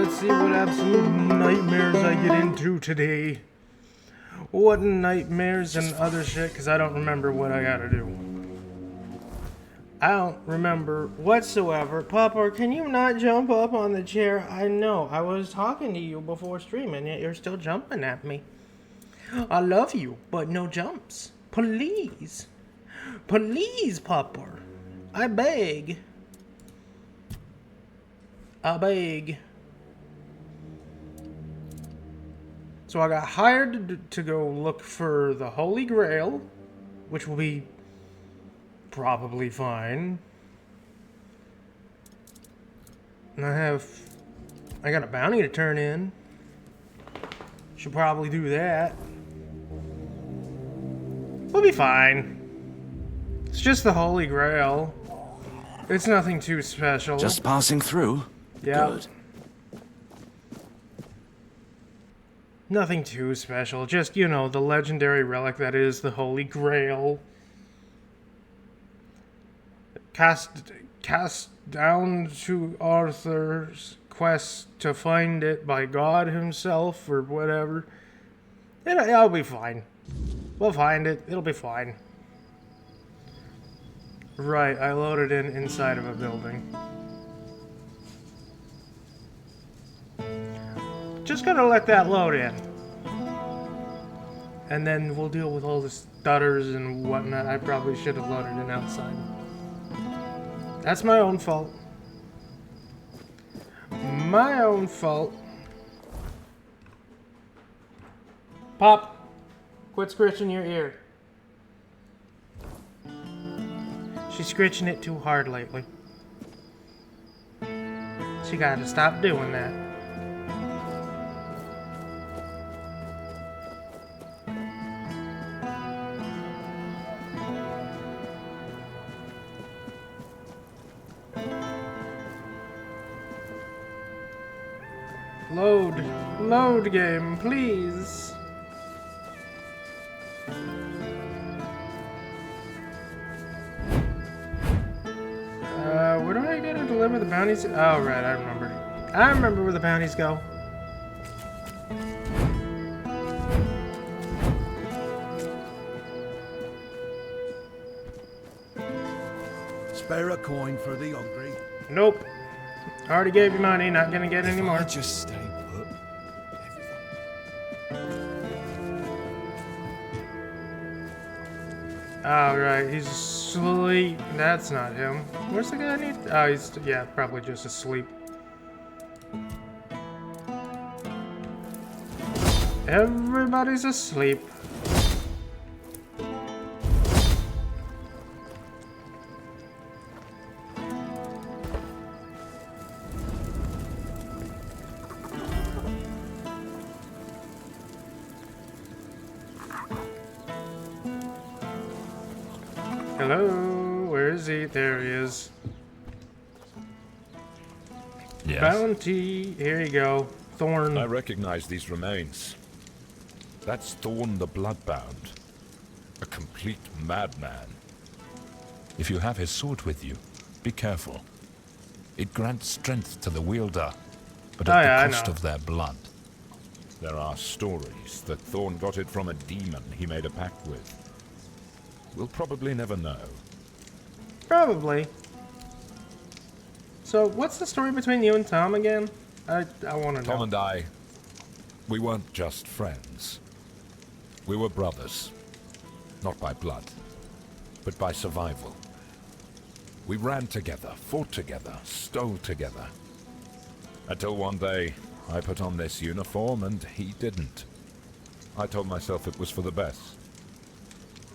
let's see what absolute nightmares I get into today. What nightmares and other shit, because I don't remember what I gotta do. I don't remember whatsoever. Papa, can you not jump up on the chair? I know, I was talking to you before streaming, yet you're still jumping at me. I love you, but no jumps. Please. Please, Papa. I beg. I beg. So I got hired to go look for the Holy Grail, which will be probably fine. And I got a bounty to turn in. Should probably do that. We'll be fine. It's just the Holy Grail. It's nothing too special. Just passing through? Yeah. Good. Nothing too special. Just, you know, the legendary relic that is the Holy Grail. Cast down to Arthur's quest to find it by God himself or whatever. It'll be fine. We'll find it. It'll be fine. Right, I loaded in inside of a building. Just gonna let that load in. And then we'll deal with all the stutters and whatnot. I probably should have loaded in outside. That's my own fault. My own fault. Pop, quit scratching your ear. She's scratching it too hard lately. She gotta stop doing that. Load game, please. Where do I go to deliver the bounties? Oh, right, I remember. I remember where the bounties go. Spare a coin for the hungry. Nope. Already gave you money, not gonna get any more. Just stay put. Oh, right, he's asleep. That's not him. Where's the guy I need? Oh, he's, yeah, probably just asleep. Everybody's asleep. Hello, where is he? There he is. Yes. Bounty, here you go. Thorn. I recognize these remains. That's Thorn the Bloodbound. A complete madman. If you have his sword with you, be careful. It grants strength to the wielder, but at the cost of their blood. There are stories that Thorn got it from a demon he made a pact with. We'll probably never know. Probably. So, what's the story between you and Tom again? I want to know. Tom and I, we weren't just friends. We were brothers. Not by blood, but by survival. We ran together, fought together, stole together. Until one day, I put on this uniform and he didn't. I told myself it was for the best.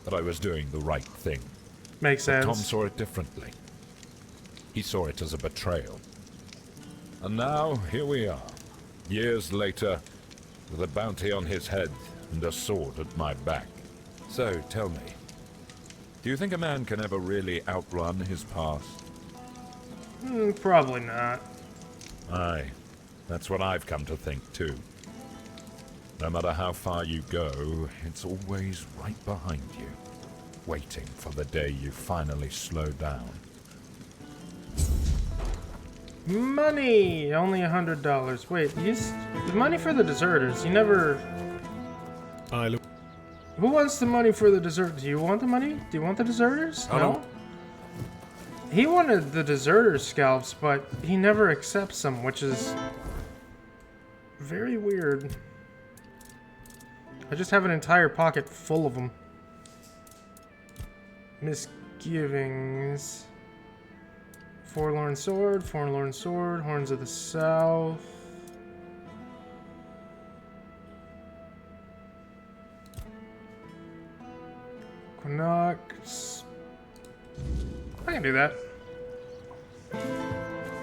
That I was doing the right thing. Makes sense. But Tom saw it differently. He saw it as a betrayal. And now, here we are, years later, with a bounty on his head and a sword at my back. So, tell me, do you think a man can ever really outrun his past? Probably not. Aye, that's what I've come to think too. No matter how far you go, it's always right behind you, waiting for the day you finally slow down. Money! Only $100. Wait, the money for the deserters. You never... Who wants the money for the desert? Do you want the money? Do you want the deserters? No? He wanted the deserters scalps, but he never accepts them, which is very weird. I just have an entire pocket full of them. Misgivings. Forlorn sword, horns of the south. Quinox. I can do that.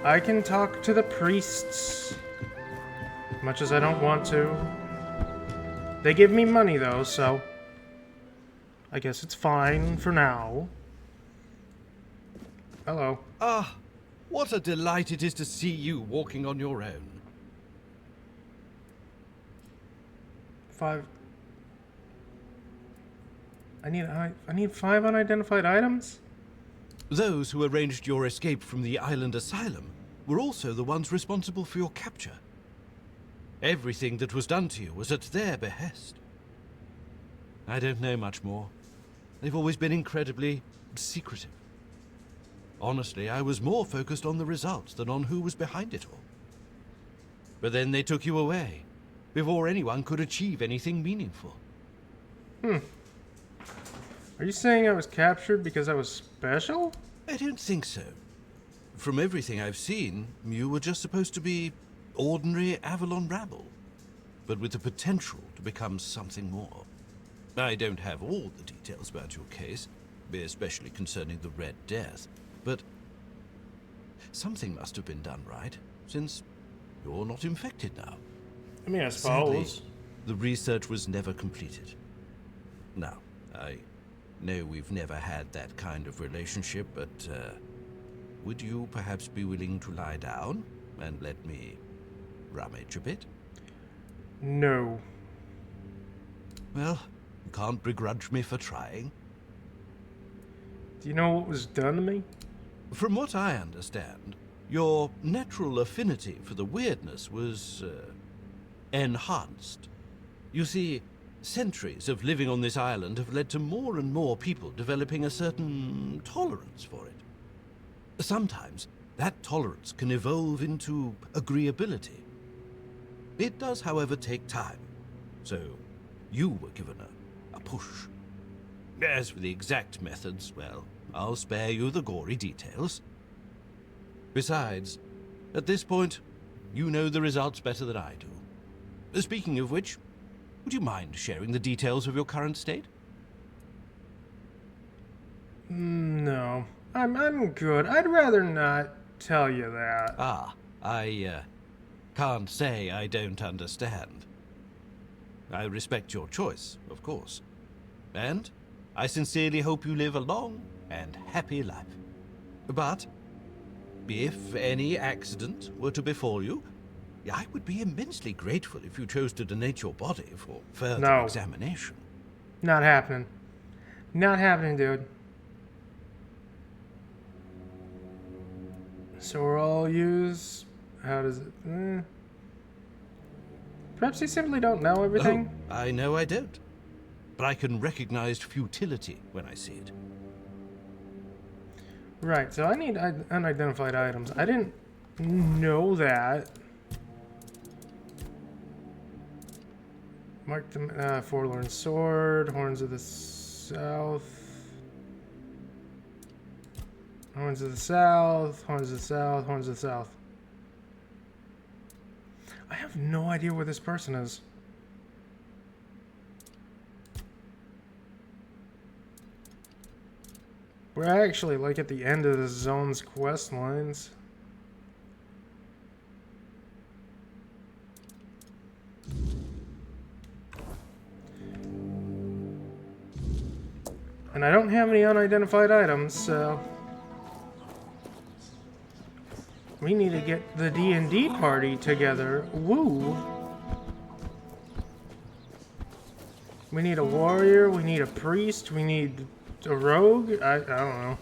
I can talk to the priests. Much as I don't want to. They give me money though, so I guess it's fine for now. Hello. Ah, what a delight it is to see you walking on your own. 5. I need 5 unidentified items? Those who arranged your escape from the island asylum were also the ones responsible for your capture. Everything that was done to you was at their behest. I don't know much more. They've always been incredibly secretive. Honestly, I was more focused on the results than on who was behind it all. But then they took you away, before anyone could achieve anything meaningful. Are you saying I was captured because I was special? I don't think so. From everything I've seen, you were just supposed to be ordinary Avalon rabble, but with the potential to become something more. I don't have all the details about your case, especially concerning the Red Death, but something must have been done right, since you're not infected now. I mean, I Sadly, suppose. the research was never completed. Now, I know we've never had that kind of relationship, but would you perhaps be willing to lie down and let me rummage a bit? No. Well, you can't begrudge me for trying. Do you know what was done to me? From what I understand, your natural affinity for the weirdness was enhanced. You see, centuries of living on this island have led to more and more people developing a certain tolerance for it. Sometimes that tolerance can evolve into agreeability. It does, however, take time. So, you were given a push. As for the exact methods, well, I'll spare you the gory details. Besides, at this point, you know the results better than I do. Speaking of which, would you mind sharing the details of your current state? No. I'm good. I'd rather not tell you that. Ah, I can't say I don't understand. I respect your choice, of course. And I sincerely hope you live a long and happy life. But if any accident were to befall you, I would be immensely grateful if you chose to donate your body for further examination. Not happening. Not happening, dude. So we're all used. How does it... Perhaps you simply don't know everything? Oh, I know I don't. But I can recognize futility when I see it. Right, so I need unidentified items. I didn't know that. Mark the forlorn sword, horns of the south. Horns of the south, horns of the south, horns of the south. I have no idea where this person is. We're actually like at the end of the zone's quest lines. And I don't have any unidentified items, so we need to get the D&D party together. Woo! We need a warrior, we need a priest, we need a rogue? I don't know.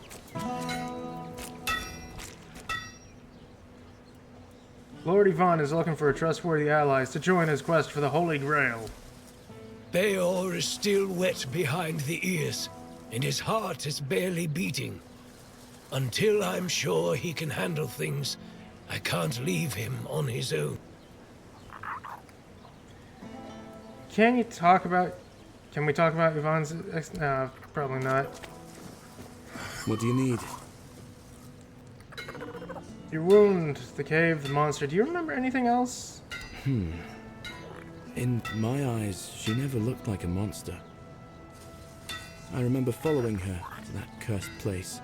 Lord Yvonne is looking for trustworthy allies to join his quest for the Holy Grail. Beor is still wet behind the ears, and his heart is barely beating. Until I'm sure he can handle things, I can't leave him on his own. Can we talk about Yvonne's no, probably not. What do you need? Your wound, the cave, the monster. Do you remember anything else? In my eyes, she never looked like a monster. I remember following her to that cursed place.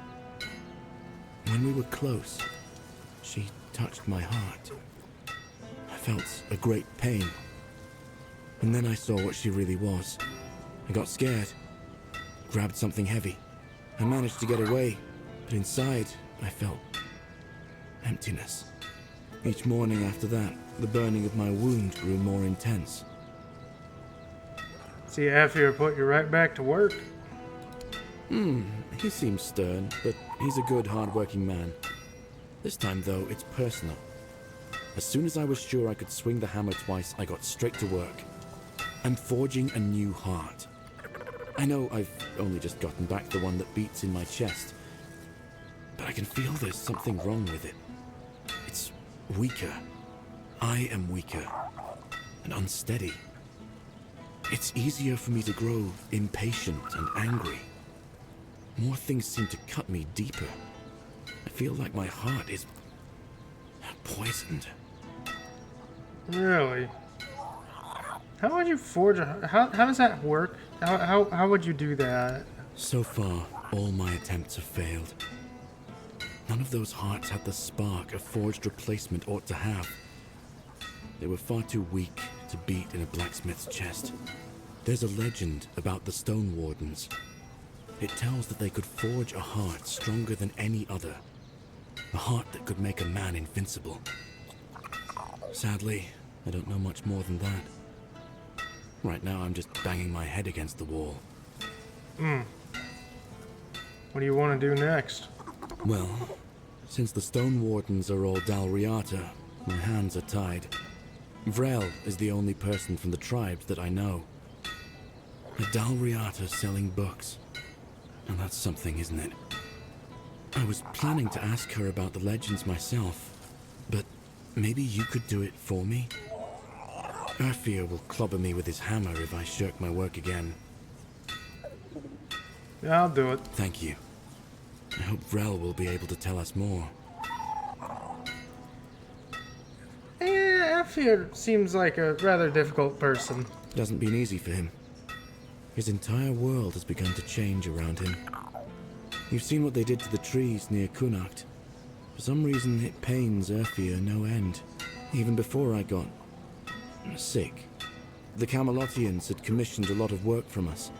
When we were close, she touched my heart. I felt a great pain. And then I saw what she really was. I got scared, grabbed something heavy. I managed to get away, but inside, I felt emptiness. Each morning after that, the burning of my wound grew more intense. See, Aphir put you right back to work. He seems stern, but he's a good, hard-working man. This time, though, it's personal. As soon as I was sure I could swing the hammer twice, I got straight to work. I'm forging a new heart. I know I've only just gotten back the one that beats in my chest, but I can feel there's something wrong with it. It's weaker. I am weaker and unsteady. It's easier for me to grow impatient and angry. More things seem to cut me deeper. I feel like my heart is poisoned. Really? How would you forge a... How does that work? How would you do that? So far, all my attempts have failed. None of those hearts had the spark a forged replacement ought to have. They were far too weak to beat in a blacksmith's chest. There's a legend about the Stone Wardens. It tells that they could forge a heart stronger than any other. A heart that could make a man invincible. Sadly, I don't know much more than that. Right now, I'm just banging my head against the wall. What do you want to do next? Well, since the Stone Wardens are all Dalriata, my hands are tied. Vrel is the only person from the tribes that I know. A Dalriata selling books. And that's something, isn't it? I was planning to ask her about the legends myself, but maybe you could do it for me? Urfir will clobber me with his hammer if I shirk my work again. Yeah, I'll do it. Thank you. I hope Vrel will be able to tell us more. Aphir seems like a rather difficult person. It hasn't been easy for him. His entire world has begun to change around him. You've seen what they did to the trees near Kunacht. For some reason, it pains Urfir no end. Even before I got sick. The Camelotians had commissioned a lot of work from us.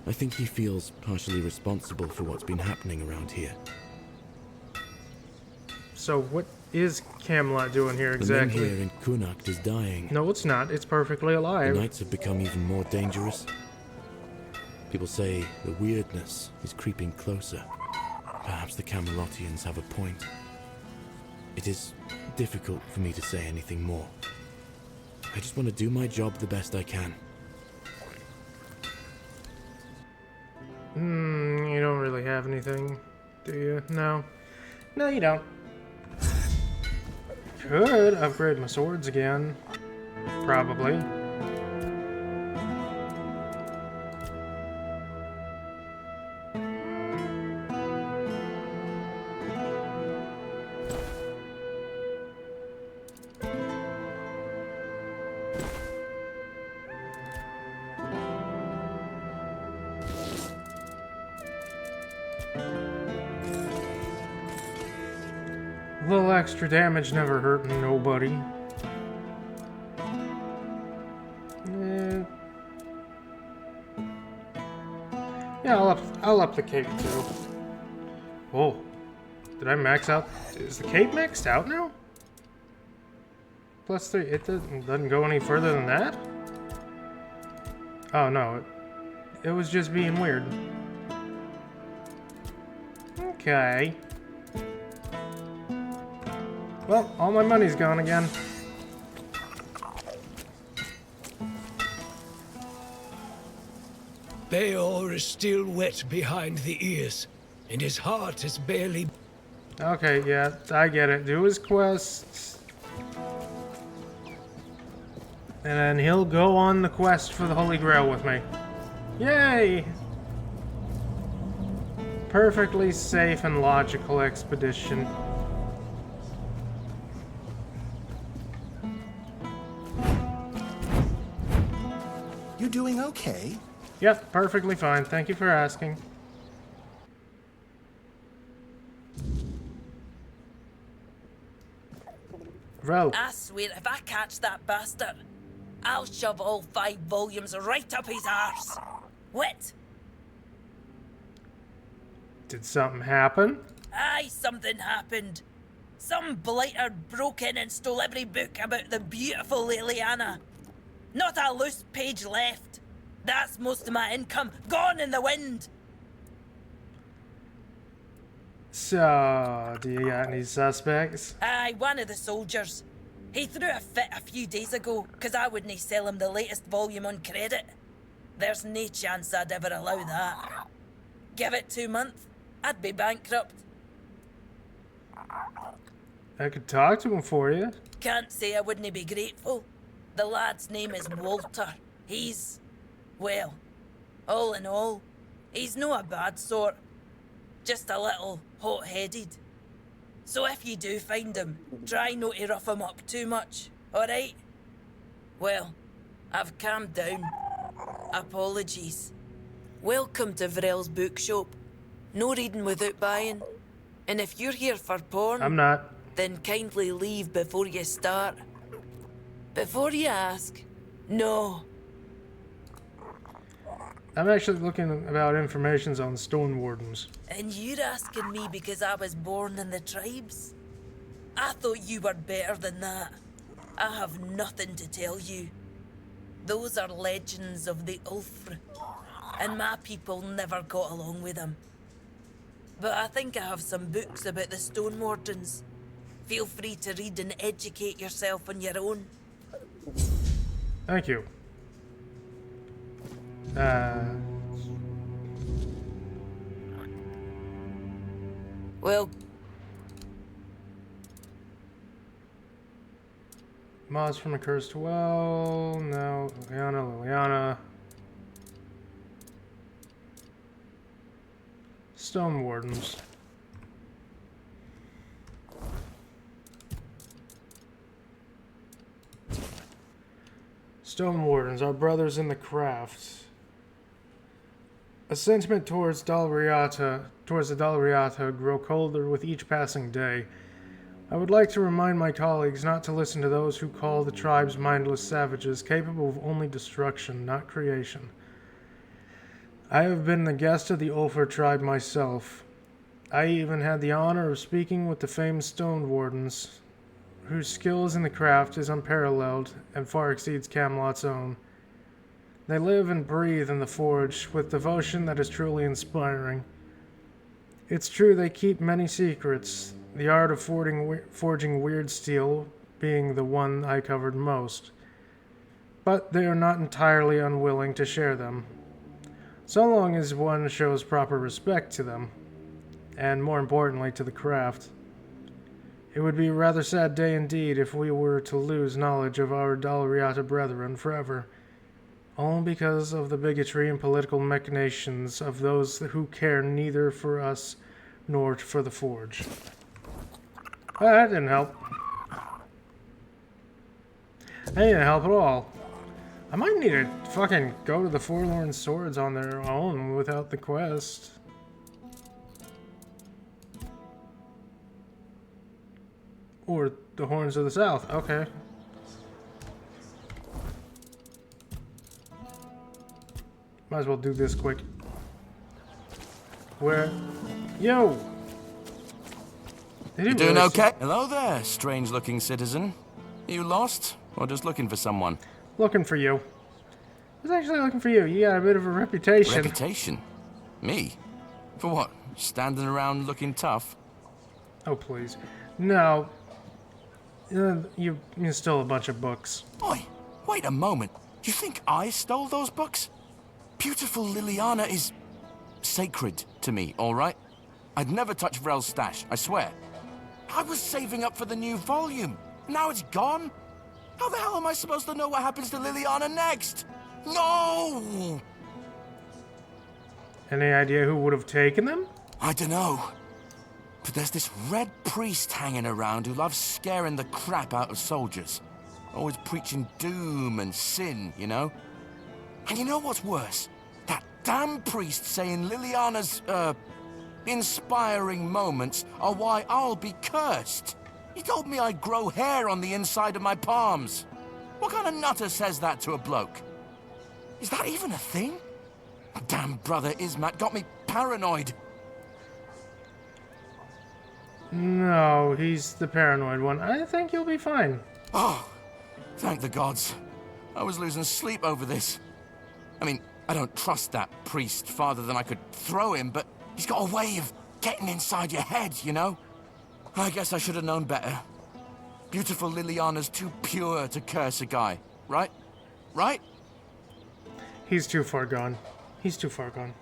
I think he feels partially responsible for what's been happening around here. So what is Camelot doing here exactly? The men here in Kunacht is dying. No, it's not. It's perfectly The alive. nights have become even more dangerous. People say the weirdness is creeping closer. Perhaps the Camelotians have a point. It is difficult for me to say anything more. I just want to do my job the best I can. You don't really have anything, do you? No. No, you don't. Could upgrade my swords again. Probably. A little extra damage never hurting nobody. Yeah, I'll up the cape too. Whoa. Did I max out? Is the cape maxed out now? +3. It doesn't go any further than that? Oh no. It was just being weird. Okay. Well, all my money's gone again. Beor is still wet behind the ears, and his heart is barely... Okay, yeah, I get it. Do his quests. And then he'll go on the quest for the Holy Grail with me. Yay! Perfectly safe and logical expedition. You doing okay? Yep, perfectly fine. Thank you for asking. Bro. I swear, if I catch that bastard, I'll shove all 5 volumes right up his arse. What? Did something happen? Aye, something happened. Some blighter broke in and stole every book about the beautiful Liliana. Not a loose page left. That's most of my income gone in the wind. So, do you got any suspects? Aye, one of the soldiers. He threw a fit a few days ago, 'cause I wouldn't sell him the latest volume on credit. There's no chance I'd ever allow that. Give it 2 months, I'd be bankrupt. I could talk to him for you. Can't say I wouldn't be grateful. The lad's name is Walter. He's... well, all in all, he's no a bad sort. Just a little hot-headed. So if you do find him, try not to rough him up too much, alright? Well, I've calmed down. Apologies. Welcome to Vrel's bookshop. No reading without buying. And if you're here for porn... I'm not. Then kindly leave before you start. Before you ask, no. I'm actually looking about information on stone wardens. And you're asking me because I was born in the tribes? I thought you were better than that. I have nothing to tell you. Those are legends of the Ulfr, and my people never got along with them. But I think I have some books about the stone wardens. Feel free to read and educate yourself on your own. Thank you. Well, Mods from a Cursed Well. No. Liliana. Stone Wardens. Stone Wardens, our brothers in the craft. A sentiment towards the Dalriata grow colder with each passing day. I would like to remind my colleagues not to listen to those who call the tribes mindless savages, capable of only destruction, not creation. I have been the guest of the Ulfr tribe myself. I even had the honor of speaking with the famed Stone Wardens, whose skills in the craft is unparalleled and far exceeds Camelot's own. They live and breathe in the forge with devotion that is truly inspiring. It's true they keep many secrets, the art of forging weird steel being the one I covered most. But they are not entirely unwilling to share them, so long as one shows proper respect to them, and more importantly to the craft. It would be a rather sad day indeed if we were to lose knowledge of our Dalriata brethren forever, all because of the bigotry and political machinations of those who care neither for us nor for the forge. Well, that didn't help. That didn't help at all. I might need to fucking go to the Forlorn Swords on their own without the quest. Or the Horns of the South. Okay. Might as well do this quick. Where? Yo! You doing okay? Hello there, strange-looking citizen. You lost, or just looking for someone? Looking for you. I was actually looking for you. You got a bit of a reputation. Reputation? Me? For what? Standing around looking tough? Oh, please. No. You stole a bunch of books. Oi, wait a moment. You think I stole those books? Beautiful Liliana is sacred to me, all right? I'd never touch Vrel's stash, I swear. I was saving up for the new volume. Now it's gone? How the hell am I supposed to know what happens to Liliana next? No! Any idea who would have taken them? I dunno. But there's this red priest hanging around who loves scaring the crap out of soldiers. Always preaching doom and sin, you know? And you know what's worse? That damn priest saying Liliana's, inspiring moments are why I'll be cursed. He told me I'd grow hair on the inside of my palms. What kind of nutter says that to a bloke? Is that even a thing? Damn brother Ismat got me paranoid. No, he's the paranoid one. I think you'll be fine. Oh, thank the gods. I was losing sleep over this. I mean, I don't trust that priest farther than I could throw him, but he's got a way of getting inside your head, you know? I guess I should have known better. Beautiful Liliana's too pure to curse a guy, right? Right? He's too far gone. He's too far gone.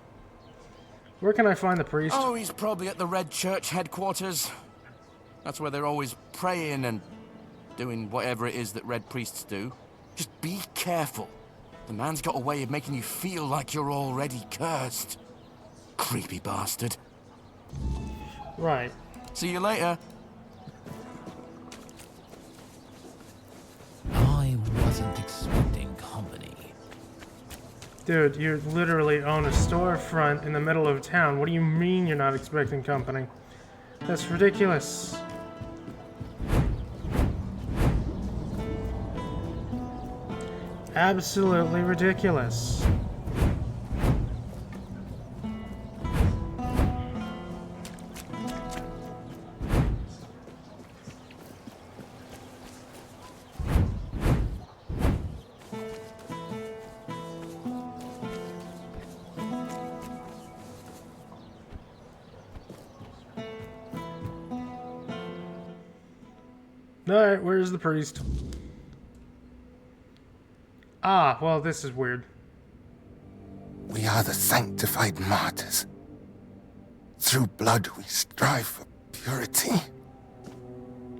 Where can I find the priest? Oh, he's probably at the Red Church headquarters. That's where they're always praying and doing whatever it is that Red priests do. Just be careful. The man's got a way of making you feel like you're already cursed. Creepy bastard. Right. See you later. I wasn't expecting company. Dude, you literally own a storefront in the middle of town. What do you mean you're not expecting company? That's ridiculous. Absolutely ridiculous. Alright, where's the priest? Ah, well, this is weird. We are the sanctified martyrs. Through blood we strive for purity.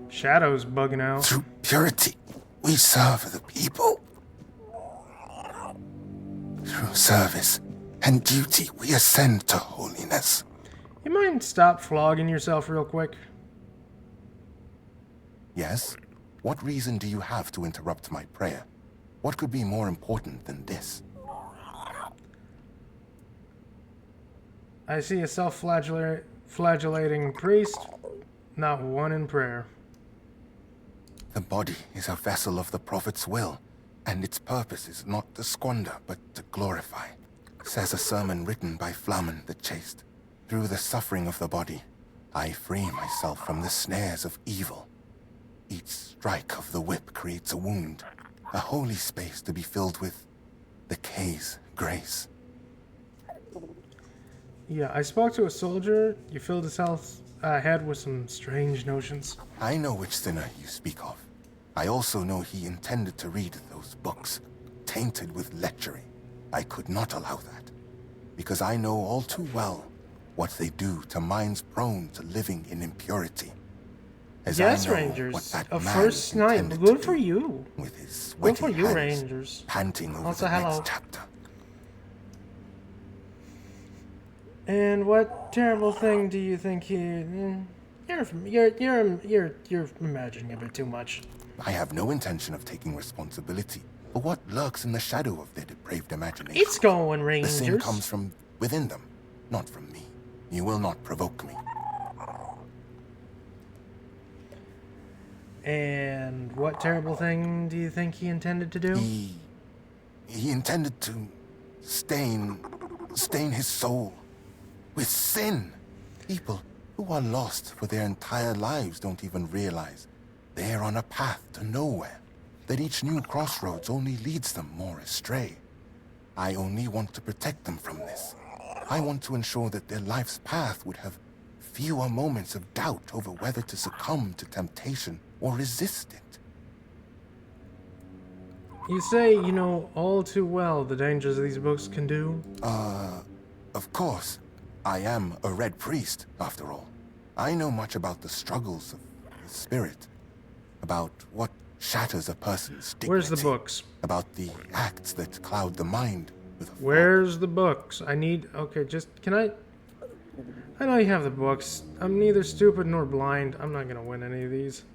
Shadow's bugging out. Through purity we serve the people. Through service and duty we ascend to holiness. You mind stop flogging yourself real quick? Yes? What reason do you have to interrupt my prayer? What could be more important than this? I see a self-flagellating priest, not one in prayer. The body is a vessel of the Prophet's will, and its purpose is not to squander, but to glorify, says a sermon written by Flamen the Chaste. Through the suffering of the body, I free myself from the snares of evil. Each strike of the whip creates a wound, a holy space to be filled with the K's grace. Yeah, I spoke to a soldier. You filled his head with some strange notions. I know which sinner you speak of. I also know he intended to read those books, tainted with lechery. I could not allow that, because I know all too well what they do to minds prone to living in impurity. As yes, I know Rangers. what that A man first night. intended Good to for do you. With his Good sweaty for you, hands, Rangers. panting over Also, the hello. next chapter. And what terrible thing do you think he? You're imagining a bit too much. I have no intention of taking responsibility for what lurks in the shadow of their depraved imagination. It's going, The Rangers. sin comes from within them, not from me. You will not provoke me. And what terrible thing do you think he intended to do? He intended to stain his soul with sin. People who are lost for their entire lives don't even realize they're on a path to nowhere, that each new crossroads only leads them more astray. I only want to protect them from this. I want to ensure that their life's path would have fewer moments of doubt over whether to succumb to temptation or resist it. You say you know all too well the dangers these books can do. Of course. I am a Red Priest, after all. I know much about the struggles of the spirit, about what shatters a person's dignity. Where's the books? About the acts that cloud the mind with a fog. Where's the books? I need... Okay, can I know you have the books. I'm neither stupid nor blind. I'm not gonna win any of these.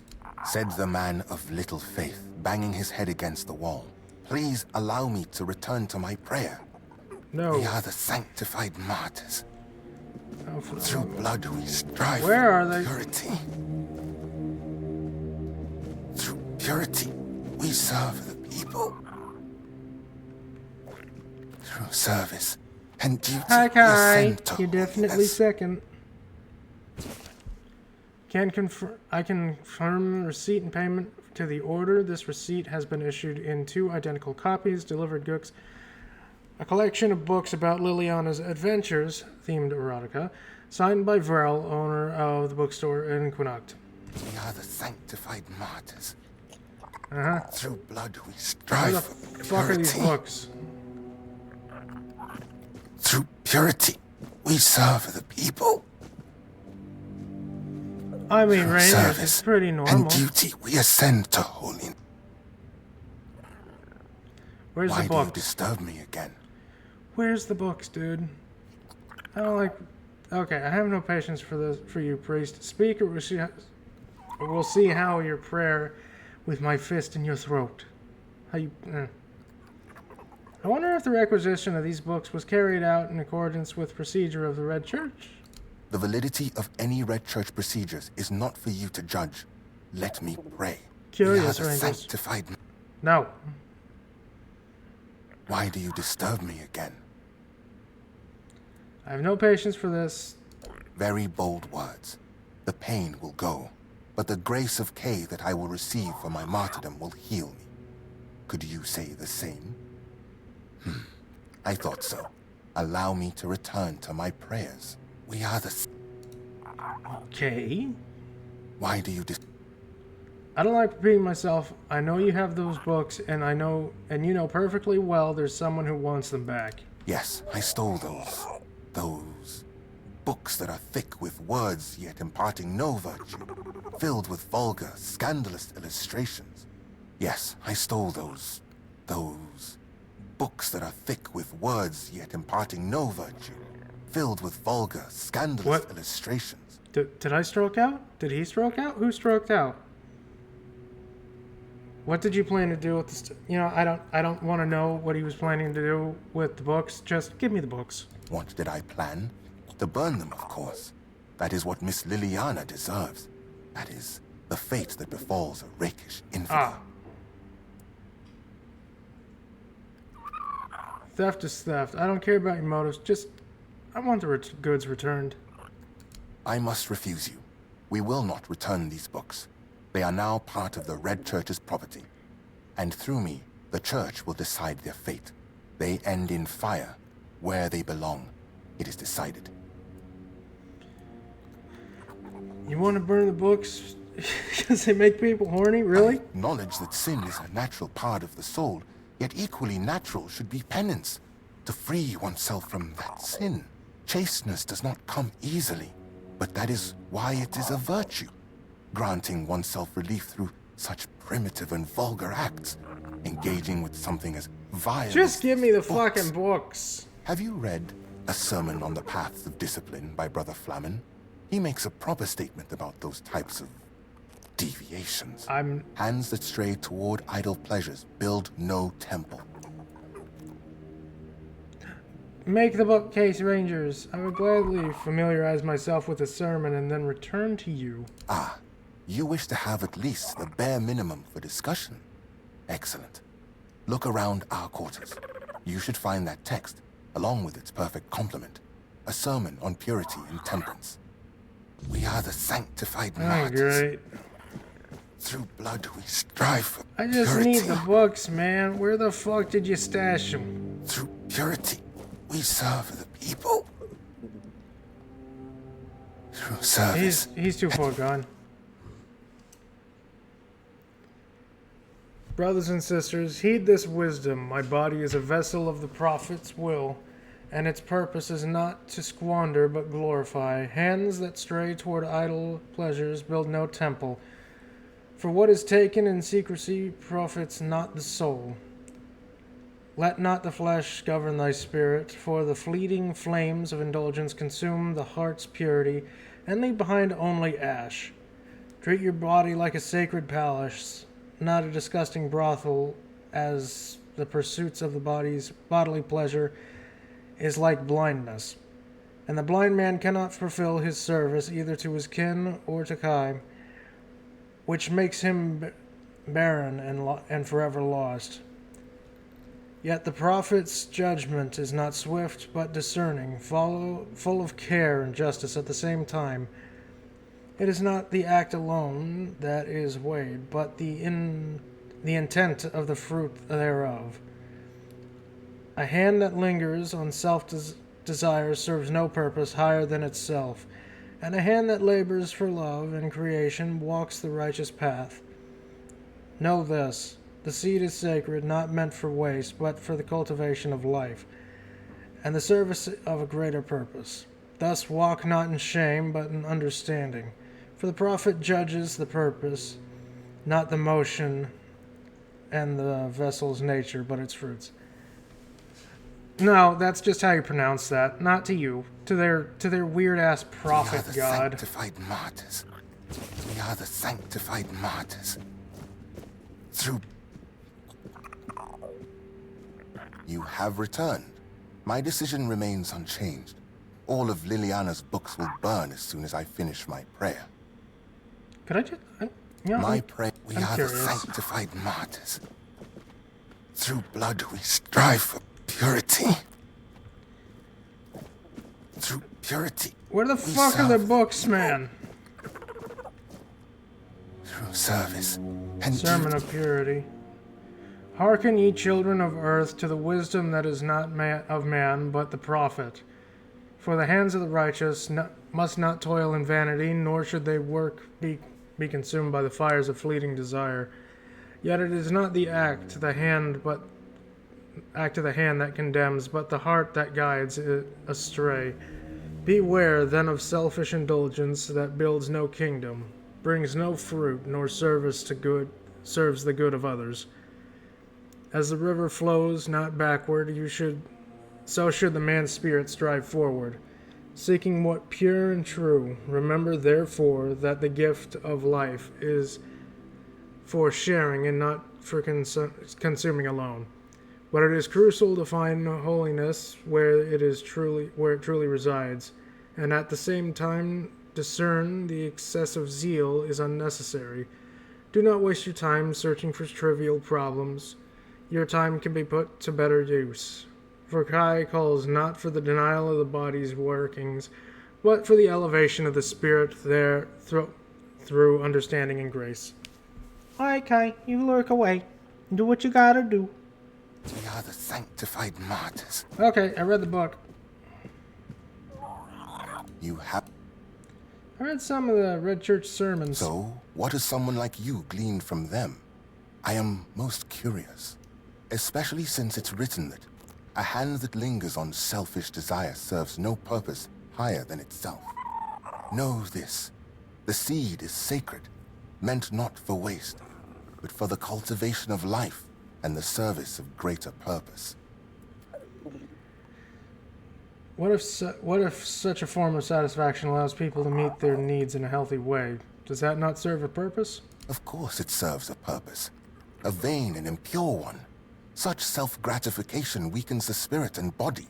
Said the man of little faith, banging his head against the wall. Please allow me to return to my prayer. No. We are the sanctified martyrs. Oh, Through blood we strive Where are for they? purity. Through purity we serve the people. Through service and duty we ascend to You're definitely holiness. second. I can confirm receipt and payment to the order. This receipt has been issued in 2 identical copies, delivered goods. A collection of books about Liliana's adventures, themed erotica, signed by Vrel, owner of the bookstore in Quinacht. We are the sanctified martyrs. Uh-huh. Through blood we Where strive the for fuck are these purity. books? Through purity we serve the people. I mean, Through Rangers, service it's pretty and normal. duty we ascend to holiness. Where's Why the do you books? disturb me again? Where's the books, dude? I don't like... Okay, I have no patience for you, priest. Speak or we'll see how your prayer with my fist in your throat. How you... I wonder if the requisition of these books was carried out in accordance with procedure of the Red Church. The validity of any Red Church procedures is not for you to judge. Let me pray. Curious, we are the Rangers. sanctified... No. Why do you disturb me again? I have no patience for this. Very bold words. The pain will go, but the grace of Kay that I will receive for my martyrdom will heal me. Could you say the same? I thought so. Allow me to return to my prayers. We are the... Okay. Why do you I don't like repeating myself. I know you have those books, and you know perfectly well there's someone who wants them back. Yes, I stole those books that are thick with words yet imparting no virtue, filled with vulgar, scandalous illustrations. Yes, I stole those books that are thick with words yet imparting no virtue, filled with vulgar, scandalous illustrations. Did I stroke out? Did he stroke out? Who stroked out? What did you plan to do with this? I don't want to know what he was planning to do with the books. Just give me the books. What did I plan? To burn them, of course. That is what Miss Liliana deserves. That is the fate that befalls a rakish infidel. Theft is theft. I don't care about your motives. Just, I want the goods returned. I must refuse you. We will not return these books. They are now part of the Red Church's property. And through me, the Church will decide their fate. They end in fire, where they belong. It is decided. You want to burn the books because they make people horny? Really? I acknowledge that sin is a natural part of the soul, yet equally natural should be penance, to free oneself from that sin. Chasteness does not come easily, but that is why it is a virtue. Granting oneself relief through such primitive and vulgar acts, engaging with something as vile Just as give me the books. fucking books. Have you read A Sermon on the Paths of Discipline by Brother Flamen? He makes a proper statement about those types of deviations. Hands that stray toward idle pleasures build no temple. Make the bookcase, Rangers. I would gladly familiarize myself with the sermon and then return to you. Ah, you wish to have at least the bare minimum for discussion. Excellent. Look around our quarters. You should find that text, along with its perfect complement. A sermon on purity and temperance. We are the sanctified martyrs. Great. Through blood we strive for I just purity. need the books, man. Where the fuck did you stash them? Through purity we serve the people. Through service. He's too far gone. Brothers and sisters, heed this wisdom. My body is a vessel of the prophet's will, and its purpose is not to squander but glorify. Hands that stray toward idle pleasures build no temple. For what is taken in secrecy profits not the soul. Let not the flesh govern thy spirit, for the fleeting flames of indulgence consume the heart's purity and leave behind only ash. Treat your body like a sacred palace, not a disgusting brothel, as the pursuits of the body's bodily pleasure is like blindness. And the blind man cannot fulfill his service either to his kin or to Kai, which makes him barren and forever lost. Yet the prophet's judgment is not swift but discerning, full of care and justice at the same time. It is not the act alone that is weighed, but the intent of the fruit thereof. A hand that lingers on self-desire serves no purpose higher than itself, and a hand that labors for love and creation walks the righteous path. Know this. The seed is sacred, not meant for waste, but for the cultivation of life, and the service of a greater purpose. Thus walk not in shame, but in understanding. For the prophet judges the purpose, not the motion and the vessel's nature, but its fruits. No, that's just how you pronounce that. Not to you. To their weird-ass prophet we are the god. sanctified martyrs. We are the sanctified martyrs. Through... You have returned. My decision remains unchanged. All of Liliana's books will burn as soon as I finish my prayer. Could I just... My prayer... We are curious. the sanctified martyrs. Through blood we strive for purity. Through purity... Where the fuck are the books, man? Through service and Sermon duty. of Purity. Hearken, ye children of earth, to the wisdom that is not of man, but the prophet. For the hands of the righteous must not toil in vanity, nor should they work be consumed by the fires of fleeting desire. Yet it is not the act of the hand that condemns, but the heart that guides it astray. Beware then of selfish indulgence that builds no kingdom, brings no fruit, nor serves the good of others. As the river flows not backward, so should the man's spirit strive forward, seeking what pure and true. Remember, therefore, that the gift of life is for sharing and not for consuming alone. But it is crucial to find holiness where it truly resides, and at the same time discern the excessive zeal is unnecessary. Do not waste your time searching for trivial problems. Your time can be put to better use. For Kai calls not for the denial of the body's workings, but for the elevation of the spirit there through understanding and grace. Alright, Kai, you lurk away. Do what you gotta do. We are the sanctified martyrs. Okay, I read the book. You have... I read some of the Red Church sermons. So, what has someone like you gleaned from them? I am most curious. Especially since it's written that a hand that lingers on selfish desire serves no purpose higher than itself. Know this. The seed is sacred, meant not for waste, but for the cultivation of life and the service of greater purpose. What if such a form of satisfaction allows people to meet their needs in a healthy way? Does that not serve a purpose? Of course it serves a purpose. A vain and impure one. Such self-gratification weakens the spirit and body.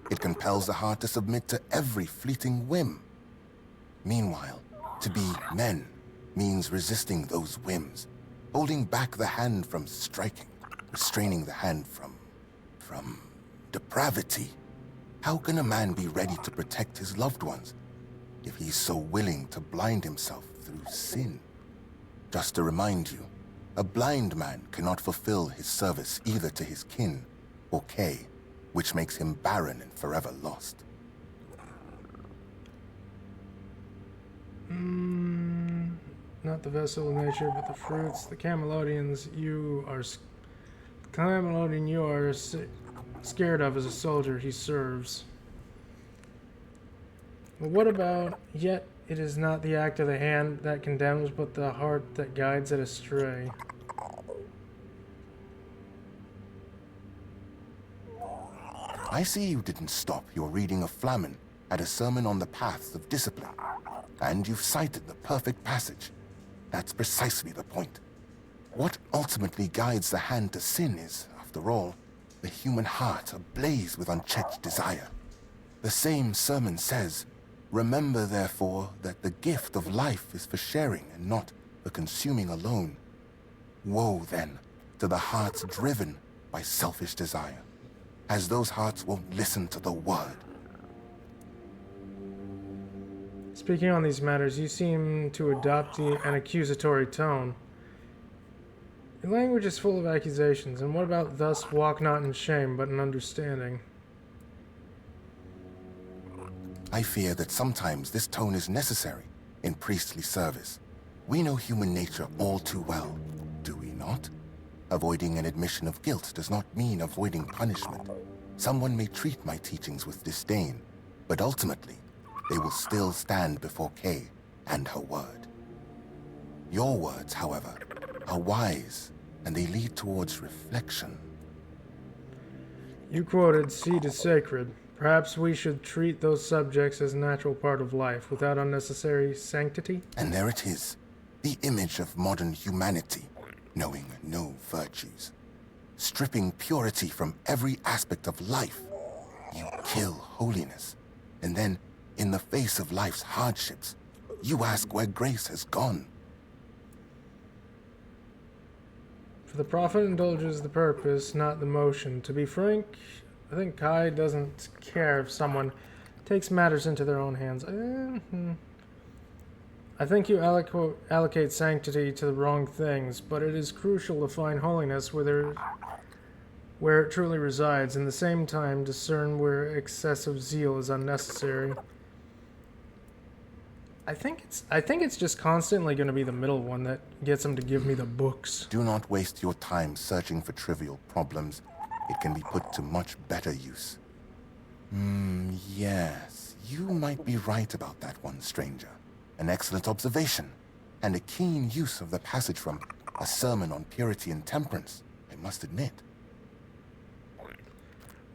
It compels the heart to submit to every fleeting whim. Meanwhile, to be men means resisting those whims, holding back the hand from striking, restraining the hand from depravity. How can a man be ready to protect his loved ones if he's so willing to blind himself through sin? Just to remind you, a blind man cannot fulfill his service either to his kin or Kay, which makes him barren and forever lost. not the vessel of nature, but the fruits. The Camelodians Camelodian you are scared of as a soldier he serves. But what about, yet it is not the act of the hand that condemns, but the heart that guides it astray. I see you didn't stop your reading of Flamen at a sermon on the paths of discipline. And you've cited the perfect passage. That's precisely the point. What ultimately guides the hand to sin is, after all, the human heart ablaze with unchecked desire. The same sermon says, "Remember, therefore, that the gift of life is for sharing and not for consuming alone." Woe, then, to the hearts driven by selfish desire, as those hearts won't listen to the word. Speaking on these matters, you seem to adopt an accusatory tone. Your language is full of accusations, and what about thus walk not in shame, but in understanding? I fear that sometimes this tone is necessary in priestly service. We know human nature all too well, do we not? Avoiding an admission of guilt does not mean avoiding punishment. Someone may treat my teachings with disdain, but ultimately, they will still stand before Kay and her word. Your words, however, are wise, and they lead towards reflection. You quoted, "Seed is sacred." Perhaps we should treat those subjects as a natural part of life, without unnecessary sanctity? And there it is, the image of modern humanity, knowing no virtues. Stripping purity from every aspect of life. You kill holiness, and then, in the face of life's hardships, you ask where grace has gone. For the prophet indulges the purpose, not the motion. To be frank, I think Kai doesn't care if someone takes matters into their own hands. I think you allocate sanctity to the wrong things, but it is crucial to find holiness where it truly resides, and at the same time discern where excessive zeal is unnecessary. I think it's just constantly going to be the middle one that gets him to give me the books. Do not waste your time searching for trivial problems. It can be put to much better use. Yes, you might be right about that one, stranger. An excellent observation, and a keen use of the passage from A Sermon on Purity and Temperance, I must admit.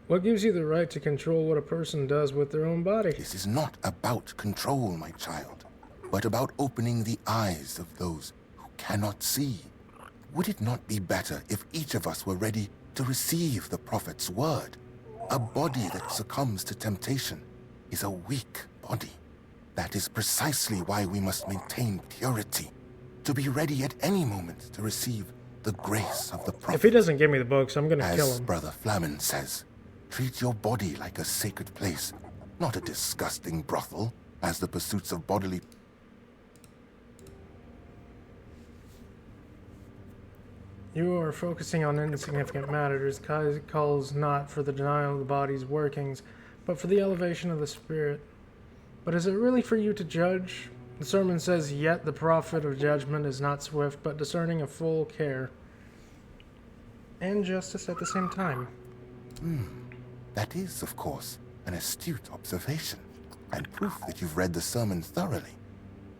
What gives you the right to control what a person does with their own body? This is not about control, my child, but about opening the eyes of those who cannot see. Would it not be better if each of us were ready to receive the prophet's word? A body that succumbs to temptation is a weak body. That is precisely why we must maintain purity, to be ready at any moment to receive the grace of the prophet. If he doesn't give me the books, I'm gonna kill As him. Brother Flamen says, treat your body like a sacred place, not a disgusting brothel, as the pursuits of bodily... You are focusing on insignificant matters. Kai calls not for the denial of the body's workings, but for the elevation of the spirit. But is it really for you to judge? The sermon says, "Yet the prophet of judgment is not swift, but discerning of full care." And justice at the same time. That is, of course, an astute observation, and proof that you've read the sermon thoroughly.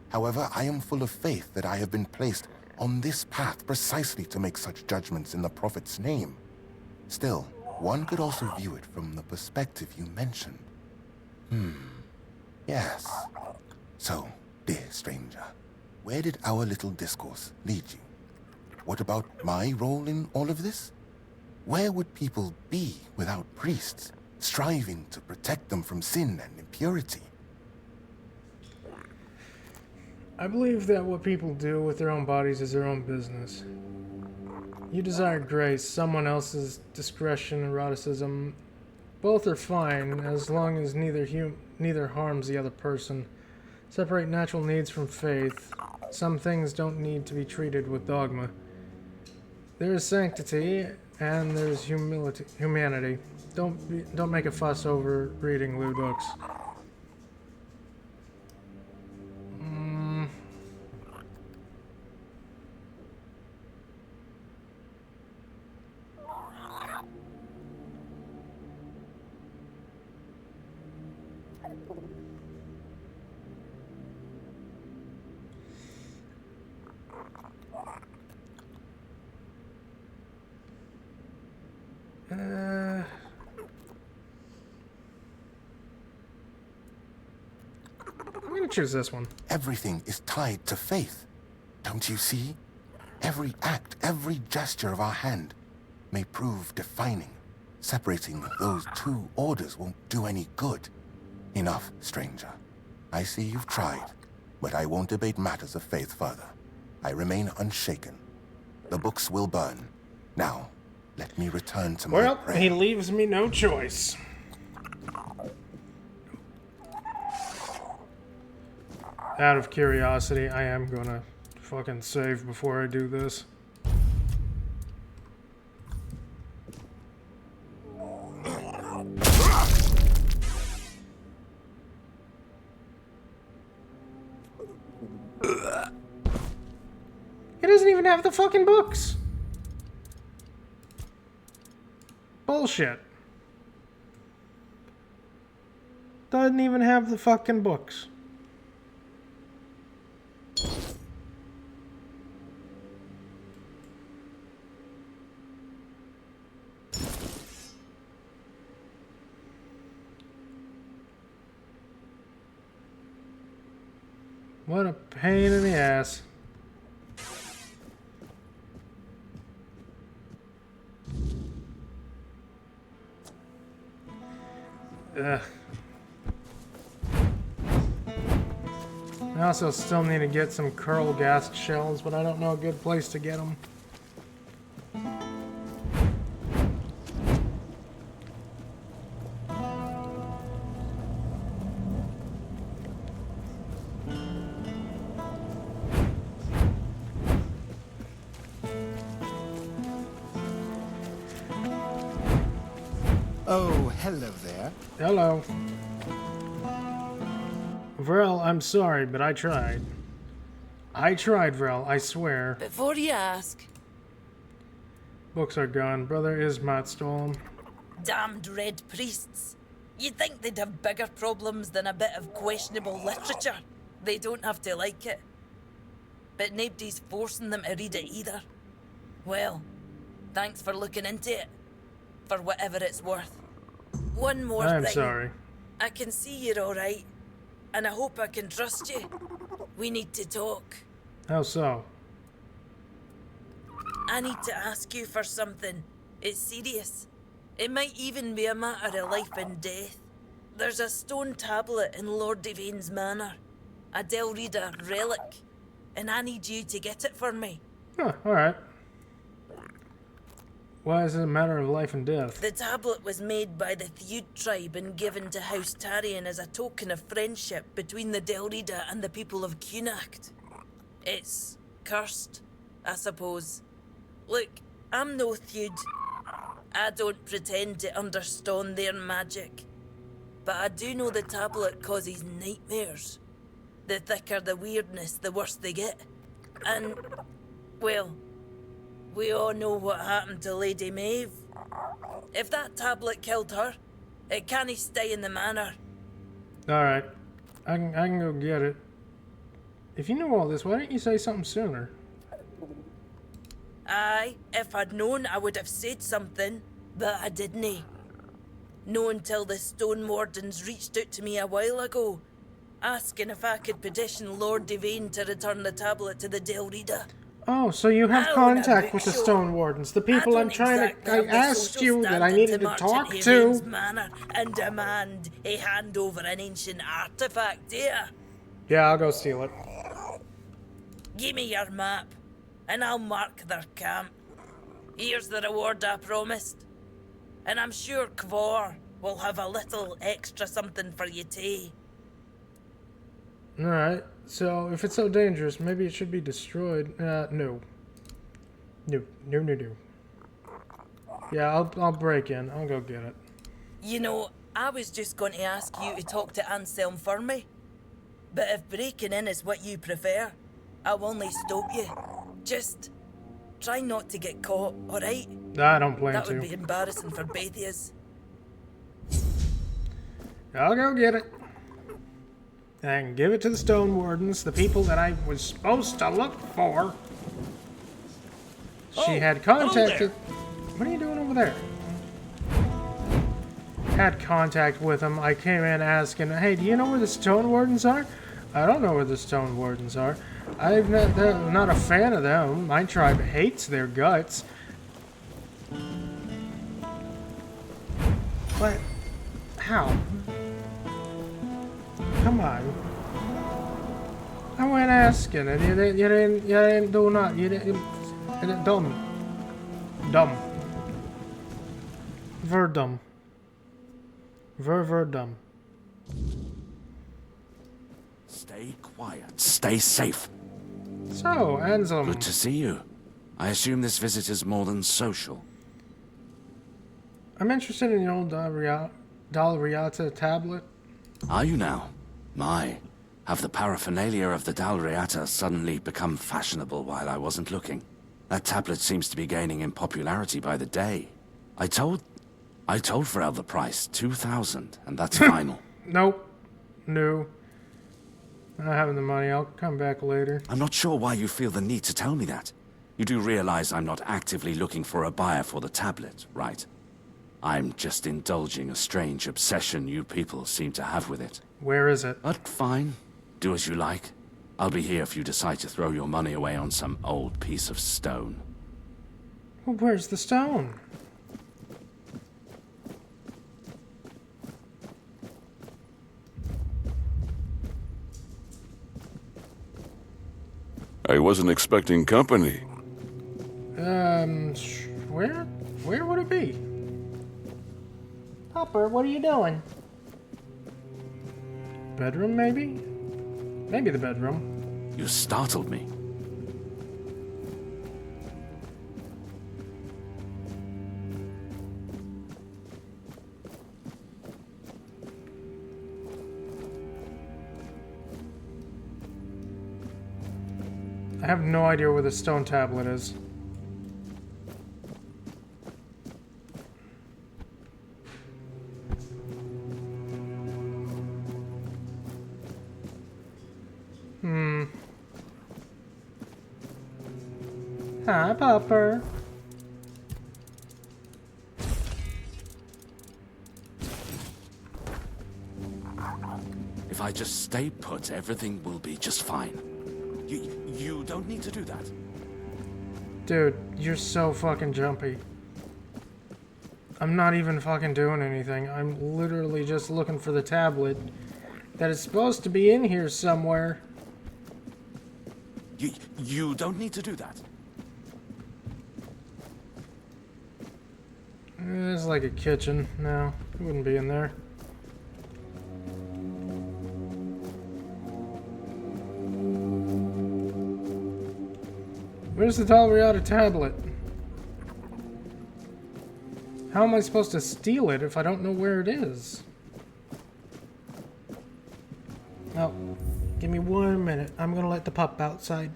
However, I am full of faith that I have been placed on this path precisely to make such judgments in the prophet's name. Still, one could also view it from the perspective you mentioned. Yes. So, dear stranger, where did our little discourse lead you? What about my role in all of this? Where would people be without priests, striving to protect them from sin and impurity? I believe that what people do with their own bodies is their own business. You desire grace, someone else's discretion, eroticism. Both are fine, as long as neither harms the other person. Separate natural needs from faith. Some things don't need to be treated with dogma. There is sanctity, and there's humanity. Don't make a fuss over reading lewd books. I'm gonna choose this one. Everything is tied to faith. Don't you see? Every act, every gesture of our hand may prove defining. Separating those two orders won't do any good. Enough, stranger. I see you've tried, but I won't debate matters of faith further. I remain unshaken. The books will burn. Now, let me return to my Well, prayer. he leaves me no choice. Out of curiosity, I am gonna fucking save before I do this. He doesn't even have the fucking books. Bullshit. Doesn't even have the fucking books. What a pain in the ass. Ugh. I also still need to get some curl gas shells, but I don't know a good place to get them. Oh, hello there. Hello. Vrel, I'm sorry, but I tried. I tried, Vrel, I swear. Before you ask, Books are gone. Brother Ismat stole them. damned red priests. You'd think they'd have bigger problems than a bit of questionable literature. They don't have to like it. But nobody's forcing them to read it either. Well, thanks for looking into it. For whatever it's worth. One more I'm thing. sorry. I can see you're alright. And I hope I can trust you. We need to talk. How so? I need to ask you for something. It's serious. It might even be a matter of life and death. There's a stone tablet in Lord Devane's manor. A Delrida relic. And I need you to get it for me. Huh, alright. Why is it a matter of life and death? The tablet was made by the Theud tribe and given to House Tarion as a token of friendship between the Delrida and the people of Cunacht. It's cursed, I suppose. Look, I'm no Theud. I don't pretend to understand their magic. But I do know the tablet causes nightmares. The thicker the weirdness, the worse they get. And, well, we all know what happened to Lady Maeve. If that tablet killed her, it can't stay in the manor. Alright. I can go get it. If you knew all this, why didn't you say something sooner? Aye, if I'd known, I would have said something, but I didn't. No until the Stone Wardens reached out to me a while ago, asking if I could petition Lord Devane to return the tablet to the Delrida. Oh, so you have I own a contact with the bookshop. Stone Wardens, the people I'm trying to... I asked you that I needed to talk to. Devane's manor and demand a hand over an ancient artifact here. Yeah, I'll go steal it. Give me your map, and I'll mark their camp. Here's the reward I promised. And I'm sure Kvor will have a little extra something for you too. Alright, so if it's so dangerous, maybe it should be destroyed. No. No. Yeah, I'll break in. I'll go get it. You know, I was just going to ask you to talk to Anselm for me. But if breaking in is what you prefer, I'll only stop you. Just try not to get caught, alright? I don't plan That to. would be embarrassing for both of us. I'll go get it. And give it to the Stone Wardens, the people that I was supposed to look for. She had contacted... What are you doing over there? Had contact with him. I came in asking, hey, do you know where the Stone Wardens are? I don't know where the Stone Wardens are. I'm not a fan of them. My tribe hates their guts. What? How? Come on. I went asking, and you didn't do nothing. You didn't dumb. Ver dumb. Ver dumb. Stay quiet. Stay safe. So, Anselm. Good to see you. I assume this visit is more than social. I'm interested in the old Dalriata tablet. Are you now? My, have the paraphernalia of the Dalriata suddenly become fashionable while I wasn't looking? That tablet seems to be gaining in popularity by the day. I told Pharrell the price, 2,000, and that's final. Nope. No. I'm not having the money. I'll come back later. I'm not sure why you feel the need to tell me that. You do realize I'm not actively looking for a buyer for the tablet, right? I'm just indulging a strange obsession you people seem to have with it. Where is it? But fine. Do as you like. I'll be here if you decide to throw your money away on some old piece of stone. Well, where's the stone? I wasn't expecting company. Where would it be? Hopper, what are you doing? Bedroom, maybe? Maybe the bedroom. You startled me. I have no idea where the stone tablet is. Hi, Popper. If I just stay put, everything will be just fine. You don't need to do that. Dude, you're so fucking jumpy. I'm not even fucking doing anything. I'm literally just looking for the tablet that is supposed to be in here somewhere. You don't need to do that. It's like a kitchen. No, it wouldn't be in there. Where's the Dalriata tablet? How am I supposed to steal it if I don't know where it is? Oh, give me 1 minute. I'm gonna let the pup outside.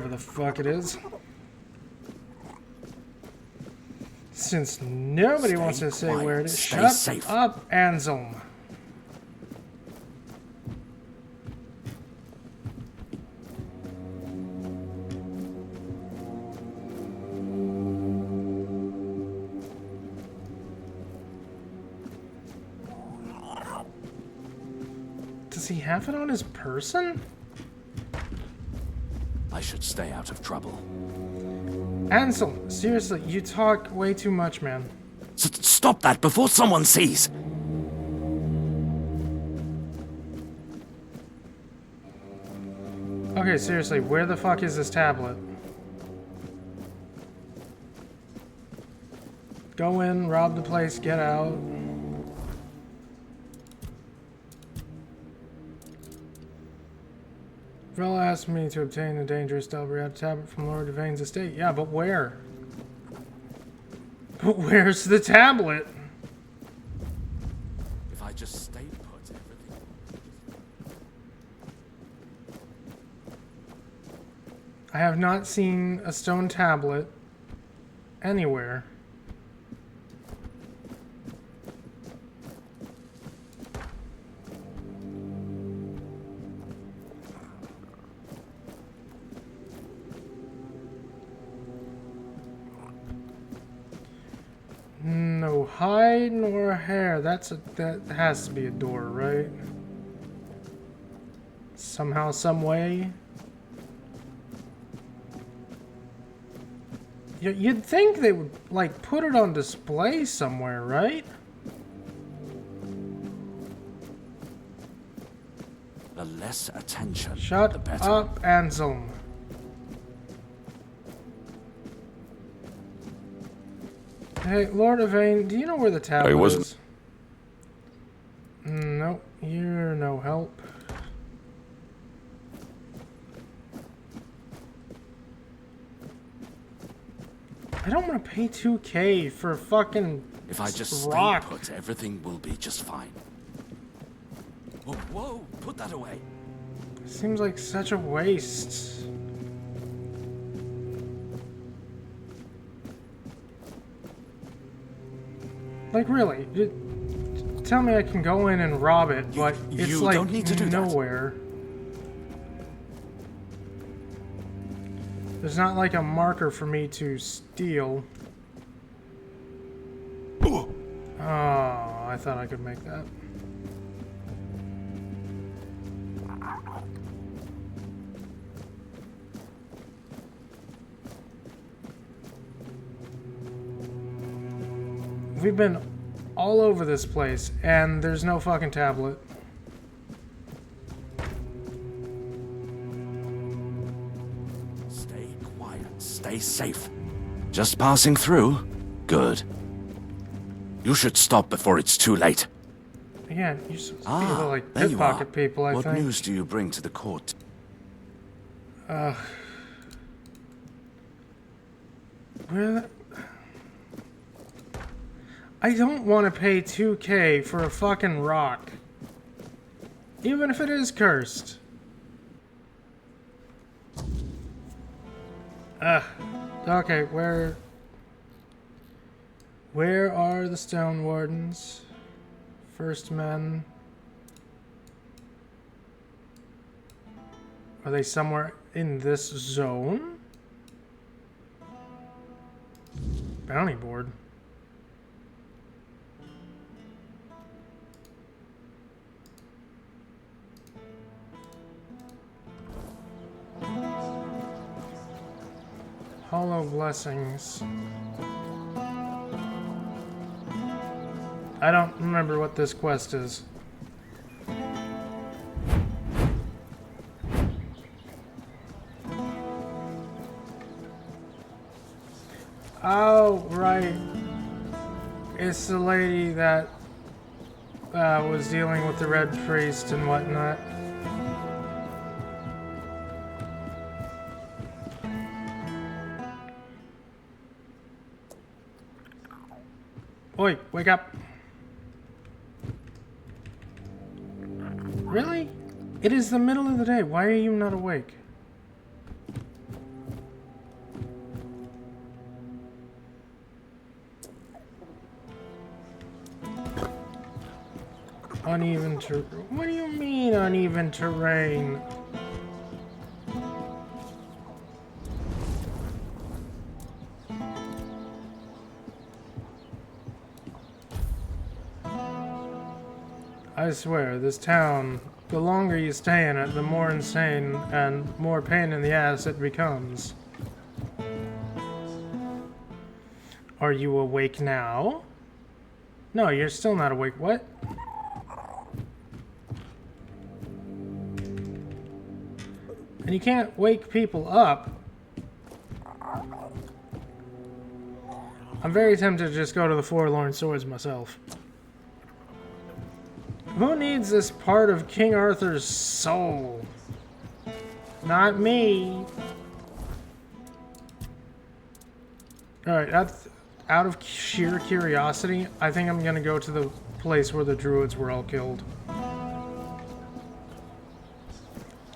wherever the fuck it is. Since nobody wants to say where it is, shut up, Anselm. Does he have it on his person? I should stay out of trouble. Ansel, seriously, you talk way too much, man. Stop that before someone sees! Okay, seriously, where the fuck is this tablet? Go in, rob the place, get out. Vrell asked me to obtain a dangerous Delbriad tablet from Lord Yvain's estate. Yeah, but where? But where's the tablet? If I just stay put, everything... I have not seen a stone tablet anywhere. No hide nor hair. That has to be a door, right? Somehow, some way. You'd think they would like put it on display somewhere, right? The less attention, Shut the better. up, Anselm. Hey, Lord Yvain, do you know where the tablet is? Nope, you're no help. I don't want to pay 2K for a fucking If I just rock. stay put, everything will be just fine. Whoa, whoa, put that away. Seems like such a waste. Like, really? Tell me I can go in and rob it, but it's you like don't need to do nowhere. There's not like a marker for me to steal. Oh, I thought I could make that. We've been all over this place, and there's no fucking tablet. Stay quiet, stay safe. Just passing through? Good. You should stop before it's too late. Again, you're supposed to be able to, like, there you are. pickpocket people, I what think. news do you bring to the court? Where? I don't want to pay 2K for a fucking rock. Even if it is cursed. Okay, where are the stone wardens? First men. Are they somewhere in this zone? Bounty board. Hollow blessings. I don't remember what this quest is. Oh, right. It's the lady that was dealing with the Red Priest and whatnot. Oi, wake up. Really? It is the middle of the day. Why are you not awake? Uneven terrain. What do you mean uneven terrain? I swear, this town, the longer you stay in it, the more insane and more pain in the ass it becomes. Are you awake now? No, you're still not awake. What? And you can't wake people up. I'm very tempted to just go to the Forlorn Swords myself. Who needs this part of King Arthur's soul? Not me. Alright, out of sheer curiosity, I think I'm gonna go to the place where the druids were all killed.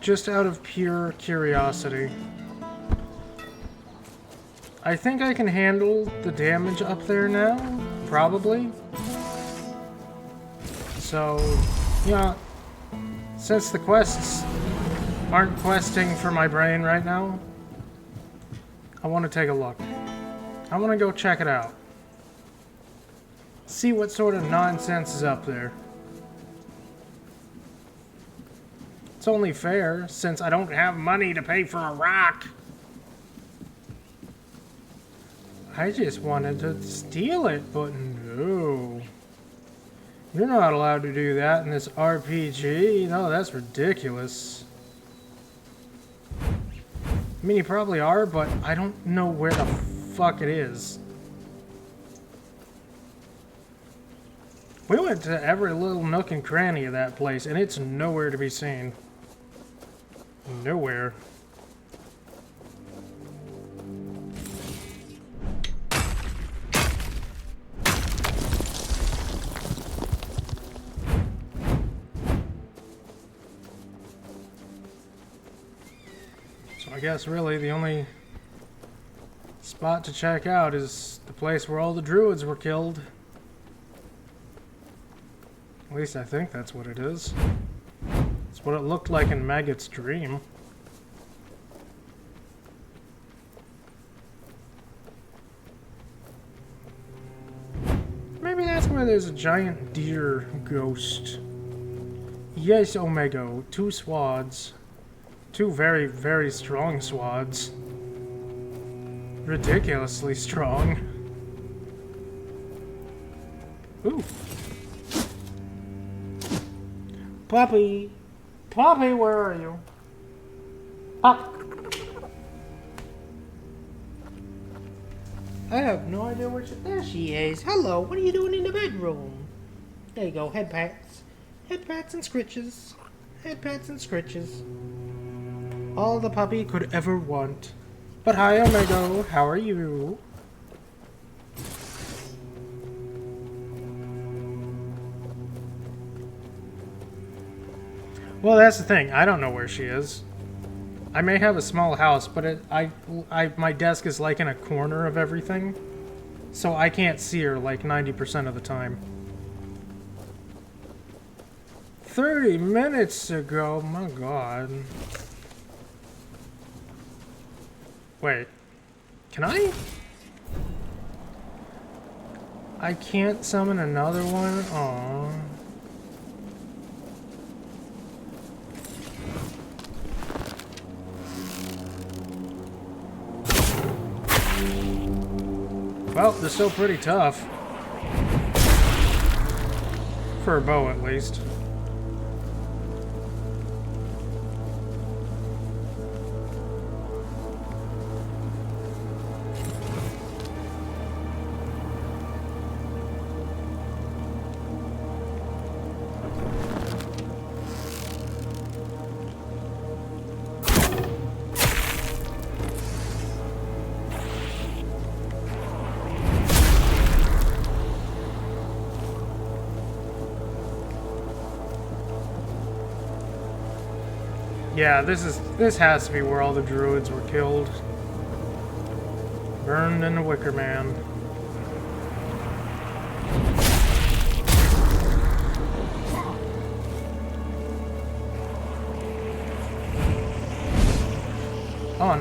Just out of pure curiosity. I think I can handle the damage up there now, probably. So, yeah, since the quests aren't questing for my brain right now, I want to take a look. I want to go check it out. See what sort of nonsense is up there. It's only fair, since I don't have money to pay for a rock. I just wanted to steal it, but no. You're not allowed to do that in this RPG. No, that's ridiculous. I mean, you probably are, but I don't know where the fuck it is. We went to every little nook and cranny of that place, and it's nowhere to be seen. Nowhere. So I guess really the only spot to check out is the place where all the druids were killed. At least I think that's what it is. It's what it looked like in Maggot's dream. Maybe that's where there's a giant deer ghost. Yes, Omega. 2 swads. 2 very, very strong swads. Ridiculously strong. Ooh. Puppy! Puppy, where are you? Up! I have no idea where she... There she is. Hello, what are you doing in the bedroom? There you go, head pats. Head pats and scritches. Head pats and scritches. All the puppy could ever want. But hi, Omega, how are you? Well, that's the thing. I don't know where she is. I may have a small house, but my desk is like in a corner of everything. So I can't see her like 90% of the time. 30 minutes ago? My god. Wait. Can I? I can't summon another one? Aww. Well, they're still pretty tough. For a bow, at least. Yeah, this has to be where all the druids were killed. Burned in a wicker man.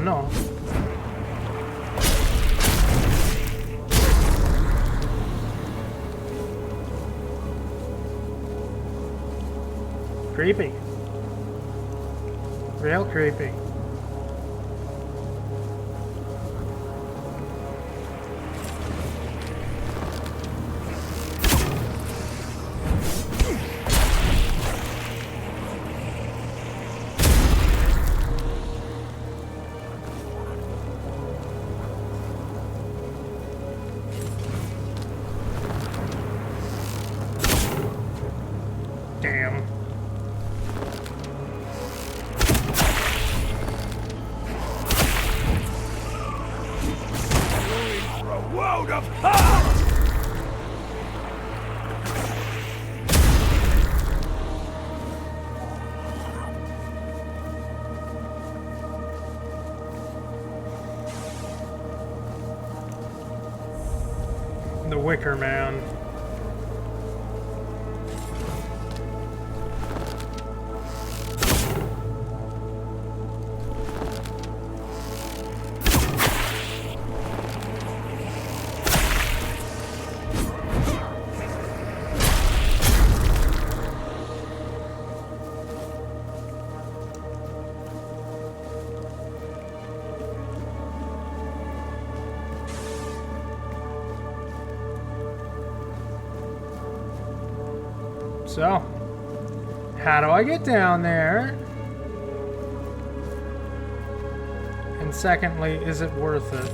no. Creepy. Real creepy. Damn. World of The Wicker Man. So, how do I get down there? And secondly, is it worth it?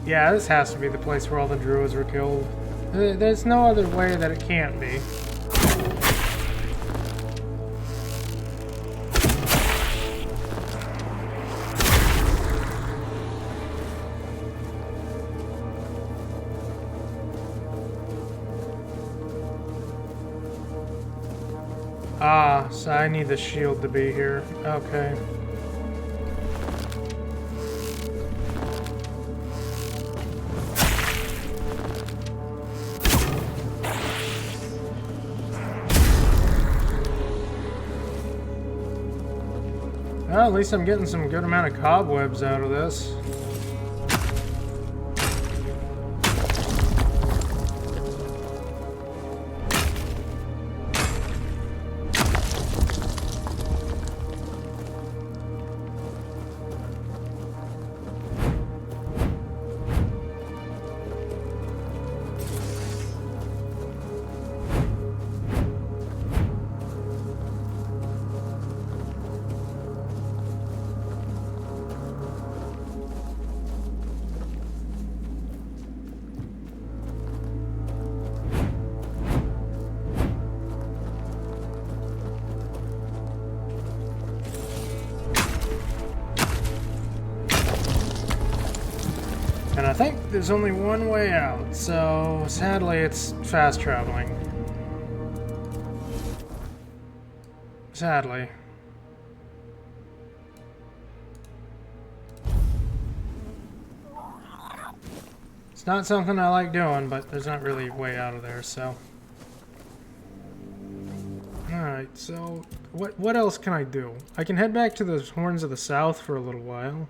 Yeah, this has to be the place where all the druids were killed. There's no other way that it can't be. Ah, so I need the shield to be here. Okay. Well, at least I'm getting some good amount of cobwebs out of this. And I think there's only one way out, so sadly it's fast traveling. Sadly. It's not something I like doing, but there's not really a way out of there, so. Alright, so what else can I do? I can head back to the Horns of the South for a little while.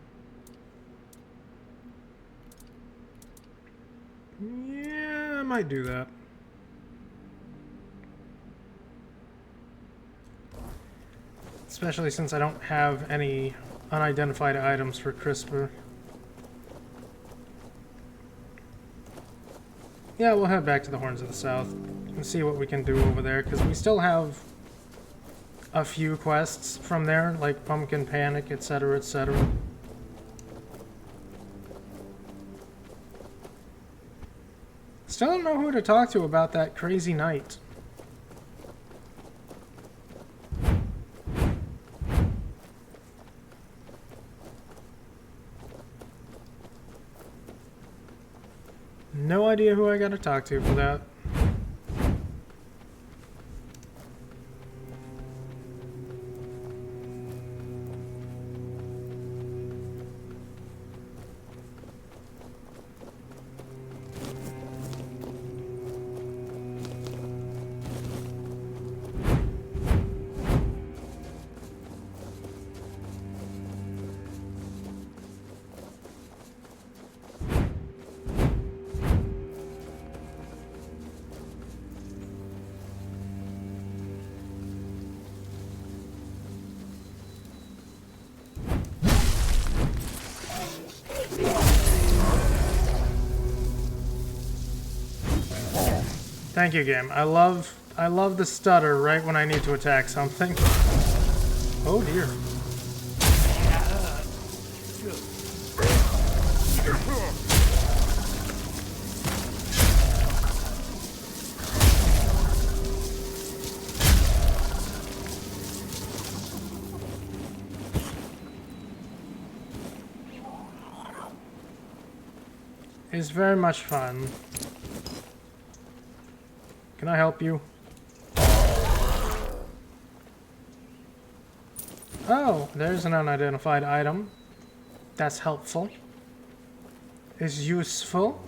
Yeah, I might do that. Especially since I don't have any unidentified items for CRISPR. Yeah, we'll head back to the Horns of the South and see what we can do over there, because we still have a few quests from there, like Pumpkin Panic, etc., etc. Still don't know who to talk to about that crazy night. No idea who I gotta talk to for that. Thank you, game. I love the stutter right when I need to attack something. Oh dear. It's very much fun. Can I help you? Oh, there's an unidentified item. That's helpful. Is useful.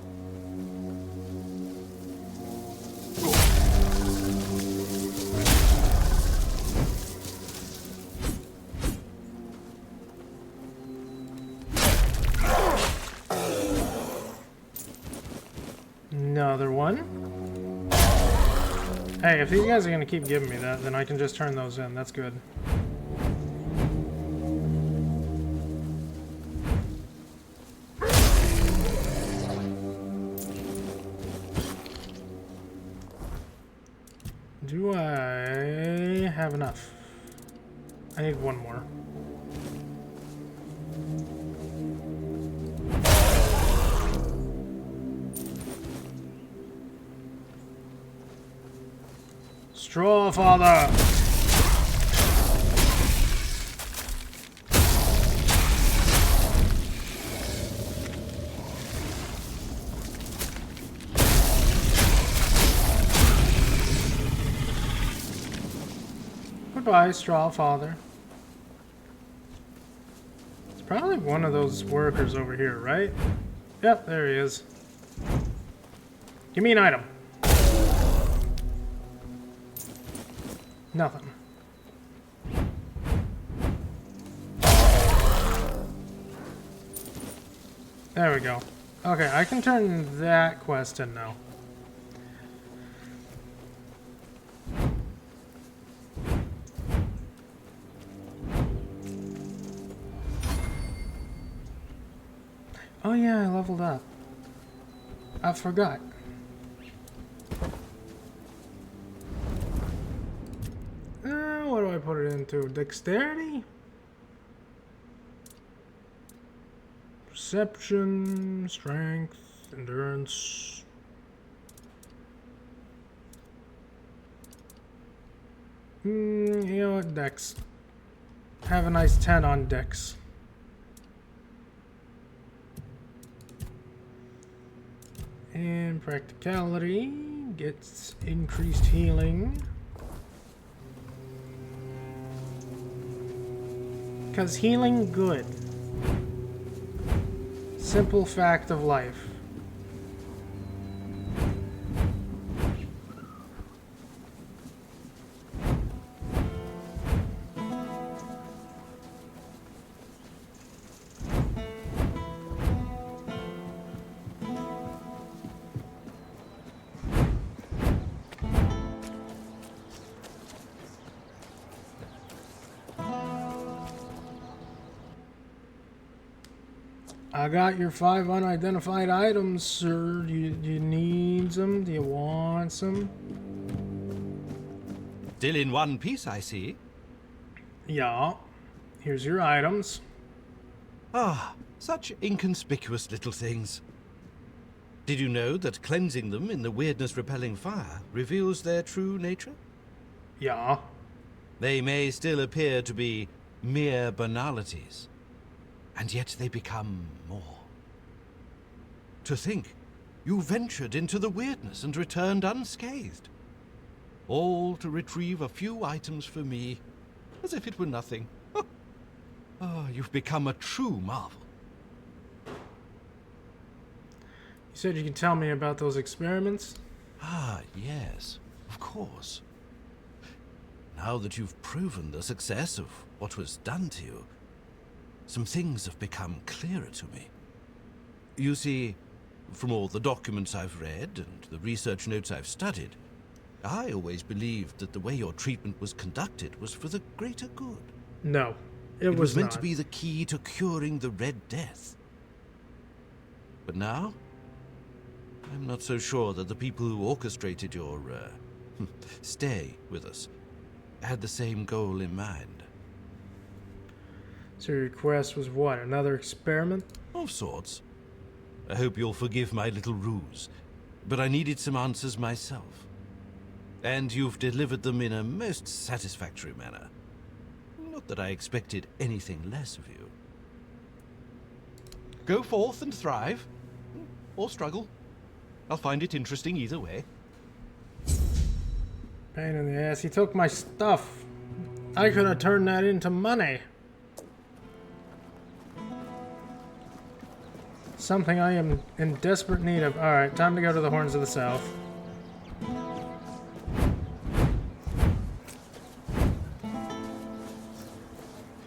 Another one. Hey, if these guys are gonna keep giving me that, then I can just turn those in. That's good. Do I have enough? I need one more. Straw Father! Goodbye, Straw Father. It's probably one of those workers over here, right? Yep, there he is. Give me an item. Nothing. There we go. Okay, I can turn that quest in now. Oh yeah, I leveled up. I forgot. What do I put it into? Dexterity? Perception, strength, endurance. You know what? Dex. Have a nice 10 on Dex. And practicality gets increased healing. Because healing good. Simple fact of life. I got your 5 unidentified items, sir. Do you need them? Do you want some? Still in one piece, I see. Yeah. Here's your items. Ah, such inconspicuous little things. Did you know that cleansing them in the weirdness-repelling fire reveals their true nature? Yeah. They may still appear to be mere banalities, and yet they become more. To think, you ventured into the weirdness and returned unscathed. All to retrieve a few items for me, as if it were nothing. Oh, you've become a true marvel. You said you could tell me about those experiments? Ah, yes, of course. Now that you've proven the success of what was done to you, some things have become clearer to me. You see, from all the documents I've read and the research notes I've studied, I always believed that the way your treatment was conducted was for the greater good. No, it was was meant not. to be the key to curing the Red Death. But now, I'm not so sure that the people who orchestrated your stay with us had the same goal in mind. So your request was what? Another experiment? Of sorts. I hope you'll forgive my little ruse, but I needed some answers myself. And you've delivered them in a most satisfactory manner. Not that I expected anything less of you. Go forth and thrive. Or struggle. I'll find it interesting either way. Pain in the ass. He took my stuff. I could have turned that into money. Something I am in desperate need of. Alright, time to go to the Horns of the South.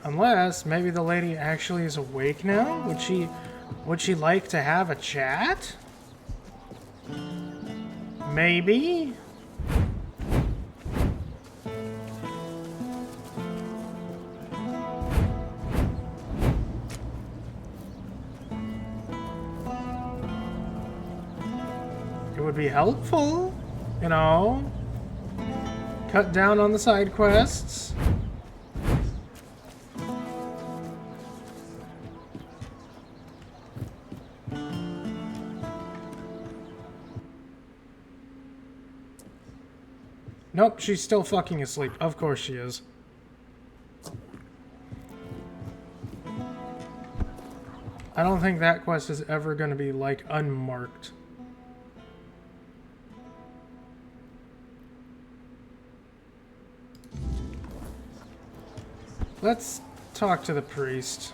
Unless, maybe the lady actually is awake now? Would she like to have a chat? Maybe? It would be helpful, you know? Cut down on the side quests. Nope, she's still fucking asleep. Of course she is. I don't think that quest is ever going to be, like, unmarked. Let's talk to the priest.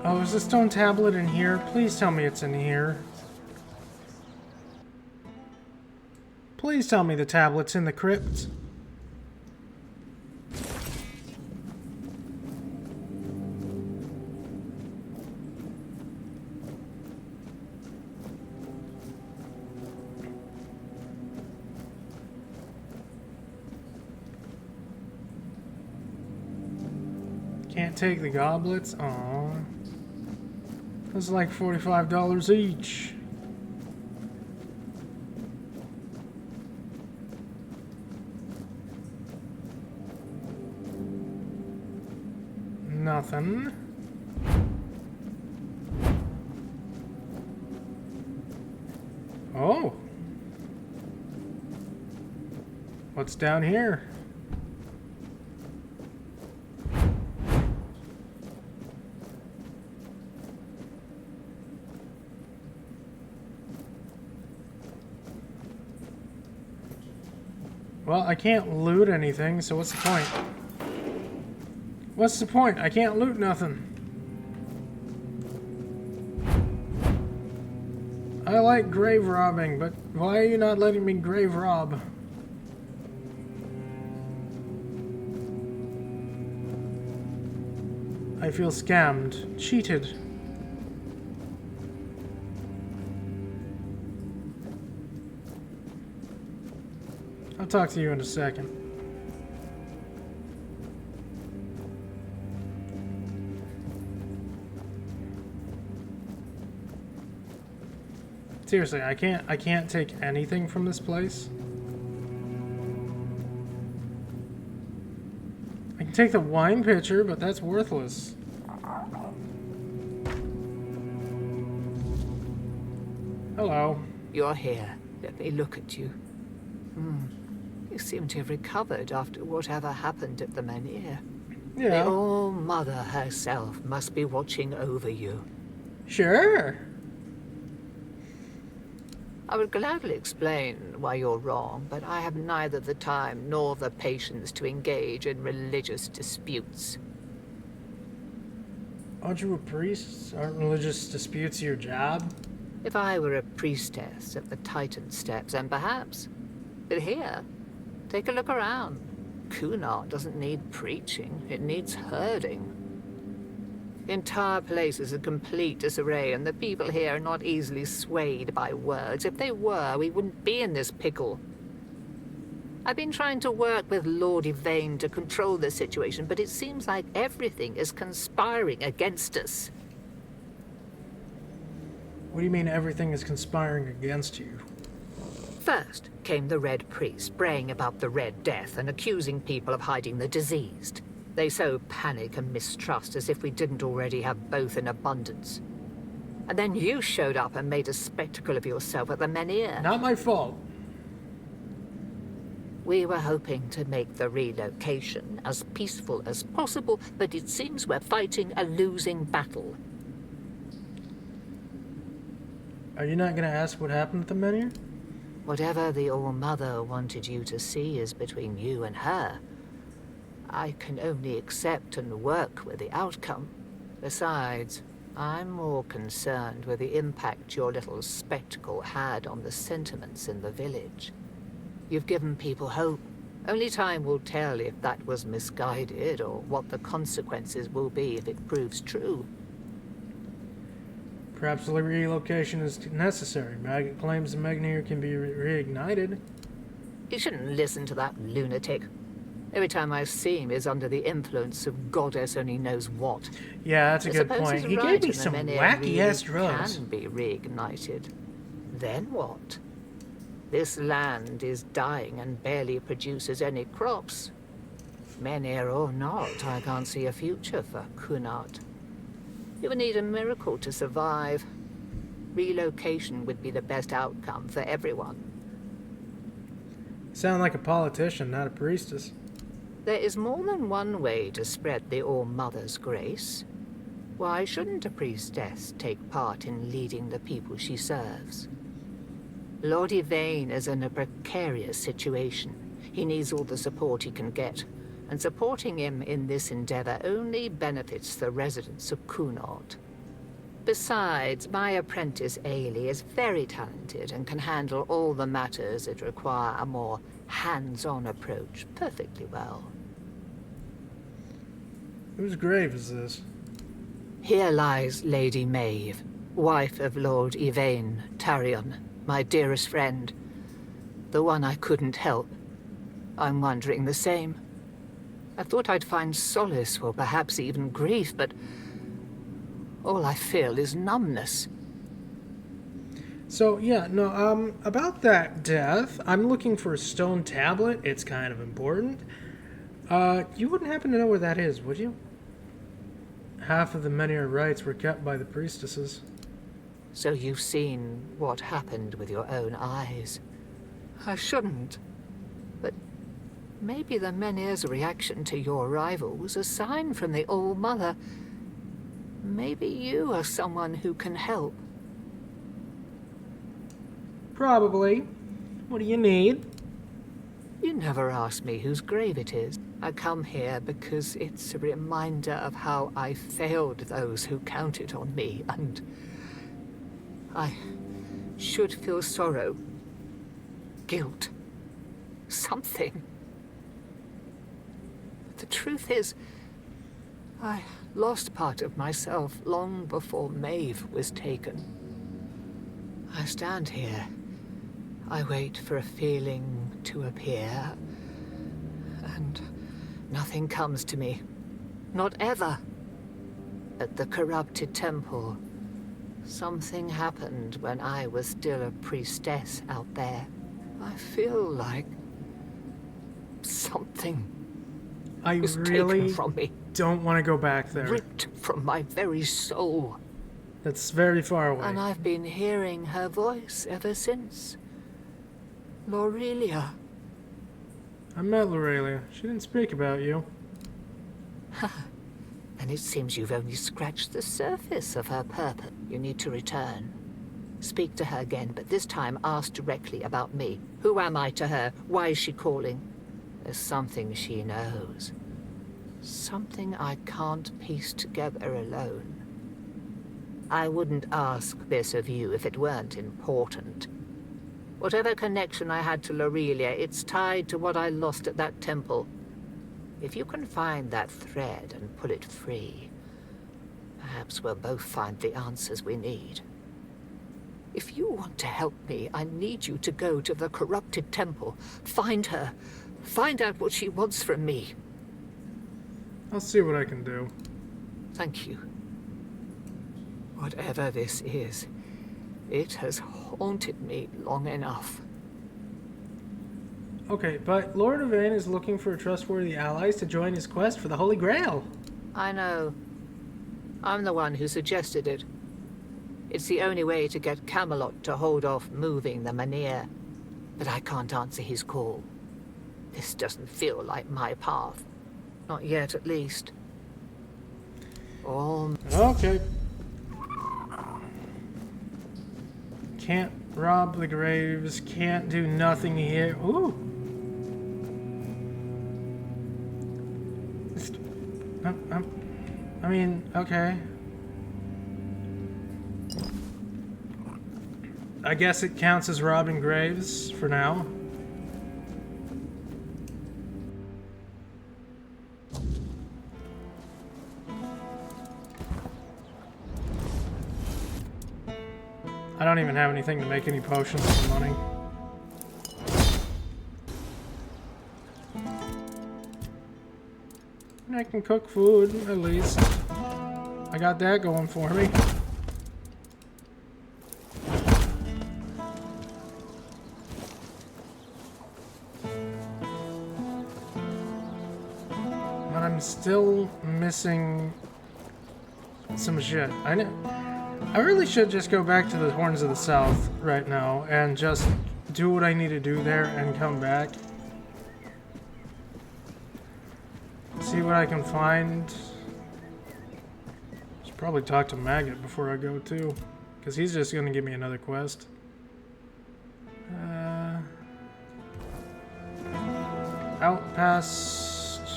Oh, is the stone tablet in here? Please tell me it's in here. Please tell me the tablet's in the crypt. Can't take the goblets? Aww. That's like $45 each. Nothing. Oh. What's down here? Well, I can't loot anything, so what's the point? What's the point? I can't loot nothing. I like grave robbing, but why are you not letting me grave rob? I feel scammed, cheated. I'll talk to you in a second. Seriously, I can't take anything from this place. I can take the wine pitcher, but that's worthless. Hello. You're here. Let me look at you. You seem to have recovered after whatever happened at the Menhir. Yeah. The All-Mother herself must be watching over you. Sure. I would gladly explain why you're wrong, but I have neither the time nor the patience to engage in religious disputes. Aren't you a priest? Aren't religious disputes your job? If I were a priestess at the Titan Steps, and perhaps. But here, take a look around. Cunard doesn't need preaching, it needs herding. The entire place is a complete disarray, and the people here are not easily swayed by words. If they were, we wouldn't be in this pickle. I've been trying to work with Lord Yvain to control the situation, but it seems like everything is conspiring against us. What do you mean everything is conspiring against you? First came the Red Priest, braying about the Red Death and accusing people of hiding the diseased. They sow panic and mistrust as if we didn't already have both in abundance. And then you showed up and made a spectacle of yourself at the Menhir. Not my fault. We were hoping to make the relocation as peaceful as possible, but it seems we're fighting a losing battle. Are you not gonna ask what happened at the Menhir? Whatever the All-Mother wanted you to see is between you and her. I can only accept and work with the outcome. Besides, I'm more concerned with the impact your little spectacle had on the sentiments in the village. You've given people hope. Only time will tell if that was misguided or what the consequences will be if it proves true. Perhaps the relocation is necessary. Maggot claims the Menhir can be reignited. You shouldn't listen to that lunatic. Every time I see him is under the influence of goddess only knows what. Yeah, that's a good suppose point. he's He right, gave me and the some Menhir wacky-ass really drugs. can be reignited. Then what? This land is dying and barely produces any crops. Menhir or not, I can't see a future for Cunard. You would need a miracle to survive. Relocation would be the best outcome for everyone. Sound like a politician, not a priestess. There is more than one way to spread the All-Mother's grace. Why shouldn't a priestess take part in leading the people she serves? Lord Yvain is in a precarious situation. He needs all the support he can get, and supporting him in this endeavor only benefits the residents of Cunard. Besides, my apprentice Ailey is very talented and can handle all the matters that require a more hands-on approach perfectly well. Whose grave is this? Here lies Lady Maeve, wife of Lord Yvain Tarion, my dearest friend. The one I couldn't help. I'm wondering the same. I thought I'd find solace or perhaps even grief, but all I feel is numbness. So, yeah, no, about that death, I'm looking for a stone tablet. It's kind of important. You wouldn't happen to know where that is, would you? Half of the Menhir rites were kept by the priestesses. So you've seen what happened with your own eyes. I shouldn't. But maybe the Menhir's reaction to your arrival was a sign from the All-Mother. Maybe you are someone who can help. Probably. What do you need? You never asked me whose grave it is. I come here because it's a reminder of how I failed those who counted on me, and I should feel sorrow, guilt, something. The truth is, I lost part of myself long before Maeve was taken. I stand here. I wait for a feeling to appear, and nothing comes to me. Not ever. At the corrupted temple, something happened when I was still a priestess out there. I feel like something I was really taken from me, don't want to go back there. ripped from my very soul. That's very far away. And I've been hearing her voice ever since. Lorelia. I met Lorelia. She didn't speak about you. And it seems you've only scratched the surface of her purpose. You need to return. Speak to her again, but this time ask directly about me. Who am I to her? Why is she calling? There's something she knows. Something I can't piece together alone. I wouldn't ask this of you if it weren't important. Whatever connection I had to Lorelia, it's tied to what I lost at that temple. If you can find that thread and pull it free, perhaps we'll both find the answers we need. If you want to help me, I need you to go to the corrupted temple. Find her. Find out what she wants from me. I'll see what I can do. Thank you. Whatever this is, it has haunted me long enough. Okay, but Lord Yvain is looking for trustworthy allies to join his quest for the Holy Grail. I know. I'm the one who suggested it. It's the only way to get Camelot to hold off moving the Manir. But I can't answer his call. This doesn't feel like my path. Not yet, at least. Okay. Can't rob the graves, can't do nothing here. Ooh. I mean, okay. I guess it counts as robbing graves for now. I don't even have anything to make any potions for money. I can cook food, at least. I got that going for me. But I'm still missing some shit. I really should just go back to the Horns of the South right now and just do what I need to do there and come back. See what I can find. Should probably talk to Maggot before I go too, because he's just going to give me another quest. Out past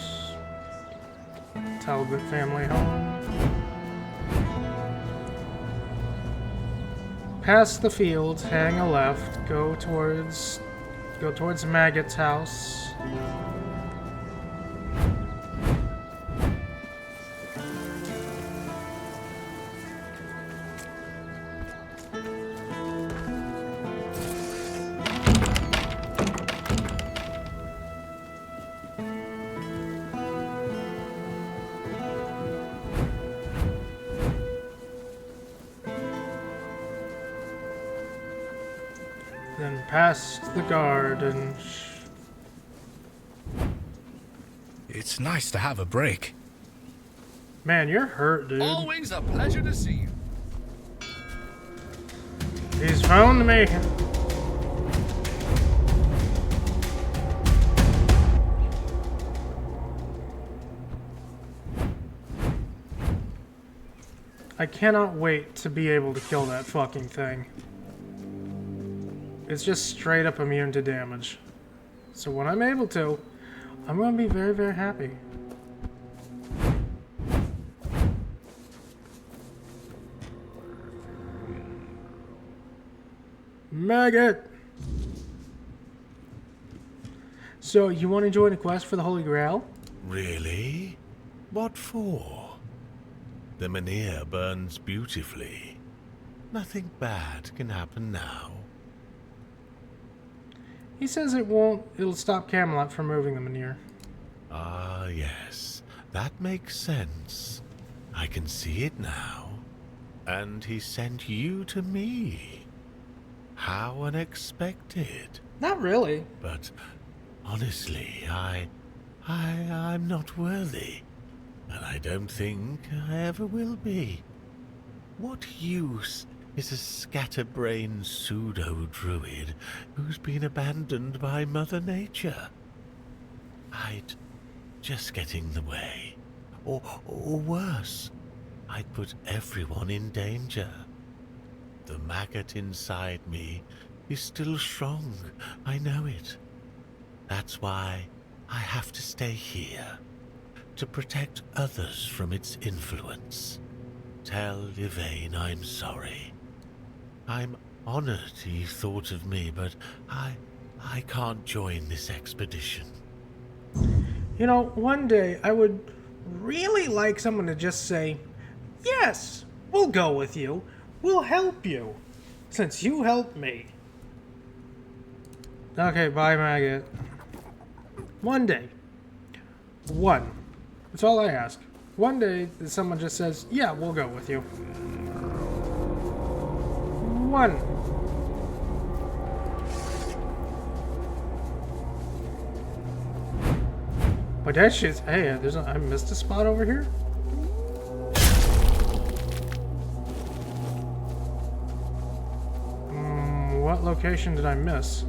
Talbot family home. Past the field, hang a left, go towards Maggot's house. Then past the garden. It's nice to have a break. Man, you're hurt, dude. Always a pleasure to see you. He's found me. I cannot wait to be able to kill that fucking thing. It's just straight up immune to damage. So when I'm able to, I'm going to be very, very happy. Maggot! So, you want to join a quest for the Holy Grail? Really? What for? The Menhir burns beautifully. Nothing bad can happen now. He says it won't. It'll stop Camelot from moving the Menhir. Ah, yes. That makes sense. I can see it now. And he sent you to me. How unexpected. Not really. But honestly, I'm not worthy. And I don't think I ever will be. What use is a scatterbrained pseudo-druid who's been abandoned by Mother Nature? I'd just get in the way. Or worse, I'd put everyone in danger. The maggot inside me is still strong, I know it. That's why I have to stay here, to protect others from its influence. Tell Yvain I'm sorry. I'm honored he thought of me, but I can't join this expedition. You know, one day I would really like someone to just say, yes, we'll go with you. We'll help you, since you helped me. Okay, bye, maggot. One day. One. That's all I ask. One day, someone just says, yeah, we'll go with you. One. But that shit's... Hey, I missed a spot over here? What location did I miss?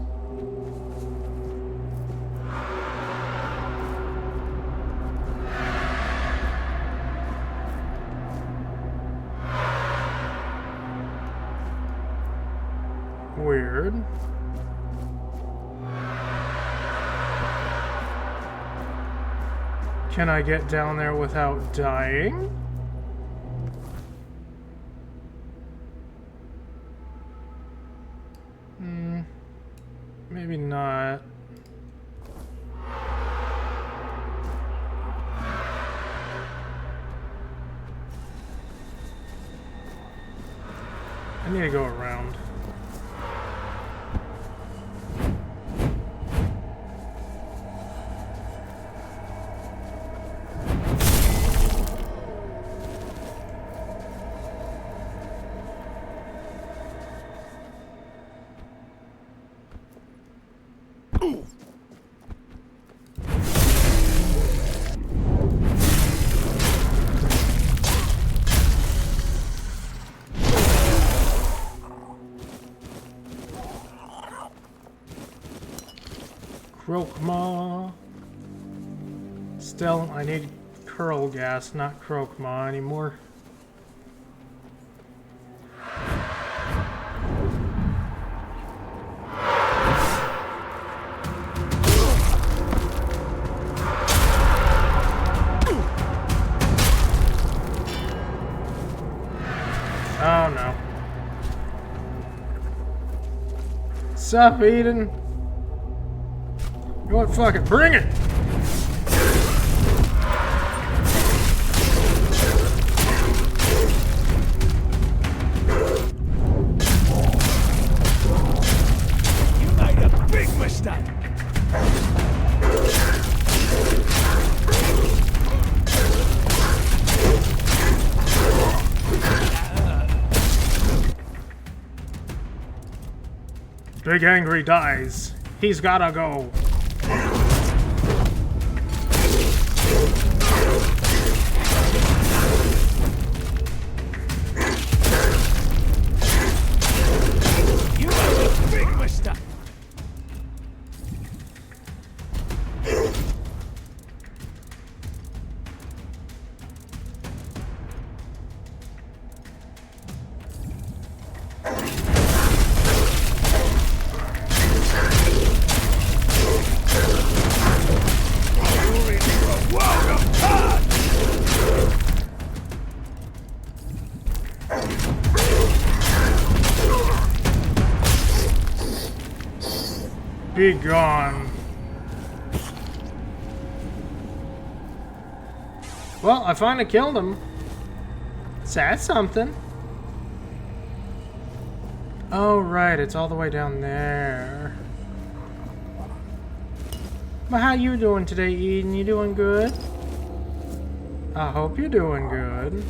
Weird. Can I get down there without dying? Maybe not. I need to go around. Krokma. Still, I need curl gas, not Krokma anymore. Oh no. Sup, Eden? You know what? Fuck it. Bring it! You made a big mistake. Big Angry dies. He's gotta go. You made a big mistake. Be gone. Well, I finally killed him. That's something. Oh, right, it's all the way down there. But how you doing today, Eden? You doing good? I hope you're doing good.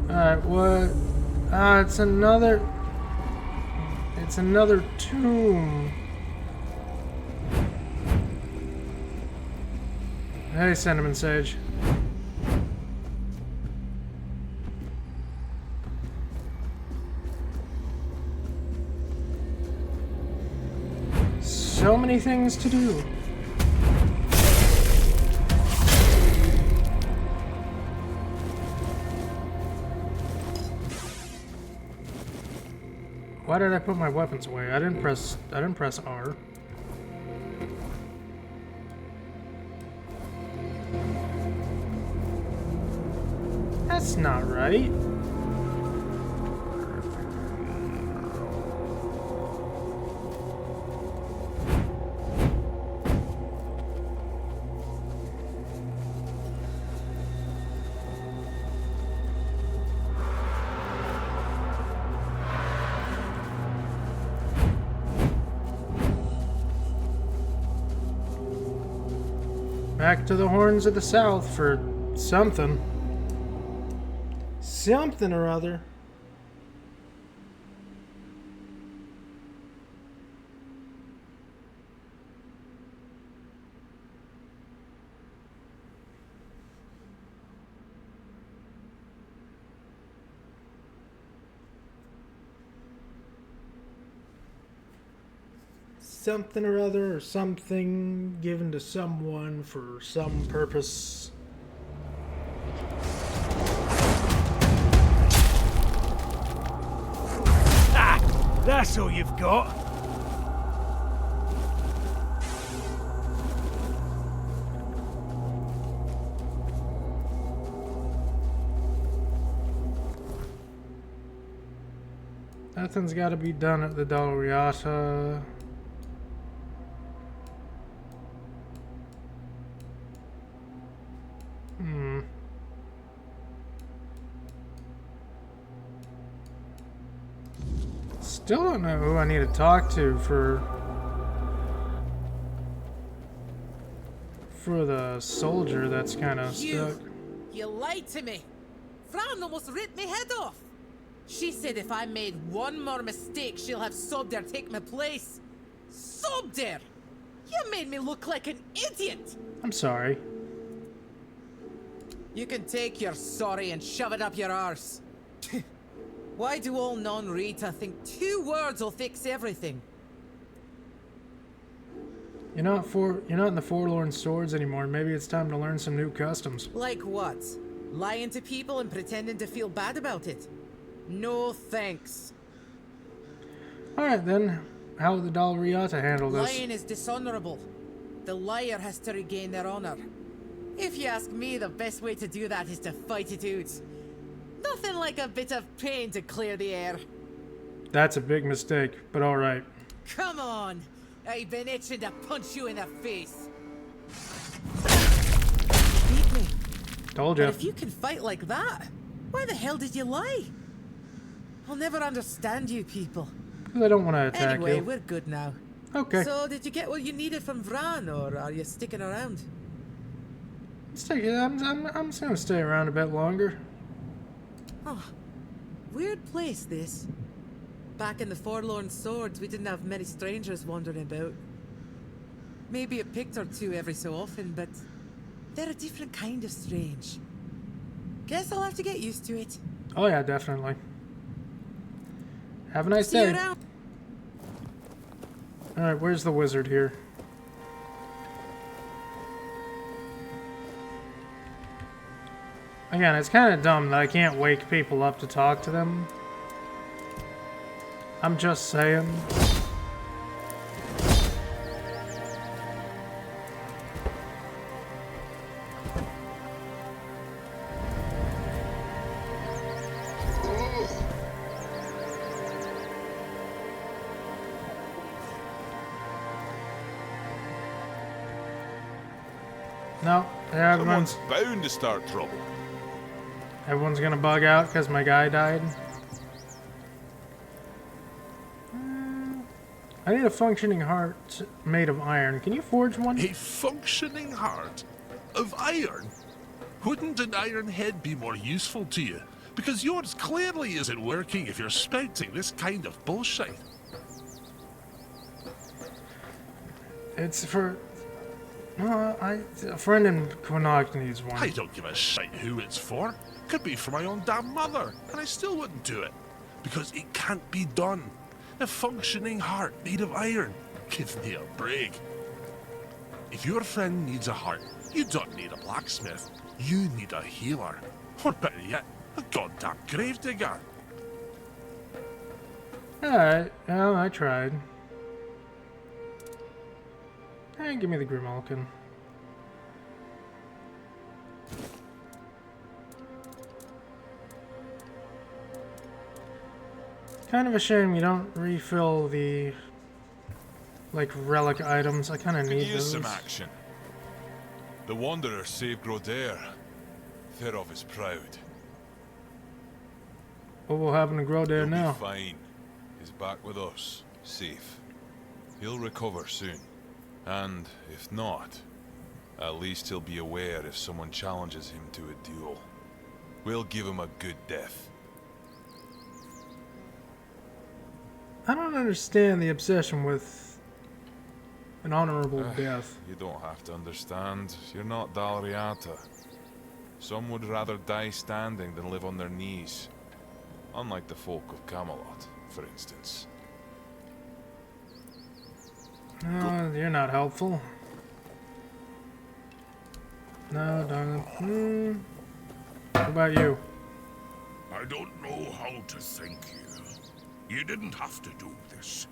Alright, what? It's another... It's another tomb. Hey, Cinnamon Sage. So many things to do. Why did I put my weapons away? I didn't press R. That's not right. Back to the Horns of the South for something. Something or other. Something or other, or something given to someone for some purpose. Ah! That's all you've got? Nothing's got to be done at the Dalriata. Still don't know who I need to talk to for the soldier that's kind of stuck. You lied to me. Fran almost ripped me head off. She said if I made one more mistake, she'll have Sobder take my place. Sobder! You made me look like an idiot! I'm sorry. You can take your sorry and shove it up your arse. Why do all non-Rita think 2 words will fix everything? You're not in the Forlorn Swords anymore. Maybe it's time to learn some new customs. Like what? Lying to people and pretending to feel bad about it? No thanks. Alright then. How will the Dalriata handle this? Lying is dishonorable. The liar has to regain their honor. If you ask me, the best way to do that is to fight it out. Nothing like a bit of pain to clear the air. That's a big mistake, but alright. Come on! I've been itching to punch you in the face. Beat me. Told you. But if you can fight like that, why the hell did you lie? I'll never understand you people. Because I don't want to attack anyway, you. We're good now. Okay. So, did you get what you needed from Vran, or are you sticking around? I'm just gonna stay around a bit longer. Oh, weird place, this. Back in the Forlorn Swords, we didn't have many strangers wandering about. Maybe a picked or two every so often, but they're a different kind of strange. Guess I'll have to get used to it. Oh yeah, definitely. Have a nice See you day. around. Alright, where's the wizard here? Again, it's kind of dumb that I can't wake people up to talk to them. I'm just saying. No, everyone's Someone's bound to start trouble. Everyone's gonna bug out because my guy died. I need a functioning heart made of iron. Can you forge one? A functioning heart of iron? Wouldn't an iron head be more useful to you? Because yours clearly isn't working if you're spouting this kind of bullshit. It's for... a friend in Quinag needs one. I don't give a shit who it's for. Could be for my own damn mother, and I still wouldn't do it. Because it can't be done. A functioning heart made of iron. Give me a break. If your friend needs a heart, you don't need a blacksmith. You need a healer. Or better yet, a goddamn gravedigger. Alright, well, I tried. Hey, give me the Grimalkin. Kind of a shame you don't refill the, like, relic items. I kind of need Use those. some action. The Wanderer saved Grodair. Thereof is proud. What will happen to Grodair He'll now? be fine. He's back with us, safe. He'll recover soon. And, if not, at least he'll be aware if someone challenges him to a duel. We'll give him a good death. I don't understand the obsession with an honorable death. You don't have to understand. You're not Dalriata. Some would rather die standing than live on their knees. Unlike the folk of Camelot, for instance. No, you're not helpful. No, darling. What about you? I don't know how to thank you. You didn't have to do this,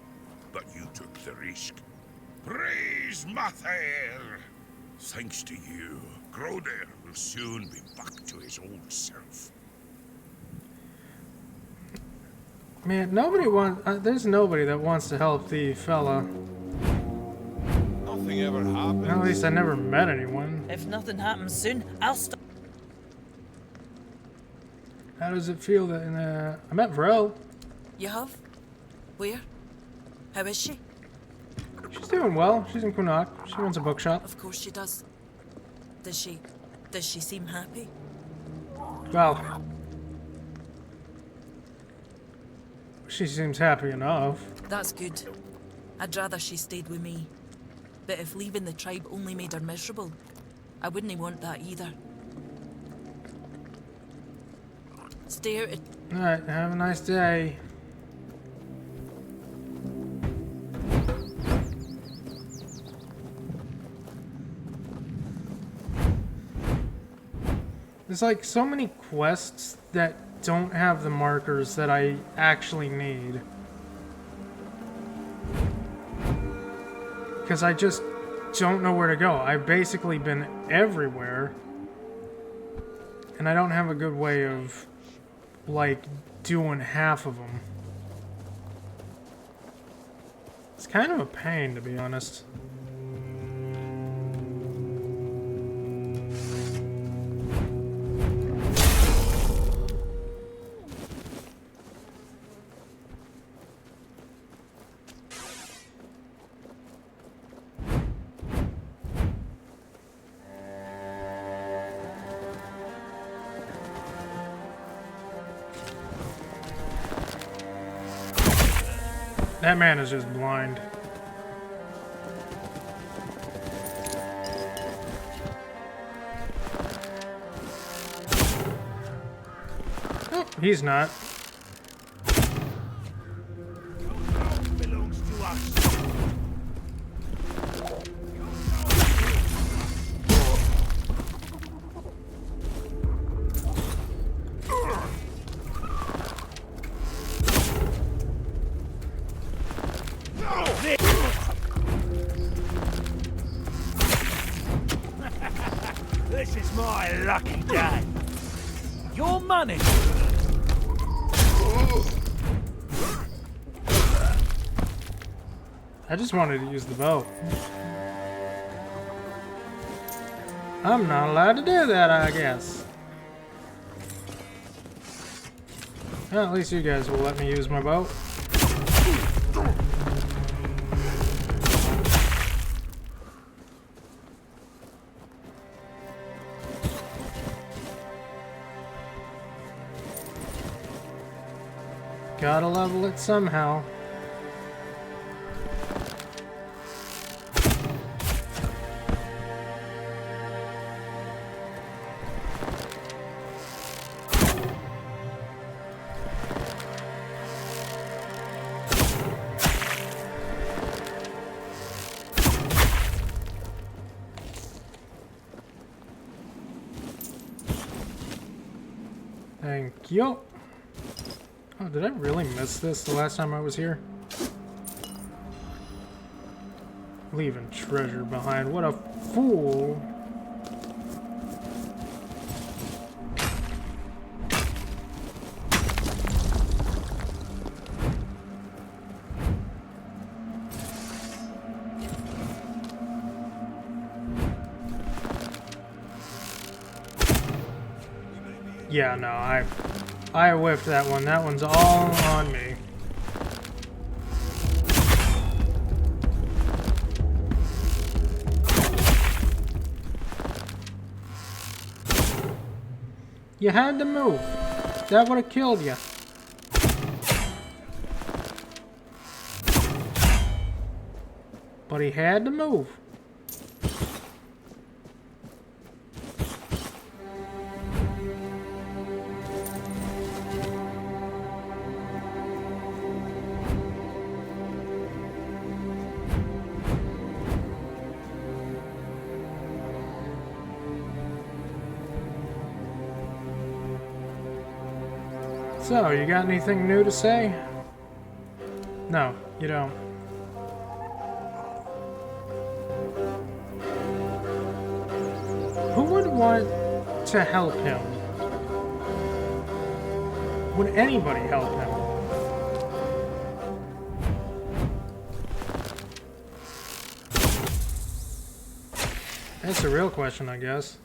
but you took the risk. Praise Mathael! Thanks to you, Grodair will soon be back to his old self. Man, nobody wants. There's nobody that wants to help the fella. Nothing ever happened. At least I never met anyone. If nothing happens soon, I'll stop. How does it feel that I met Vrel? You have? Where? How is she? She's doing well. She's in Quinag. She runs a bookshop. Of course she does. Does she seem happy? Well, she seems happy enough. That's good. I'd rather she stayed with me. But if leaving the tribe only made her miserable, I wouldn't want that either. Stay out of... Alright, have a nice day. There's like so many quests that don't have the markers that I actually need. Because I just don't know where to go. I've basically been everywhere. And I don't have a good way of, like, doing half of them. It's kind of a pain, to be honest. That man is just blind. Oh, he's not. Belongs to us. This is my lucky day. Your money. I just wanted to use the boat. I'm not allowed to do that, I guess. Well, at least you guys will let me use my boat. Gotta level it somehow. Thank you. Oh, did I really miss this the last time I was here? Leaving treasure behind. What a fool. Yeah, no, I whiffed that one. That one's all on me. You had to move. That would have killed you. But he had to move. So, you got anything new to say? No, you don't. Who would want to help him? Would anybody help him? That's the real question, I guess.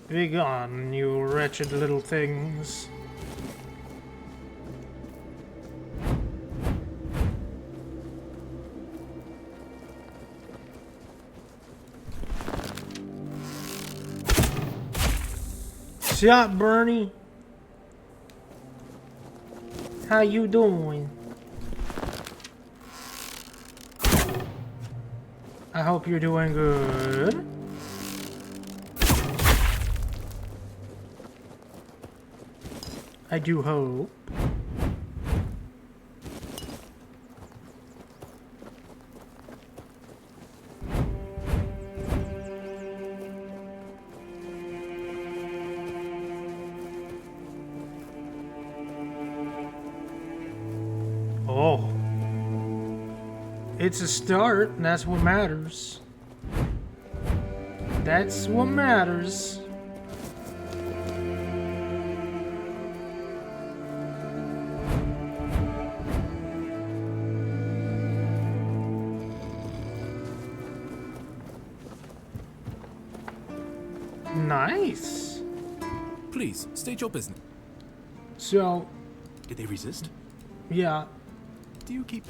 Be gone, you wretched little things. Sup, Bernie? How you doing? I hope you're doing good. I do hope. Oh. It's a start, and that's what matters. That's what matters. Nice. Please, state your business. So... Did they resist? Yeah. Do you keep...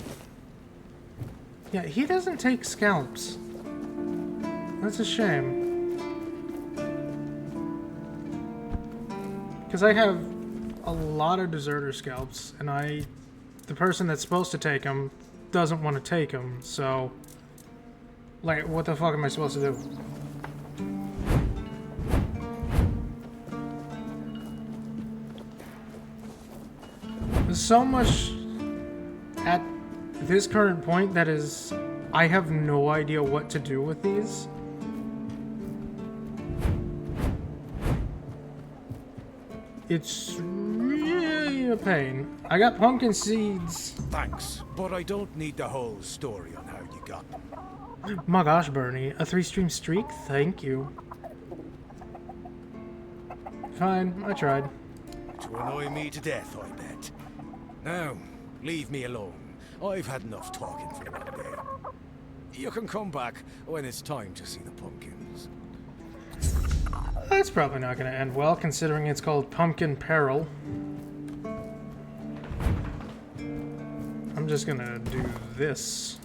Yeah, he doesn't take scalps. That's a shame. Because I have a lot of deserter scalps, and the person that's supposed to take them doesn't want to take them, so... Like, what the fuck am I supposed to do? There's so much at this current point that is... I have no idea what to do with these. It's really be a pain. I got pumpkin seeds. Thanks, but I don't need the whole story on how you got them. My gosh, Bernie. A 3-stream streak? Thank you. Fine, I tried. To annoy me to death, I bet. Now, leave me alone. I've had enough talking for one day. You can come back when it's time to see the pumpkins. That's probably not going to end well, considering it's called Pumpkin Peril. I'm just going to do this.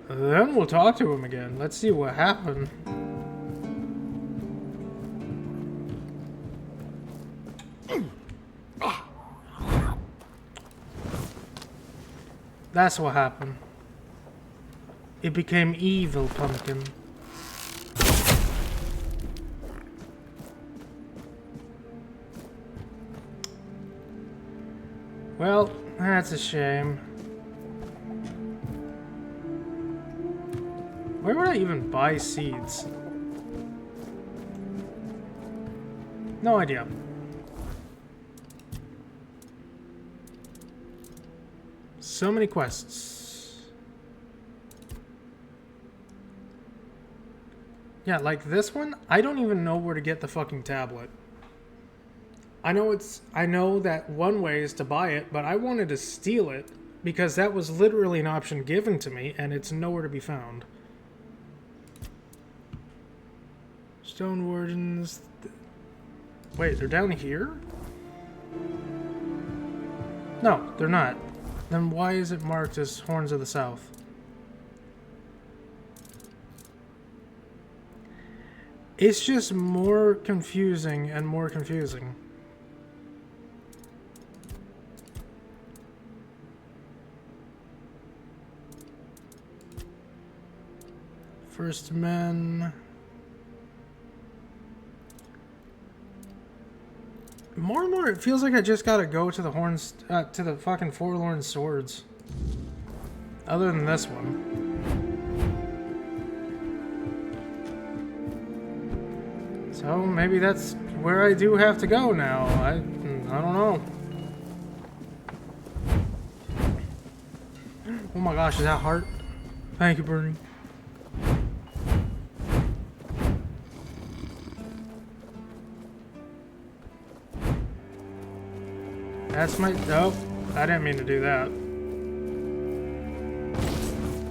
Then we'll talk to him again. Let's see what happened. That's what happened. It became evil, Pumpkin. Well, that's a shame. Where would I even buy seeds? No idea. So many quests. Yeah, like this one, I don't even know where to get the fucking tablet. I know that one way is to buy it, but I wanted to steal it because that was literally an option given to me and it's nowhere to be found. Stone Wardens. Wait, they're down here? No, they're not. Then why is it marked as Horns of the South? It's just more confusing and more confusing. First Men. More and more, it feels like I just gotta go to the horns, to the fucking Forlorn Swords. Other than this one. So maybe that's where I do have to go now. I don't know. Oh my gosh, is that heart? Thank you, Bernie. That's my... Oh, I didn't mean to do that.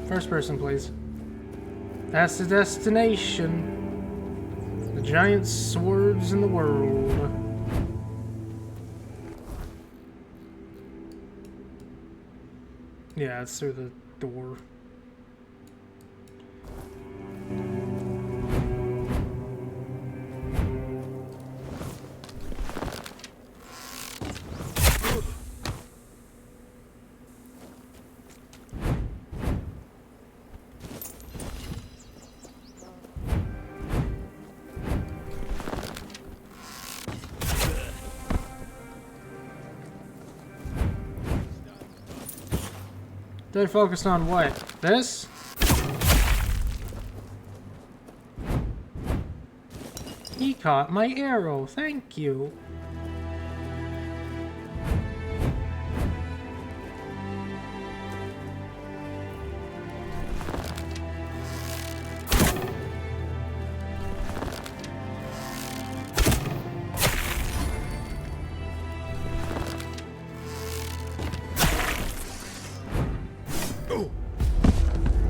First person, please. That's the destination. The giant swords in the world. Yeah, it's through the door. They're focused on what? This? He caught my arrow, thank you.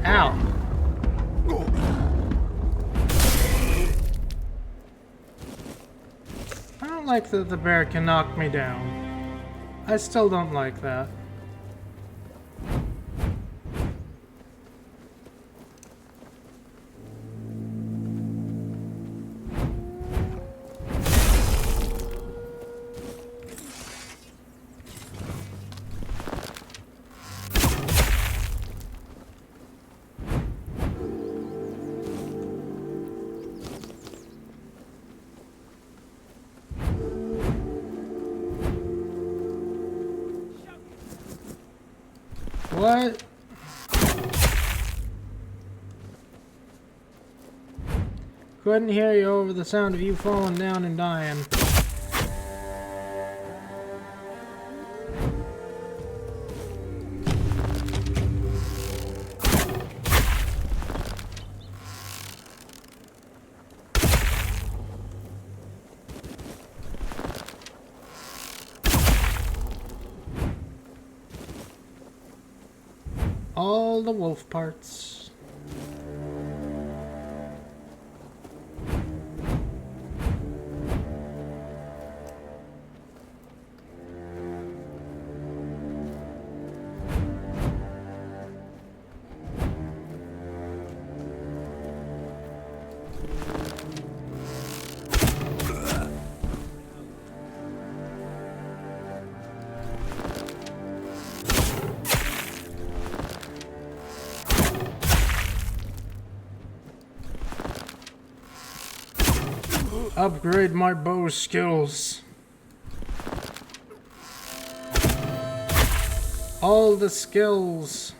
Ow. I don't like that the bear can knock me down. I still don't like that. What? Couldn't hear you over the sound of you falling down and dying. All the wolf parts. Upgrade my bow skills. All the skills.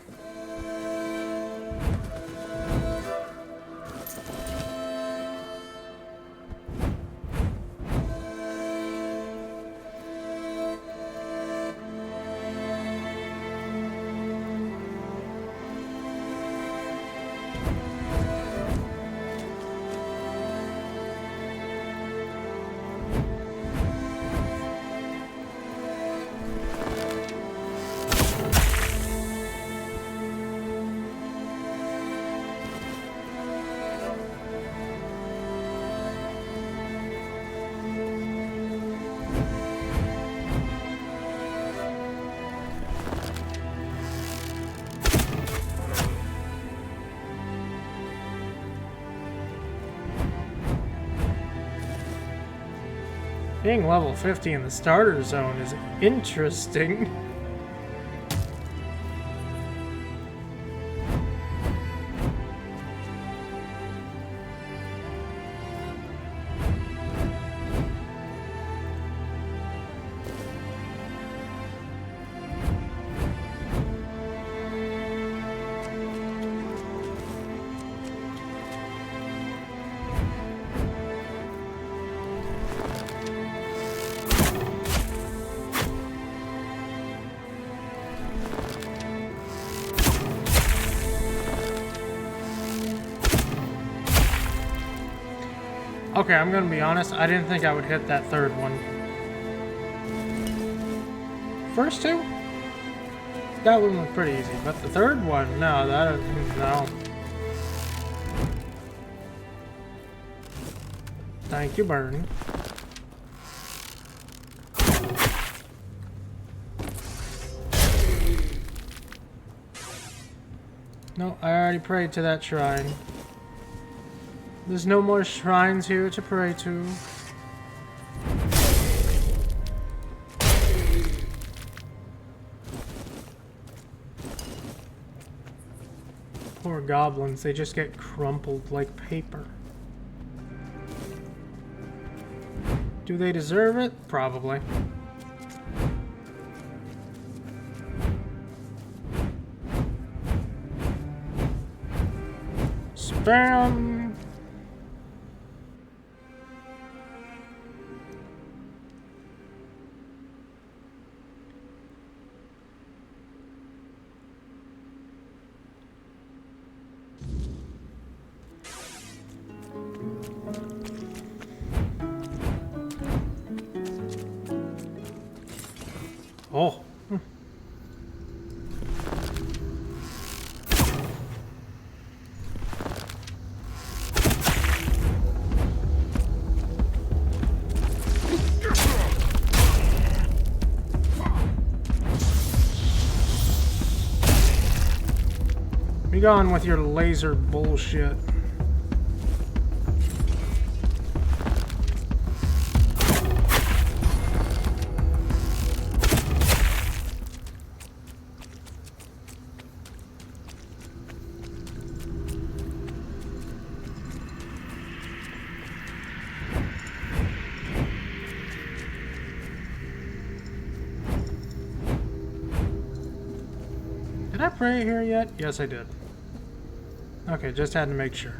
Being level 50 in the starter zone is interesting. Okay, I'm gonna be honest, I didn't think I would hit that third one. First two? That one was pretty easy, but the third one, no, no. Thank you, Burn. No, I already prayed to that shrine. There's no more shrines here to pray to. Poor goblins, they just get crumpled like paper. Do they deserve it? Probably. Spam! Oh. Be gone with your laser bullshit. Did I pray here yet? Yes, I did. Okay, just had to make sure.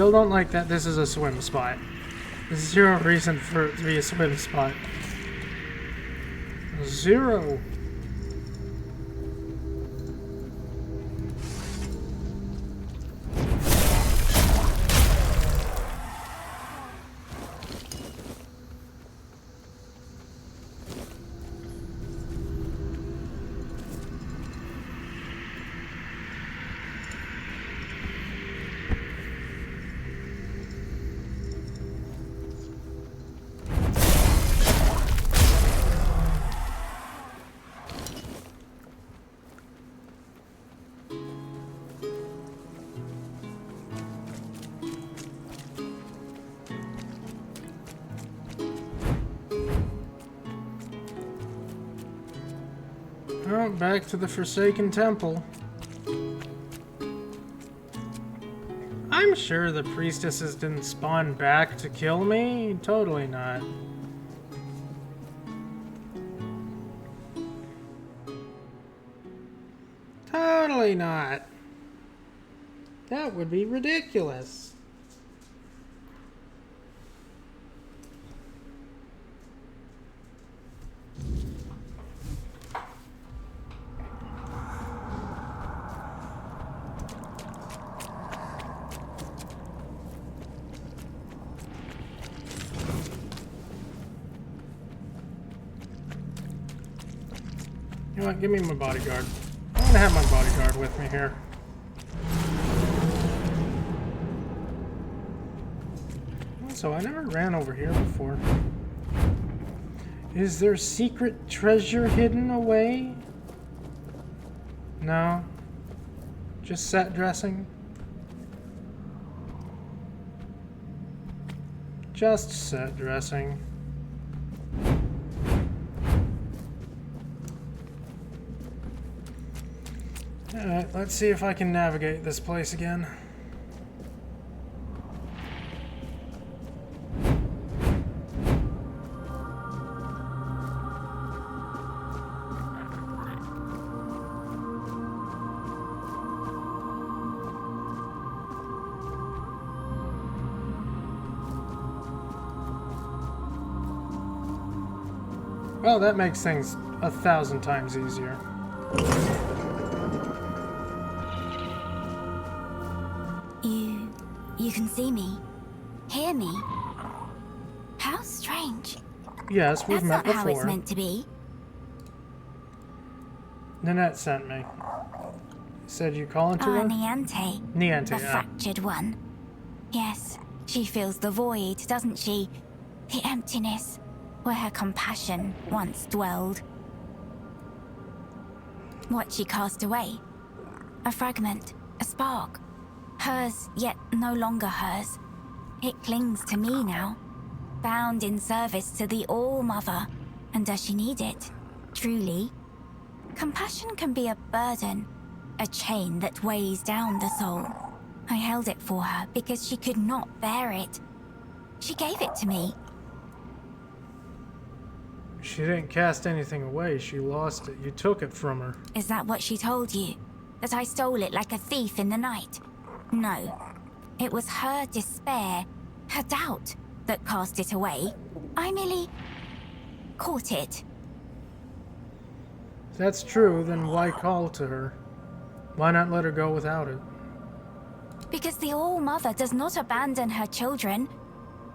still don't like that this is a swim spot. There's zero reason for it to be a swim spot. Zero. Oh, back to the Forsaken Temple. I'm sure the priestesses didn't spawn back to kill me. Totally not. Totally not. That would be ridiculous. You know what? Give me my bodyguard. I'm gonna have my bodyguard with me here. So I never ran over here before. Is there secret treasure hidden away? No. Just set dressing. Just set dressing. Alright, let's see if I can navigate this place again. Well, that makes things 1,000 times easier. You can see me, hear me. How strange. Yes, we've met before. That's not how it's meant to be. Nanette sent me. Said you calling to her? Niante. Niante, The yeah. fractured one. Yes, she feels the void, doesn't she? The emptiness, where her compassion once dwelled. What she cast away? A fragment, a spark. Hers, yet no longer hers. It clings to me now, bound in service to the All-Mother. And does she need it? Truly? Compassion can be a burden, a chain that weighs down the soul. I held it for her because she could not bear it. She gave it to me. She didn't cast anything away, she lost it. You took it from her. Is that what she told you? That I stole it like a thief in the night? No. It was her despair, her doubt, that cast it away. I merely caught it. If that's true, then why call to her? Why not let her go without it? Because the All-Mother does not abandon her children.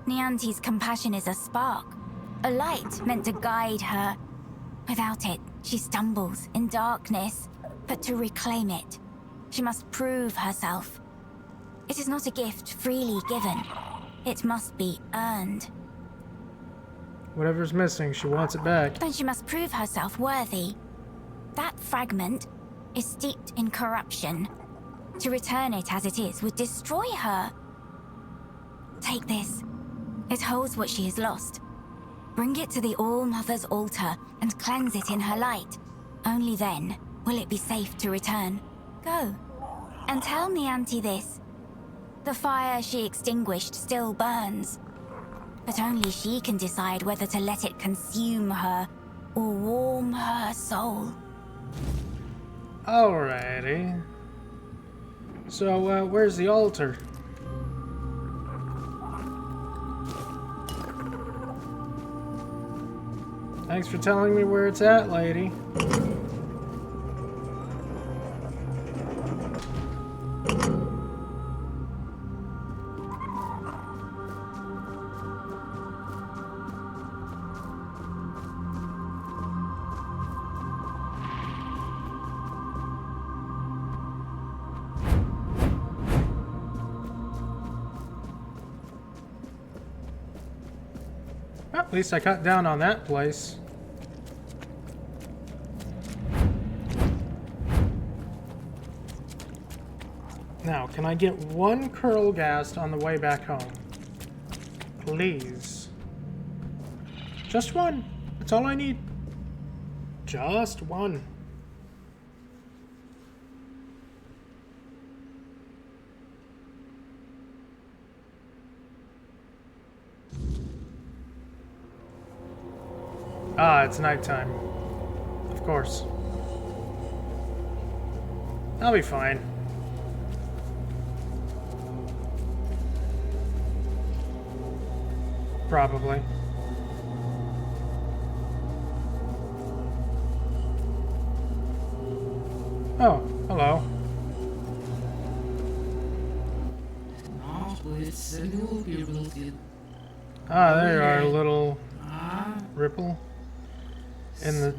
Niante's compassion is a spark, a light meant to guide her. Without it, she stumbles in darkness. But to reclaim it, she must prove herself. It is not a gift freely given. It must be earned. Whatever's missing, she wants it back. Then she must prove herself worthy. That fragment is steeped in corruption. To return it as it is would destroy her. Take this. It holds what she has lost. Bring it to the All-Mother's altar and cleanse it in her light. Only then will it be safe to return. Go, and tell Niante this. The fire she extinguished still burns, but only she can decide whether to let it consume her or warm her soul. Alrighty. So, where's the altar? Thanks for telling me where it's at, lady. Well, at least I cut down on that place. Now, can I get one curl ghast on the way back home? Please. Just one. That's all I need. Just one. Ah, it's nighttime. Of course. I'll be fine. Probably. Oh, hello. Ah, there you are, a little ripple in the...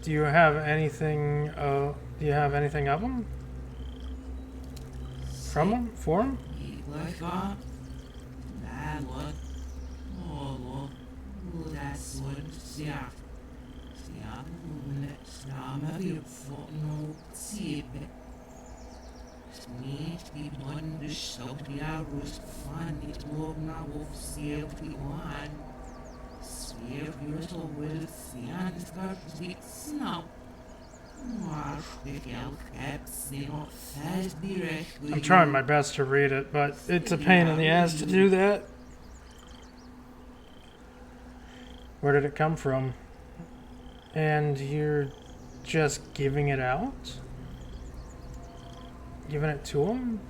Do you have anything, do you have anything of them? From them? For them? I'm trying my best to read it, but it's a pain in the ass to do that. Where did it come from? And you're just giving it out? Giving it to him?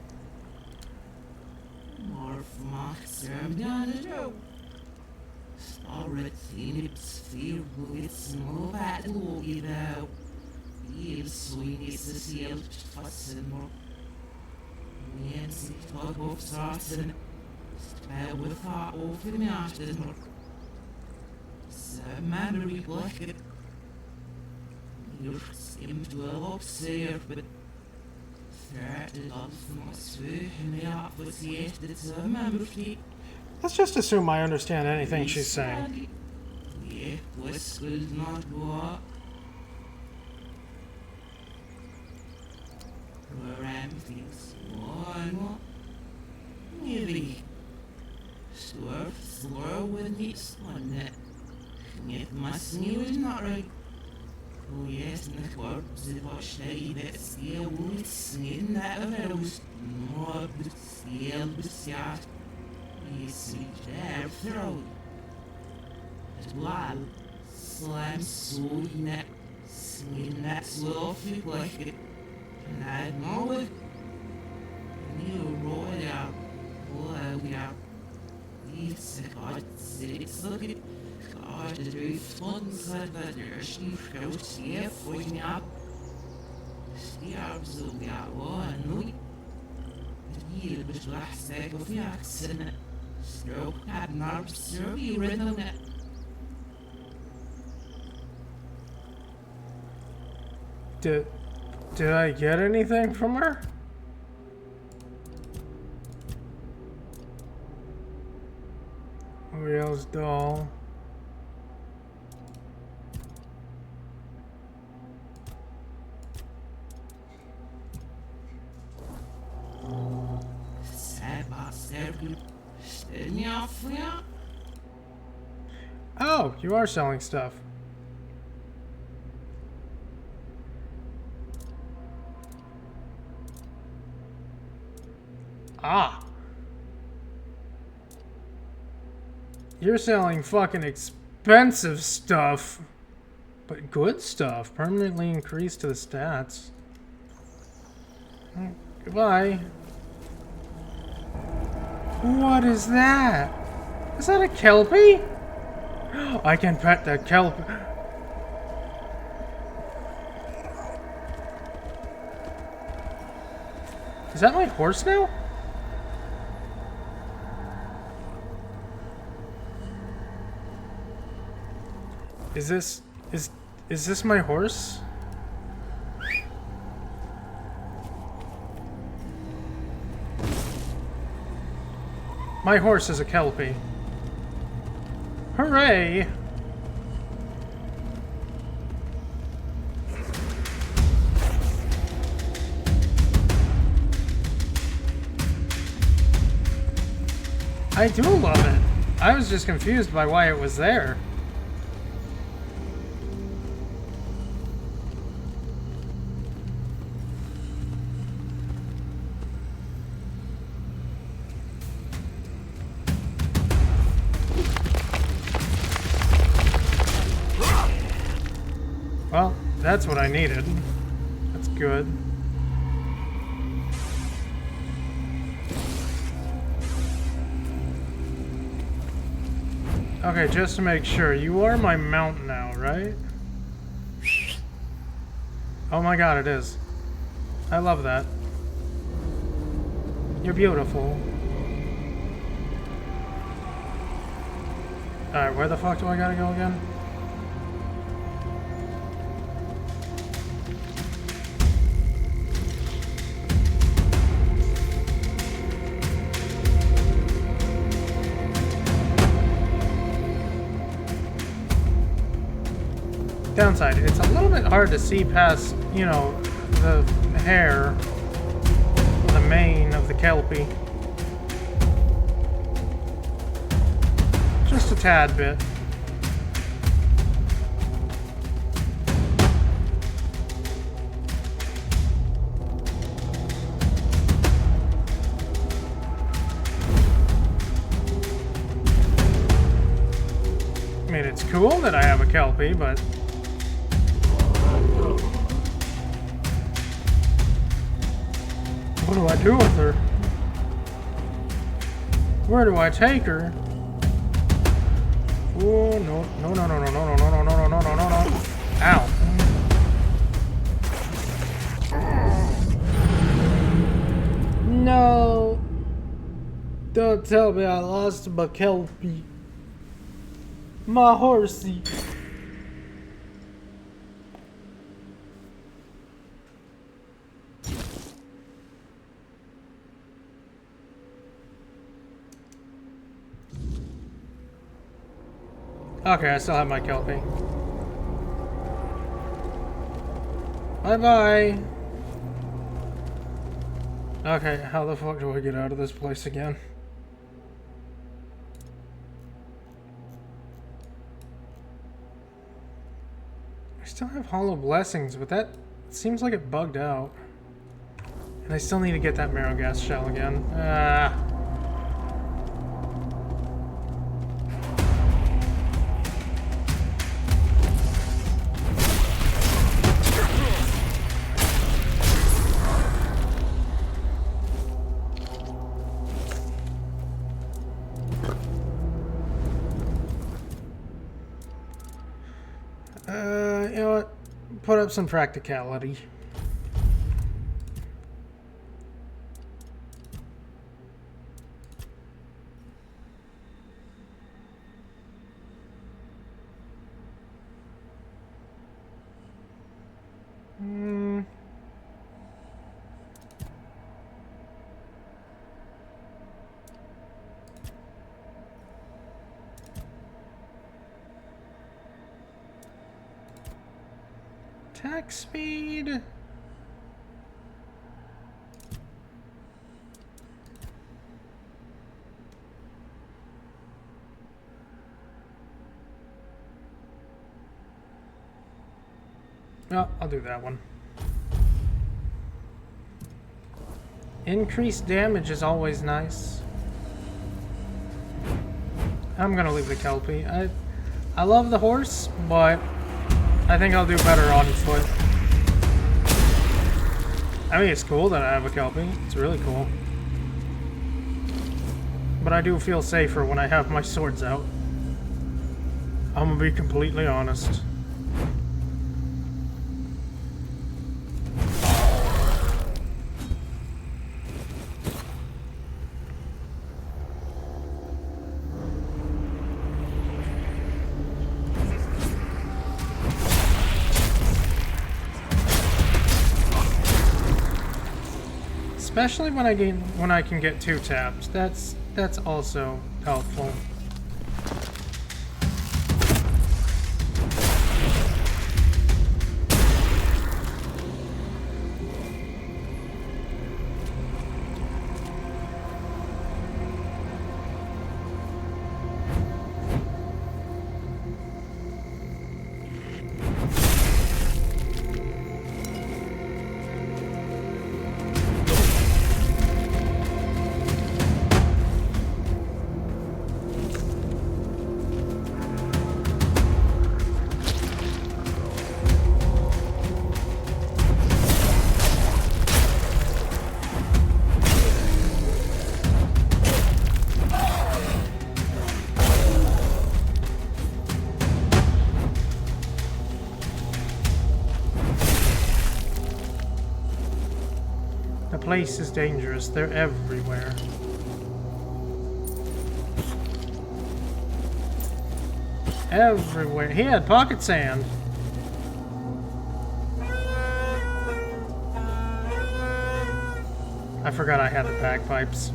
Let's just assume I understand anything she's saying. Did I get anything from her? Uriel's doll. Oh, you are selling stuff. Ah. You're selling fucking expensive stuff, but good stuff. Permanently increased to the stats. Goodbye. What is that? Is that a Kelpie? I can pet the Kelpie. Is that my horse now? Is this my horse? My horse is a Kelpie. Hooray! I do love it. I was just confused by why it was there. Well, that's what I needed. That's good. Okay, just to make sure, you are my mount now, right? Oh my god, it is. I love that. You're beautiful. Alright, where the fuck do I gotta go again? Downside, it's a little bit hard to see past, you know, the hair, the mane of the Kelpie. Just a tad bit. I mean, it's cool that I have a Kelpie, but what do I do with her? Where do I take her? Oh, no, no, no, no, no, no, no, no, no, no, no, no, no, no. Ow. No. Don't tell me I lost my Kelpie. My horsey. Okay, I still have my Kelpie. Bye-bye. Okay, how the fuck do I get out of this place again? I still have Hollow Blessings, but that seems like it bugged out. And I still need to get that Marrow Gas Shell again. You know what? Put up some practicality. Attack speed. Oh, I'll do that one. Increased damage is always nice. I'm gonna leave the Kelpie. I love the horse, but I think I'll do better on foot. I mean, it's cool that I have a Kelpie. It's really cool. But I do feel safer when I have my swords out. I'm gonna be completely honest. Especially when I can get 2 taps. That's also helpful. The place is dangerous. They're everywhere. Everywhere. He had pocket sand. I forgot I had the bagpipes.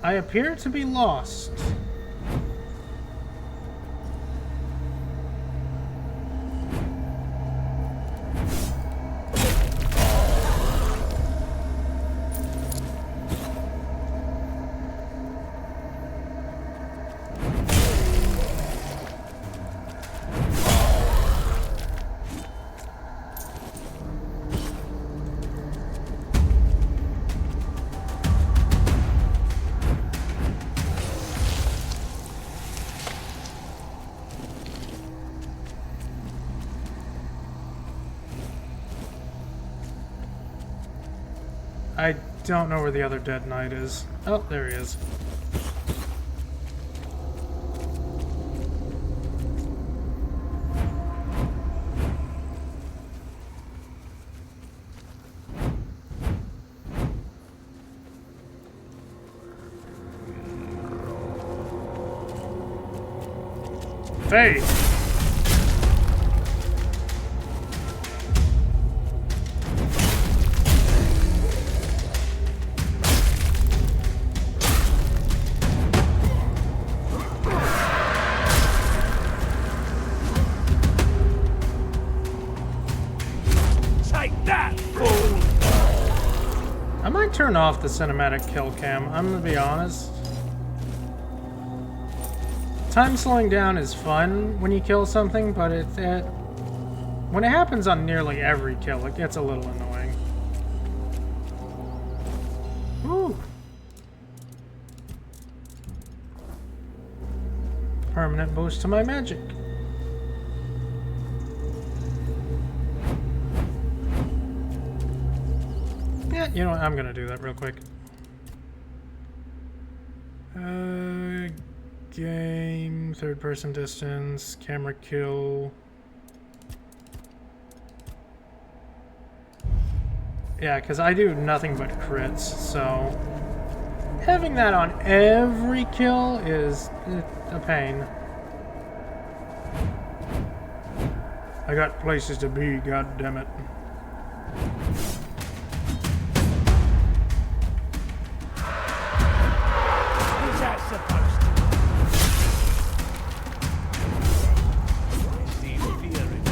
I appear to be lost. I don't know where the other dead knight is. Oh, there he is. Faith! I might turn off the cinematic kill cam, I'm gonna be honest. Time slowing down is fun when you kill something, but when it happens on nearly every kill, it gets a little annoying. Woo. Permanent boost to my magic. Yeah, you know what? I'm gonna do that real quick. Game, third person distance, camera kill. Yeah, because I do nothing but crits, so having that on every kill is a pain. I got places to be, god damn it. Who's that supposed to be? I see fear in it.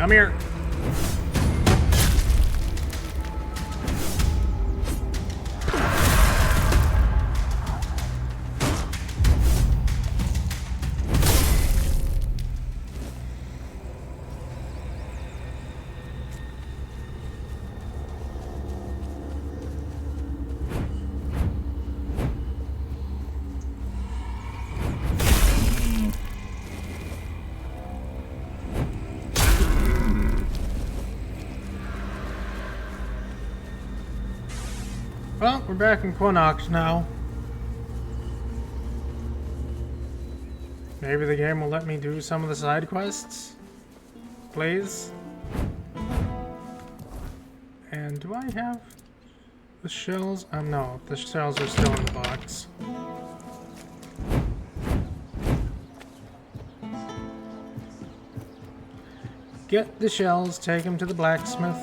Come here. Well, we're back in Quinox now. Maybe the game will let me do some of the side quests? Please? And do I have the shells? No, the shells are still in the box. Get the shells, take them to the blacksmith.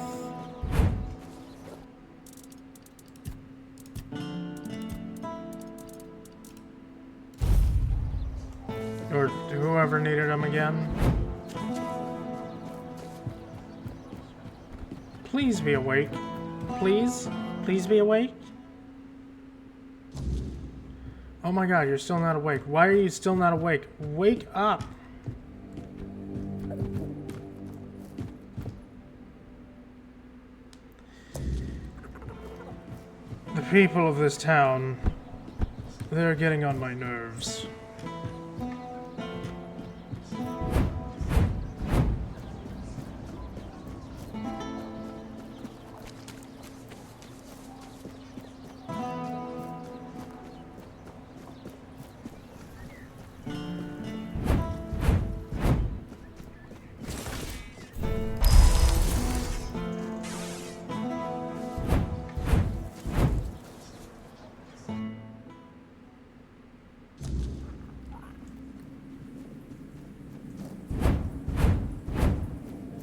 Or whoever needed them again. Please be awake. Please? Please be awake? Oh my god, you're still not awake. Why are you still not awake? Wake up! The people of this town, they're getting on my nerves.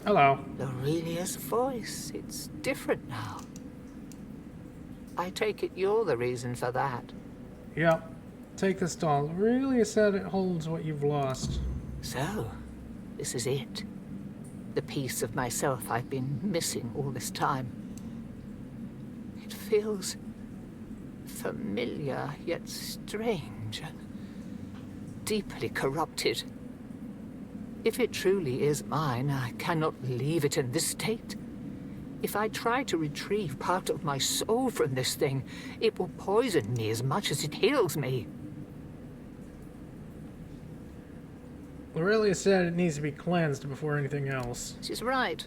Hello. Aurelia's voice. It's different now. I take it you're the reason for that. Yep. Take this doll. Aurelia said it holds what you've lost. So, this is it. The piece of myself I've been missing all this time. It feels familiar, yet strange. Deeply corrupted. If it truly is mine, I cannot leave it in this state. If I try to retrieve part of my soul from this thing, it will poison me as much as it heals me. Aurelia said it needs to be cleansed before anything else. She's right.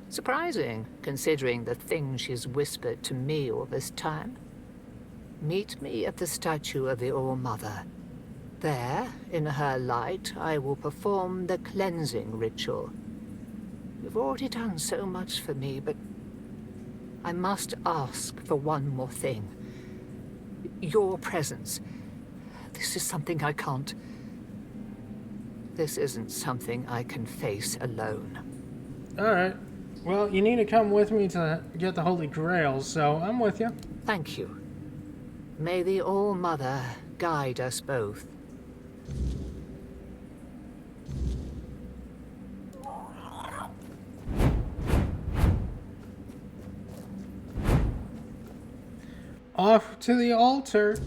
Surprising, considering the things she's whispered to me all this time. Meet me at the statue of the All-Mother. There, in her light, I will perform the cleansing ritual. You've already done so much for me, but I must ask for one more thing. Your presence. This is something I can't... This isn't something I can face alone. Alright. Well, you need to come with me to get the Holy Grail, so I'm with you. Thank you. May the All-Mother guide us both. Off to the altar.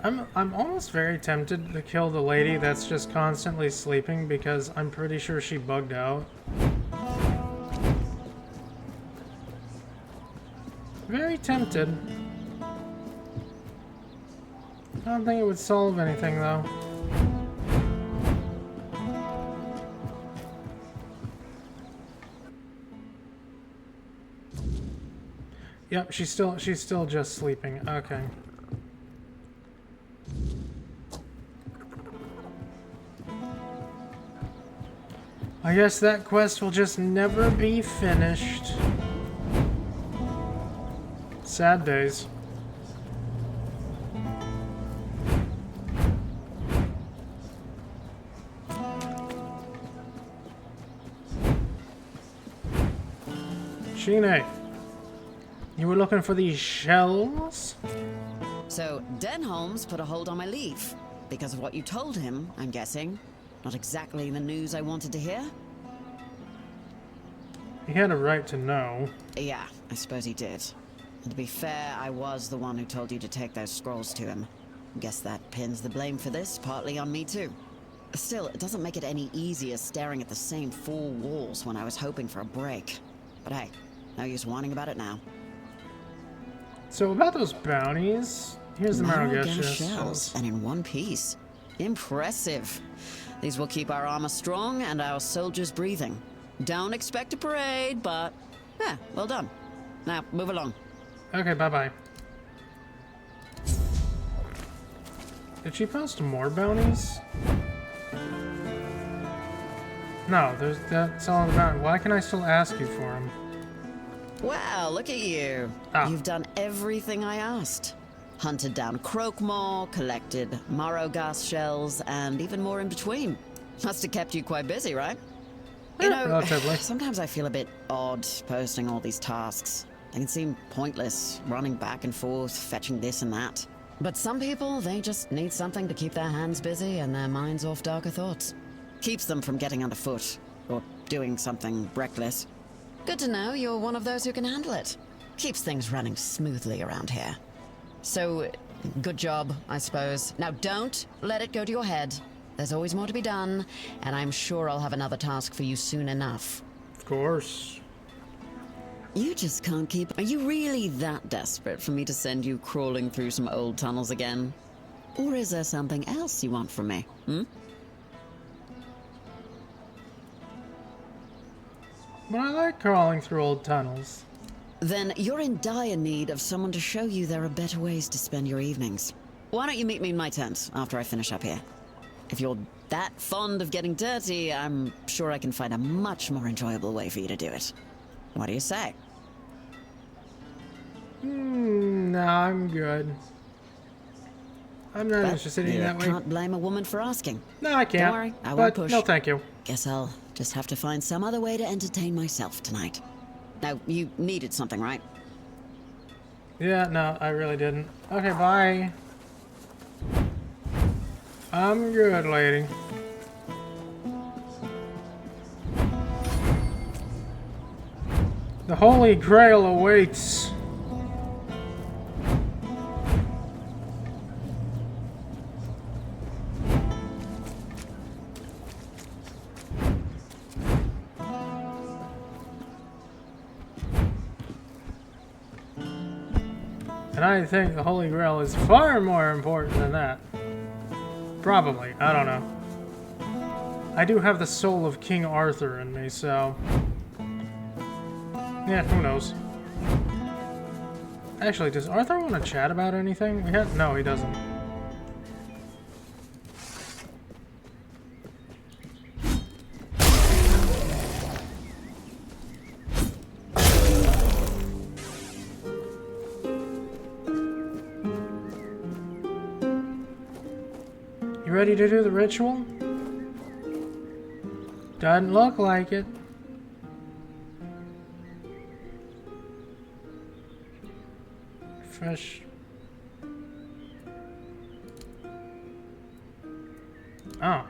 I'm almost very tempted to kill the lady that's just constantly sleeping because I'm pretty sure she bugged out. Very tempted. I don't think it would solve anything though. Yep, she's still just sleeping. Okay. I guess that quest will just never be finished. Sad days. Shine. You were looking for these shells? So, Denholm's put a hold on my leave. Because of what you told him, I'm guessing. Not exactly the news I wanted to hear. He had a right to know. Yeah, I suppose he did. And to be fair, I was the one who told you to take those scrolls to him. Guess that pins the blame for this partly on me too. Still, it doesn't make it any easier staring at the same four walls when I was hoping for a break. But hey, no use whining about it now. So about those bounties, here's the Marrow-Gas Marrow-Gas shells, and in one piece. Impressive. These will keep our armor strong and our soldiers breathing. Don't expect a parade, but yeah, well done. Now, move along. Okay, bye-bye. Did she post more bounties? No, that's all about it. Why can I still ask you for them? Wow, look at you. You've done everything I asked. Hunted down Croakmore, collected Marrow-Gas shells, and even more in between. Must have kept you quite busy, right? You know, relatively. Sometimes I feel a bit odd posting all these tasks. They can seem pointless, running back and forth, fetching this and that. But some people, they just need something to keep their hands busy and their minds off darker thoughts. Keeps them from getting underfoot, or doing something reckless. Good to know you're one of those who can handle it. Keeps things running smoothly around here. So, good job, I suppose. Now don't let it go to your head. There's always more to be done, and I'm sure I'll have another task for you soon enough. Of course. You just can't keep... Are you really that desperate for me to send you crawling through some old tunnels again? Or is there something else you want from me, hmm? But I like crawling through old tunnels. Then you're in dire need of someone to show you there are better ways to spend your evenings. Why don't you meet me in my tent after I finish up here? If you're that fond of getting dirty, I'm sure I can find a much more enjoyable way for you to do it. What do you say? No, I'm good. I'm not interested in that way. You can't blame a woman for asking. No, I can't. Don't worry, I won't But push. no, thank you. Guess I'll just have to find some other way to entertain myself tonight. Now, you needed something, right? Yeah, no, I really didn't. Okay, bye. I'm good, lady. The Holy Grail awaits. And I think the Holy Grail is far more important than that. Probably. I don't know. I do have the soul of King Arthur in me, so... yeah, who knows? Actually, does Arthur want to chat about anything? No, he doesn't. You ready to do the ritual? Doesn't look like it. Fresh. Oh.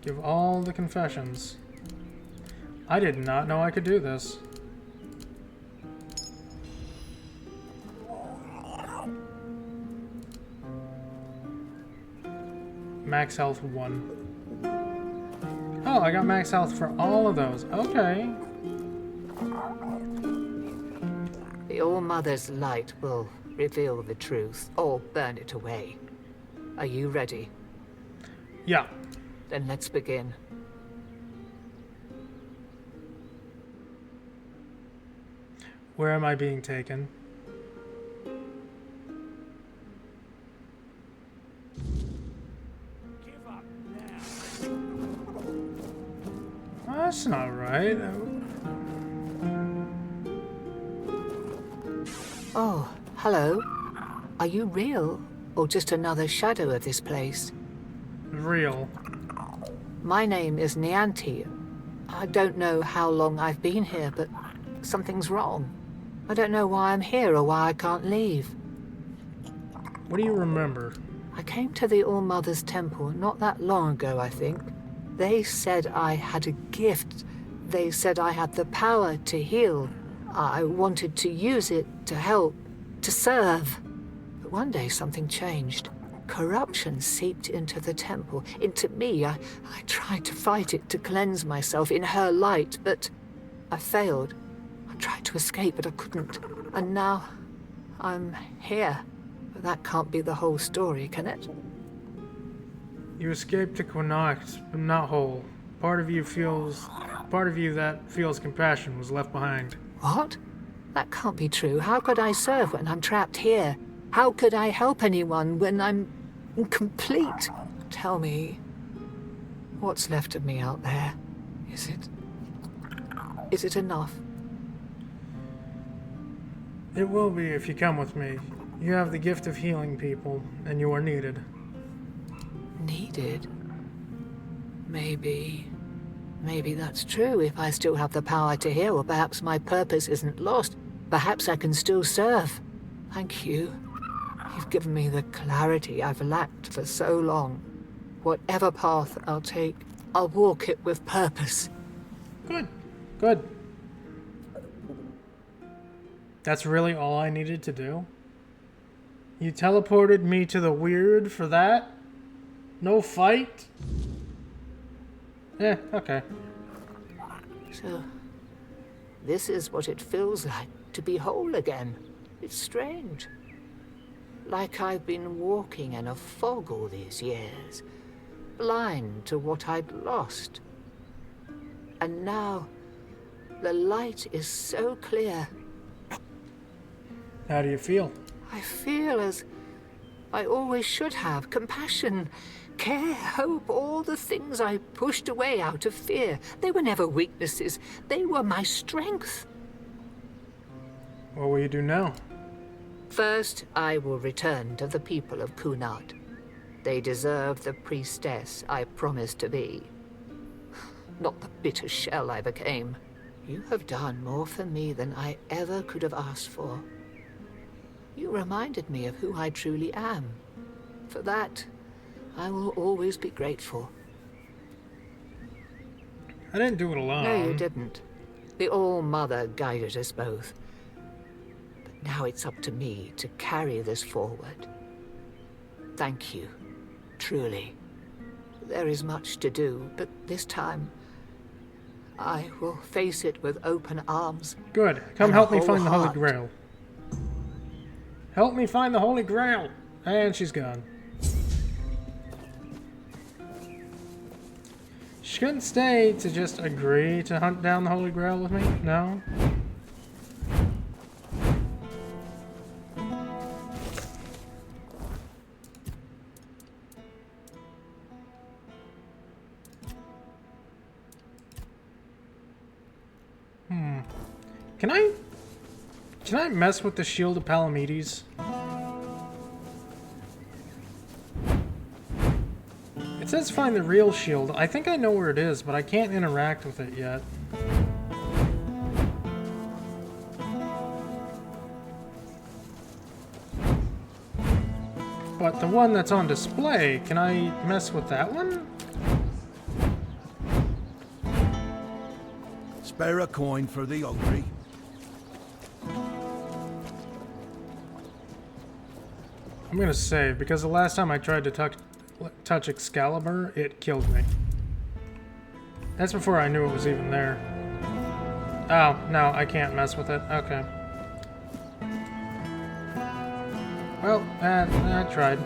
Give all the confessions. I did not know I could do this. Max health 1. Oh, I got max health for all of those. Okay. The All-Mother's light will reveal the truth, or burn it away. Are you ready? Yeah. Then let's begin. Where am I being taken? That's not right. Oh, hello. Are you real, or just another shadow of this place? Real. My name is Nianti. I don't know how long I've been here, but something's wrong. I don't know why I'm here or why I can't leave. What do you remember? I came to the All-Mother's Temple not that long ago, I think. They said I had a gift. They said I had the power to heal. I wanted to use it to help, to serve. But one day something changed. Corruption seeped into the temple, into me. I tried to fight it, to cleanse myself in her light, but I failed. I tried to escape, but I couldn't. And now I'm here. But that can't be the whole story, can it? You escaped to Connacht, but not whole. Part of you that feels compassion was left behind. What? That can't be true. How could I serve when I'm trapped here? How could I help anyone when I'm incomplete? Tell me, what's left of me out there? Is it enough? It will be if you come with me. You have the gift of healing people, and you are needed. Needed? Maybe that's true if I still have the power to heal, or perhaps my purpose isn't lost. Perhaps I can still serve. Thank you. You've given me the clarity I've lacked for so long. Whatever path I'll take, I'll walk it with purpose. Good. Good. That's really all I needed to do? You teleported me to the weird for that? No fight? Okay. So, this is what it feels like to be whole again. It's strange. Like I've been walking in a fog all these years, blind to what I'd lost. And now, the light is so clear. How do you feel? I feel as I always should have. Compassion, care, hope, all the things I pushed away out of fear. They were never weaknesses. They were my strength. What will you do now? First, I will return to the people of Cunard. They deserve the priestess I promised to be. Not the bitter shell I became. You have done more for me than I ever could have asked for. You reminded me of who I truly am. For that, I will always be grateful. I didn't do it alone. No, you didn't. The All-Mother guided us both. But now it's up to me to carry this forward. Thank you, truly. There is much to do, but this time, I will face it with open arms. Good. Come help me find the Holy Grail. Help me find the Holy Grail! And she's gone. She couldn't stay to just agree to hunt down the Holy Grail with me? No? Can I mess with the Shield of Palamedes? It says find the real shield. I think I know where it is, but I can't interact with it yet. But the one that's on display, can I mess with that one? Spare a coin for the hungry. I'm gonna save, because the last time I tried to touch Excalibur, it killed me. That's before I knew it was even there. Oh, no, I can't mess with it. Okay. Well, I tried.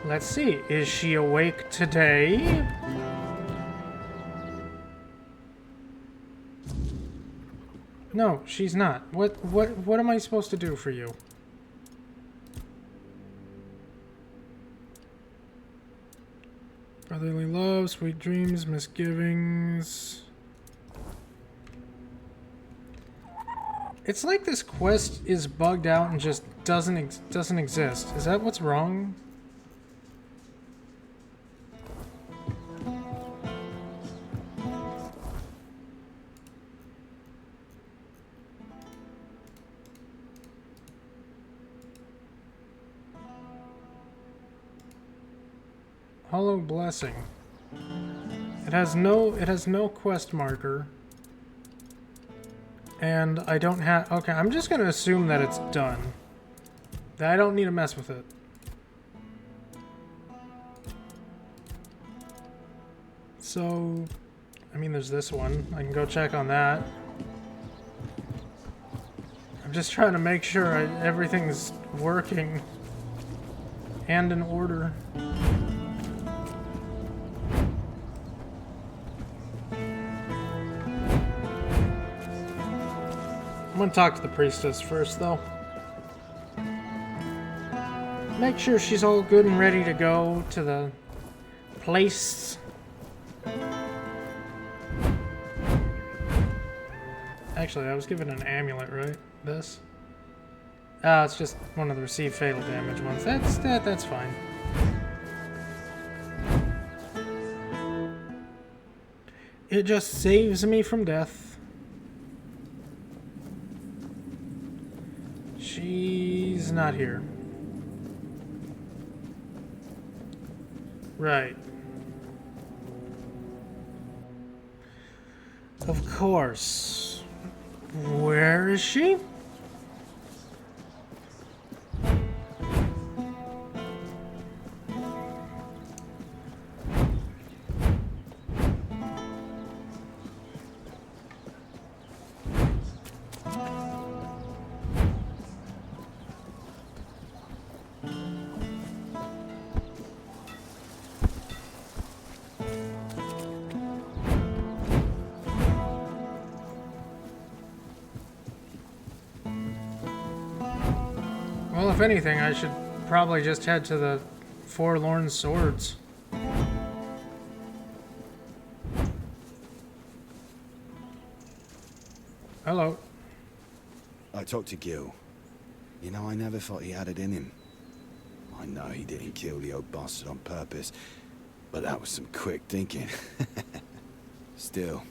Let's see, is she awake today? No, she's not. What am I supposed to do for you? Brotherly love, sweet dreams, misgivings. It's like this quest is bugged out and just doesn't exist. Is that what's wrong? Hollow Blessing. It has no quest marker. And I don't have... Okay, I'm just gonna assume that it's done. That I don't need to mess with it. So... I mean, there's this one. I can go check on that. I'm just trying to make sure everything's working. And in order. I'm gonna talk to the priestess first, though. Make sure she's all good and ready to go to the place. Actually, I was given an amulet, right? This? It's just one of the receive fatal damage ones. That's fine. It just saves me from death. She's not here. Right. Of course. Where is she? Well, if anything, I should probably just head to the Forlorn Swords. Hello. I talked to Gil. You know, I never thought he had it in him. I know he didn't kill the old bastard on purpose, but that was some quick thinking. Still,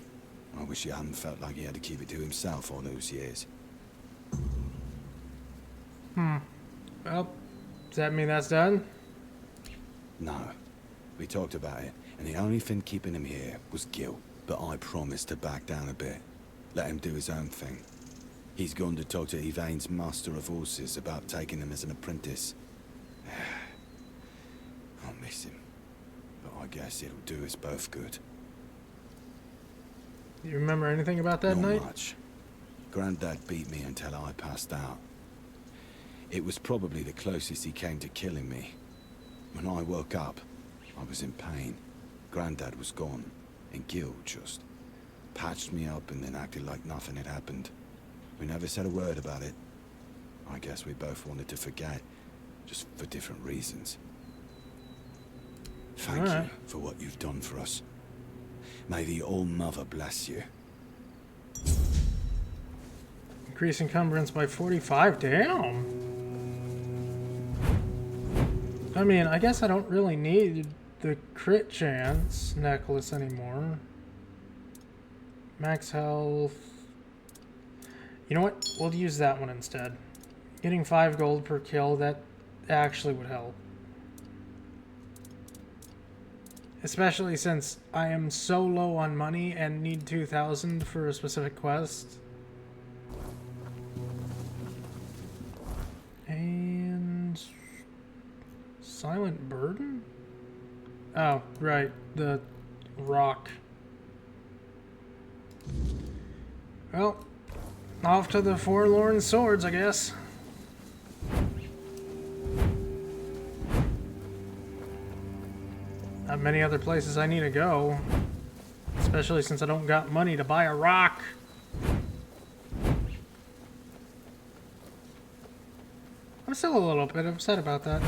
I wish he hadn't felt like he had to keep it to himself all those years. Well, does that mean that's done? No. We talked about it, and the only thing keeping him here was Gil. But I promised to back down a bit. Let him do his own thing. He's gone to talk to Yvain's master of horses about taking him as an apprentice. I'll miss him. But I guess it'll do us both good. You remember anything about that night? Not much. Granddad beat me until I passed out. It was probably the closest he came to killing me. When I woke up, I was in pain. Granddad was gone, and Gil just patched me up and then acted like nothing had happened. We never said a word about it. I guess we both wanted to forget, just for different reasons. Thank you for what you've done for us. May the All-Mother bless you. Increase encumbrance by 45. Damn. I mean, I guess I don't really need the crit chance necklace anymore. Max health. You know what? We'll use that one instead. Getting 5 gold per kill, that actually would help. Especially since I am so low on money and need 2,000 for a specific quest. And... Silent Burden? Oh, right. The rock. Well, off to the Forlorn Swords, I guess. Not many other places I need to go. Especially since I don't got money to buy a rock. I'm still a little bit upset about that.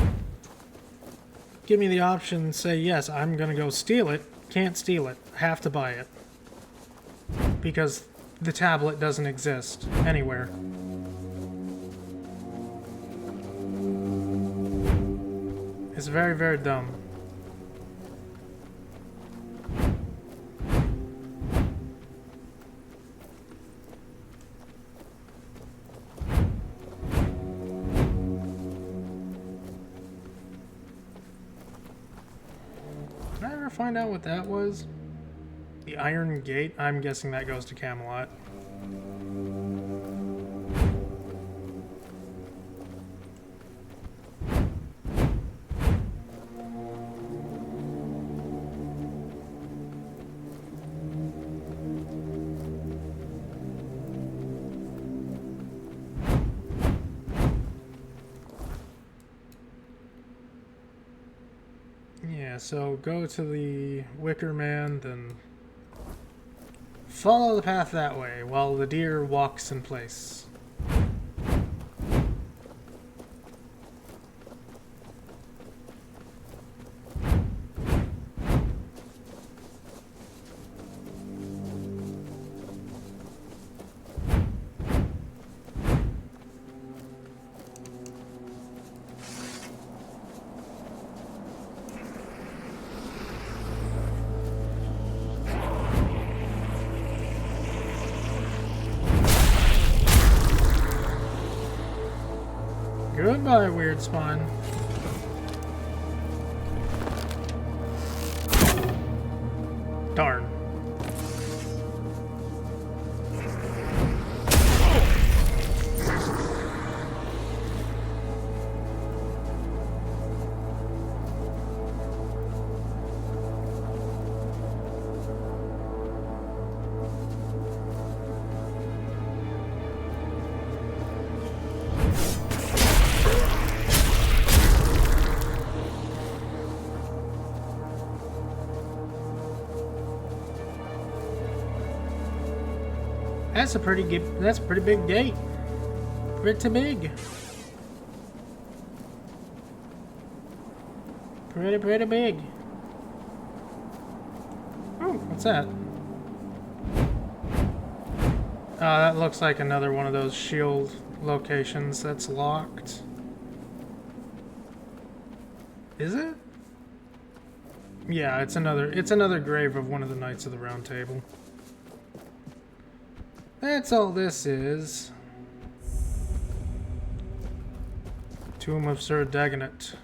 Give me the option, say yes, I'm gonna go steal it. Can't steal it. Have to buy it. Because the tablet doesn't exist anywhere. It's very, very dumb. find out what that was? The Iron Gate? I'm guessing that goes to Camelot. Yeah, so go to the Wicker Man, then follow the path that way while the deer walks in place. Goodbye, weird spawn. Darn. That's a pretty big gate. Pretty big. Pretty big. Oh, what's that? That looks like another one of those shield locations that's locked. Is it? Yeah, it's another grave of one of the Knights of the Round Table. That's all this is. Tomb of Sir Dagonet.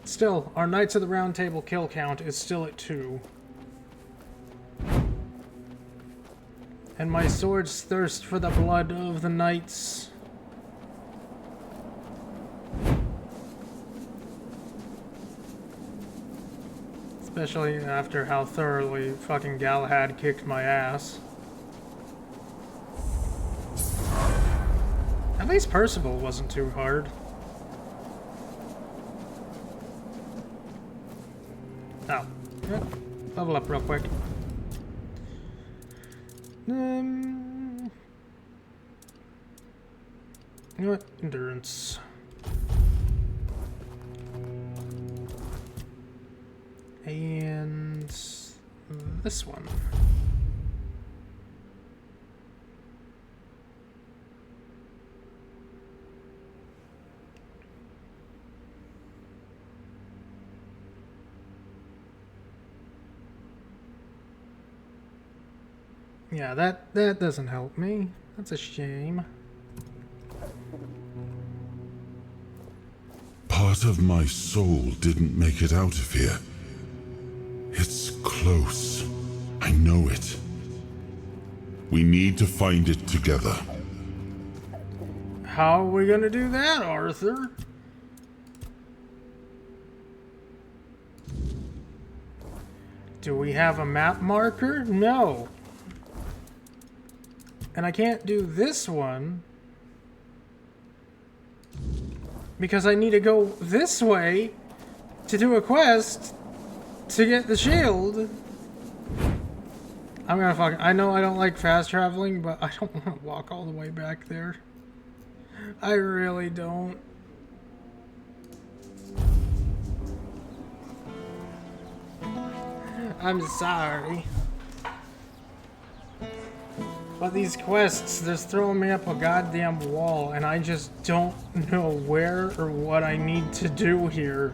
Still, our Knights of the Round Table kill count is still at 2. And my sword's thirst for the blood of the knights. Especially after how thoroughly fucking Galahad kicked my ass. At least Percival wasn't too hard. Oh. Yeah. Level up real quick. You know what? Endurance. And this one. Yeah, that doesn't help me. That's a shame. Part of my soul didn't make it out of here. It's close. I know it. We need to find it together. How are we gonna do that, Arthur? Do we have a map marker? No. And I can't do this one because I need to go this way to do a quest to get the shield. I'm gonna I know I don't like fast traveling, but I don't want to walk all the way back there. I really don't. I'm sorry. But these quests, they're throwing me up a goddamn wall, and I just don't know where or what I need to do here.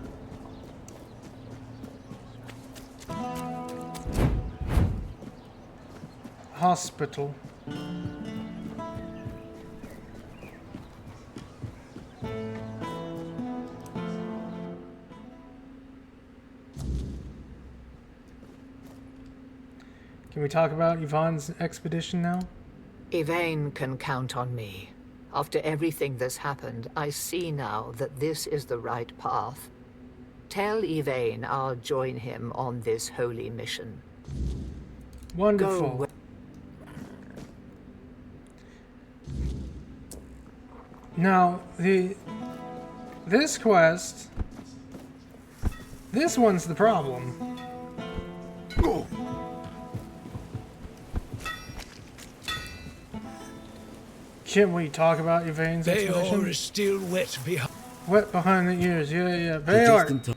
Hospital. we talk about Yvonne's expedition now? Yvain can count on me. After everything that's happened, I see now that this is the right path. Tell Yvain I'll join him on this holy mission. Wonderful. Now, this quest, this one's the problem. Go. Can we talk about Yvain's expedition? Bayor is still wet behind. Wet behind the ears, yeah. Bayor!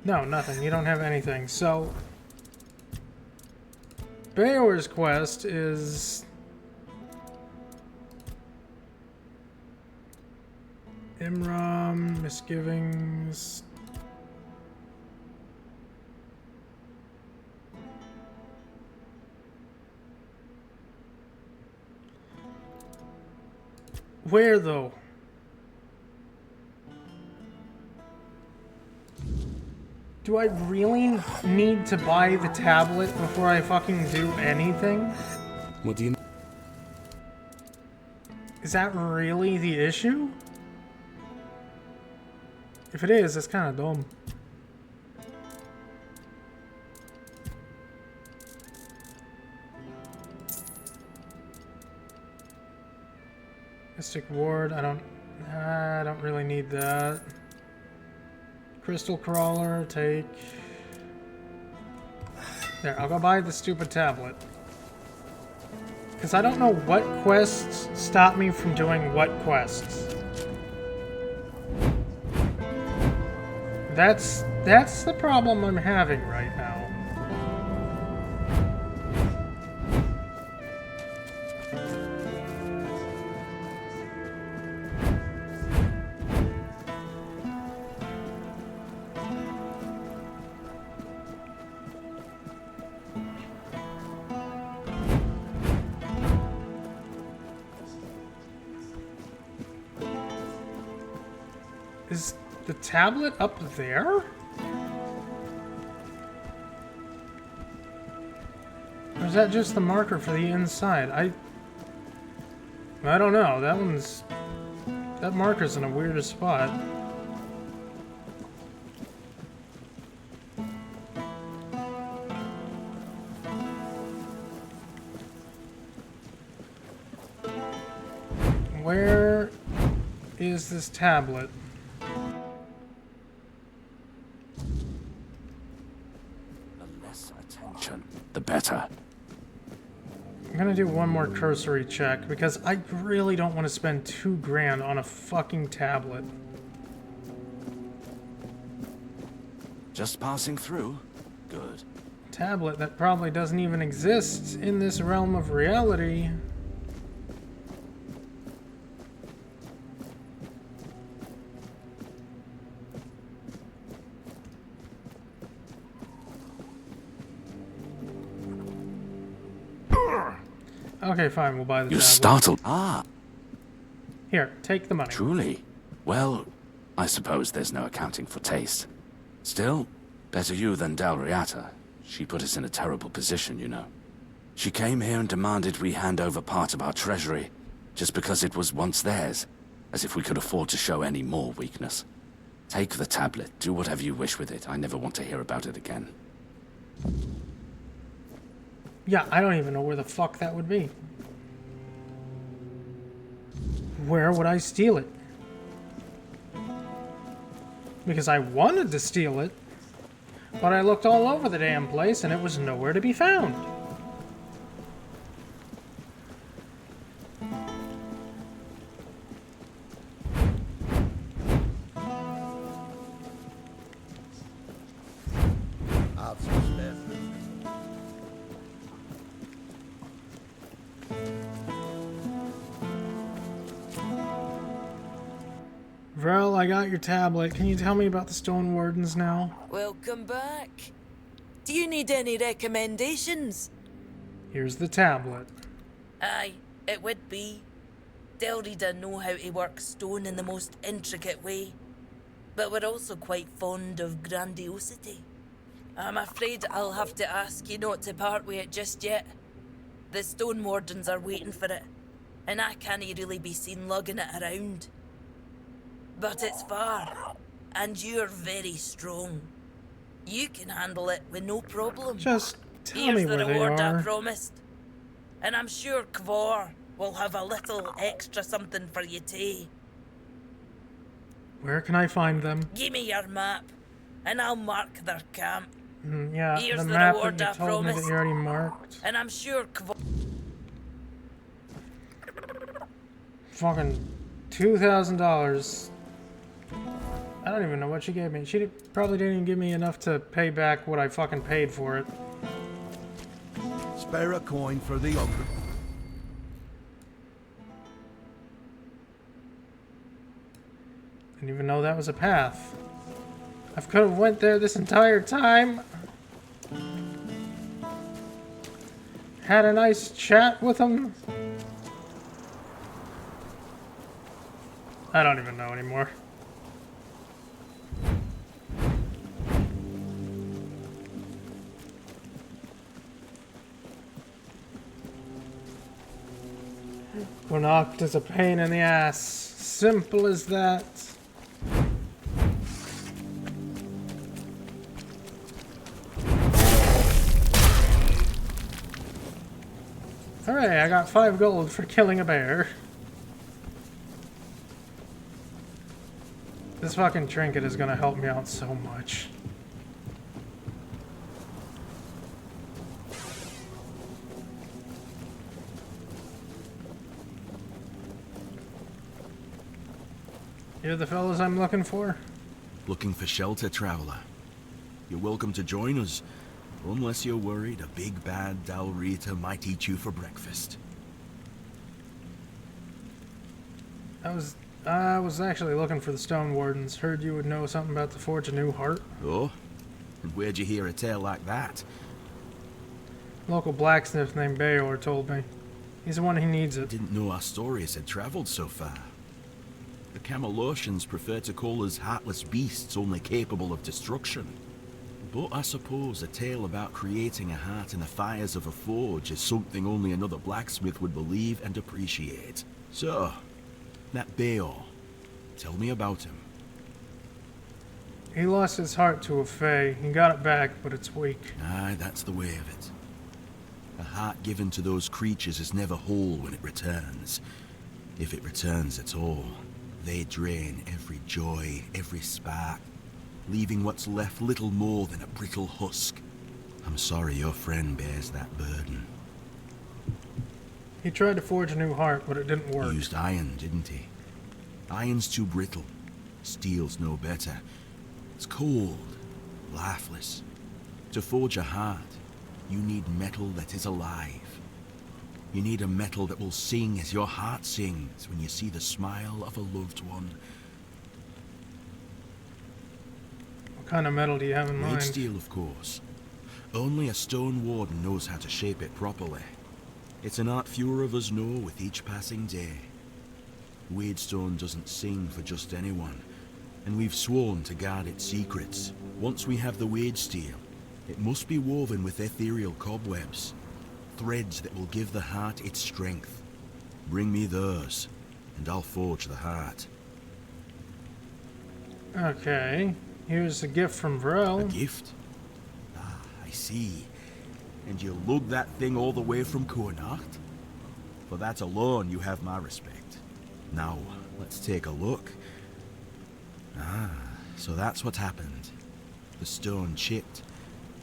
No, nothing. You don't have anything. So, Bayor's quest is Imram, misgivings. Where though? Do I really need to buy the tablet before I fucking do anything? What do you... Is that really the issue? If it is, it's kind of dumb. Mystic Ward, I don't really need that. Crystal Crawler, take... There, I'll go buy the stupid tablet. Because I don't know what quests stop me from doing what quests. That's the problem I'm having right now. Is the tablet up there? Or is that just the marker for the inside? I don't know. That marker's in a weird spot. Where is this tablet? The better. I'm gonna do one more cursory check because I really don't want to spend $2 grand on a fucking tablet. Just passing through? Good. Tablet that probably doesn't even exist in this realm of reality. Okay, fine, we'll buy the You tablet. startled. Ah. Here, take the money. Truly? Well, I suppose there's no accounting for taste. Still, better you than Dalriata. She put us in a terrible position, you know. She came here and demanded we hand over part of our treasury, just because it was once theirs, as if we could afford to show any more weakness. Take the tablet, do whatever you wish with it. I never want to hear about it again. Yeah, I don't even know where the fuck that would be. Where would I steal it? Because I wanted to steal it, but I looked all over the damn place and it was nowhere to be found. Vrel, I got your tablet. Can you tell me about the Stone Wardens now? Welcome back. Do you need any recommendations? Here's the tablet. Aye, it would be. Delrida know how to work stone in the most intricate way, but we're also quite fond of grandiosity. I'm afraid I'll have to ask you not to part with it just yet. The stone wardens are waiting for it, and I can't really be seen lugging it around. But it's far, and you're very strong. You can handle it with no problem. Just tell Here's me the where they reward I are. promised. And I'm sure Kvor will have a little extra something for you too. Where can I find them? Give me your map, and I'll mark their camp. Yeah, Here's the the map reward that I you told me that promised. you already marked. And I'm sure Kvor... Fucking $2,000. I don't even know what she gave me. She probably didn't even give me enough to pay back what I fucking paid for it. Spare a coin for the ogre. Didn't even know that was a path. I could have went there this entire time. Had a nice chat with him. I don't even know anymore. Connacht is a pain in the ass. Simple as that. Alright, I got 5 gold for killing a bear. This fucking trinket is gonna help me out so much. You're the fellas I'm looking for? Looking for shelter, traveler? You're welcome to join us, unless you're worried a big bad Dalrita might eat you for breakfast. I was actually looking for the Stone Wardens. Heard you would know something about the Forge of New Heart. Oh? And where'd you hear a tale like that? Local blacksmith named Bayor told me. He's the one who needs it. Didn't know our stories had traveled so far. The Camelosians prefer to call us heartless beasts only capable of destruction. But I suppose a tale about creating a heart in the fires of a forge is something only another blacksmith would believe and appreciate. So, that Bayor, tell me about him. He lost his heart to a fae. He got it back, but it's weak. Aye, that's the way of it. A heart given to those creatures is never whole when it returns. If it returns at all, they drain every joy, every spark, leaving what's left little more than a brittle husk. I'm sorry your friend bears that burden. He tried to forge a new heart, but it didn't work. He used iron, didn't he? Iron's too brittle. Steel's no better. It's cold, lifeless. To forge a heart, you need metal that is alive. You need a metal that will sing as your heart sings when you see the smile of a loved one. What kind of metal do you have in mind? Red steel, of course. Only a stone warden knows how to shape it properly. It's an art fewer of us know with each passing day. Wadestone doesn't sing for just anyone, and we've sworn to guard its secrets. Once we have the wade steel, it must be woven with ethereal cobwebs, threads that will give the heart its strength. Bring me those, and I'll forge the heart. Okay, here's a gift from Varel. A gift? Ah, I see. And you lugged that thing all the way from Connacht? For that alone, you have my respect. Now, let's take a look. Ah, so that's what happened. The stone chipped,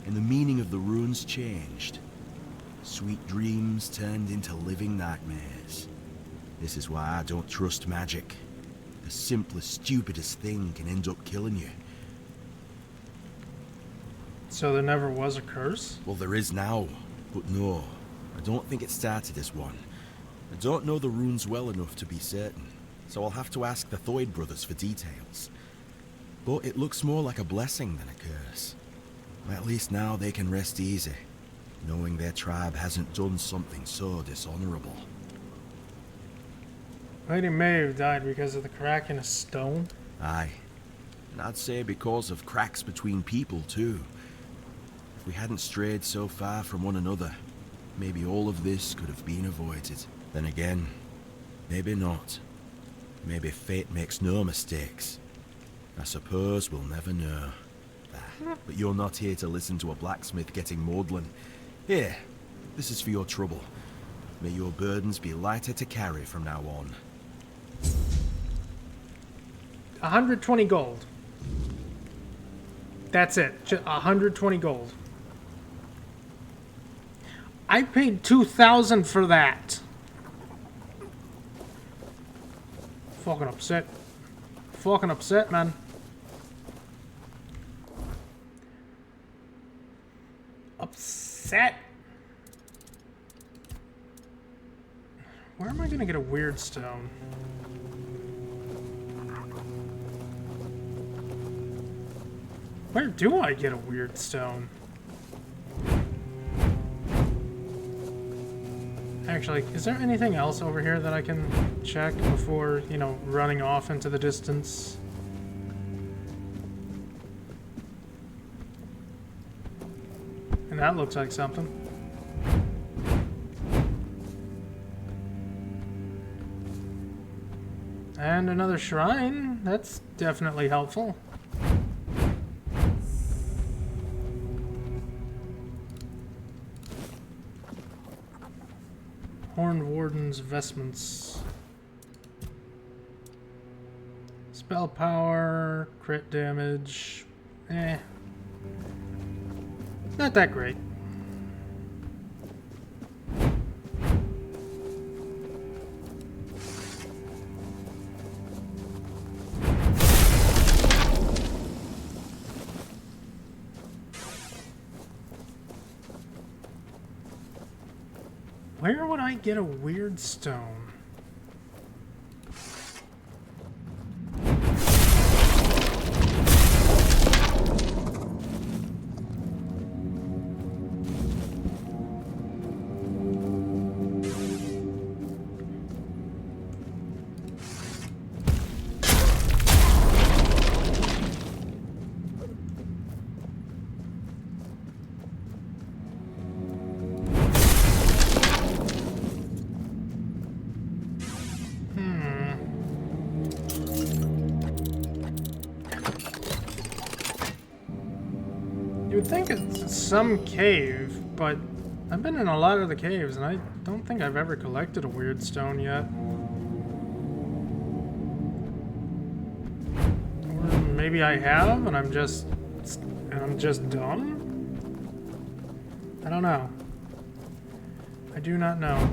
and the meaning of the runes changed. Sweet dreams turned into living nightmares. This is why I don't trust magic. The simplest, stupidest thing can end up killing you. So there never was a curse? Well, there is now, but no, I don't think it started as one. I don't know the runes well enough to be certain, so I'll have to ask the Thoyd brothers for details. But it looks more like a blessing than a curse. At least now they can rest easy, knowing their tribe hasn't done something so dishonorable. Lady Maeve died because of the crack in a stone? Aye. And I'd say because of cracks between people, too. we hadn't strayed so far from one another, maybe all of this could have been avoided. Then again, maybe not. Maybe fate makes no mistakes. I suppose we'll never know. But you're not here to listen to a blacksmith getting maudlin. Here, this is for your trouble. May your burdens be lighter to carry from now on. 120 gold. That's it. 120 gold. I paid 2,000 for that. Fucking upset. Fucking upset, man. Upset. Where am I gonna get a weird stone? Where do I get a weird stone? Actually, is there anything else over here that I can check before, you know, running off into the distance? And that looks like something. And another shrine. That's definitely helpful. Horned Warden's vestments. Spell power, crit damage. Not that great. Where would I get a weird stone? You would think it's some cave, but I've been in a lot of the caves, and I don't think I've ever collected a weird stone yet. Or maybe I have, and I'm just dumb? I don't know. I do not know.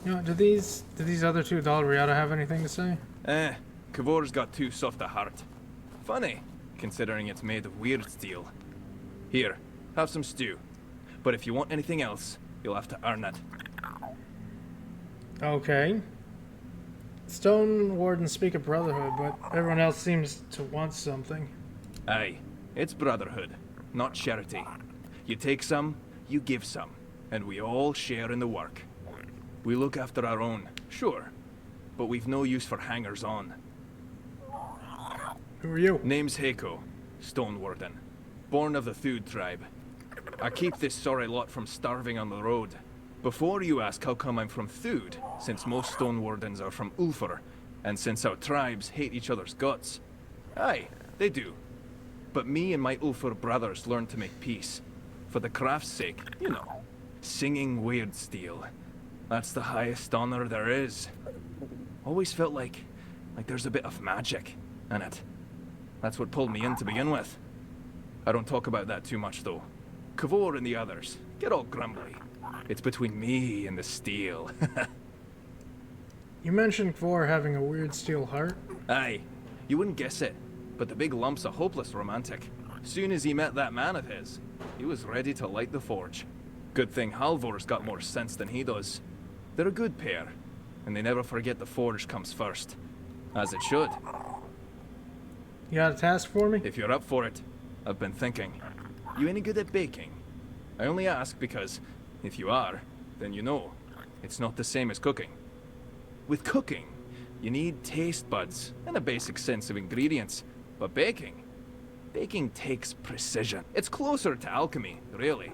You know, do these other two Dalriata have anything to say? Kavor's got too soft a heart. Funny, considering it's made of weird steel. Here, have some stew. But if you want anything else, you'll have to earn it. Okay. Stone Wardens speak of brotherhood, but everyone else seems to want something. Aye, it's brotherhood, not charity. You take some, you give some, and we all share in the work. We look after our own, sure, but we've no use for hangers-on. Who are you? Name's Heiko, Stone Warden, born of the Thud tribe. I keep this sorry lot from starving on the road. Before you ask how come I'm from Thud, since most Stone Wardens are from Ulfr, and since our tribes hate each other's guts. Aye, they do. But me and my Ulfr brothers learned to make peace. For the craft's sake, you know. Singing weird steel. That's the highest honor there is. Always felt like there's a bit of magic in it. That's what pulled me in to begin with. I don't talk about that too much though. Kavor and the others get all grumbly. It's between me and the steel. You mentioned Kavor having a weird steel heart? Aye, you wouldn't guess it, but the big lump's a hopeless romantic. Soon as he met that man of his, he was ready to light the forge. Good thing Halvor's got more sense than he does. They're a good pair, and they never forget the forge comes first. As it should. You got a task for me? If you're up for it, I've been thinking. You any good at baking? I only ask because, if you are, then you know. It's not the same as cooking. With cooking, you need taste buds and a basic sense of ingredients. But baking takes precision. It's closer to alchemy, really.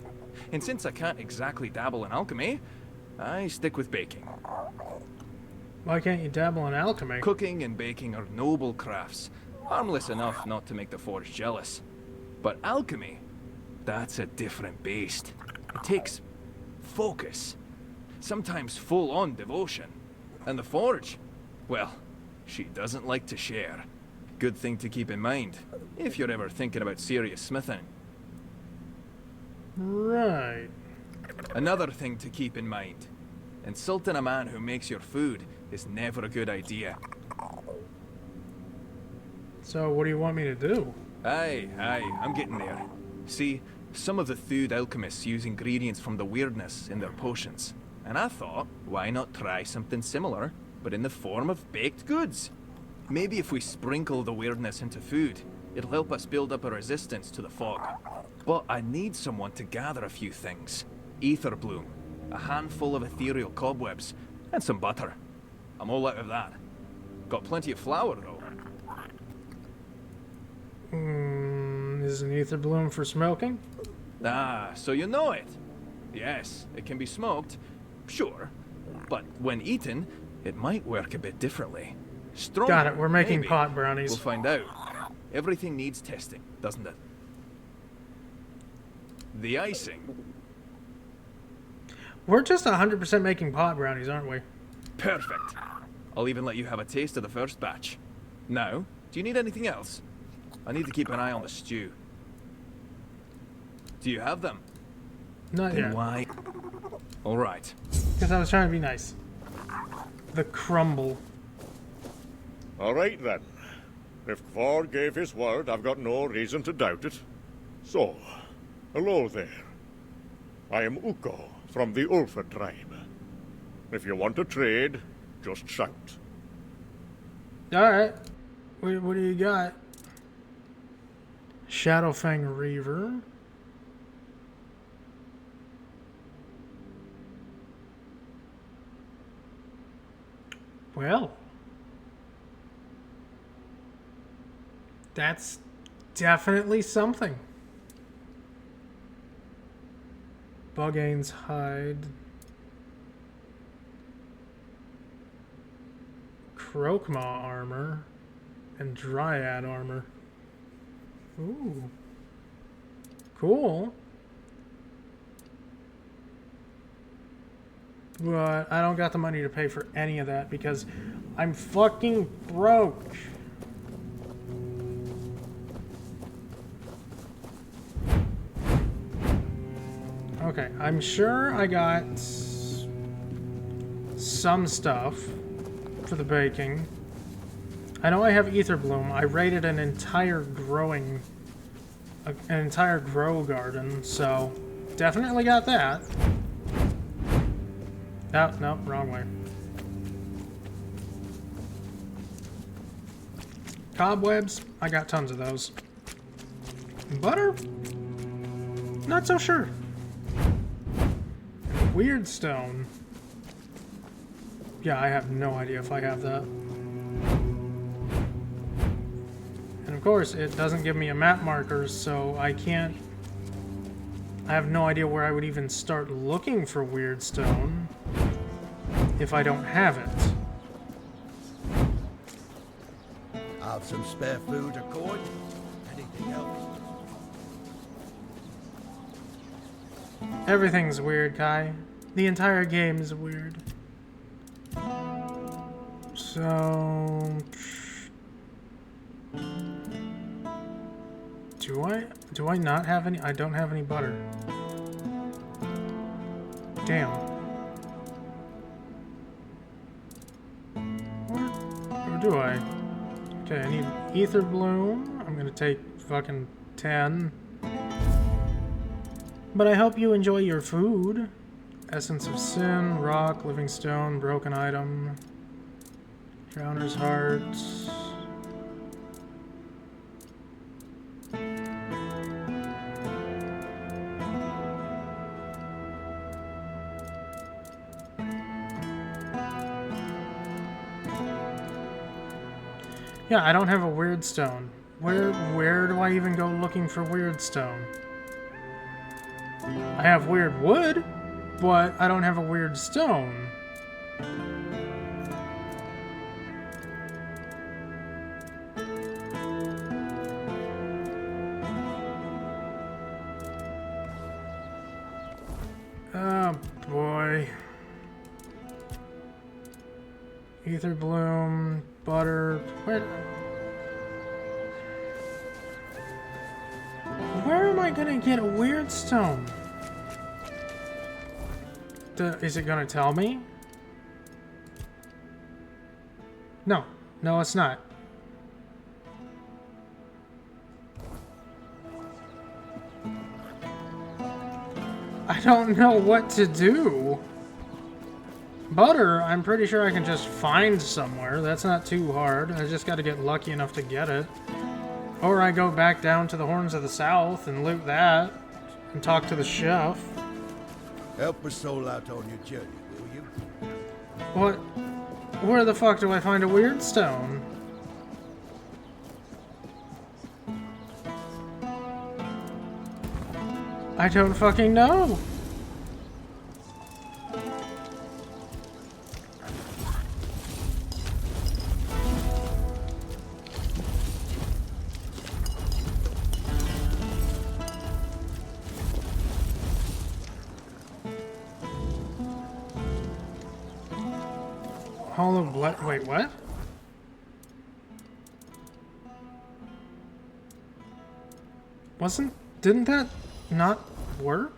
And since I can't exactly dabble in alchemy, I stick with baking. Why can't you dabble in alchemy? Cooking and baking are noble crafts, harmless enough not to make the Forge jealous. But alchemy, that's a different beast. It takes focus, sometimes full-on devotion. And the Forge, well, she doesn't like to share. Good thing to keep in mind, if you're ever thinking about serious smithing. Right. Another thing to keep in mind, insulting a man who makes your food is never a good idea. So what do you want me to do? Aye, I'm getting there. See, some of the Thud alchemists use ingredients from the weirdness in their potions. And I thought, why not try something similar, but in the form of baked goods? Maybe if we sprinkle the weirdness into food, it'll help us build up a resistance to the fog. But I need someone to gather a few things. Ether bloom, a handful of ethereal cobwebs, and some butter. I'm all out of that. Got plenty of flour, though. Is an ether bloom for smoking? Ah, so you know it. Yes, it can be smoked, sure. But when eaten, it might work a bit differently. Stronger, Got it, we're making maybe. pot brownies. We'll find out. Everything needs testing, doesn't it? The icing. We're just 100% making pot brownies, aren't we? Perfect. I'll even let you have a taste of the first batch. Now, do you need anything else? I need to keep an eye on the stew. Do you have them? Not Then yet. why? All right. Because I was trying to be nice. The crumble. All right, then. If Kvar gave his word, I've got no reason to doubt it. So, hello there. I am Ukko from the Ulfa tribe. If you want to trade, just shout. Alright. What do you got? Shadowfang Reaver. Well. That's definitely something. Bugane's hide. Krokmaw armor. And Dryad armor. Ooh. Cool. But I don't got the money to pay for any of that because I'm fucking broke. Okay, I'm sure I got some stuff for the baking. I know I have Ether Bloom. I raided an entire grow garden, so definitely got that. Oh, no, wrong way. Cobwebs, I got tons of those. Butter? Not so sure. Weird stone. Yeah, I have no idea if I have that. And of course, it doesn't give me a map markers, so I can't... I have no idea where I would even start looking for weird stone if I don't have it. Have some spare food or coin? Anything else? Everything's weird, Kai. The entire game is weird. So... Do I not have any? I don't have any butter. Damn. Or do I? Okay, I need Ether Bloom. I'm gonna take fucking 10. But I hope you enjoy your food. Essence of Sin, Rock, Living Stone, Broken Item, Drowner's Heart. Yeah, I don't have a weird stone. Where do I even go looking for weird stone? I have weird wood, but I don't have a weird stone. Oh boy. Ether bloom, butter. Where am I gonna get a weird stone? Is it gonna tell me? No. No, it's not. I don't know what to do. Butter, I'm pretty sure I can just find somewhere. That's not too hard. I just gotta get lucky enough to get it. Or I go back down to the Horns of the South and loot that. And talk to the chef. Help a soul out on your journey, will you? What? Where the fuck do I find a weird stone? I don't fucking know. Hollow blood. Wait, what? Didn't that not work?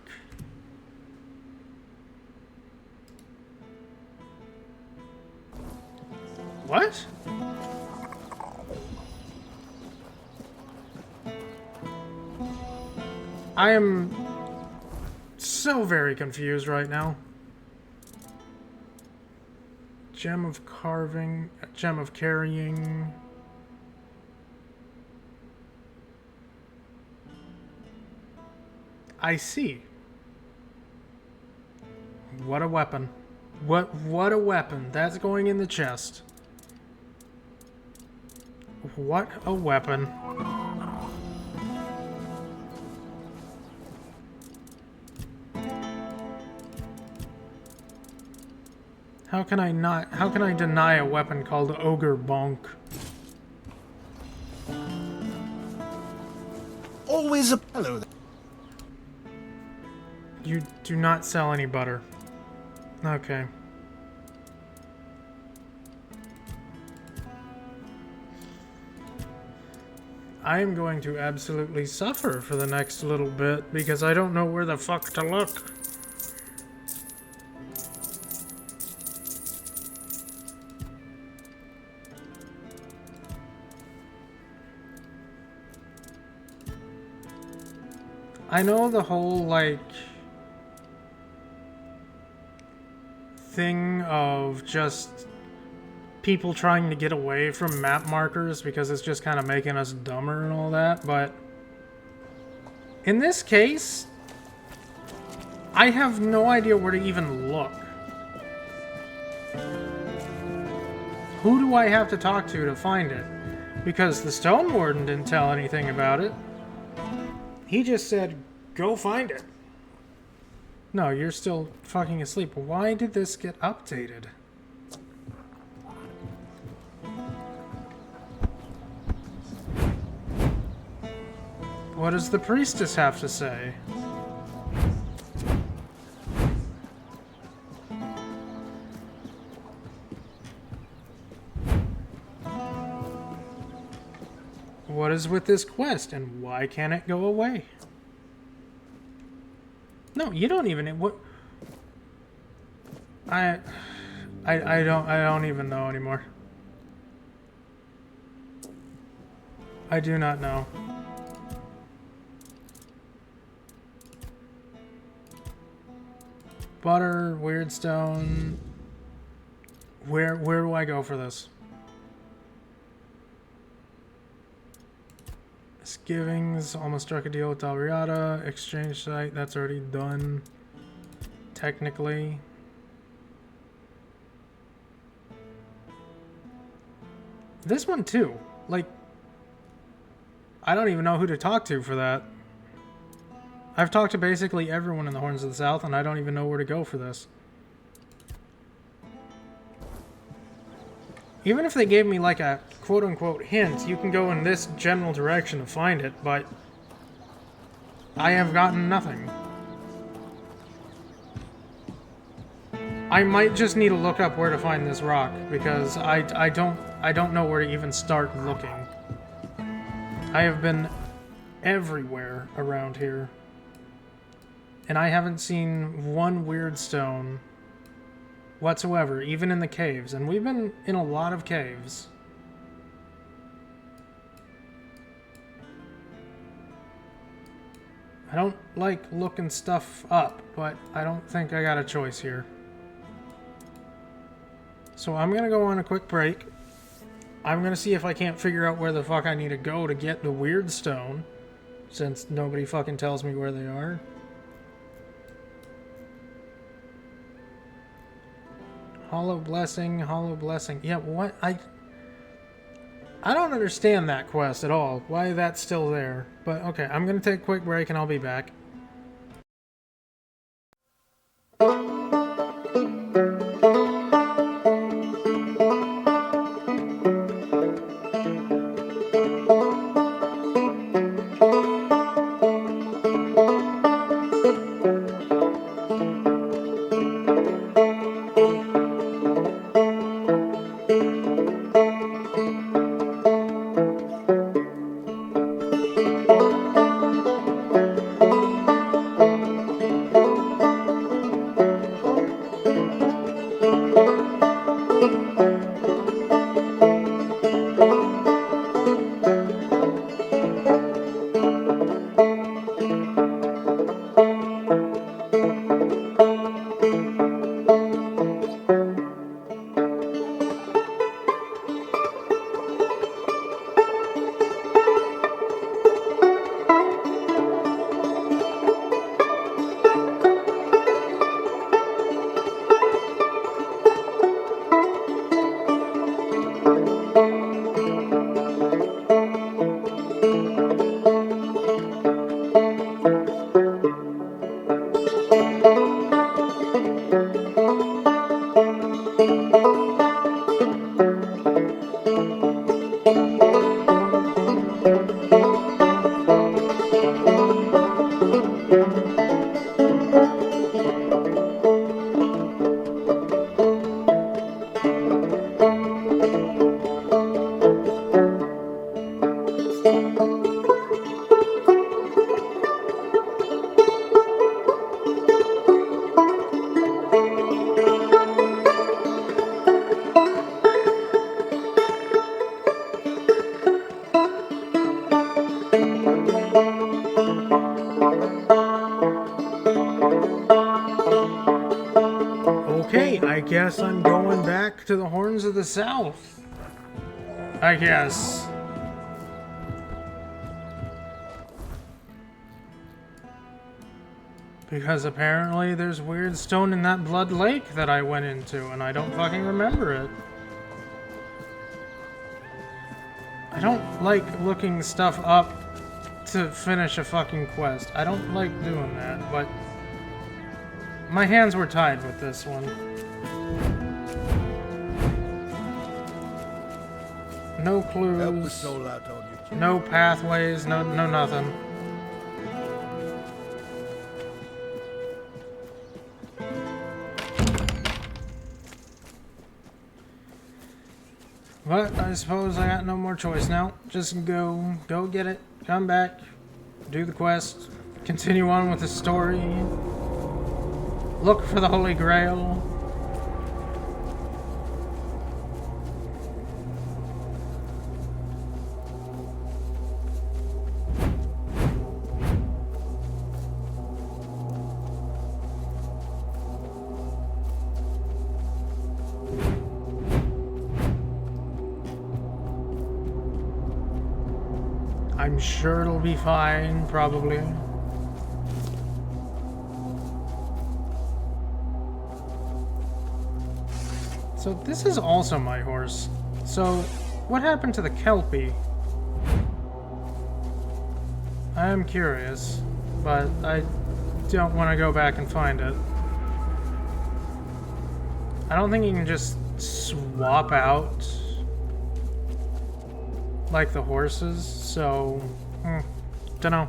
What? I am so very confused right now. Gem of carving, gem of carrying. I see. What a weapon. What a weapon. That's going in the chest. What a weapon. How can I deny a weapon called Ogre Bonk? Always a hello there. You do not sell any butter. Okay. I am going to absolutely suffer for the next little bit because I don't know where the fuck to look. I know the whole, like, thing of just people trying to get away from map markers because it's just kind of making us dumber and all that, but in this case, I have no idea where to even look. Who do I have to talk to find it? Because the Stone Warden didn't tell anything about it. He just said, go find it. No, you're still fucking asleep. Why did this get updated? What does the priestess have to say? What is with this quest, and why can't it go away? No, you don't even. What? I don't even know anymore. I do not know. Butter, weird stone. Where do I go for this? Misgivings, almost struck a deal with Dalriada. Exchange site, that's already done. Technically. This one too. like, I don't even know who to talk to for that. I've talked to basically everyone in the Horns of the South, and I don't even know where to go for this. Even if they gave me like a quote-unquote hint, you can go in this general direction to find it, but I have gotten nothing. I might just need to look up where to find this rock, because I don't know where to even start looking. I have been everywhere around here, and I haven't seen one weird stone whatsoever, even in the caves, and we've been in a lot of caves. I don't like looking stuff up, but I don't think I got a choice here. So I'm gonna go on a quick break. I'm gonna see if I can't figure out where the fuck I need to go to get the weird stone, since nobody fucking tells me where they are. Hollow Blessing, Hollow Blessing. Yeah, what? I don't understand that quest at all. Why that's still there. But okay, I'm gonna take a quick break and I'll be back. Okay, I guess I'm going back to the Horns of the South. I guess. Because apparently there's weird stone in that blood lake that I went into, and I don't fucking remember it. I don't like looking stuff up to finish a fucking quest. I don't like doing that, but my hands were tied with this one. No clues, no pathways, no nothing. But I suppose I got no more choice now. Just go get it, come back, do the quest, continue on with the story, look for the Holy Grail. I'm sure it'll be fine, probably. So this is also my horse. So What happened to the Kelpie? I am curious, but I don't want to go back and find it. I don't think you can just swap out like the horses, so dunno.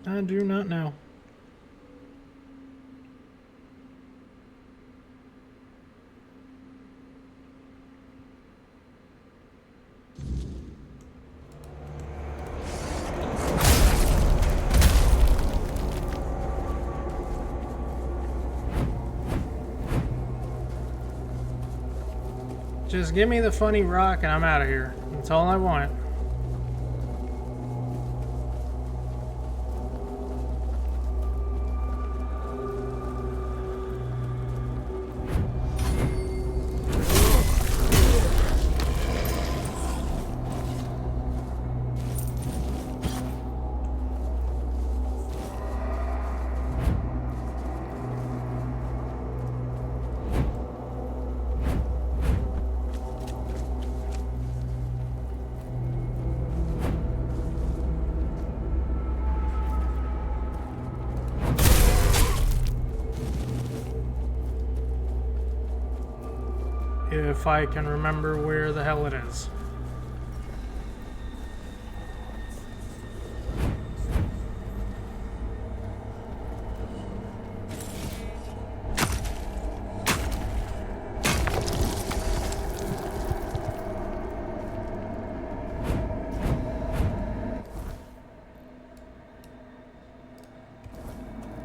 I do not know. Just give me the funny rock and I'm out of here. That's all I want. If I can remember where the hell it is.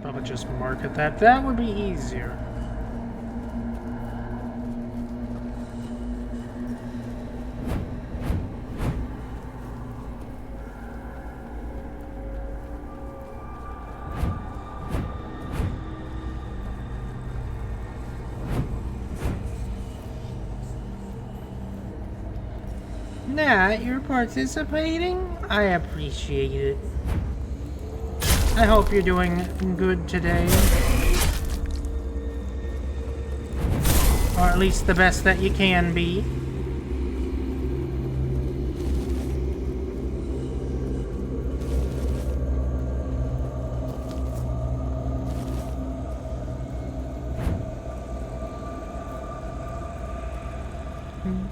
Probably just market that. That would be easier. Nat, you're participating? I appreciate it. I hope you're doing good today. Or at least the best that you can be.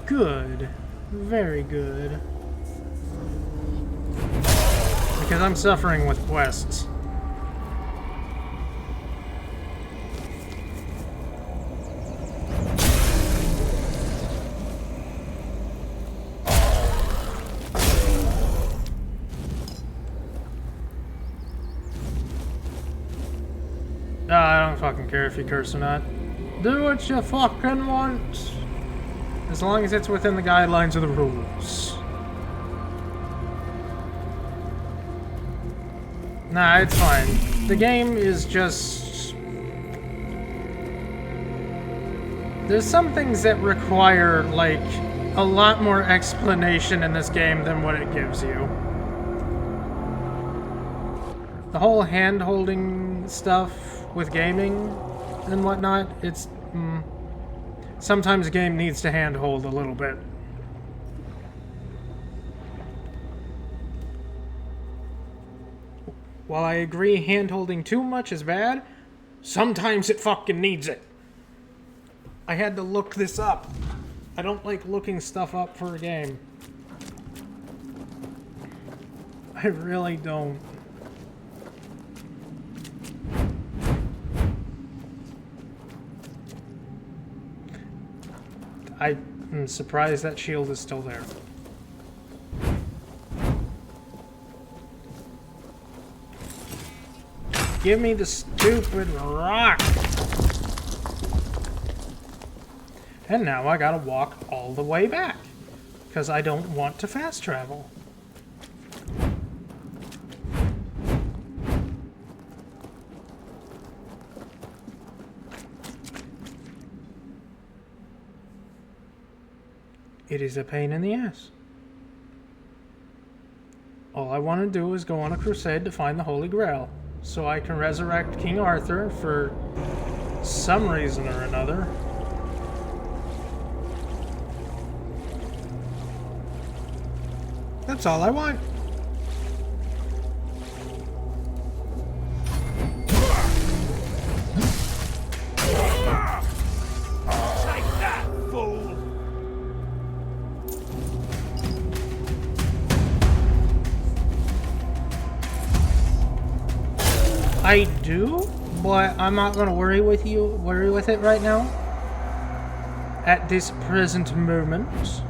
Good. Very good. Because I'm suffering with quests. I don't fucking care if you curse or not. Do what you fucking want. As long as it's within the guidelines of the rules. Nah, it's fine. The game is just... There's some things that require, like, a lot more explanation in this game than what it gives you. The whole hand-holding stuff with gaming and whatnot, it's... Sometimes a game needs to handhold a little bit. While I agree handholding too much is bad, sometimes it fucking needs it. I had to look this up. I don't like looking stuff up for a game. I really don't. I'm surprised that shield is still there. Give me the stupid rock! And now I gotta walk all the way back. Because I don't want to fast travel. It is a pain in the ass. All I want to do is go on a crusade to find the Holy Grail, so I can resurrect King Arthur for some reason or another. That's all I want. Take that, fool! I do, but I'm not gonna worry with it right now. At this present moment.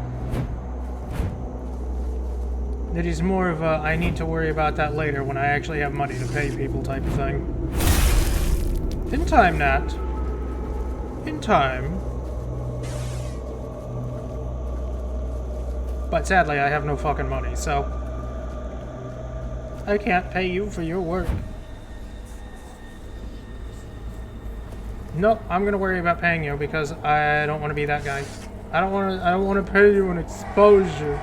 It is more of a, I need to worry about that later when I actually have money to pay people type of thing. In time, Nat. In time. But sadly, I have no fucking money, so I can't pay you for your work. Nope, I'm gonna worry about paying you because I don't want to be that guy. I don't want to pay you an exposure.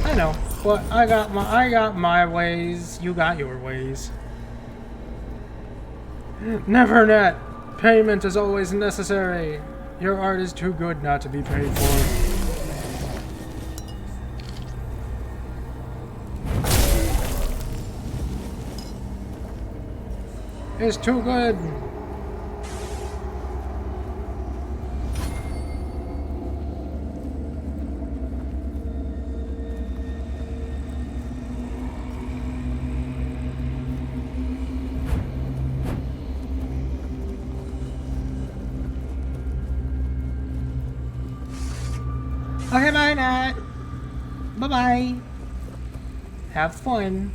I know, but I got my ways. You got your ways. Never, Nat. Payment is always necessary. Your art is too good not to be paid for. It's too good. Okay, bye, Nat. Bye-bye. Have fun.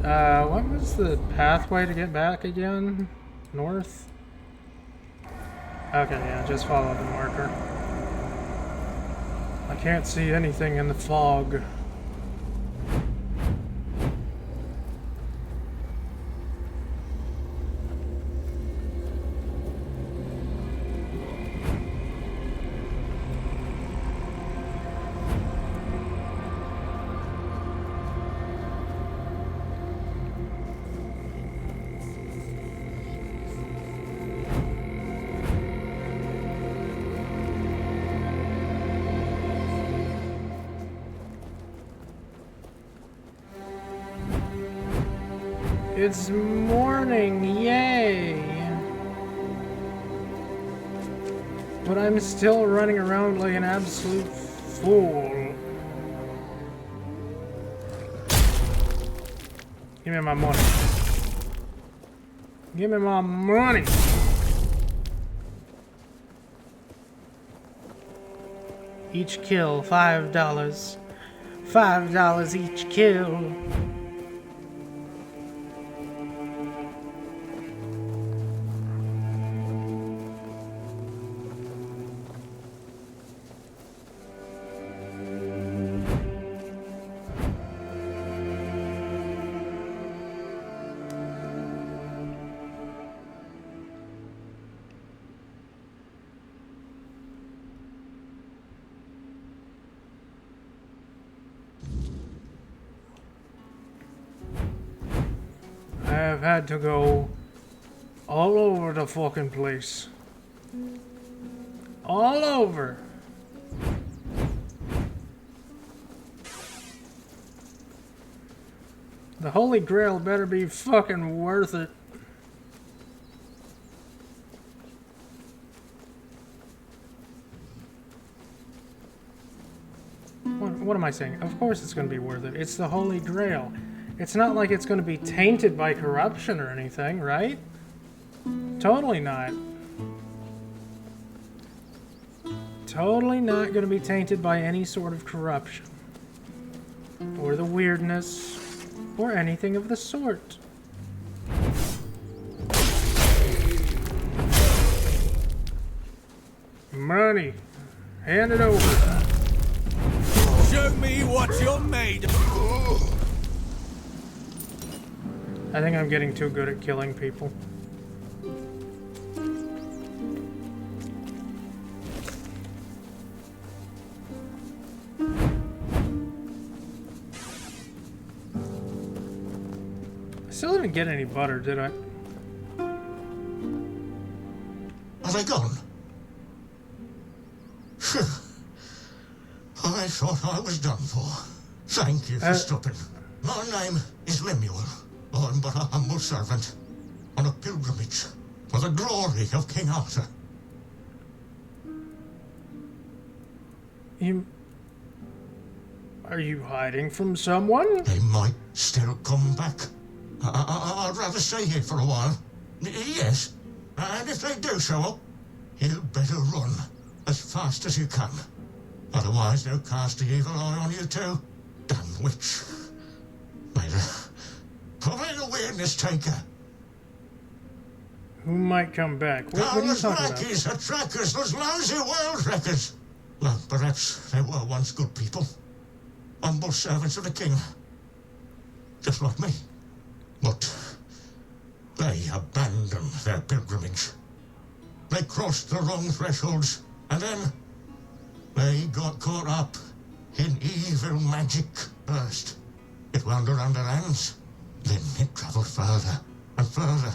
What was the pathway to get back again? North? Okay, yeah, just follow the marker. I can't see anything in the fog. It's morning, yay! But I'm still running around like an absolute fool. Give me my money. Give me my money! Each kill, $5. $5 each kill. I've had to go all over the fucking place. All over. The Holy Grail better be fucking worth it. What am I saying? Of course it's going to be worth it. It's the Holy Grail. It's not like it's going to be tainted by corruption or anything, right? Totally not. Totally not going to be tainted by any sort of corruption. Or the weirdness. Or anything of the sort. Money. Hand it over. Show me what you're made of. I think I'm getting too good at killing people. I still didn't get any butter, did I? Are they gone? Phew. I thought I was done for. Thank you for stopping. My name is Lemuel. I'm but a humble servant on a pilgrimage for the glory of King Arthur. Are you hiding from someone? They might still come back. I'd rather stay here for a while. Yes, and if they do show up, you better run as fast as you can. Otherwise they'll cast the evil eye on you too. Damn witch. Made a weirdness taker. Who might come back? What are you talking about? Lackeys are trackers, those lousy world wreckers. Well, perhaps they were once good people. Humble servants of the king. Just like me. But they abandoned their pilgrimage. They crossed the wrong thresholds, and then they got caught up in evil magic first. It wound around their hands, then it traveled further and further,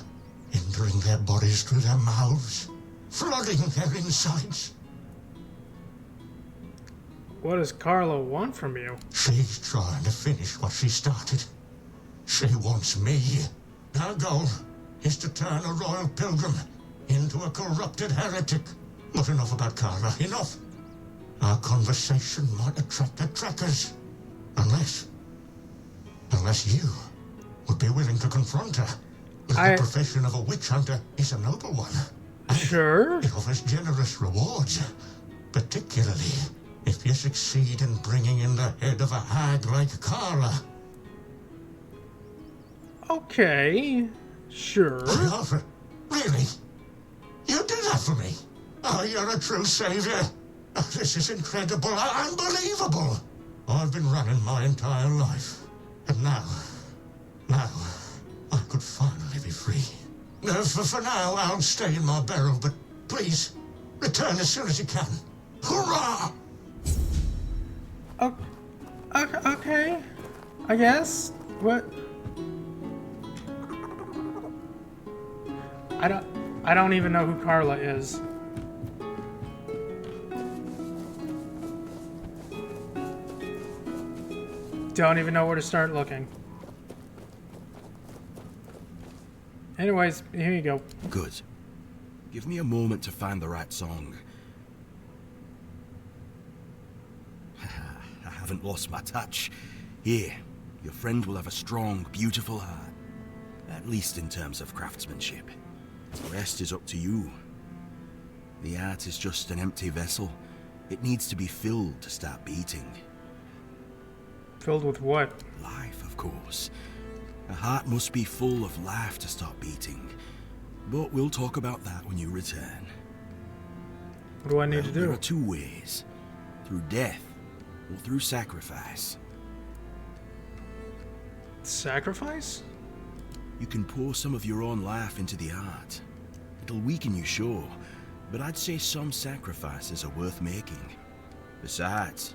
entering their bodies through their mouths, flooding their insides. What does Carla want from you? She's trying to finish what she started. She wants me. Her goal is to turn a royal pilgrim into a corrupted heretic. But enough about Carla, enough. Our conversation might attract the trackers. Unless you would be willing to confront her. The profession of a witch hunter is a noble one. Sure. It offers generous rewards, particularly if you succeed in bringing in the head of a hag like Carla. Okay, sure. Really? You did that for me? Oh, you're a true savior. Oh, this is incredible, unbelievable. I've been running my entire life. And now, I could finally be free. For now, I'll stay in my barrel, but please, return as soon as you can. Hurrah! Okay, I guess. What? I don't even know who Carla is. Don't even know where to start looking. Anyways, here you go. Good. Give me a moment to find the right song. I haven't lost my touch. Here, your friend will have a strong, beautiful heart. At least in terms of craftsmanship. The rest is up to you. The art is just an empty vessel. It needs to be filled to start beating. Filled with what? Life, of course. A heart must be full of life to start beating. But we'll talk about that when you return. What do I need to do? There are two ways. Through death, or through sacrifice. Sacrifice? You can pour some of your own life into the art. It'll weaken you, sure, but I'd say some sacrifices are worth making. Besides,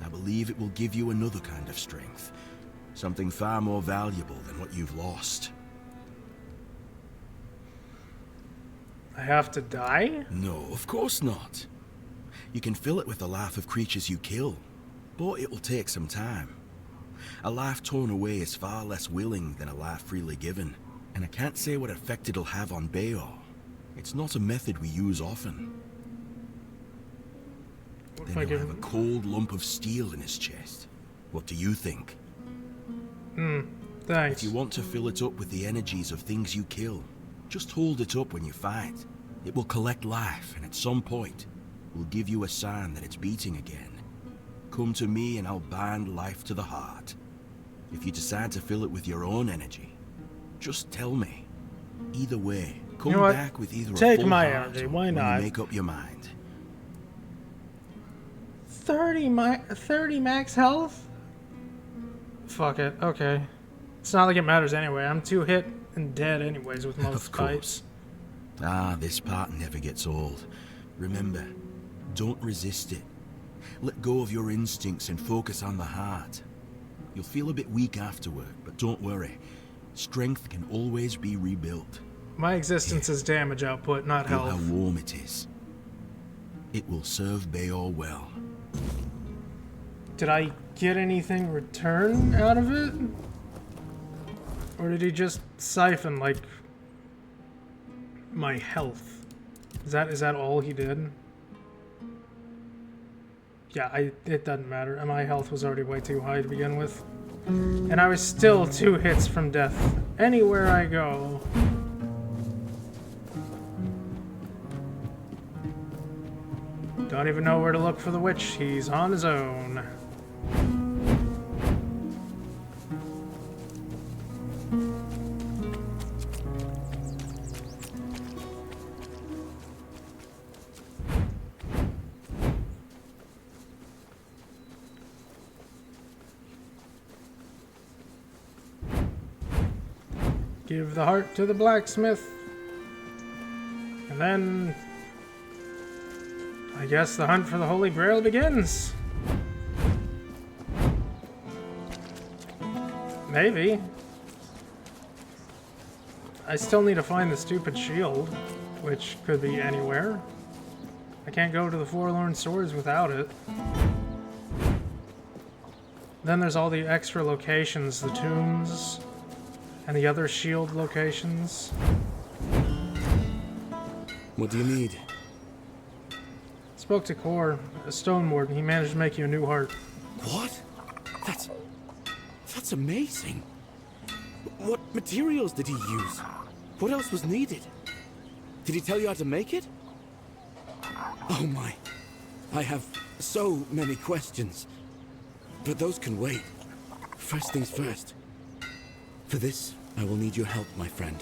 I believe it will give you another kind of strength. Something far more valuable than what you've lost. I have to die? No, of course not. You can fill it with the life of creatures you kill, but it will take some time. A life torn away is far less willing than a life freely given, and I can't say what effect it'll have on Bayor. It's not a method we use often. Then he'll have a cold lump of steel in his chest. What do you think? Thanks. If you want to fill it up with the energies of things you kill, just hold it up when you fight. It will collect life, and at some point, will give you a sign that it's beating again. Come to me and I'll bind life to the heart. If you decide to fill it with your own energy, just tell me. Either way, come back with either Take a full my heart energy, or why when not? you make up your mind. 30 max health? Fuck it, okay. It's not like it matters anyway. I'm 2 hit and dead anyways with most Of fights. course. This part never gets old. Remember, don't resist it. Let go of your instincts and focus on the heart. You'll feel a bit weak afterward, but don't worry. Strength can always be rebuilt. My existence is damage output, not Feel health. how warm it is. It will serve Beor well. Did I get anything return out of it? Or did he just siphon, like, my health? Is that all he did? Yeah, it doesn't matter. My health was already way too high to begin with. And I was still 2 hits from death anywhere I go. Don't even know where to look for the witch. He's on his own. Give the heart to the blacksmith. And then I guess the hunt for the Holy Grail begins. Maybe. I still need to find the stupid shield, which could be anywhere. I can't go to the Forlorn Swords without it. Then there's all the extra locations, the tombs, and the other shield locations. What do you need? Spoke to Kor, a stone warden. He managed to make you a new heart. What? That's amazing. What materials did he use? What else was needed? Did he tell you how to make it? Oh my. I have so many questions. But those can wait. First things first. For this, I will need your help, my friend.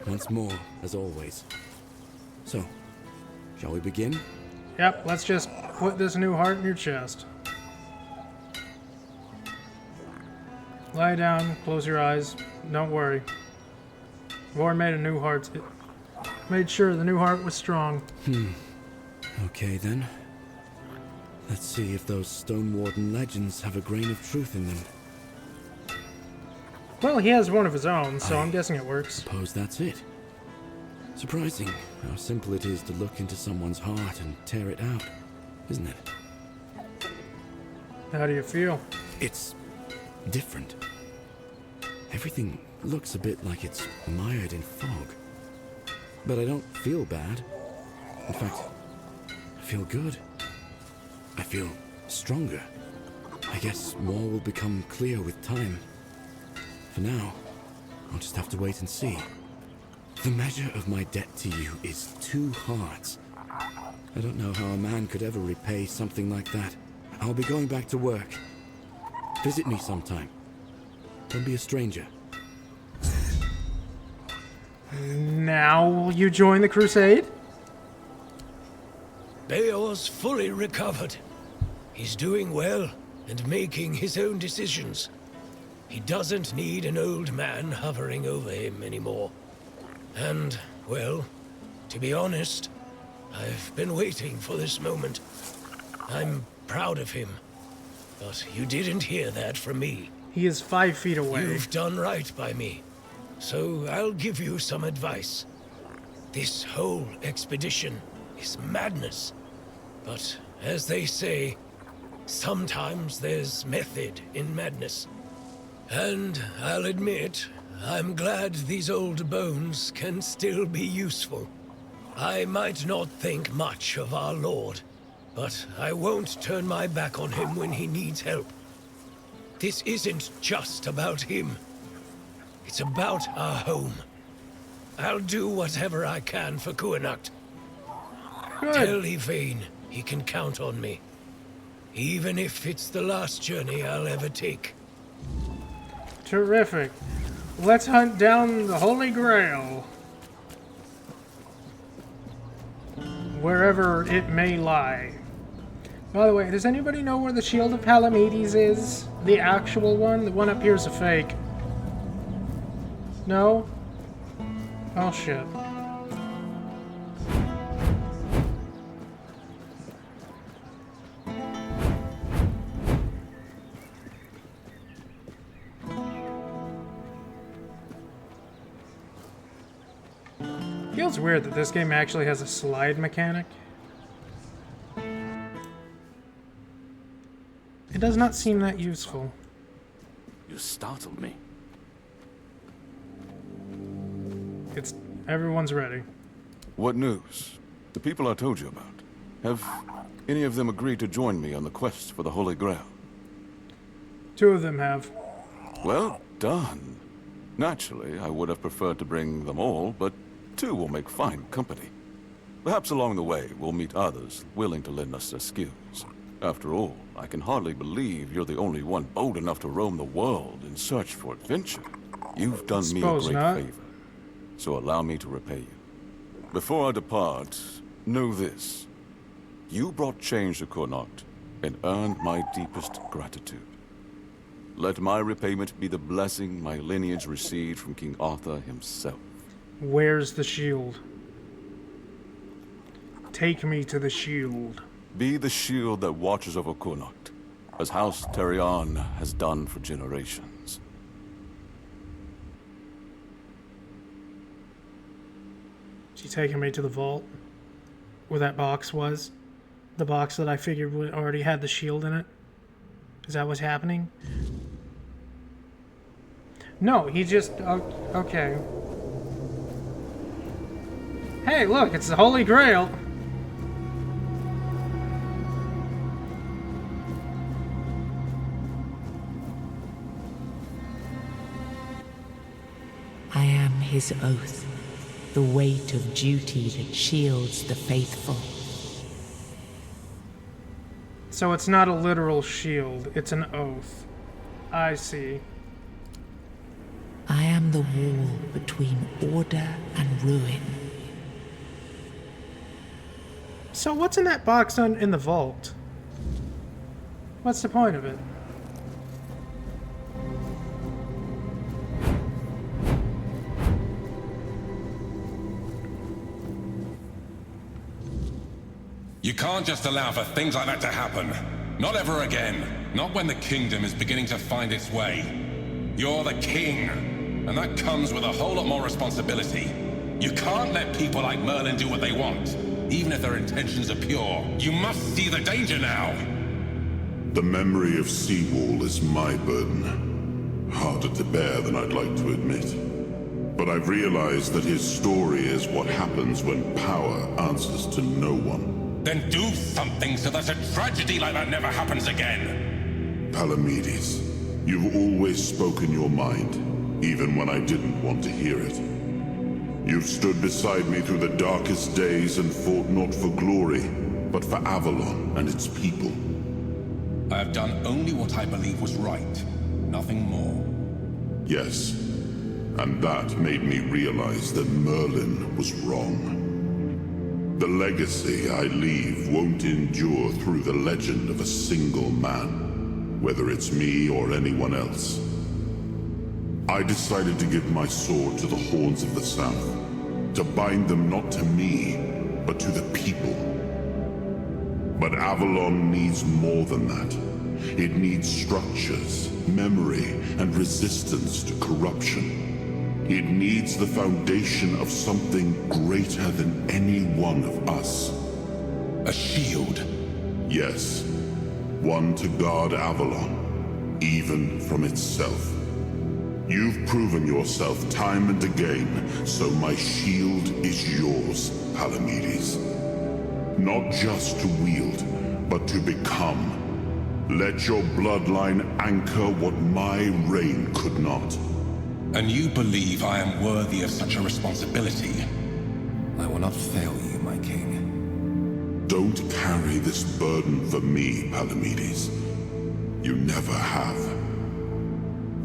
Once more, as always. So, shall we begin? Yep, let's just put this new heart in your chest. Lie down, close your eyes. Don't worry. I've already made a new heart. Made sure the new heart was strong. Okay then. Let's see if those Stone Warden legends have a grain of truth in them. Well, he has one of his own, so I'm guessing it works. Suppose that's it. Surprising how simple it is to look into someone's heart and tear it out, isn't it? How do you feel? It's different. Everything looks a bit like it's mired in fog. But I don't feel bad. In fact, I feel good. I feel stronger. I guess more will become clear with time. For now, I'll just have to wait and see. The measure of my debt to you is 2 hearts. I don't know how a man could ever repay something like that. I'll be going back to work. Visit me sometime. Don't be a stranger. Now will you join the crusade? Beor's fully recovered. He's doing well and making his own decisions. He doesn't need an old man hovering over him anymore. And, well, to be honest, I've been waiting for this moment. I'm proud of him. But you didn't hear that from me. He is 5 feet away. You've done right by me. So I'll give you some advice. This whole expedition is madness. But as they say, sometimes there's method in madness. And I'll admit, I'm glad these old bones can still be useful. I might not think much of our Lord, but I won't turn my back on him when he needs help. This isn't just about him. It's about our home. I'll do whatever I can for Kuanacht. Tell Yvain he can count on me. Even if it's the last journey I'll ever take. Terrific. Let's hunt down the Holy Grail. Wherever it may lie. By the way, does anybody know where the Shield of Palamedes is? The actual one? The one up here is a fake. No? Oh shit. Feels weird that this game actually has a slide mechanic. It does not seem that useful. You startled me. Everyone's ready. What news? The people I told you about. Have any of them agreed to join me on the quest for the Holy Grail? 2 of them have. Well done. Naturally, I would have preferred to bring them all, but 2 will make fine company. Perhaps along the way, we'll meet others willing to lend us their skills. After all, I can hardly believe you're the only one bold enough to roam the world in search for adventure. You've done me a great favor, so allow me to repay you. Before I depart, know this. You brought change to Connacht and earned my deepest gratitude. Let my repayment be the blessing my lineage received from King Arthur himself. Where's the shield? Take me to the shield. Be the shield that watches over Connacht, as House Terion has done for generations. She taking me to the vault where that box was? The box that I figured would already had the shield in it? Is that what's happening? No, he just... okay. Hey, look, it's the Holy Grail. I am his oath, the weight of duty that shields the faithful. So it's not a literal shield, it's an oath. I see. I am the wall between order and ruin. So what's in that box in the vault? What's the point of it? You can't just allow for things like that to happen. Not ever again. Not when the kingdom is beginning to find its way. You're the king, and that comes with a whole lot more responsibility. You can't let people like Merlin do what they want, even if their intentions are pure. You must see the danger now. The memory of Seawall is my burden. Harder to bear than I'd like to admit. But I've realized that his story is what happens when power answers to no one. Then do something so that a tragedy like that never happens again. Palamedes, you've always spoken your mind, even when I didn't want to hear it. You've stood beside me through the darkest days and fought not for glory, but for Avalon and its people. I have done only what I believe was right, nothing more. Yes, and that made me realize that Merlin was wrong. The legacy I leave won't endure through the legend of a single man, whether it's me or anyone else. I decided to give my sword to the Horns of the South, to bind them not to me, but to the people. But Avalon needs more than that. It needs structures, memory, and resistance to corruption. It needs the foundation of something greater than any one of us. A shield? Yes. One to guard Avalon, even from itself. You've proven yourself time and again, so my shield is yours, Palamedes. Not just to wield, but to become. Let your bloodline anchor what my reign could not. And you believe I am worthy of such a responsibility? I will not fail you, my king. Don't carry this burden for me, Palamedes. You never have.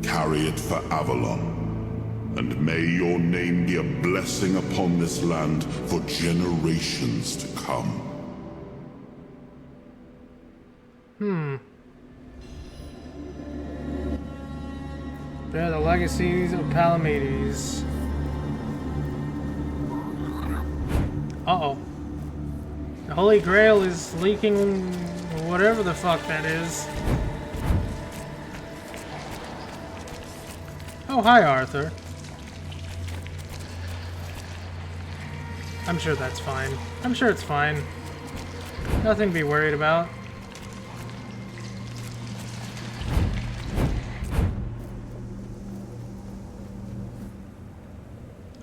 Carry it for Avalon, and may your name be a blessing upon this land for generations to come. Bear the legacies of Palamedes. Uh-oh. The Holy Grail is leaking whatever the fuck that is. Oh, hi, Arthur. I'm sure that's fine. I'm sure it's fine. Nothing to be worried about.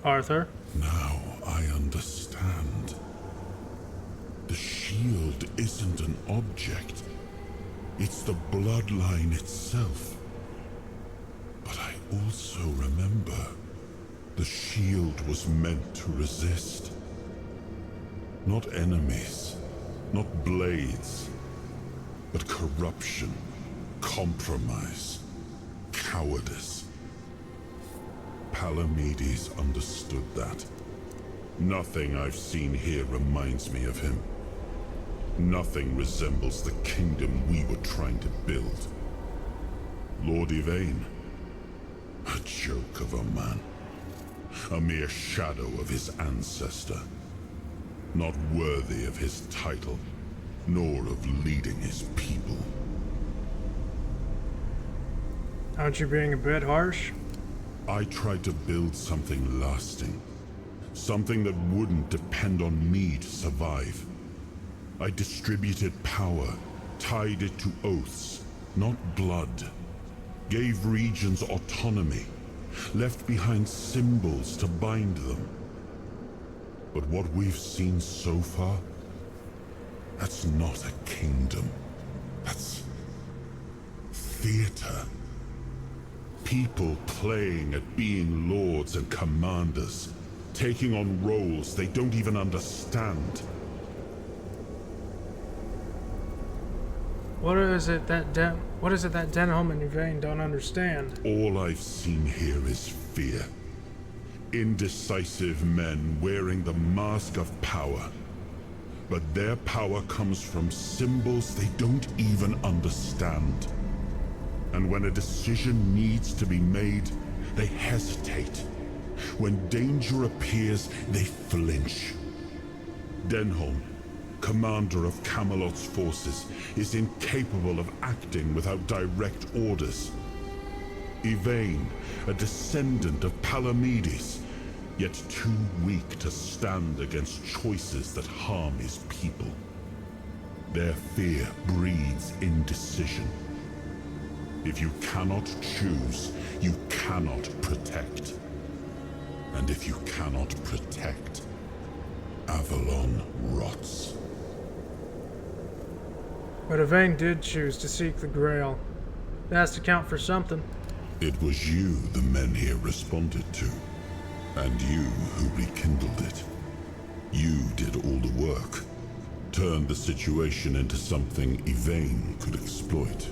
Arthur? Now I understand. The shield isn't an object. It's the bloodline itself. But I also remember the shield was meant to resist. Not enemies, not blades, but corruption, compromise, cowardice. Palamedes understood that. Nothing I've seen here reminds me of him. Nothing resembles the kingdom we were trying to build. Lord Yvain, a joke of a man. A mere shadow of his ancestor. Not worthy of his title, nor of leading his people. Aren't you being a bit harsh? I tried to build something lasting. Something that wouldn't depend on me to survive. I distributed power, tied it to oaths, not blood. Gave regions autonomy, left behind symbols to bind them. But what we've seen so far, that's not a kingdom. That's theater. People playing at being lords and commanders, taking on roles they don't even understand. What is it that Denholm and Yvain don't understand? All I've seen here is fear. Indecisive men wearing the mask of power. But their power comes from symbols they don't even understand. And when a decision needs to be made, they hesitate. When danger appears, they flinch. Denholm, commander of Camelot's forces, is incapable of acting without direct orders. Yvain, a descendant of Palamedes, yet too weak to stand against choices that harm his people. Their fear breeds indecision. If you cannot choose, you cannot protect. And if you cannot protect, Avalon rots. But Yvain did choose to seek the Grail. That has to count for something. It was you the men here responded to. And you who rekindled it. You did all the work. Turned the situation into something Yvain could exploit.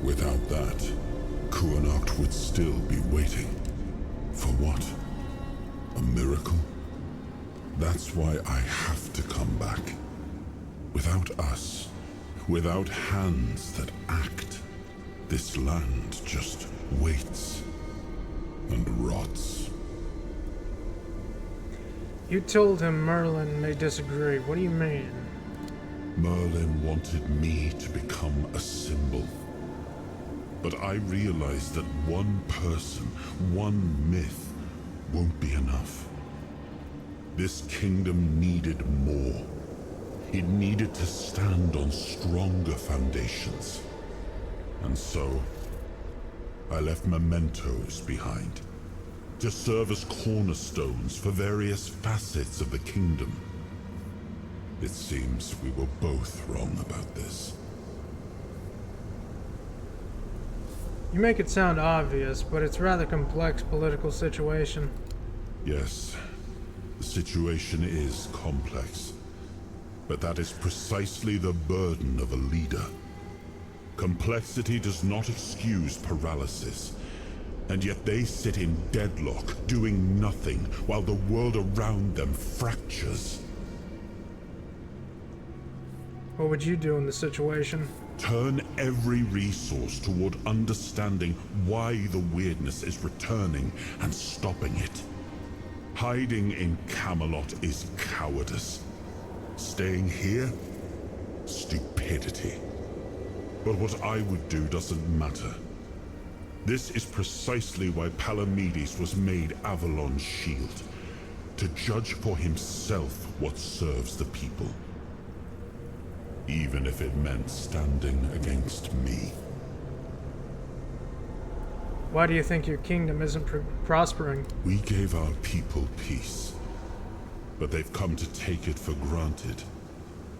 Without that, Kuanacht would still be waiting. For what? A miracle? That's why I have to come back. Without us, without hands that act, this land just waits and rots. You told him Merlin may disagree. What do you mean? Merlin wanted me to become a symbol. But I realized that one person, one myth, won't be enough. This kingdom needed more. It needed to stand on stronger foundations. And so, I left mementos behind, to serve as cornerstones for various facets of the kingdom. It seems we were both wrong about this. You make it sound obvious, but it's a rather complex political situation. Yes, the situation is complex. But that is precisely the burden of a leader. Complexity does not excuse paralysis. And yet they sit in deadlock, doing nothing, while the world around them fractures. What would you do in the situation? Turn every resource toward understanding why the weirdness is returning and stopping it. Hiding in Camelot is cowardice. Staying here? Stupidity. But what I would do doesn't matter. This is precisely why Palamedes was made Avalon's shield. To judge for himself what serves the people. Even if it meant standing against me. Why do you think your kingdom isn't prospering? We gave our people peace, but they've come to take it for granted.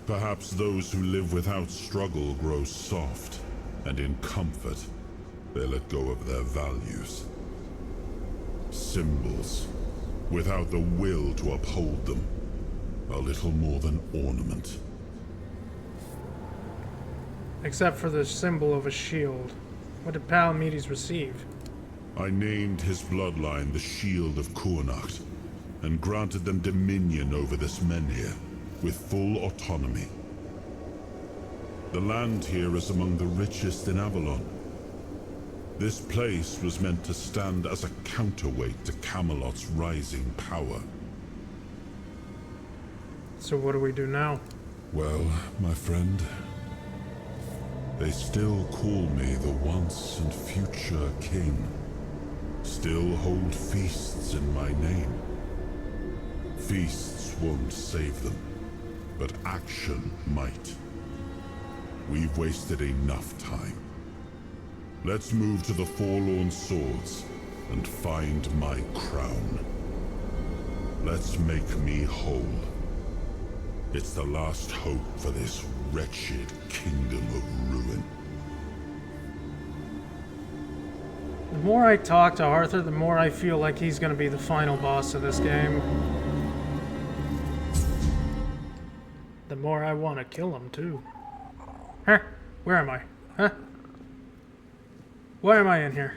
Perhaps those who live without struggle grow soft, and in comfort, they let go of their values. Symbols, without the will to uphold them, are little more than ornament. Except for the symbol of a shield. What did Palamedes receive? I named his bloodline the Shield of Kurnacht, and granted them dominion over this menhir, with full autonomy. The land here is among the richest in Avalon. This place was meant to stand as a counterweight to Camelot's rising power. So what do we do now? Well, my friend, they still call me the once and future king. Still hold feasts in my name. Feasts won't save them, but action might. We've wasted enough time. Let's move to the Forlorn Swords and find my crown. Let's make me whole. It's the last hope for this wretched kingdom of ruin. The more I talk to Arthur, the more I feel like he's gonna be the final boss of this game. The more I want to kill him, too. Huh? Where am I? Huh? Why am I in here?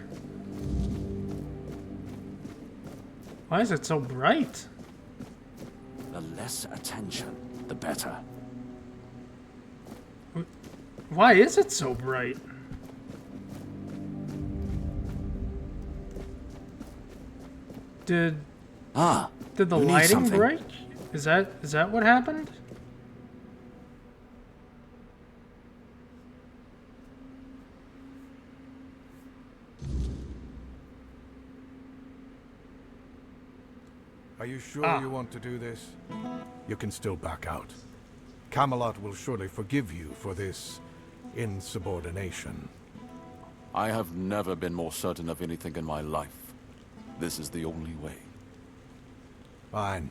Why is it so bright? The less attention, the better. Why is it so bright? Did the lighting break? Is that what happened? Are you sure you want to do this? You can still back out. Camelot will surely forgive you for this insubordination. I have never been more certain of anything in my life. This is the only way. Fine.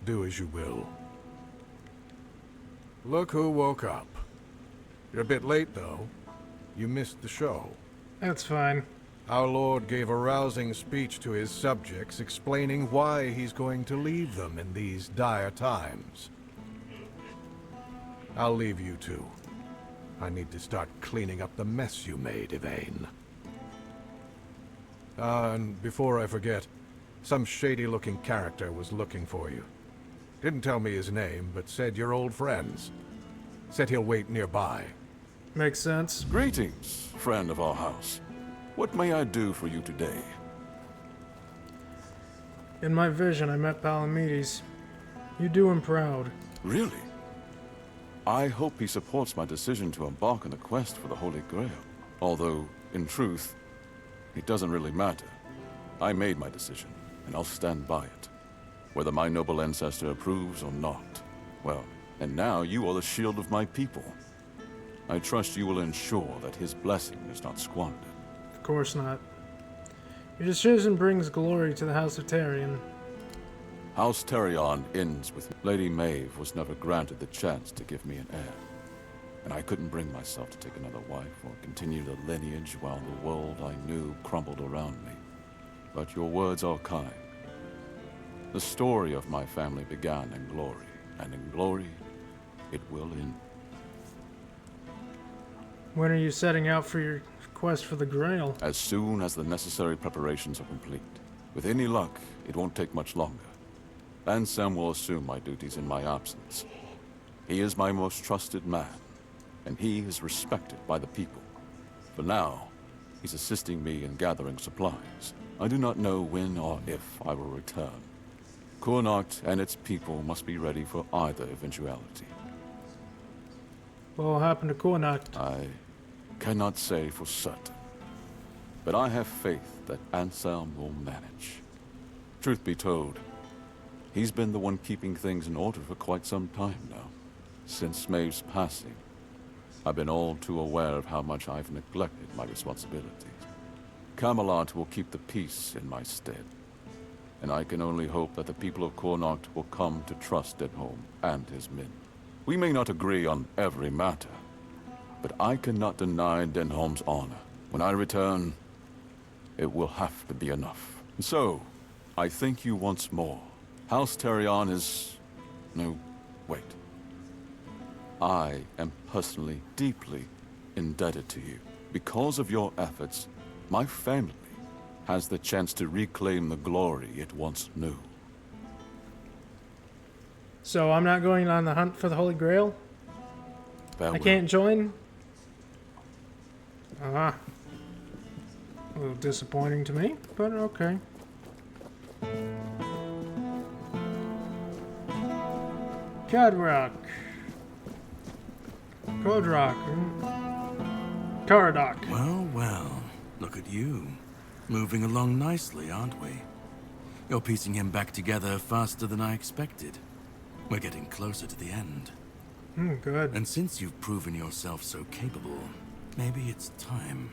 Do as you will. Look who woke up. You're a bit late, though. You missed the show. That's fine. Our Lord gave a rousing speech to his subjects explaining why he's going to leave them in these dire times. I'll leave you two. I need to start cleaning up the mess you made, Yvain. And before I forget, some shady-looking character was looking for you. Didn't tell me his name, but said you're old friends. Said he'll wait nearby. Makes sense. Greetings, friend of our house. What may I do for you today? In my vision, I met Palamedes. You do him proud. Really? I hope he supports my decision to embark on the quest for the Holy Grail. Although, in truth, it doesn't really matter. I made my decision, and I'll stand by it. Whether my noble ancestor approves or not. Well, and now you are the shield of my people. I trust you will ensure that his blessing is not squandered. Of course not. Your decision brings glory to the House of Tarion. House Tarion ends with Lady Maeve was never granted the chance to give me an heir. And I couldn't bring myself to take another wife or continue the lineage while the world I knew crumbled around me. But your words are kind. The story of my family began in glory, and in glory, it will end. When are you setting out for your quest for the Grail? As soon as the necessary preparations are complete. With any luck, it won't take much longer. Ansem will assume my duties in my absence. He is my most trusted man, and he is respected by the people. For now, he's assisting me in gathering supplies. I do not know when or if I will return. Connacht and its people must be ready for either eventuality. What will happen to Connacht? I cannot say for certain, but I have faith that Anselm will manage. Truth be told, he's been the one keeping things in order for quite some time now. Since Maeve's passing, I've been all too aware of how much I've neglected my responsibilities. Camelot will keep the peace in my stead, and I can only hope that the people of Connacht will come to trust Denholm and his men. We may not agree on every matter, but I cannot deny Denholm's honor. When I return, it will have to be enough. So, I thank you once more. House Terion is... no, wait. I am personally deeply indebted to you. Because of your efforts, my family has the chance to reclaim the glory it once knew. So I'm not going on the hunt for the Holy Grail? I can't join? A little disappointing to me, but okay. Cadrock. Kodrock. Caradoc. Well, well. Look at you. Moving along nicely, aren't we? You're piecing him back together faster than I expected. We're getting closer to the end. Good. And since you've proven yourself so capable, maybe it's time.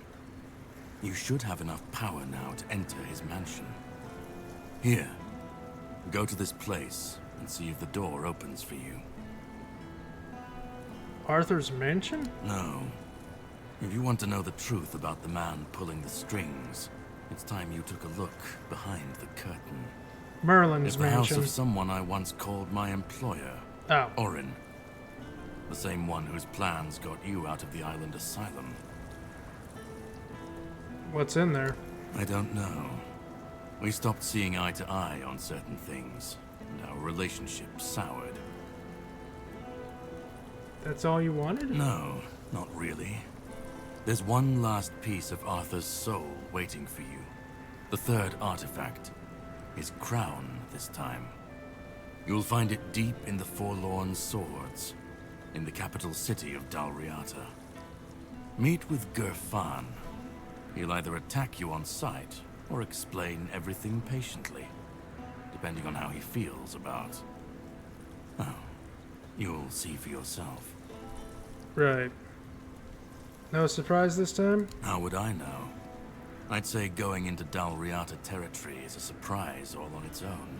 You should have enough power now to enter his mansion. Here, go to this place and see if the door opens for you. Arthur's mansion? No. If you want to know the truth about the man pulling the strings, it's time you took a look behind the curtain. Merlin's it's the mansion. house of someone I once called my employer. Oh. Orin. The same one whose plans got you out of the island asylum. What's in there? I don't know. We stopped seeing eye to eye on certain things, and our relationship soured. That's all you wanted? No, not really. There's one last piece of Arthur's soul waiting for you. The third artifact. His crown, this time. You'll find it deep in the Forlorn Swords, in the capital city of Dalriata. Meet with Gerfan. He'll either attack you on sight, or explain everything patiently, depending on how he feels about... Oh, you'll see for yourself. Right. No surprise this time? How would I know? I'd say going into Dalriata territory is a surprise all on its own.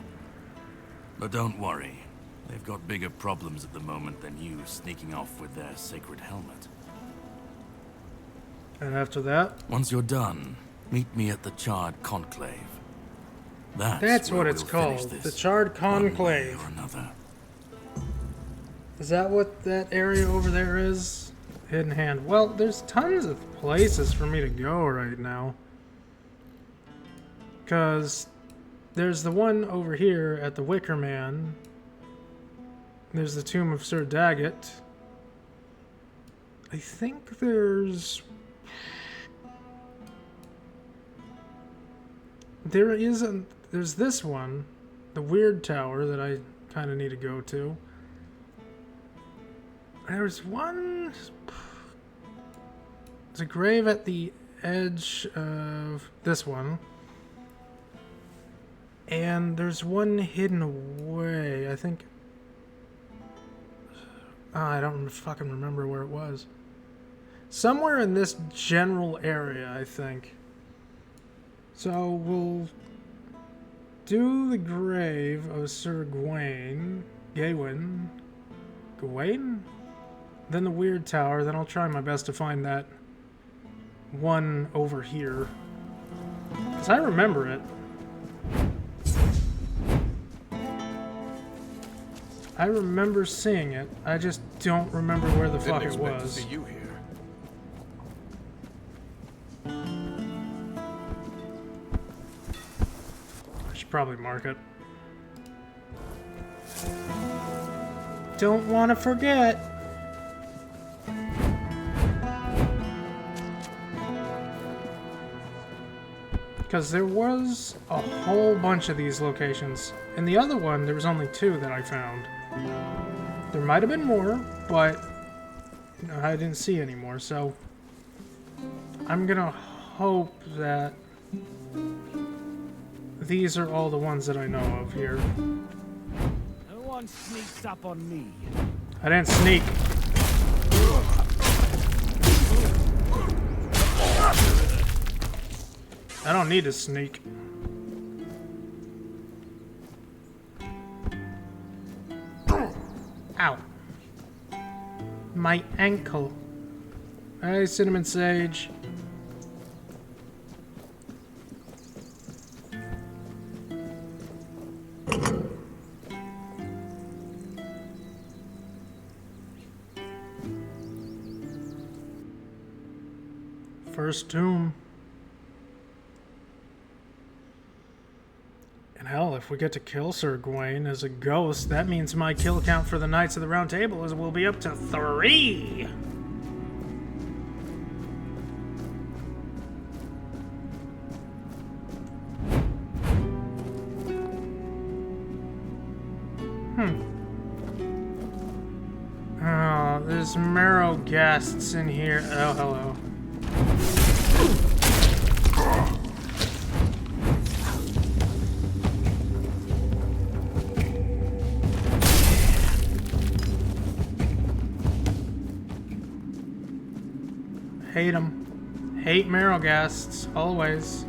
But don't worry. They've got bigger problems at the moment than you sneaking off with their sacred helmet. And after that? Once you're done, meet me at the Charred Conclave. That's what it's called. The Charred Conclave. Or another. Is that what that area over there is? Hidden Hand. Well, there's tons of places for me to go right now. Because there's the one over here at the Wicker Man. There's the Tomb of Sir Daggett. I think there's... There's this one. The Weird Tower that I kind of need to go to. There's one... There's a grave at the edge of this one. And there's one hidden away, I think... I don't fucking remember where it was. Somewhere in this general area, I think. So we'll do the grave of Sir Gawain. Then the Weird Tower. Then I'll try my best to find that one over here. Because I remember it. I remember seeing it. I just don't remember where the fuck it was. To see you here. I should probably mark it. Don't want to forget. Because there was a whole bunch of these locations. In the other one, there was only 2 that I found. There might have been more, but I didn't see any more, so I'm gonna hope that these are all the ones that I know of here. No one sneaks up on me. I didn't sneak. I don't need to sneak. Ow. My ankle. Hey, cinnamon sage. First tomb. And hell, if we get to kill Sir Gawain as a ghost, that means my kill count for the Knights of the Round Table will be up to 3! Oh, there's marrow guests in here. Oh, hello. Hate them. Hate marrow guests, always.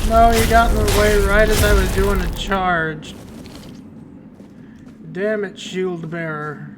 No, you got in the way right as I was doing a charge. Damn it, shield bearer.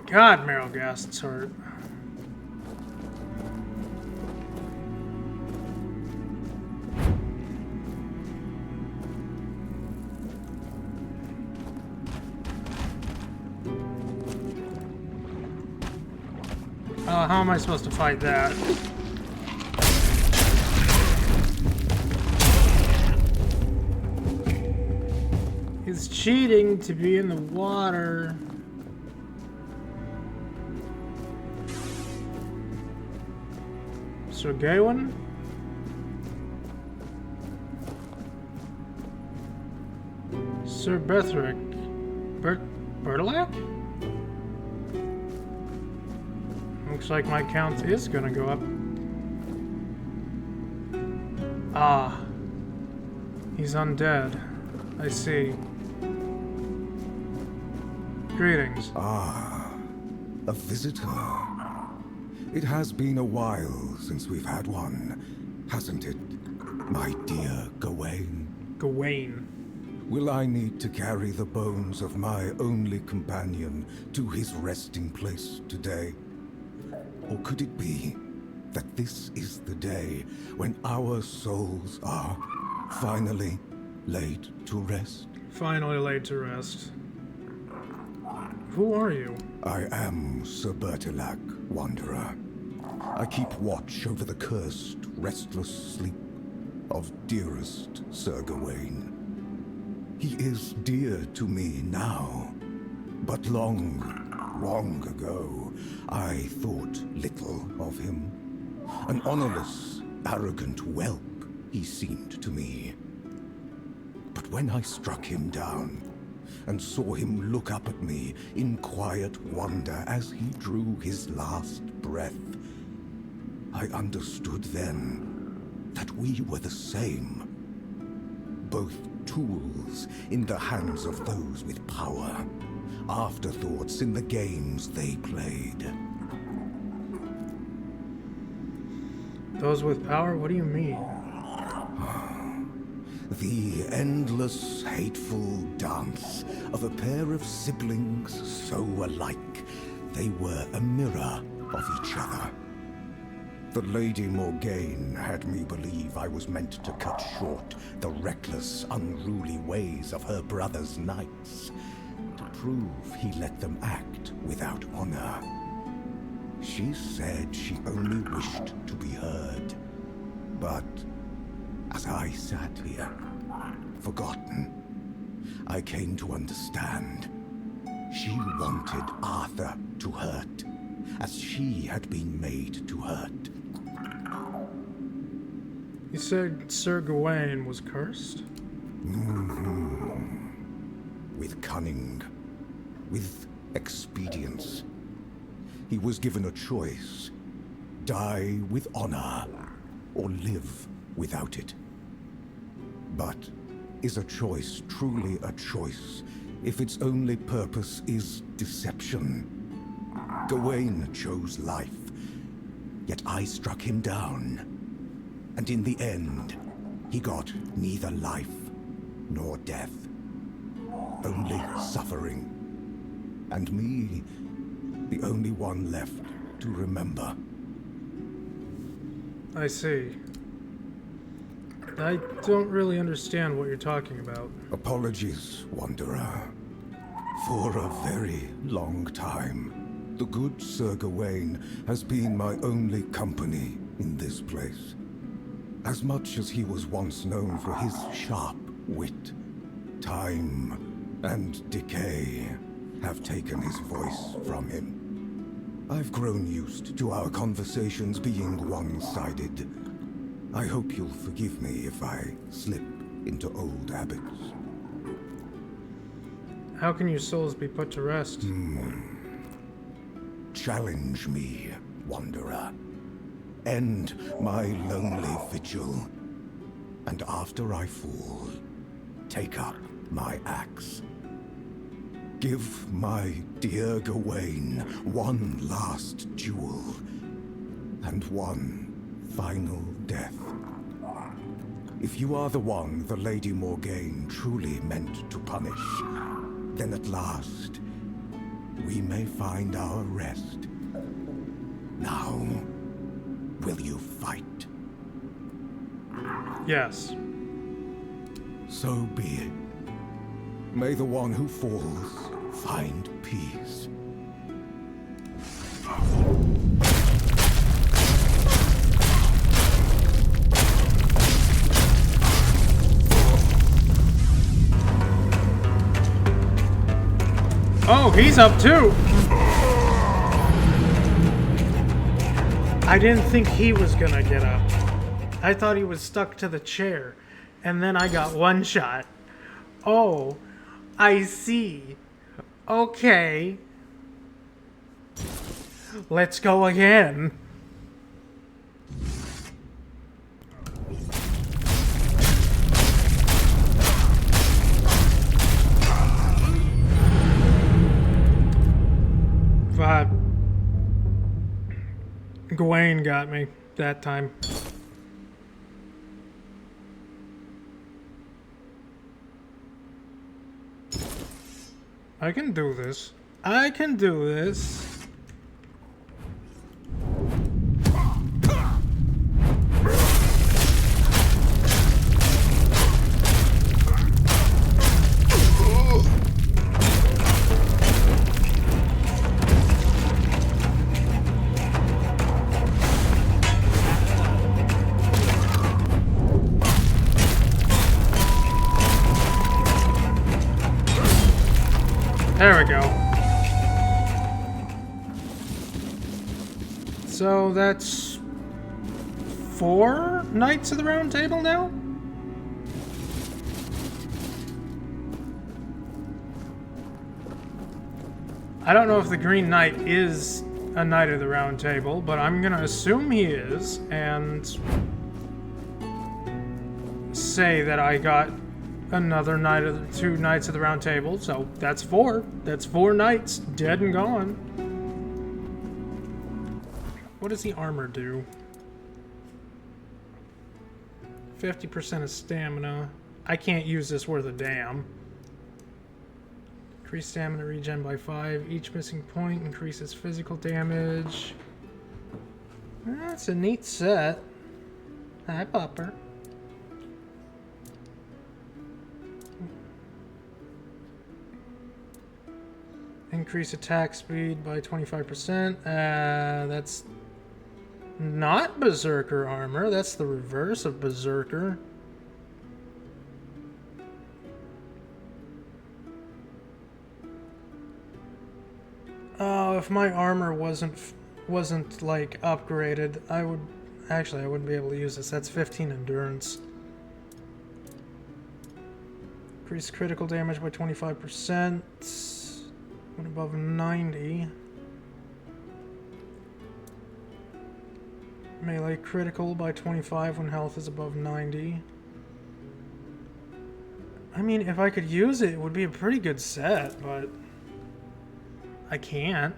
God, marrow guests hurt. How am I supposed to fight that? It's cheating to be in the water. Sir Gawain? Sir Bethric? Bertilac? Looks like my count is gonna go up. Ah. He's undead. I see. Greetings. Ah. A visitor. It has been a while since we've had one, hasn't it, my dear Gawain? Gawain. Will I need to carry the bones of my only companion to his resting place today? Or could it be that this is the day when our souls are finally laid to rest? Finally laid to rest. Who are you? I am Sir Bertilac, Wanderer. I keep watch over the cursed, restless sleep of dearest Sir Gawain. He is dear to me now, But long ago, I thought little of him. An honorless, arrogant whelp he seemed to me. But when I struck him down and saw him look up at me in quiet wonder as he drew his last breath, I understood then that we were the same. Both tools in the hands of those with power, afterthoughts in the games they played. Those with power? What do you mean? The endless, hateful dance of a pair of siblings so alike they were a mirror of each other. The Lady Morgaine had me believe I was meant to cut short the reckless, unruly ways of her brother's knights, to prove he let them act without honor. She said she only wished to be heard, but as I sat here, forgotten, I came to understand. She wanted Arthur to hurt, as she had been made to hurt. You said Sir Gawain was cursed? With cunning, with expedience. He was given a choice: die with honor, or live without it. But is a choice truly a choice if its only purpose is deception? Gawain chose life, yet I struck him down. And in the end, he got neither life nor death, only suffering. And me, the only one left to remember. I see. I don't really understand what you're talking about. Apologies, Wanderer. For a very long time, the good Sir Gawain has been my only company in this place. As much as he was once known for his sharp wit, time and decay have taken his voice from him. I've grown used to our conversations being one-sided. I hope you'll forgive me if I slip into old habits. How can your souls be put to rest? Challenge me, Wanderer. End my lonely vigil. And after I fall, take up my axe. Give my dear Gawain one last duel, and one final death. If you are the one the Lady Morgaine truly meant to punish, then at last, we may find our rest. Now, will you fight? Yes. So be it. May the one who falls find peace. Oh, he's up too! I didn't think he was gonna get up. I thought he was stuck to the chair, and then I got one shot. Oh, I see. Okay. Let's go again. Gawain got me that time. I can do this. I can do this. There we go. So that's 4 Knights of the Round Table now? I don't know if the Green Knight is a Knight of the Round Table, but I'm gonna assume he is, and say that I got another 2 Knights of the Round Table, so that's 4. That's 4 Knights, dead and gone. What does the armor do? 50% of stamina. I can't use this worth a damn. Increase stamina regen by 5. Each missing point increases physical damage. That's a neat set. Hi, Popper. Increase attack speed by 25%. That's not Berserker armor. That's the reverse of Berserker. Oh, if my armor wasn't like upgraded, I wouldn't be able to use this. That's 15 endurance. Increase critical damage by 25% when above 90. Melee critical by 25 when health is above 90. I mean, if I could use it, it would be a pretty good set, but I can't.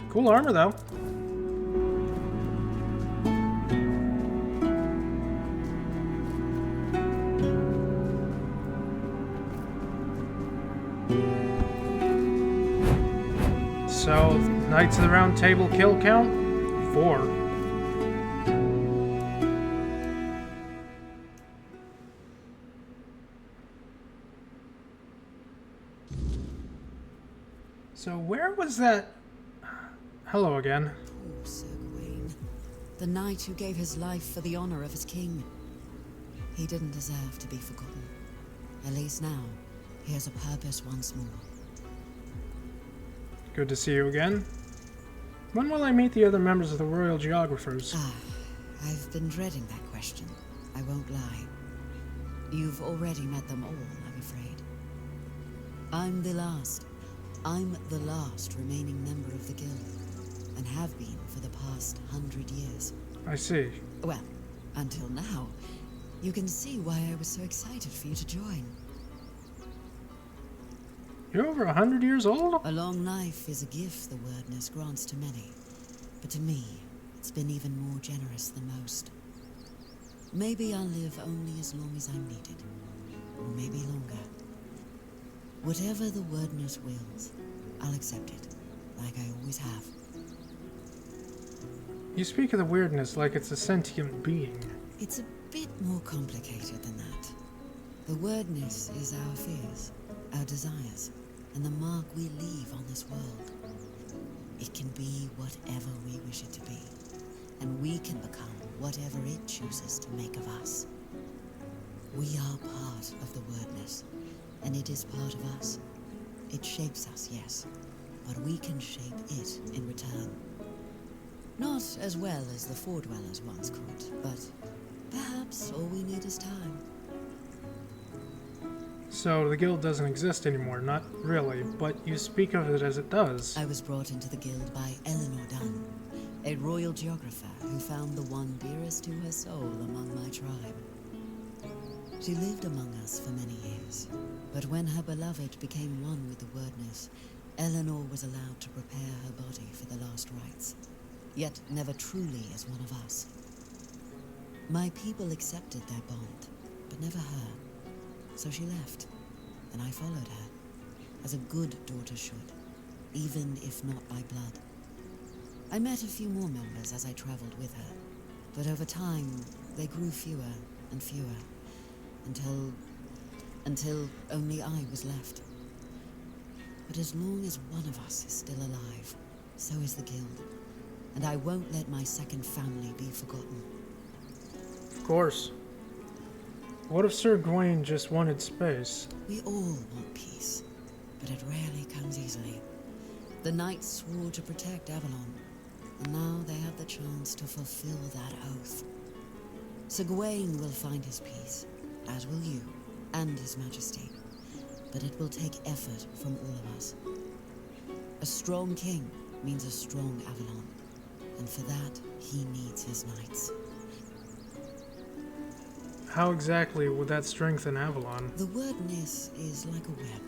Cool armor, though. So, Knights of the Round Table kill count? 4. So where was that? Hello again. Poor Sir Gawain, the knight who gave his life for the honor of his king. He didn't deserve to be forgotten. At least now, he has a purpose once more. Good to see you again. When will I meet the other members of the Royal Geographers? I've been dreading that question. I won't lie. You've already met them all, I'm afraid. I'm the last remaining member of the guild, and have been for the past 100 years. I see. Well, until now. You can see why I was so excited for you to join. You're over 100 years old? A long life is a gift the wordness grants to many, but to me, it's been even more generous than most. Maybe I'll live only as long as I'm needed, or maybe longer. Whatever the wordness wills, I'll accept it, like I always have. You speak of the weirdness like it's a sentient being. It's a bit more complicated than that. The wordness is our fears, our desires, and the mark we leave on this world. It can be whatever we wish it to be, and we can become whatever it chooses to make of us. We are part of the wordness, and it is part of us. It shapes us, yes, but we can shape it in return. Not as well as the Foredwellers once could, but perhaps all we need is time. So the guild doesn't exist anymore, not really, but you speak of it as it does. I was brought into the guild by Eleanor Dunn, a royal geographer who found the one dearest to her soul among my tribe. She lived among us for many years, but when her beloved became one with the wordness, Eleanor was allowed to prepare her body for the last rites, yet never truly as one of us. My people accepted their bond, but never her. So she left, and I followed her, as a good daughter should, even if not by blood. I met a few more members as I traveled with her, but over time, they grew fewer and fewer, until only I was left. But as long as one of us is still alive, so is the guild, and I won't let my second family be forgotten. Of course. What if Sir Gawain just wanted space? We all want peace, but it rarely comes easily. The knights swore to protect Avalon, and now they have the chance to fulfill that oath. Sir Gawain will find his peace, as will you, and His Majesty. But it will take effort from all of us. A strong king means a strong Avalon, and for that, he needs his knights. How exactly would that strengthen Avalon? The word Nis is like a web.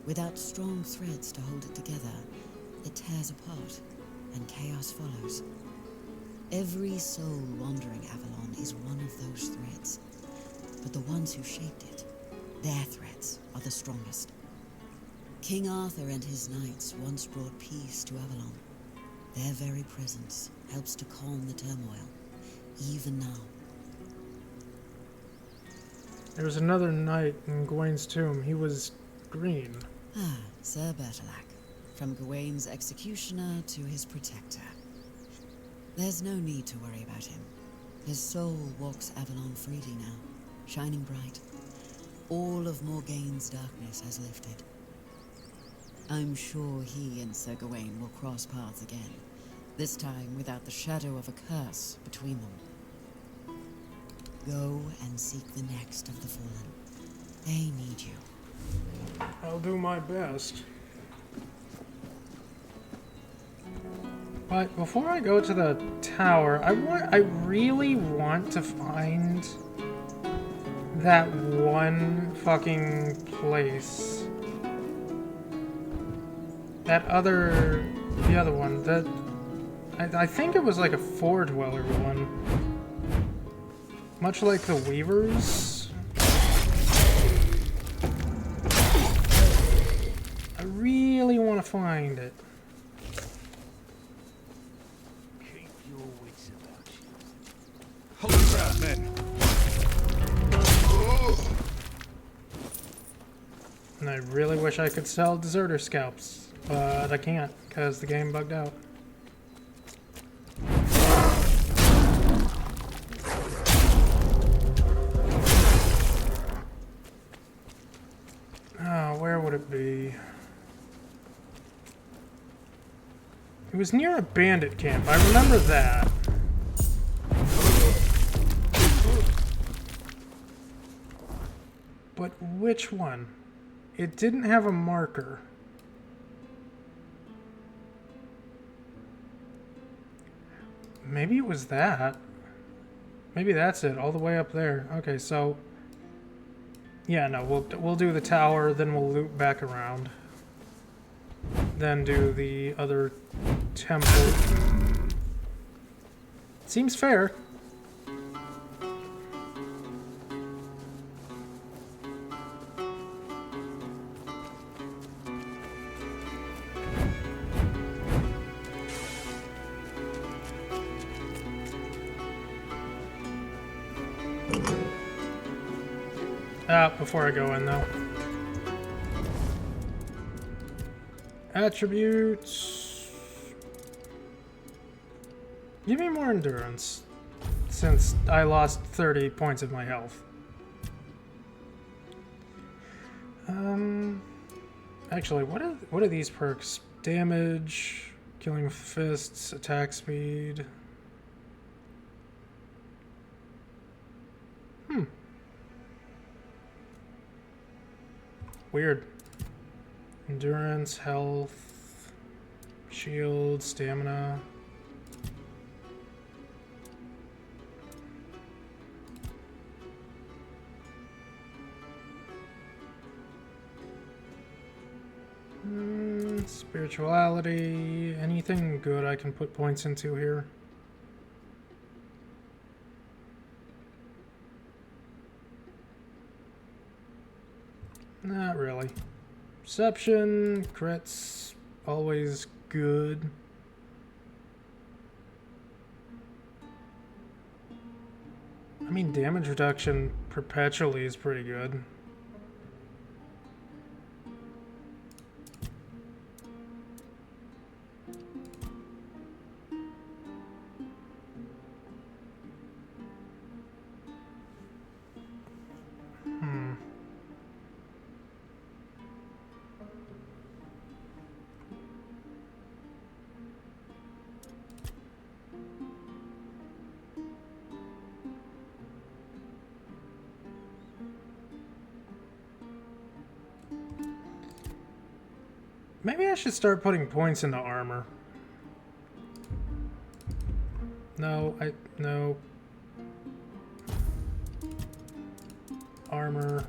Without strong threads to hold it together, it tears apart, and chaos follows. Every soul wandering Avalon is one of those threads, but the ones who shaped it, their threads are the strongest. King Arthur and his knights once brought peace to Avalon. Their very presence helps to calm the turmoil, even now. There was another knight in Gawain's tomb. He was green. Ah, Sir Bertilac. From Gawain's executioner to his protector. There's no need to worry about him. His soul walks Avalon freely now, shining bright. All of Morgaine's darkness has lifted. I'm sure he and Sir Gawain will cross paths again, this time without the shadow of a curse between them. Go and seek the next of the fallen. They need you. I'll do my best. But before I go to the tower, I really want to find that one fucking place. The other one. I think it was like a four-dweller one. Much like the Weavers. I really want to find it. Keep your wits about you. Hold your ground, men. And I really wish I could sell deserter scalps, but I can't because the game bugged out. Oh, where would it be? It was near a bandit camp. I remember that. But which one? It didn't have a marker. Maybe it was that. Maybe that's it, all the way up there. Okay, so yeah, no, we'll do the tower, then we'll loop back around. Then do the other temple. Seems fair. Before I go in, though. Attributes. Give me more endurance, since I lost 30 points of my health. Actually, what are these perks? Damage, killing with fists, attack speed. Weird. Endurance, health, shield, stamina. Spirituality. Anything good I can put points into here? Not really. Perception, crits, always good. I mean, damage reduction perpetually is pretty good. Maybe I should start putting points into armor. No. Armor.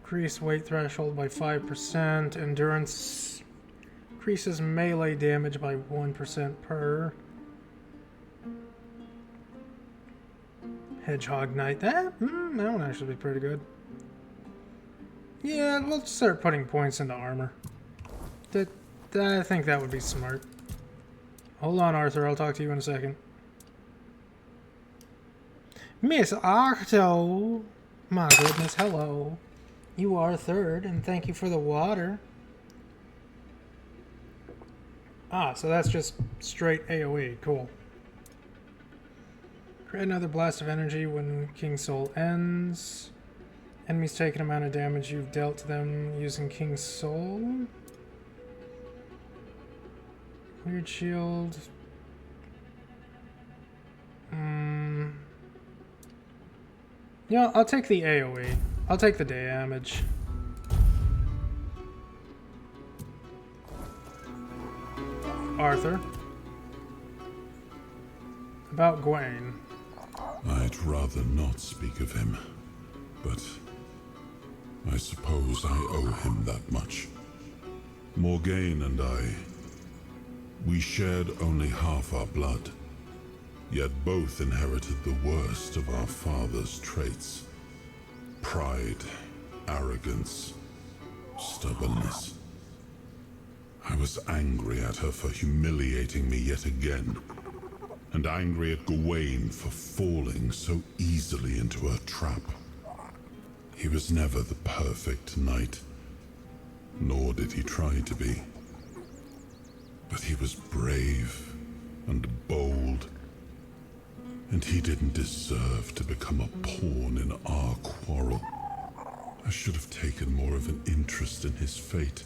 Increase weight threshold by 5%. Endurance increases melee damage by 1% per. Hedgehog Knight. That would actually be pretty good. Yeah, let's start putting points into armor. I think that would be smart. Hold on, Arthur. I'll talk to you in a second. Miss Arto! My goodness, hello. You are third, and thank you for the water. Ah, so that's just straight AoE. Cool. Create another blast of energy when King's Soul ends. Enemies take an amount of damage you've dealt to them using King's Soul. Weird shield. Yeah, I'll take the AoE. I'll take the damage. Arthur. About Gwaine. I'd rather not speak of him, but I suppose I owe him that much. Morgaine and I, we shared only half our blood, yet both inherited the worst of our father's traits. Pride, arrogance, stubbornness. I was angry at her for humiliating me yet again, and angry at Gawain for falling so easily into her trap. He was never the perfect knight, nor did he try to be. But he was brave and bold, and he didn't deserve to become a pawn in our quarrel. I should have taken more of an interest in his fate,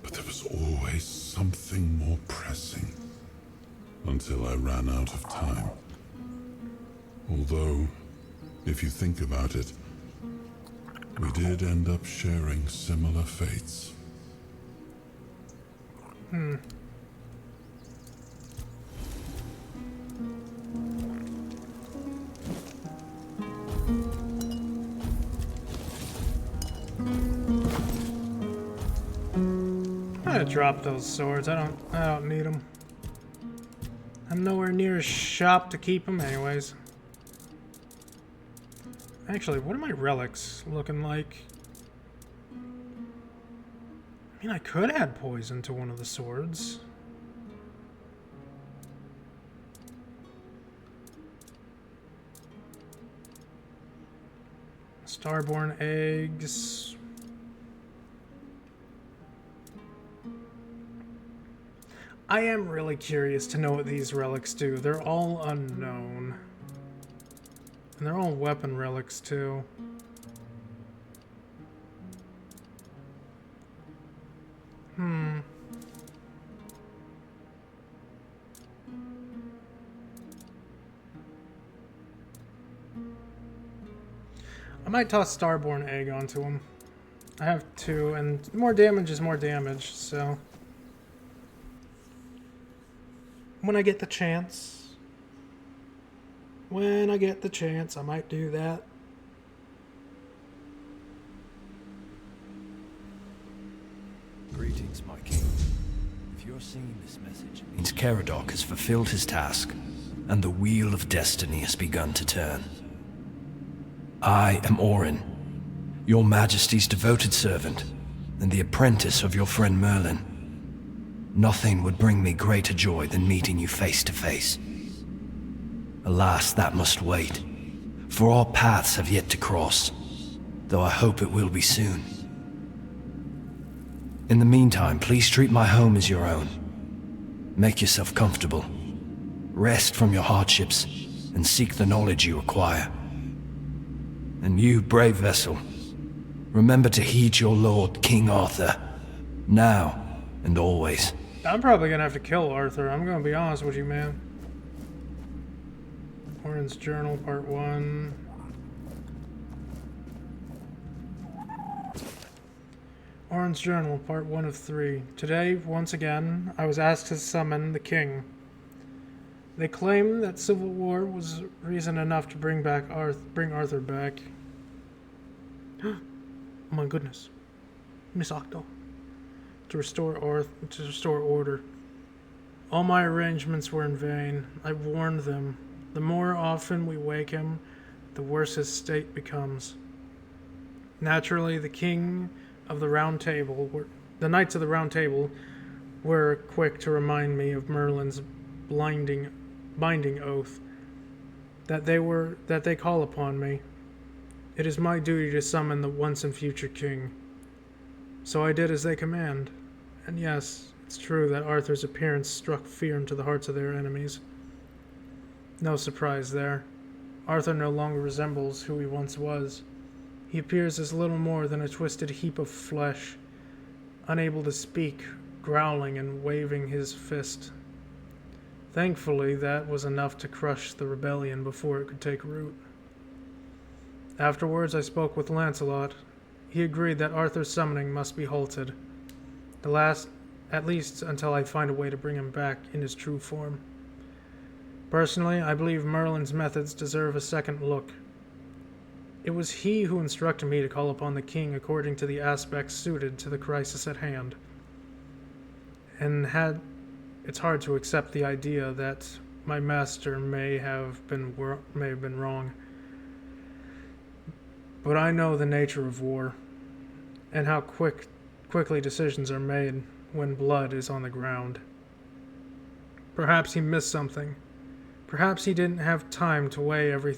but there was always something more pressing, until I ran out of time. Although, if you think about it, we did end up sharing similar fates. I'm gonna drop those swords. I don't need them. I'm nowhere near a shop to keep them anyways. Actually, what are my relics looking like? I mean, I could add poison to one of the swords. Starborn eggs. I am really curious to know what these relics do. They're all unknown. And they're all weapon relics, too. I might toss Starborn Egg onto him. I have 2, and more damage is more damage, so... When I get the chance, I might do that. Greetings, my king. If you're seeing this message, it means Caradoc has fulfilled his task, and the wheel of destiny has begun to turn. I am Orin, your majesty's devoted servant, and the apprentice of your friend Merlin. Nothing would bring me greater joy than meeting you face to face. Alas, that must wait, for our paths have yet to cross, though I hope it will be soon. In the meantime, please treat my home as your own. Make yourself comfortable. Rest from your hardships, and seek the knowledge you require. And you, brave vessel, remember to heed your lord, King Arthur, now and always. I'm probably gonna have to kill Arthur. I'm gonna be honest with you, man. Orin's Journal, Part 1. Orange Journal, Part 1 of 3. Today, once again, I was asked to summon the king. They claim that civil war was reason enough to bring Arthur back. Oh my goodness. Miss Octo. To restore order. All my arrangements were in vain. I warned them. The more often we wake him, the worse his state becomes. Naturally, the Knights of the Round Table were quick to remind me of Merlin's binding oath that they call upon me. It is my duty to summon the once and future king. So I did as they command. And yes, it's true that Arthur's appearance struck fear into the hearts of their enemies. No surprise there. Arthur no longer resembles who he once was. He appears as little more than a twisted heap of flesh, unable to speak, growling and waving his fist. Thankfully, that was enough to crush the rebellion before it could take root. Afterwards, I spoke with Lancelot. He agreed that Arthur's summoning must be halted, at least until I find a way to bring him back in his true form. Personally, I believe Merlin's methods deserve a second look. It was he who instructed me to call upon the king according to the aspects suited to the crisis at hand. It's hard to accept the idea that my master may have been wrong. But I know the nature of war, and how quickly decisions are made when blood is on the ground. Perhaps he missed something. Perhaps he didn't have time to weigh every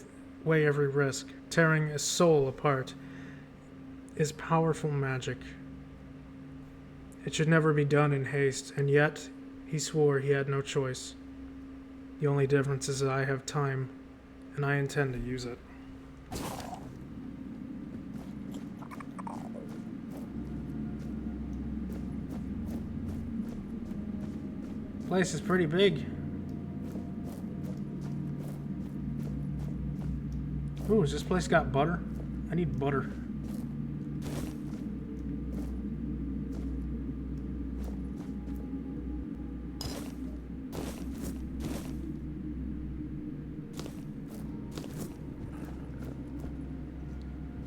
risk. Tearing a soul apart is powerful magic. It should never be done in haste, and yet he swore he had no choice. The only difference is that I have time, and I intend to use it. Place is pretty big. Ooh, has this place got butter? I need butter.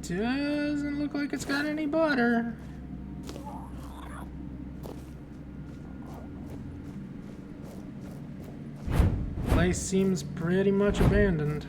Doesn't look like it's got any butter. Place seems pretty much abandoned.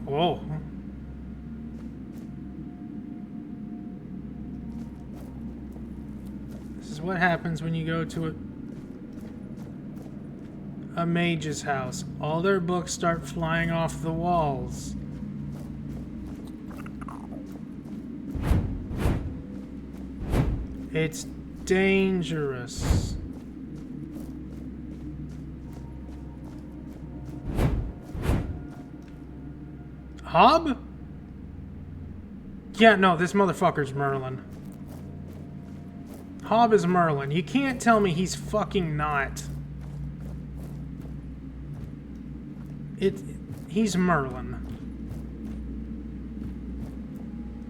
Whoa. This is what happens when you go to a mage's house. All their books start flying off the walls. It's dangerous. Hob? Yeah, no, this motherfucker's Merlin. Hob is Merlin. You can't tell me he's fucking not. He's Merlin.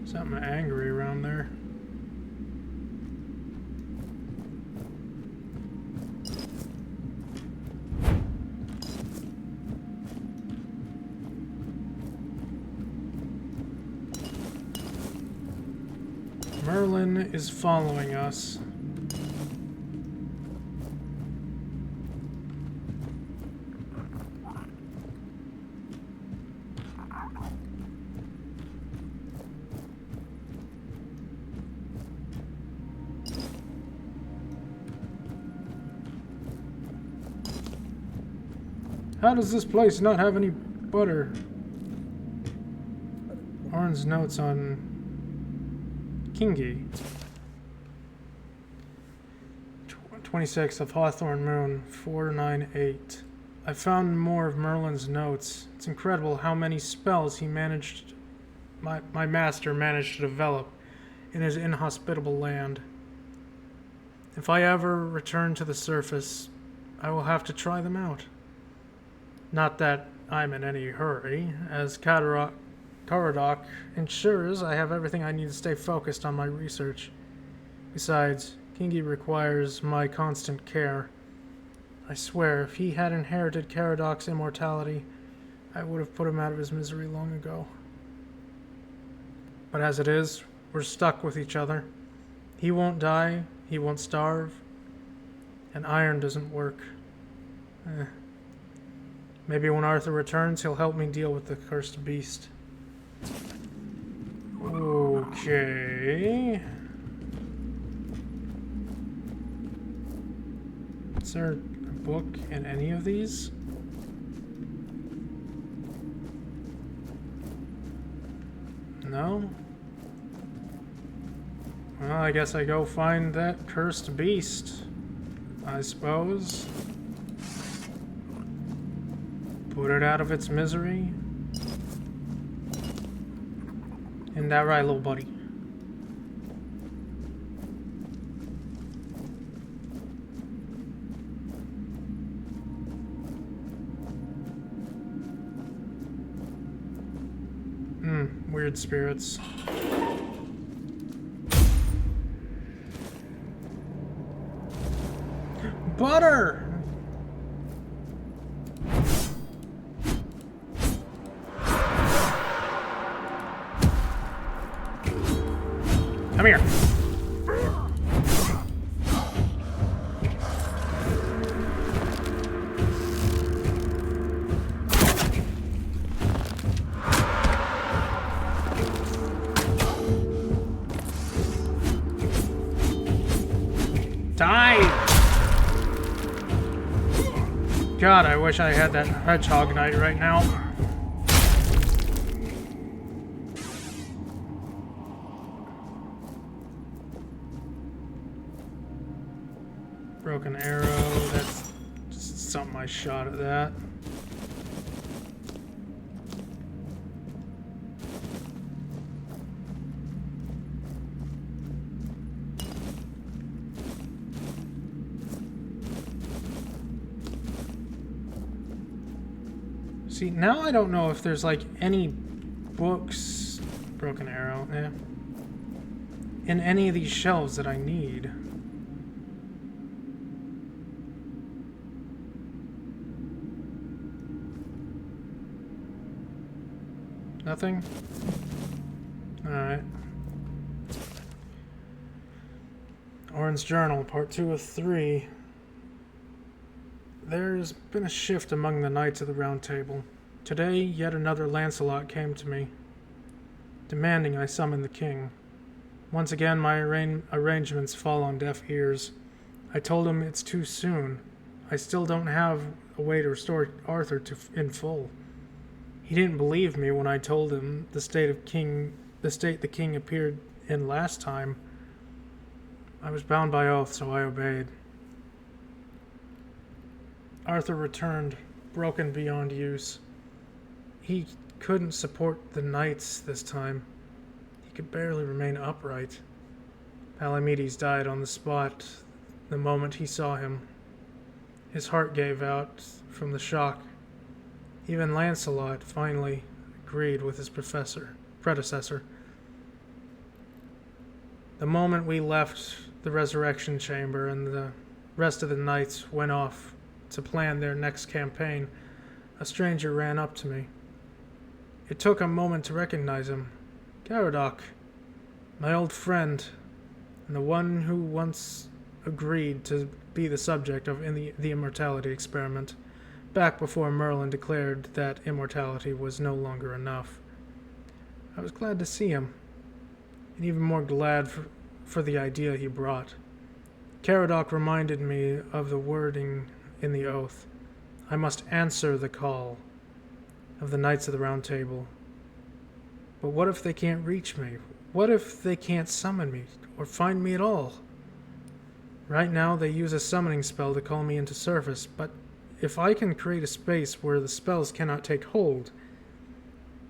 Something angry around there. Merlin is following us. How does this place not have any butter? Orin's notes on Kingi. 26th of Hawthorn Moon, 498. I found more of Merlin's notes. It's incredible how many spells he managed, my master managed to develop in his inhospitable land. If I ever return to the surface, I will have to try them out. Not that I'm in any hurry, as Caradoc ensures I have everything I need to stay focused on my research. Besides, Kingi requires my constant care. I swear, if he had inherited Caradoc's immortality, I would have put him out of his misery long ago. But as it is, we're stuck with each other. He won't die, he won't starve, and iron doesn't work. Maybe when Arthur returns, he'll help me deal with the cursed beast. Okay. Is there a book in any of these? No? Well, I guess I go find that cursed beast, I suppose. Put it out of its misery. Isn't that right, little buddy? Weird spirits. Butter! Come here. Die! God, I wish I had that hedgehog knight right now. Broken arrow, that's just something I shot at that. See, now I don't know if there's like any books, broken arrow, in any of these shelves that I need. Nothing? Alright. Orin's Journal, part 2 of 3. There's been a shift among the Knights of the Round Table. Today, yet another Lancelot came to me, demanding I summon the king. Once again, my arrangements fall on deaf ears. I told him it's too soon. I still don't have a way to restore Arthur in full. He didn't believe me when I told him the state the king appeared in last time. I was bound by oath, so I obeyed. Arthur returned, broken beyond use. He couldn't support the knights this time. He could barely remain upright. Palamedes died on the spot the moment he saw him. His heart gave out from the shock. Even Lancelot finally agreed with his predecessor. The moment we left the resurrection chamber and the rest of the knights went off to plan their next campaign, a stranger ran up to me. It took a moment to recognize him. Caradoc, my old friend, and the one who once agreed to be the subject of the immortality experiment, back before Merlin declared that immortality was no longer enough. I was glad to see him, and even more glad for the idea he brought. Caradoc reminded me of the wording in the oath. I must answer the call of the Knights of the Round Table. But what if they can't reach me? What if they can't summon me or find me at all? Right now they use a summoning spell to call me into service, but if I can create a space where the spells cannot take hold,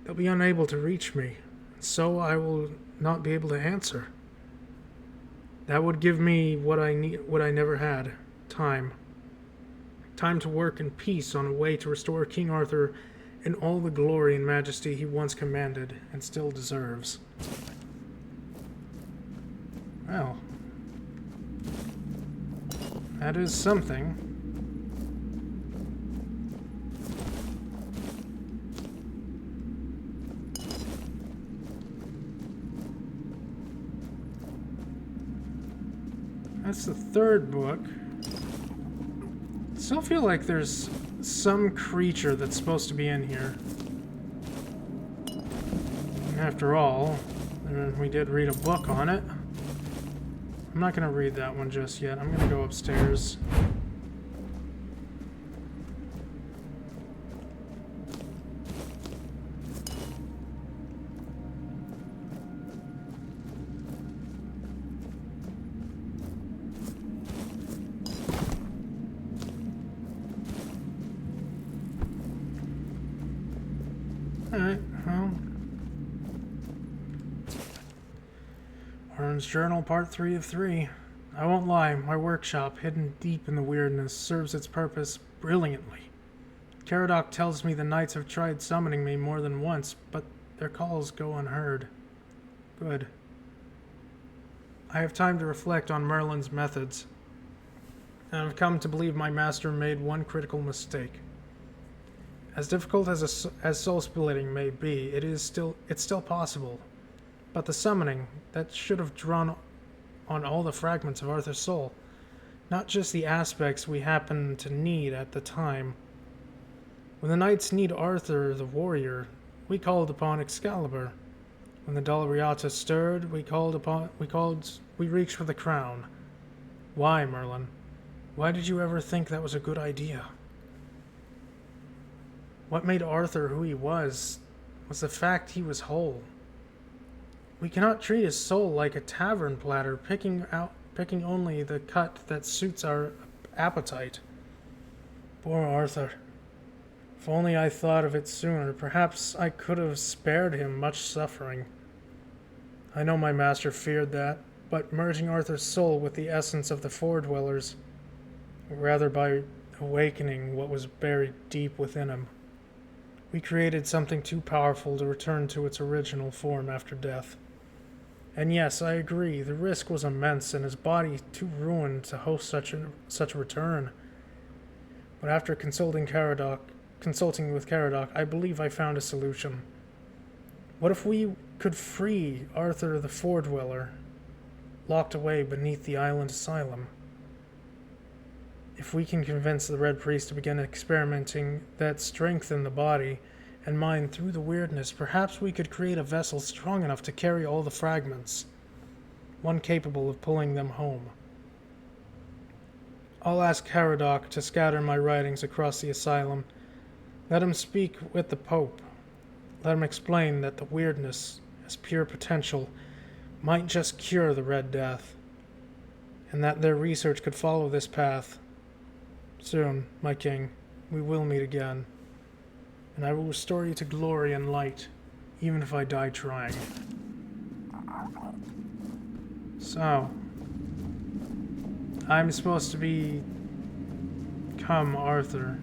they'll be unable to reach me, so I will not be able to answer. That would give me what I need, what I never had: time. Time to work in peace on a way to restore King Arthur in all the glory and majesty he once commanded and still deserves. Well, that is something. That's the third book. I still feel like there's some creature that's supposed to be in here. After all, we did read a book on it. I'm not going to read that one just yet. I'm going to go upstairs. Alright, well. Warren's Journal, Part 3 of 3. I won't lie, my workshop, hidden deep in the weirdness, serves its purpose brilliantly. Caradoc tells me the knights have tried summoning me more than once, but their calls go unheard. Good. I have time to reflect on Merlin's methods, and I've come to believe my master made one critical mistake. As difficult as soul-splitting may be, it's still possible. But the summoning, that should have drawn on all the fragments of Arthur's soul, not just the aspects we happen to need at the time. When the knights need Arthur the warrior, we called upon Excalibur. When the Dalriata stirred, we reached for the crown. Why, Merlin? Why did you ever think that was a good idea? What made Arthur who he was the fact he was whole. We cannot treat his soul like a tavern platter, picking only the cut that suits our appetite. Poor Arthur. If only I thought of it sooner, perhaps I could have spared him much suffering. I know my master feared that, but merging Arthur's soul with the essence of the Four-Dwellers, or rather by awakening what was buried deep within him, we created something too powerful to return to its original form after death. And yes, I agree, the risk was immense and his body too ruined to host such a return. But after consulting with Caradoc, I believe I found a solution. What if we could free Arthur the Four-Dweller, locked away beneath the island asylum? If we can convince the Red Priest to begin experimenting that strengthen the body and mind through the weirdness, perhaps we could create a vessel strong enough to carry all the fragments, one capable of pulling them home. I'll ask Caradoc to scatter my writings across the asylum. Let him speak with the Pope. Let him explain that the weirdness, as pure potential, might just cure the Red Death, and that their research could follow this path. Soon, my king, we will meet again, and I will restore you to glory and light, even if I die trying. So, I'm supposed to become Arthur.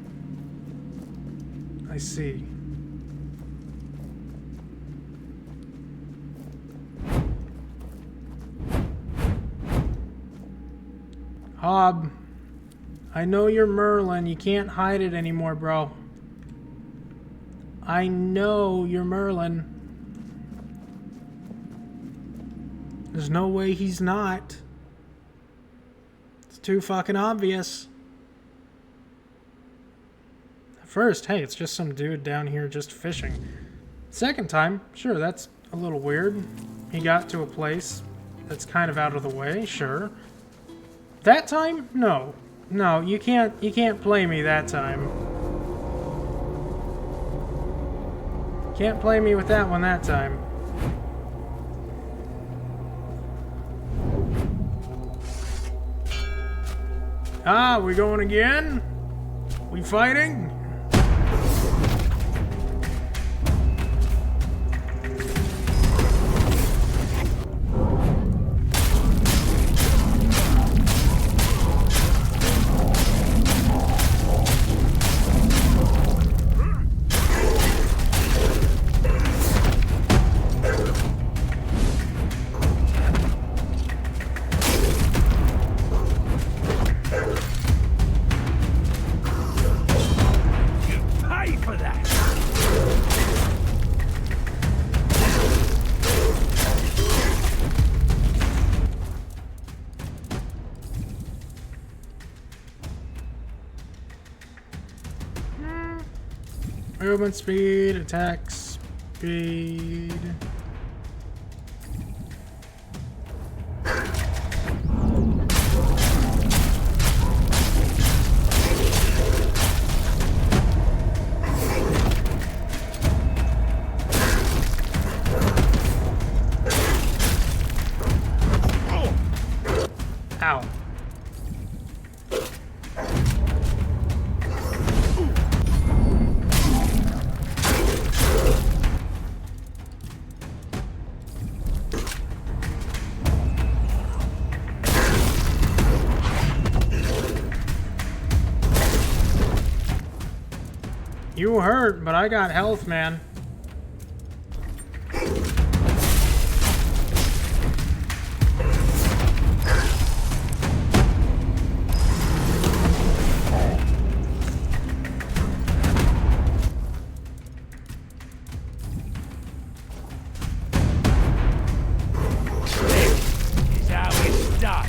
I see. Hob, I know you're Merlin. You can't hide it anymore, bro. I know you're Merlin. There's no way he's not. It's too fucking obvious. First, hey, it's just some dude down here just fishing. Second time, sure, that's a little weird. He got to a place that's kind of out of the way, sure. That time? No. No, you can't play me that time. Can't play me with that one that time. Ah, we going again? We fighting? Movement speed, attack speed. Ow. You hurt, but I got health, man. Is how it's done.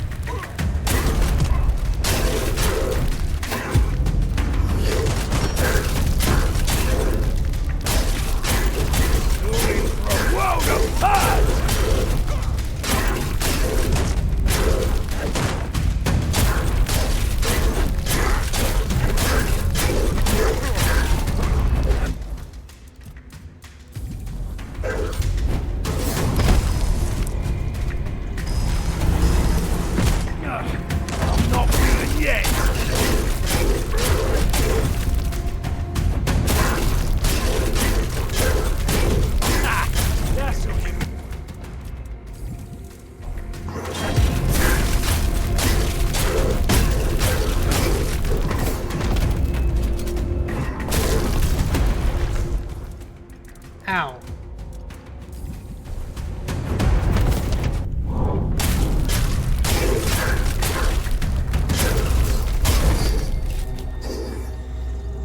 Ow.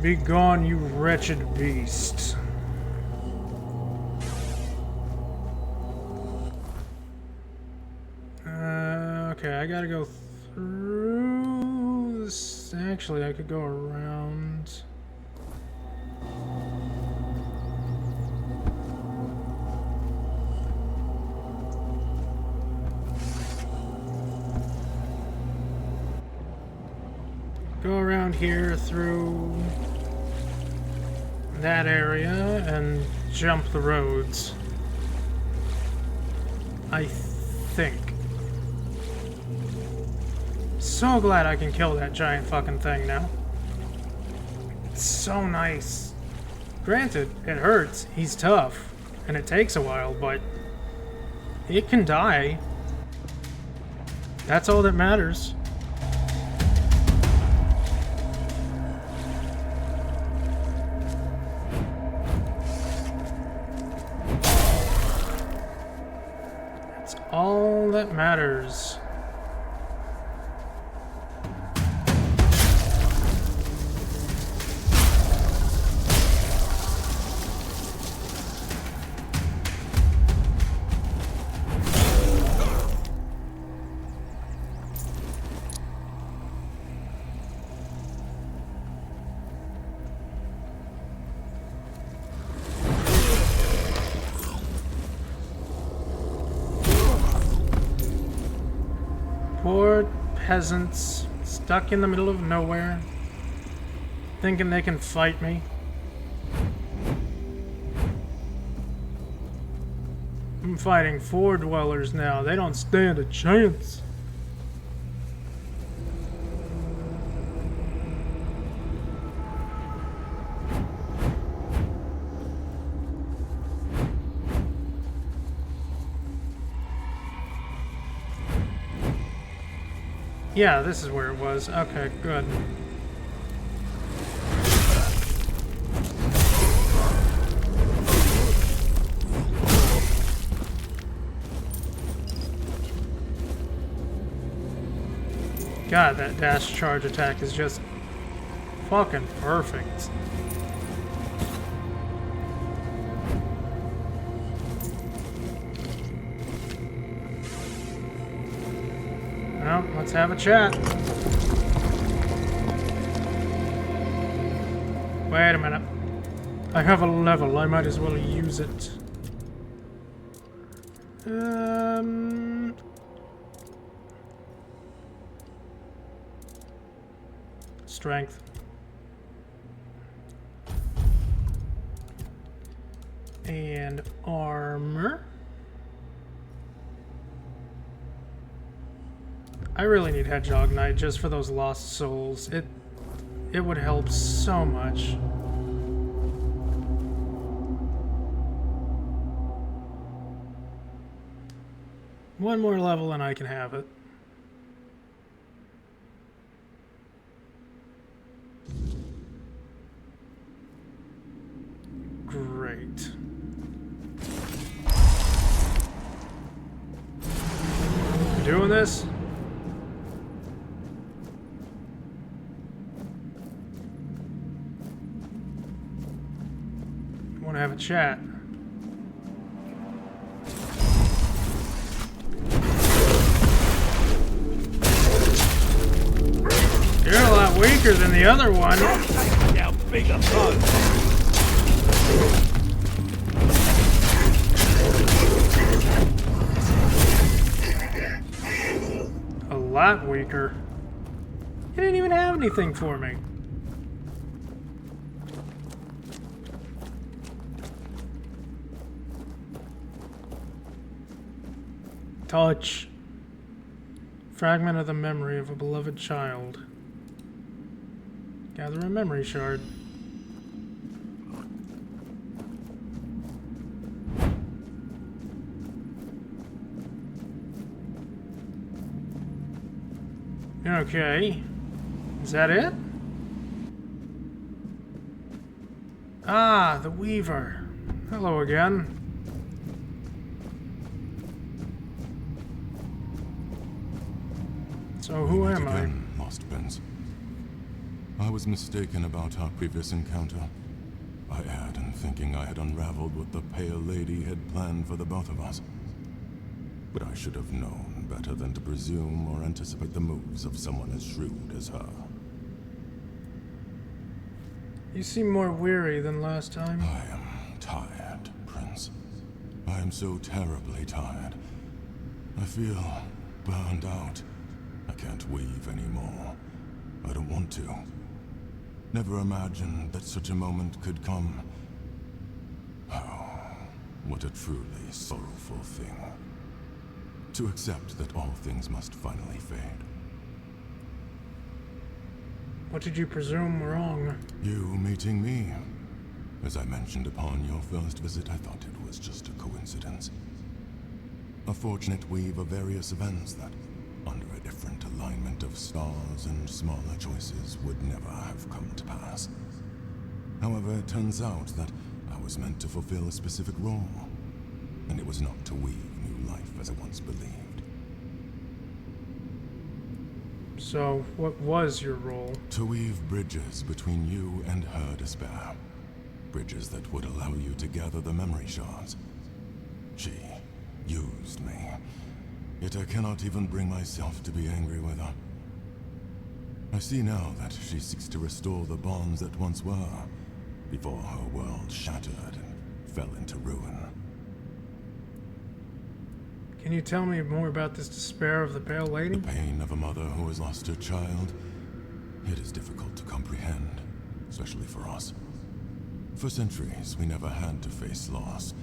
Be gone, you wretched beast. Okay, I gotta go through this. Actually, I could go around. Go around here through that area and jump the roads. I think. So glad I can kill that giant fucking thing now. It's so nice. Granted, it hurts. He's tough. And it takes a while, but it can die. That's all that matters. All that matters. Poor peasants stuck in the middle of nowhere, thinking they can fight me. I'm fighting 4 dwellers now. They don't stand a chance. Yeah, this is where it was. Okay, good. God, that dash charge attack is just fucking perfect. Well, let's have a chat. Wait a minute. I have a level. I might as well use it. Strength. And armor. I really need Hedgehog Knight just for those lost souls. It would help so much. One more level and I can have it. Great. You doing this? Want to have a chat? You're a lot weaker than the other one. Now, bigger fun. A lot weaker. You didn't even have anything for me. Touch. Fragment of the memory of a beloved child. Gather a memory shard. Okay. Is that it? Ah, the Weaver. Hello again. So who am I? Lost Prince. I was mistaken about our previous encounter. I erred in thinking I had unraveled what the Pale Lady had planned for the both of us. But I should have known better than to presume or anticipate the moves of someone as shrewd as her. You seem more weary than last time. I am tired, Prince. I am so terribly tired. I feel burned out. I can't weave anymore. I don't want to. Never imagined that such a moment could come. Oh, what a truly sorrowful thing. To accept that all things must finally fade. What did you presume wrong? You meeting me. As I mentioned upon your first visit, I thought it was just a coincidence. A fortunate weave of various events that, under a different alignment of stars and smaller choices, would never have come to pass. However, it turns out that I was meant to fulfill a specific role, and it was not to weave new life as I once believed. So, what was your role? To weave bridges between you and her despair. Bridges that would allow you to gather the memory shards. She used me. Yet I cannot even bring myself to be angry with her. I see now that she seeks to restore the bonds that once were, before her world shattered and fell into ruin. Can you tell me more about this despair of the Pale Lady? The pain of a mother who has lost her child. It is difficult to comprehend, especially for us. For centuries, we never had to face loss.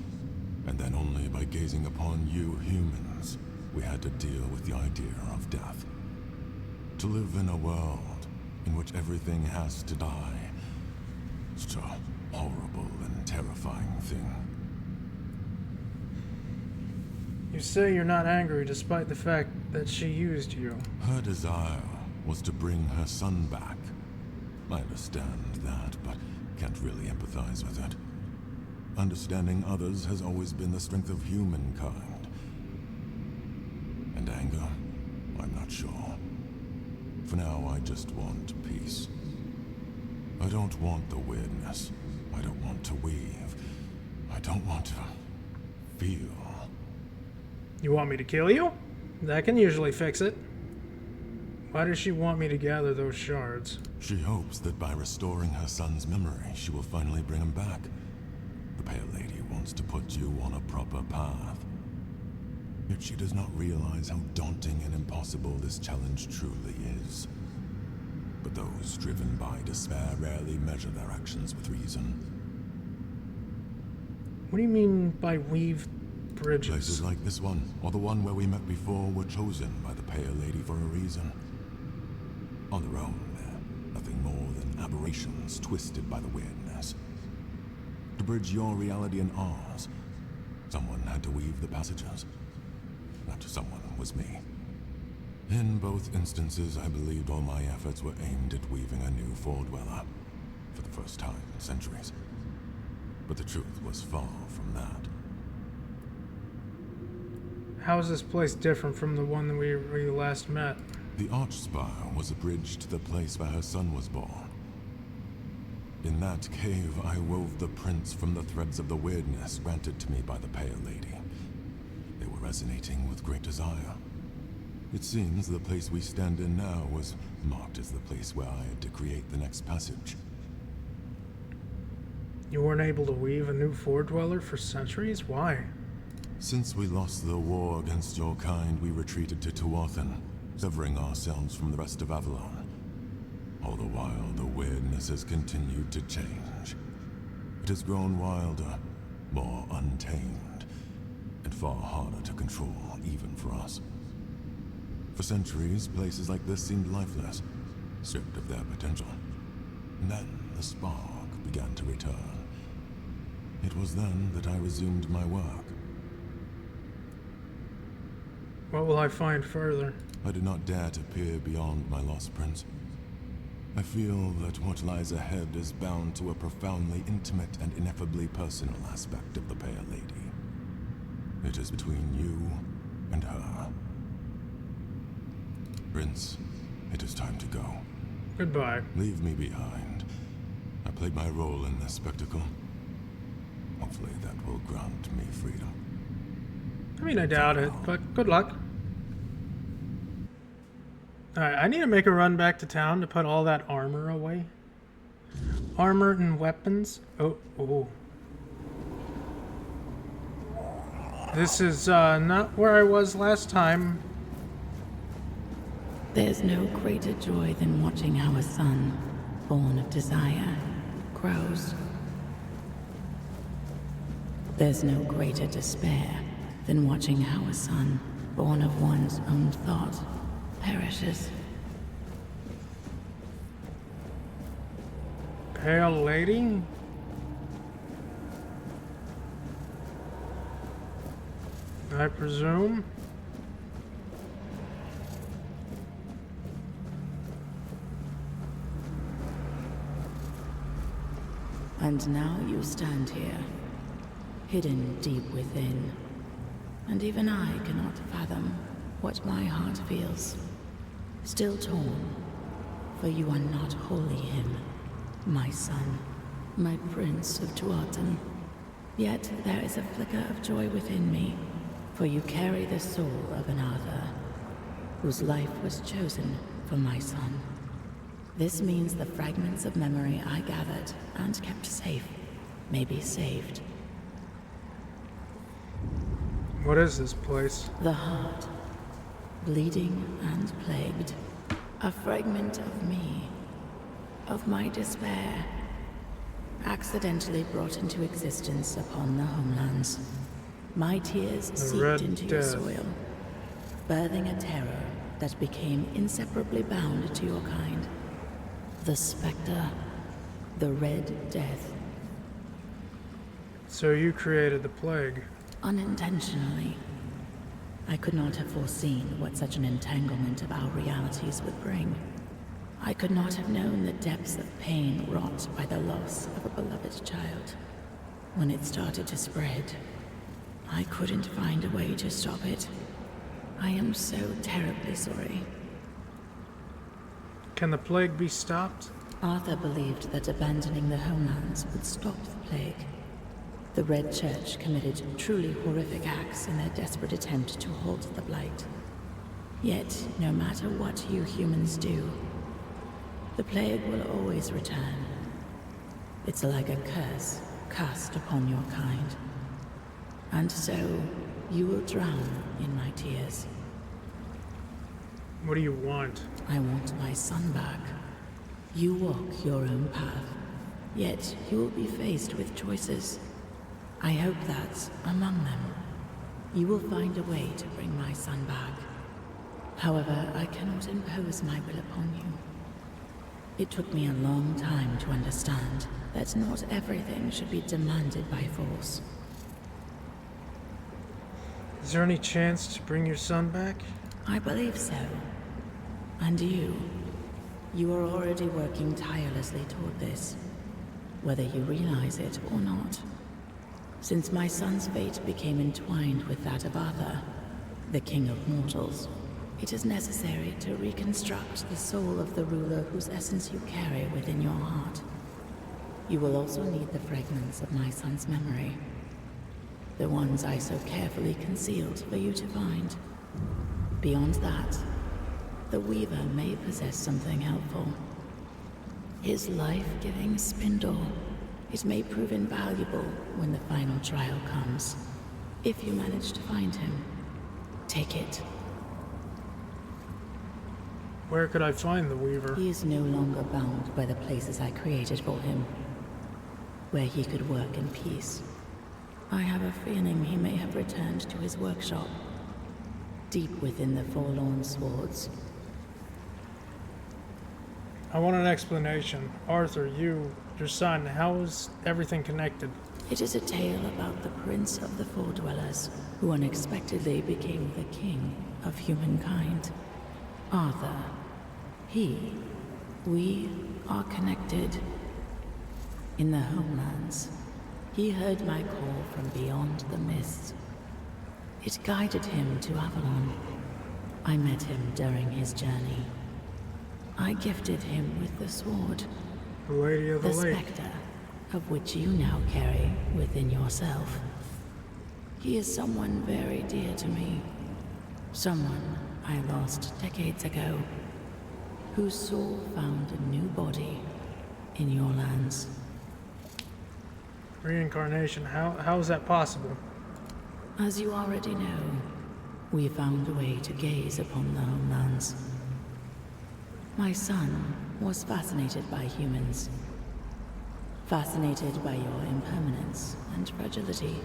And then only by gazing upon you humans, we had to deal with the idea of death. To live in a world in which everything has to die. Such a horrible and terrifying thing. You say you're not angry despite the fact that she used you. Her desire was to bring her son back. I understand that, but can't really empathize with it. Understanding others has always been the strength of humankind. And anger? I'm not sure. For now, I just want peace. I don't want the weirdness. I don't want to weave. I don't want to feel. You want me to kill you? That can usually fix it. Why does she want me to gather those shards? She hopes that by restoring her son's memory, she will finally bring him back. The Pale Lady wants to put you on a proper path. Yet she does not realize how daunting and impossible this challenge truly is. But those driven by despair rarely measure their actions with reason. What do you mean by weave bridges? Places like this one, or the one where we met before, were chosen by the Pale Lady for a reason. On their own, they're nothing more than aberrations twisted by the weirdness. To bridge your reality and ours, someone had to weave the passages. That someone was me. In both instances, I believed all my efforts were aimed at weaving a new Fordweller, for the first time in centuries. But the truth was far from that. How is this place different from the one that we last met? The Archspire was a bridge to the place where her son was born. In that cave, I wove the prints from the threads of the weirdness granted to me by the Pale Lady. They were resonating with great desire. It seems the place we stand in now was marked as the place where I had to create the next passage. You weren't able to weave a new Fordweller for centuries? Why? Since we lost the war against your kind, we retreated to Tuathan, severing ourselves from the rest of Avalon. All the while, the weirdness has continued to change. It has grown wilder, more untamed, and far harder to control, even for us. For centuries, places like this seemed lifeless, stripped of their potential. And then the spark began to return. It was then that I resumed my work. What will I find further? I did not dare to peer beyond my lost prince. I feel that what lies ahead is bound to a profoundly intimate and ineffably personal aspect of the Pale Lady. It is between you and her. Prince, it is time to go. Goodbye. Leave me behind. I played my role in this spectacle. Hopefully that will grant me freedom. I mean, I doubt it, but good luck. Alright, I need to make a run back to town to put all that armor away. Armor and weapons. Oh. This is not where I was last time. There's no greater joy than watching how a son, born of desire, grows. There's no greater despair than watching how a son, born of one's own thought, perishes. Pale Lady? I presume? And now you stand here, hidden deep within. And even I cannot fathom what my heart feels. Still torn, for you are not wholly him, my son, my prince of Tuathan. Yet there is a flicker of joy within me, for you carry the soul of another, whose life was chosen for my son. This means the fragments of memory I gathered and kept safe may be saved. What is this place? The heart, bleeding and plagued. A fragment of me, of my despair, accidentally brought into existence upon the homelands. My tears The seeped Red into your Death. soil, birthing a terror that became inseparably bound to your kind. The Spectre, the Red Death. So you created the plague. Unintentionally. I could not have foreseen what such an entanglement of our realities would bring. I could not have known the depths of pain wrought by the loss of a beloved child. When it started to spread, I couldn't find a way to stop it. I am so terribly sorry. Can the plague be stopped? Arthur believed that abandoning the homelands would stop the plague. The Red Church committed truly horrific acts in their desperate attempt to halt the blight. Yet, no matter what you humans do, the plague will always return. It's like a curse cast upon your kind. And so, you will drown in my tears. What do you want? I want my son back. You walk your own path, yet you will be faced with choices. I hope that, among them, you will find a way to bring my son back. However, I cannot impose my will upon you. It took me a long time to understand that not everything should be demanded by force. Is there any chance to bring your son back? I believe so. And you are already working tirelessly toward this, whether you realize it or not. Since my son's fate became entwined with that of Arthur, the King of Mortals, it is necessary to reconstruct the soul of the ruler whose essence you carry within your heart. You will also need the fragments of my son's memory, the ones I so carefully concealed for you to find. Beyond that, the Weaver may possess something helpful. His life-giving spindle. It may prove invaluable when the final trial comes. If you manage to find him, take it. Where could I find the Weaver? He is no longer bound by the places I created for him, where he could work in peace. I have a feeling he may have returned to his workshop, deep within the Forlorn Swords. I want an explanation. Arthur, your son, how is everything connected? It is a tale about the Prince of the Four Dwellers, who unexpectedly became the king of humankind. Arthur. We are connected. In the homelands, he heard my call from beyond the mist. It guided him to Avalon. I met him during his journey. I gifted him with the sword. The Lady of the Lake. Spectre, of which you now carry within yourself. He is someone very dear to me. Someone I lost decades ago, whose soul found a new body in your lands. Reincarnation, how is that possible? As you already know, we found a way to gaze upon the homelands. My son was fascinated by humans. Fascinated by your impermanence and fragility.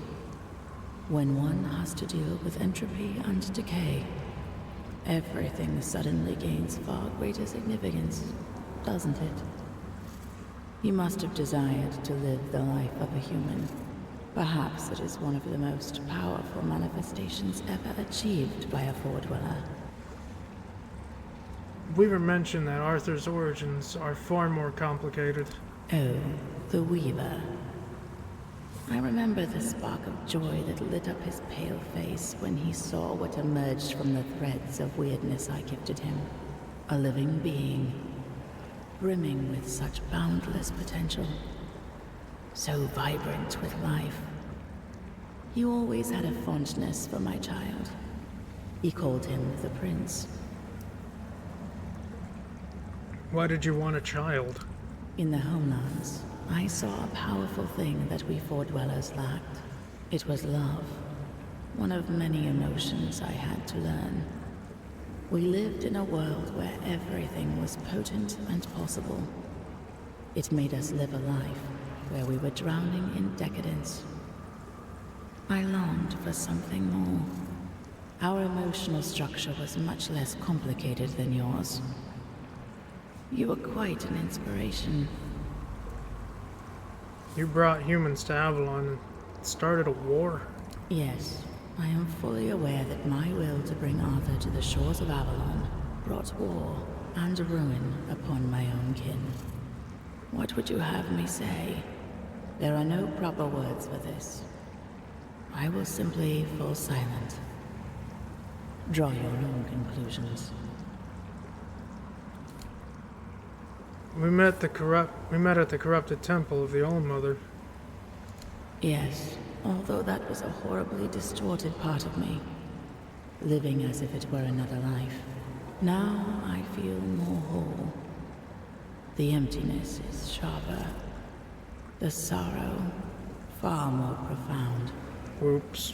When one has to deal with entropy and decay, everything suddenly gains far greater significance, doesn't it? You must have desired to live the life of a human. Perhaps it is one of the most powerful manifestations ever achieved by a Four-Dweller. Weaver mentioned that Arthur's origins are far more complicated. Oh, the Weaver. I remember the spark of joy that lit up his pale face when he saw what emerged from the threads of weirdness I gifted him. A living being, brimming with such boundless potential. So vibrant with life. He always had a fondness for my child. He called him the Prince. Why did you want a child? In the homelands, I saw a powerful thing that we Four-Dwellers lacked. It was love. One of many emotions I had to learn. We lived in a world where everything was potent and possible. It made us live a life where we were drowning in decadence. I longed for something more. Our emotional structure was much less complicated than yours. You were quite an inspiration. You brought humans to Avalon and started a war. Yes, I am fully aware that my will to bring Arthur to the shores of Avalon brought war and ruin upon my own kin. What would you have me say? There are no proper words for this. I will simply fall silent. Draw your own conclusions. We met at the corrupted temple of the All-Mother. Yes, although that was a horribly distorted part of me, living as if it were another life. Now I feel more whole. The emptiness is sharper. The sorrow far more profound. Whoops.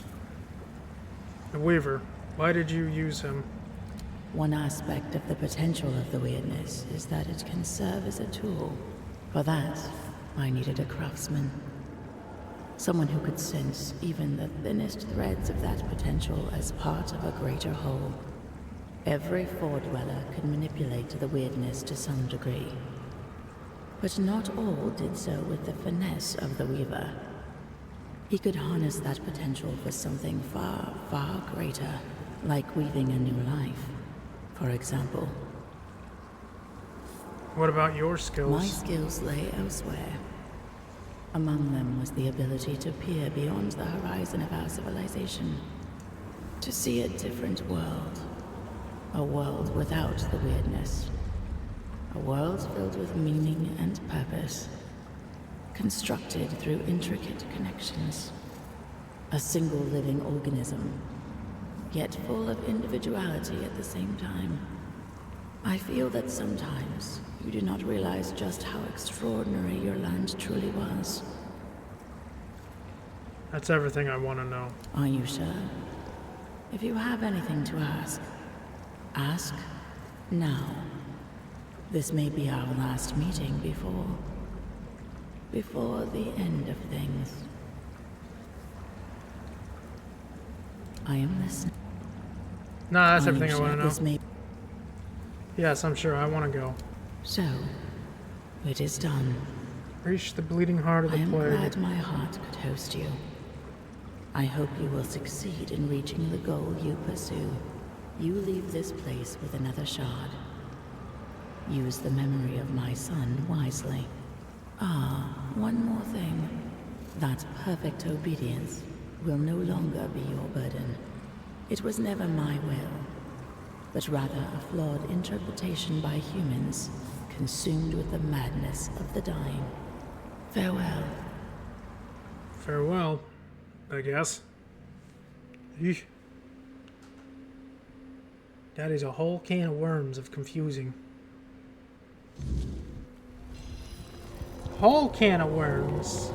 The Weaver. Why did you use him? One aspect of the potential of the weirdness is that it can serve as a tool. For that, I needed a craftsman. Someone who could sense even the thinnest threads of that potential as part of a greater whole. Every Four-Dweller could manipulate the weirdness to some degree. But not all did so with the finesse of the Weaver. He could harness that potential for something far, far greater, like weaving a new life, for example. What about your skills? My skills lay elsewhere. Among them was the ability to peer beyond the horizon of our civilization, to see a different world, a world without the weirdness, a world filled with meaning and purpose, constructed through intricate connections, a single living organism, yet full of individuality at the same time. I feel that sometimes you do not realize just how extraordinary your land truly was. That's everything I want to know. Are you sure? If you have anything to ask, ask now. This may be our last meeting before the end of things. I am listening. Nah, that's Are you everything I want sure to this know. may- Yes, I'm sure. I want to go. So, it is done. Reach the bleeding heart of the I am plague. glad my heart could host you. I hope you will succeed in reaching the goal you pursue. You leave this place with another shard. Use the memory of my son wisely. Ah, one more thing. That perfect obedience will no longer be your burden. It was never my will, but rather a flawed interpretation by humans, consumed with the madness of the dying. Farewell. Farewell, I guess. Eesh. That is a whole can of worms of confusing. Whole can of worms.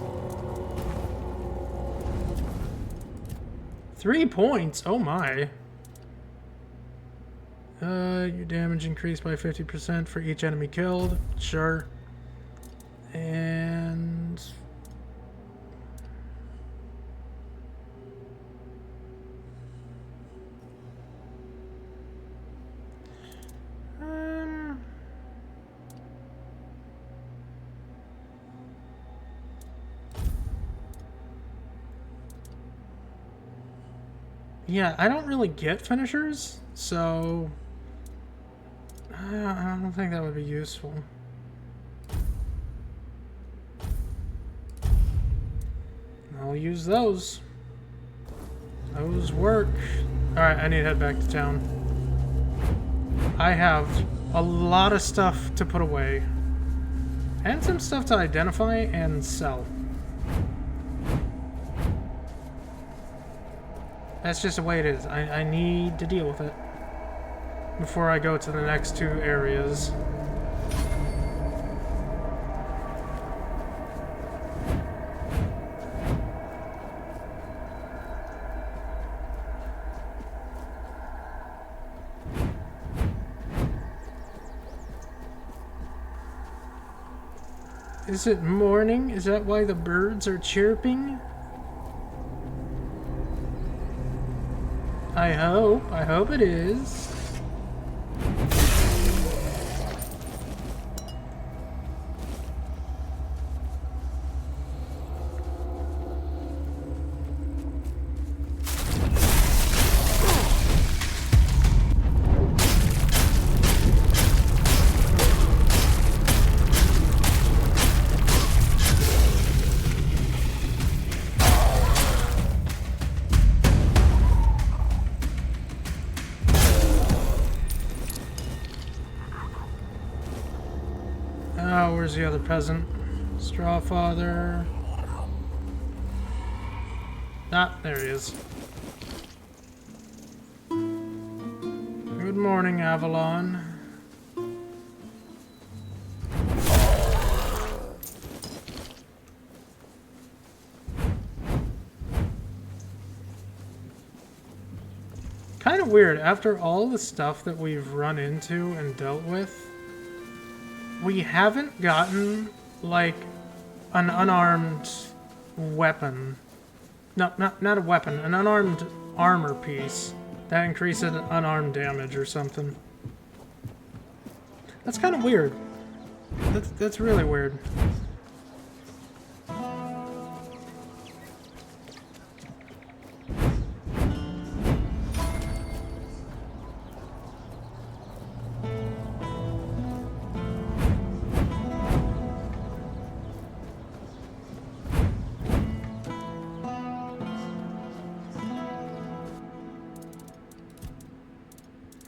3 points. Oh my. Your damage increased by 50% for each enemy killed. Sure. And yeah, I don't really get finishers, so I don't think that would be useful. I'll use those. Those work. Alright, I need to head back to town. I have a lot of stuff to put away. And some stuff to identify and sell. That's just the way it is. I need to deal with it before I go to the next 2 areas. Is it morning? Is that why the birds are chirping? I hope it is. Oh, where's the other peasant? Strawfather. Ah, there he is. Good morning, Avalon. Kind of weird, after all the stuff that we've run into and dealt with, we haven't gotten, like, an unarmed weapon. No, not a weapon. An unarmed armor piece that increases unarmed damage or something. That's kind of weird. That's really weird.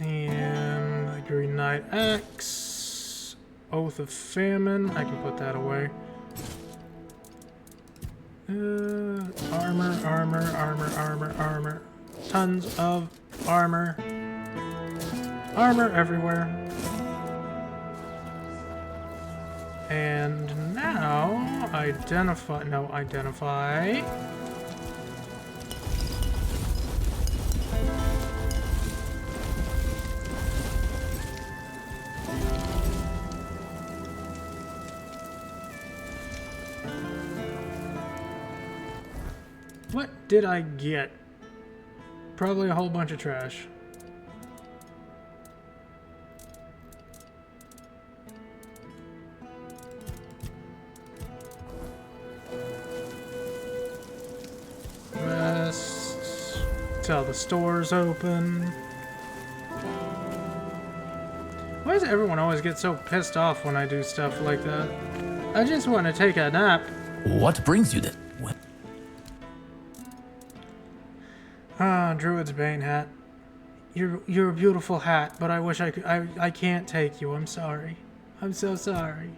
And the Green Knight Axe, Oath of Famine, I can put that away. Armor. Tons of armor. Armor everywhere. And now, identify. What did I get? Probably a whole bunch of trash. Rest. Tell the store's open. Why does everyone always get so pissed off when I do stuff like that? I just want to take a nap. What brings you there? Ah, Druid's Bane hat. You're a beautiful hat, but I wish I could. I can't take you. I'm sorry. I'm so sorry.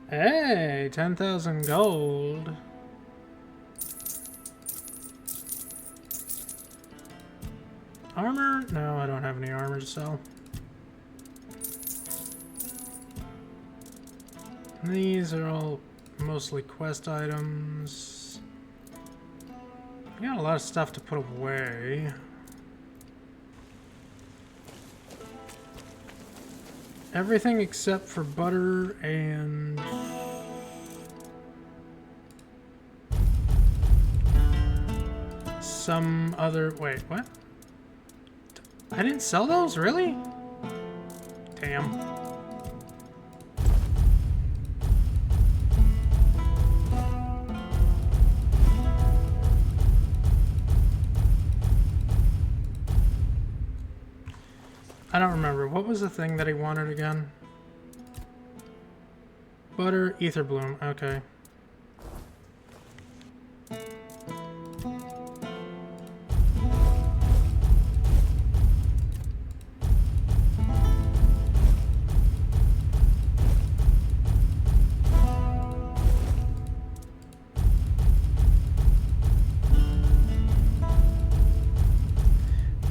Hey, 10,000 gold. Armor? No, I don't have any armor to sell. These are all mostly quest items. We got a lot of stuff to put away. Everything except for butter and some other. Wait, what? I didn't sell those? Really? Damn. I don't remember. What was the thing that he wanted again? Butter, ether bloom. Okay.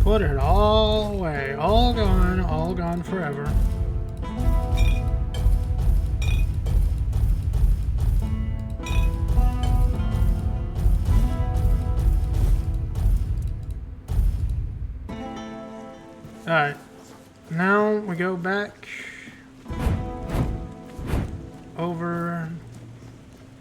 Put it all away. All gone forever. Alright. Now we go back over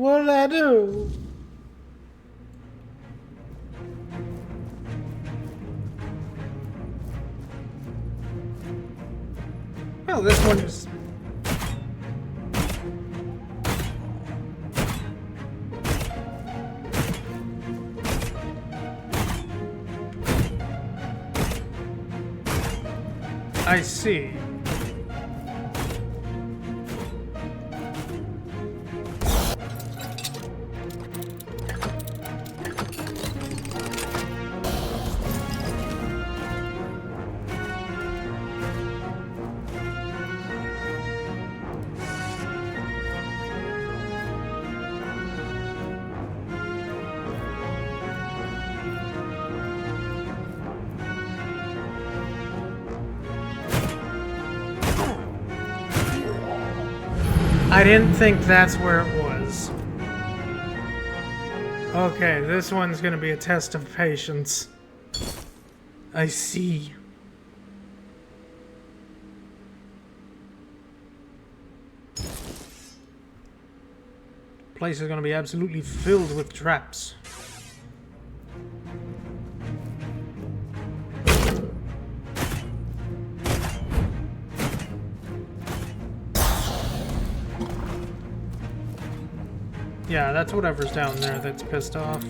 What'd I do? Well, this one is... I see. I didn't think that's where it was. Okay, this one's gonna be a test of patience. I see. Place is gonna be absolutely filled with traps. Yeah, that's whatever's down there that's pissed off.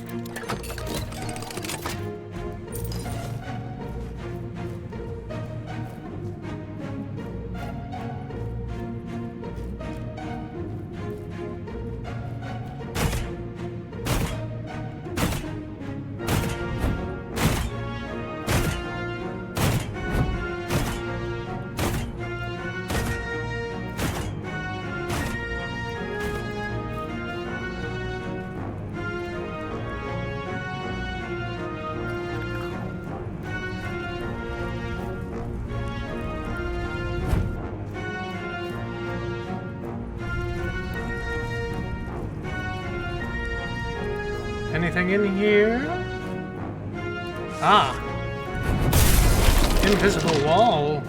Anything in here? Ah! Invisible wall.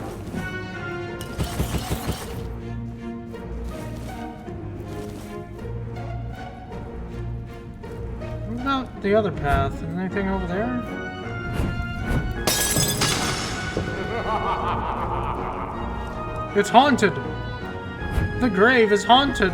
What about the other path? Anything over there? It's haunted! The grave is haunted!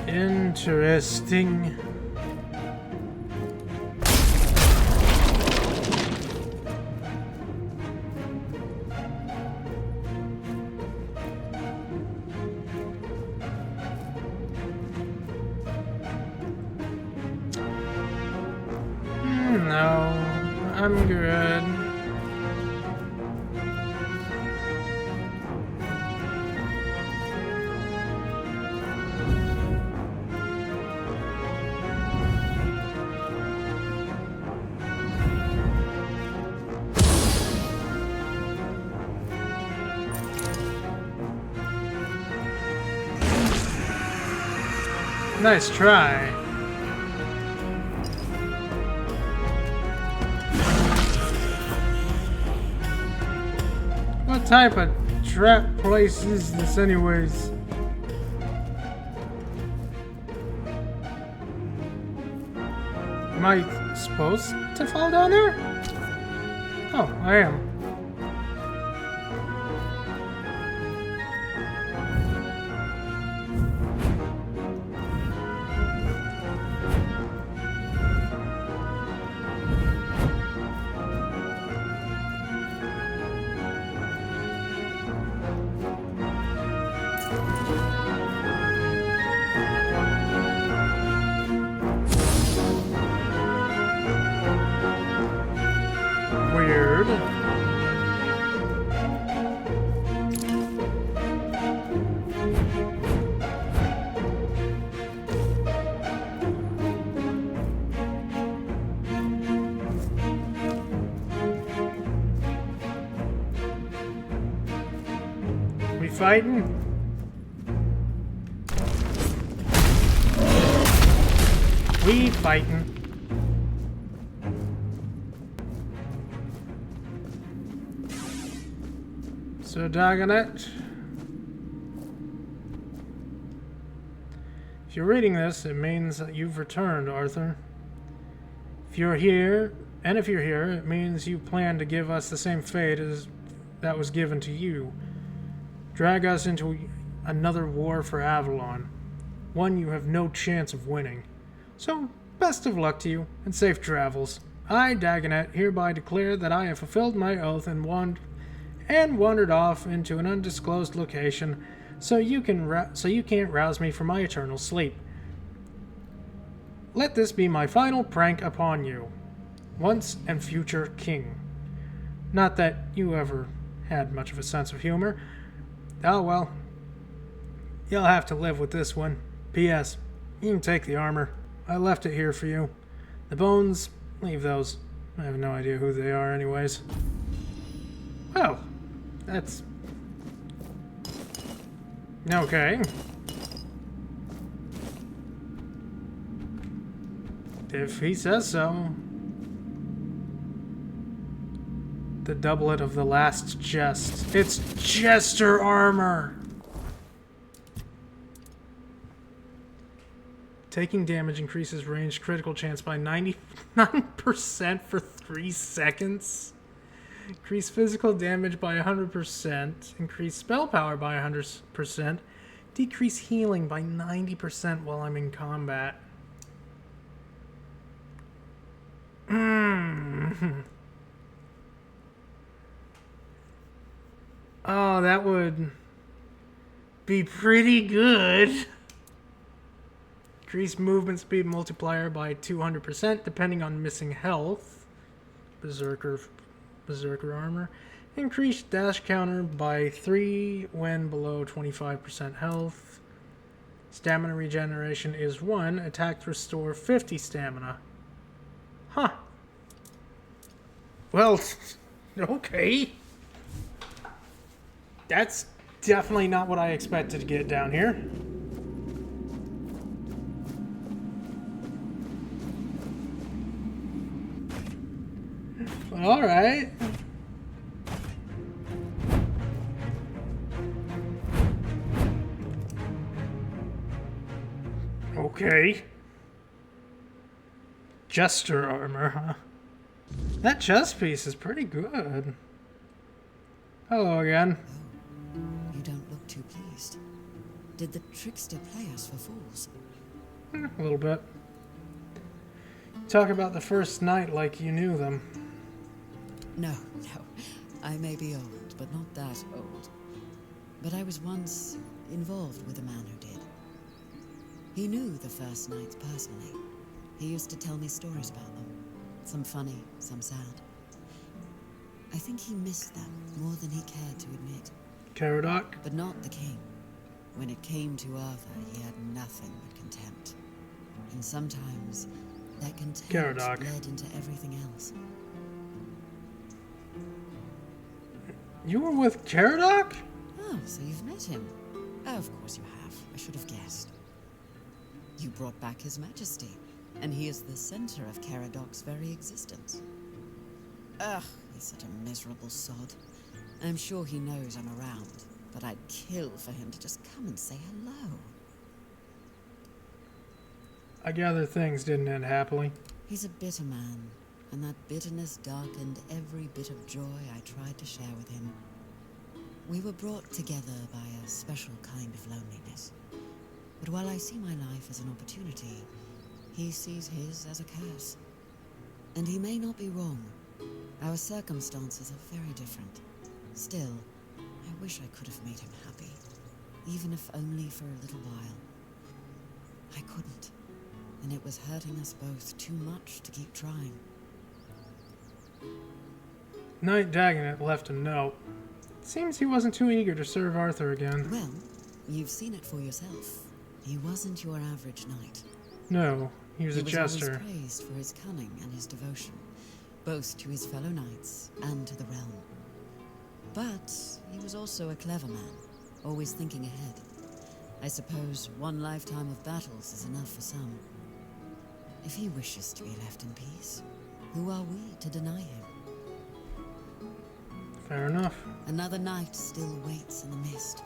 Interesting. No, I'm good. Nice try. What type of trap place is this anyways? Am I supposed to fall down there? Oh, I am. Weird. We fighting? We fighting. So Dagonet, if you're reading this, it means that you've returned, Arthur. If you're here, it means you plan to give us the same fate as that was given to you. Drag us into another war for Avalon, one you have no chance of winning. So, best of luck to you, and safe travels. I, Dagonet, hereby declare that I have fulfilled my oath and wandered off into an undisclosed location, so you can't rouse me from my eternal sleep. Let this be my final prank upon you, once and future king. Not that you ever had much of a sense of humor. Oh well, you'll have to live with this one. P.S. You can take the armor. I left it here for you. The bones, leave those. I have no idea who they are anyways. Well, that's... okay. If he says so. The doublet of the last jest. It's Jester armor! Taking damage increases range critical chance by 99% for 3 seconds. Increase physical damage by 100%. Increase spell power by 100%. Decrease healing by 90% while I'm in combat. Oh, that would be pretty good. Increase movement speed multiplier by 200% depending on missing health. Berserker armor. Increase dash counter by 3 when below 25% health. Stamina regeneration is 1. Attack restore 50 stamina. Huh. Well, okay. That's definitely not what I expected to get down here. All right. Okay. Jester armor, huh? That chest piece is pretty good. Hello again. You don't look too pleased. Did the trickster play us for fools? A little bit. Talk about the first night like you knew them. No. I may be old, but not that old. But I was once involved with a man who did. He knew the first nights personally. He used to tell me stories about them. Some funny, some sad. I think he missed them more than he cared to admit. Caradoc? But not the king. When it came to Arthur, he had nothing but contempt. And sometimes that contempt Caradoc led into everything else. You were with Caradoc? Oh, so you've met him. Oh, of course you have. I should have guessed. You brought back his majesty, and he is the center of Caradoc's very existence. Ugh, he's such a miserable sod. I'm sure he knows I'm around, but I'd kill for him to just come and say hello. I gather things didn't end happily. He's a bitter man, and that bitterness darkened every bit of joy I tried to share with him. We were brought together by a special kind of loneliness. But while I see my life as an opportunity, he sees his as a curse. And he may not be wrong. Our circumstances are very different. Still, I wish I could have made him happy, even if only for a little while. I couldn't, and it was hurting us both too much to keep trying. Knight Dagonet left a note. Seems he wasn't too eager to serve Arthur again. Well, you've seen it for yourself. He wasn't your average knight. No, he was a jester. He was always praised for his cunning and his devotion, both to his fellow knights and to the realm. But he was also a clever man, always thinking ahead. I suppose one lifetime of battles is enough for some. If he wishes to be left in peace, who are we to deny him? Fair enough. Another night still waits in the mist.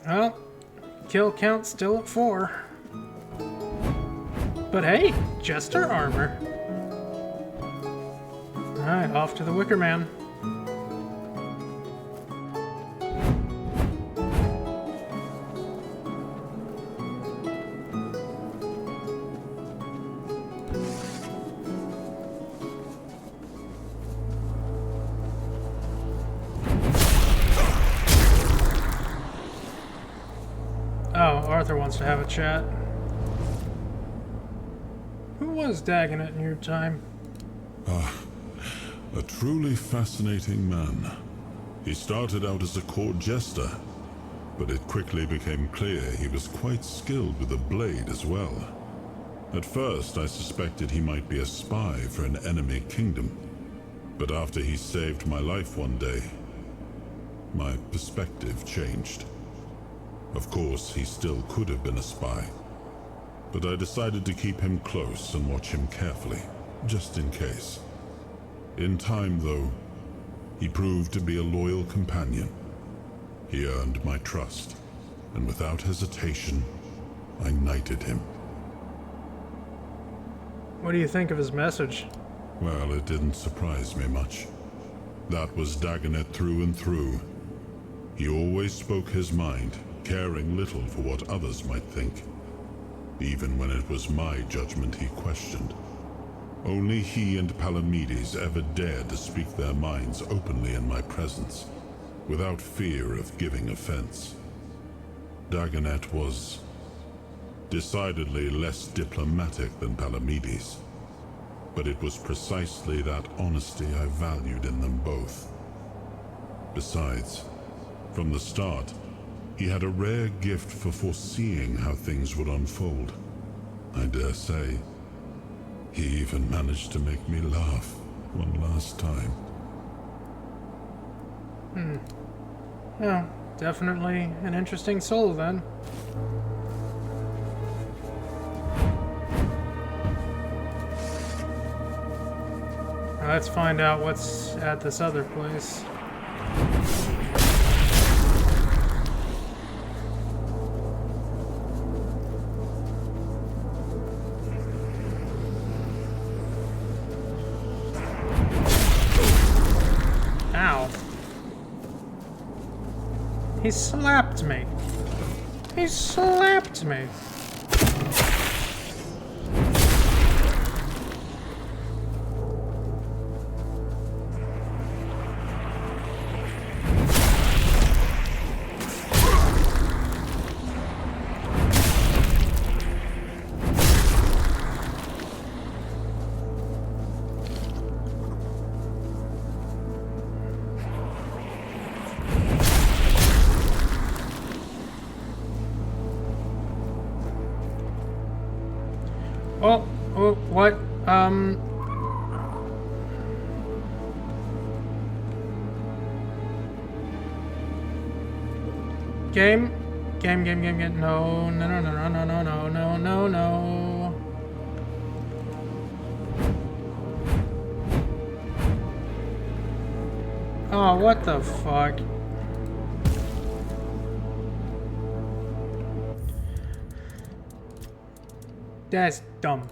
Well, kill count still at 4. But hey, jester armor. Alright, off to the Wicker Man. Oh, Arthur wants to have a chat. Who was Dagonet in your time? A truly fascinating man. He started out as a court jester, but it quickly became clear he was quite skilled with a blade as well. At first, I suspected he might be a spy for an enemy kingdom, but after he saved my life one day, my perspective changed. Of course, he still could have been a spy, but I decided to keep him close and watch him carefully, just in case. In time, though, he proved to be a loyal companion. He earned my trust, and without hesitation, I knighted him. What do you think of his message? Well, it didn't surprise me much. That was Dagonet through and through. He always spoke his mind, caring little for what others might think. Even when it was my judgment he questioned. Only he and Palamedes ever dared to speak their minds openly in my presence, without fear of giving offense. Dagonet was decidedly less diplomatic than Palamedes, but it was precisely that honesty I valued in them both. Besides, from the start, he had a rare gift for foreseeing how things would unfold. I dare say, he even managed to make me laugh one last time. Yeah, definitely an interesting soul then. Let's find out what's at this other place. Ow. He slapped me. He slapped me. Oh, what? Game? Game. No. Oh, what the fuck? That's dumb.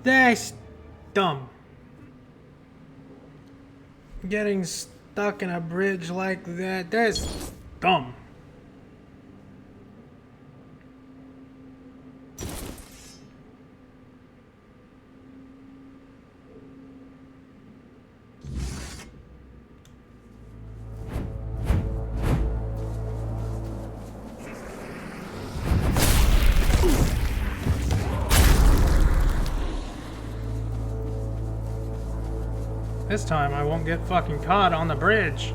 That's dumb. Getting stuck in a bridge like that, that's dumb. This time I won't get fucking caught on the bridge.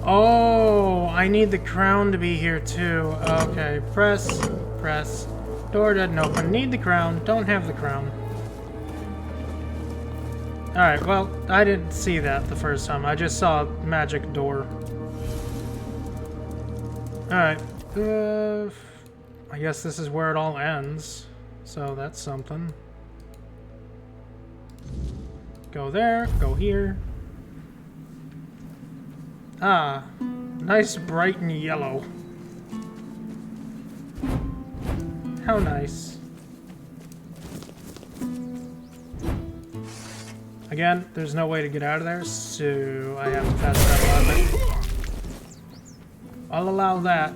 Oh, I need the crown to be here too. Okay, press, press. Door doesn't open. Need the crown. Don't have the crown. Alright, well, I didn't see that the first time. I just saw a magic door. Alright. I guess this is where it all ends. So that's something. Go there, go here. Ah, nice bright and yellow. How nice. Again, there's no way to get out of there, so I have to fast travel out of it. I'll allow that.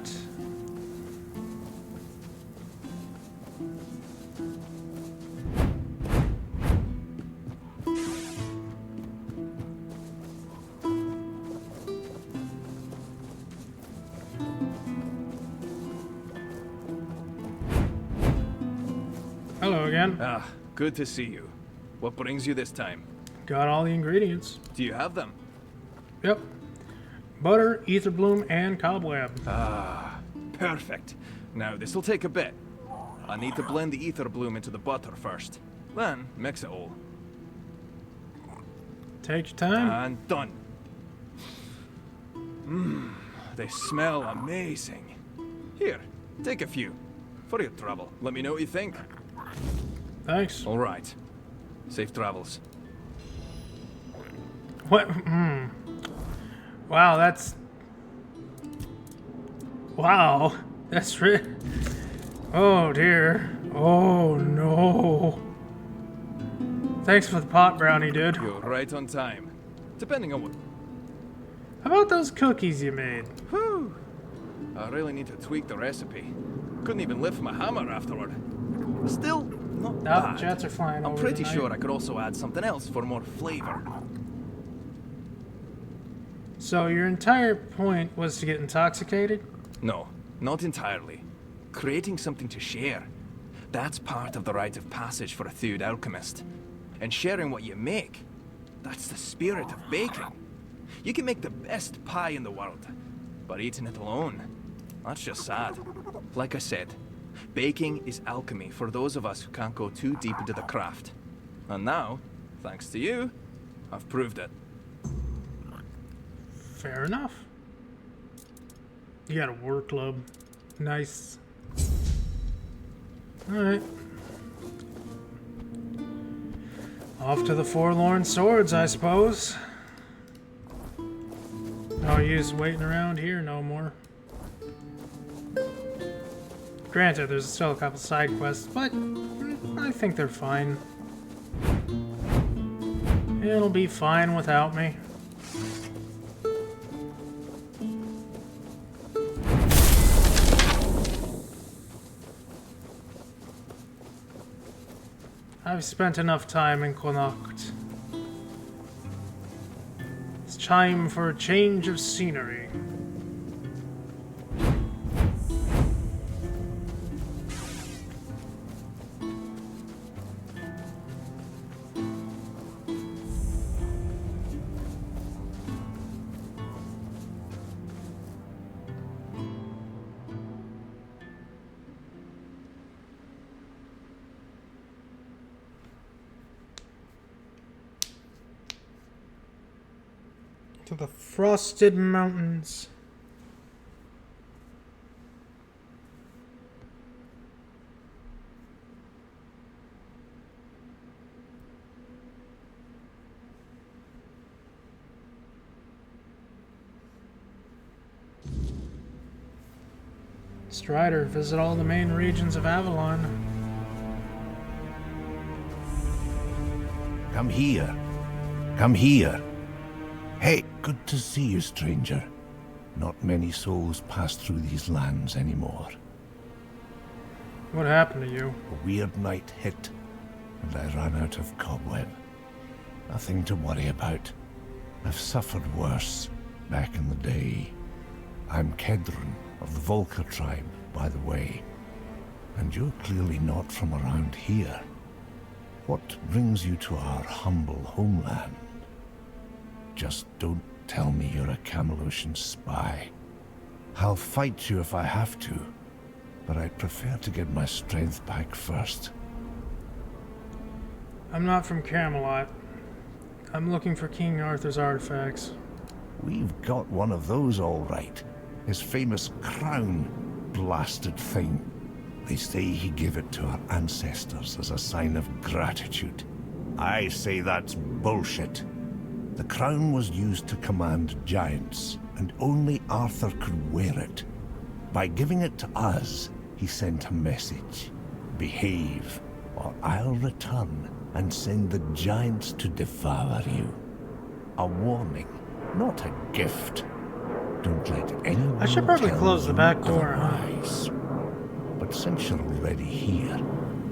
Hello again. Ah, good to see you. What brings you this time? Got all the ingredients. Do you have them? Yep. Butter, ether bloom, and cobweb. Ah, perfect. Now, this'll take a bit. I need to blend the ether bloom into the butter first. Then, mix it all. Take your time. And done. Mmm, they smell amazing. Here, take a few. For your trouble. Let me know what you think. Thanks. All right. Safe travels. What? Wow, that's... Wow. That's Oh, dear. Oh, no. Thanks for the pot brownie, dude. You're right on time. Depending on what... How about those cookies you made? Whew. I really need to tweak the recipe. Couldn't even lift my hammer afterward. Still, not bad. Jets are flying I'm over pretty tonight. sure I could also add something else for more flavor. So your entire point was to get intoxicated? No, not entirely. Creating something to share. That's part of the rite of passage for a Theud alchemist. And sharing what you make, that's the spirit of baking. You can make the best pie in the world, but eating it alone, that's just sad. Like I said, baking is alchemy for those of us who can't go too deep into the craft. And now, thanks to you, I've proved it. Fair enough. You got a work club. Nice. Alright. Off to the Forlorn Swords, I suppose. No use waiting around here no more. Granted, there's still a couple side quests, but I think they're fine. It'll be fine without me. I've spent enough time in Connacht. It's time for a change of scenery. To the Frosted Mountains. Strider, visit all the main regions of Avalon. Come here. Come here. Hey, good to see you, stranger. Not many souls pass through these lands anymore. What happened to you? A weird night hit, and I ran out of cobweb. Nothing to worry about. I've suffered worse back in the day. I'm Kedron of the Volker tribe, by the way. And you're clearly not from around here. What brings you to our humble homeland? Just don't tell me you're a Camelosian spy. I'll fight you if I have to, but I'd prefer to get my strength back first. I'm not from Camelot. I'm looking for King Arthur's artifacts. We've got one of those all right. His famous crown, blasted thing. They say he gave it to our ancestors as a sign of gratitude. I say that's bullshit. The crown was used to command giants, and only Arthur could wear it. By giving it to us, he sent a message. Behave, or I'll return and send the giants to devour you. A warning, not a gift. Don't let anyone I should probably close the back door, huh? But since you're already here,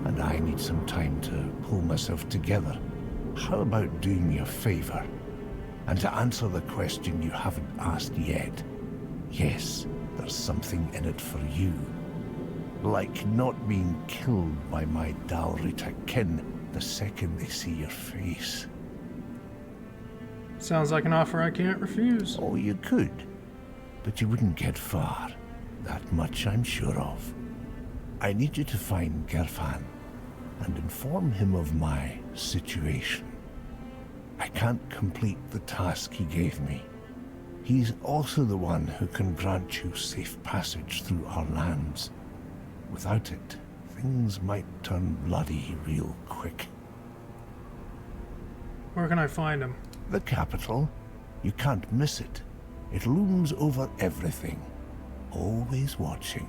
and I need some time to pull myself together, how about doing me a favor? And to answer the question you haven't asked yet, yes, there's something in it for you. Like not being killed by my Dalrita kin the second they see your face. Sounds like an offer I can't refuse. Oh, you could, but you wouldn't get far. That much I'm sure of. I need you to find Gerfan and inform him of my situation. I can't complete the task he gave me. He's also the one who can grant you safe passage through our lands. Without it, things might turn bloody real quick. Where can I find him? The capital. You can't miss it. It looms over everything, always watching,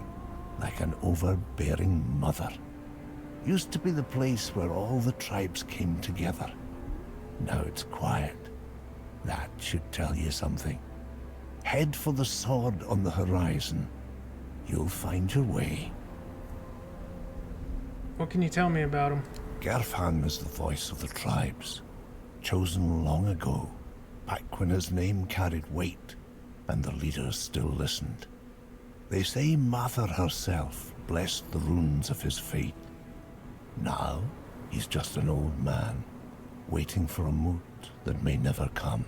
like an overbearing mother. Used to be the place where all the tribes came together. Now it's quiet. That should tell you something. Head for the sword on the horizon. You'll find your way. What can you tell me about him? Gerfan is the voice of the tribes, chosen long ago, back when his name carried weight, and the leaders still listened. They say Mather herself blessed the runes of his fate. Now, he's just an old man, waiting for a moot that may never come.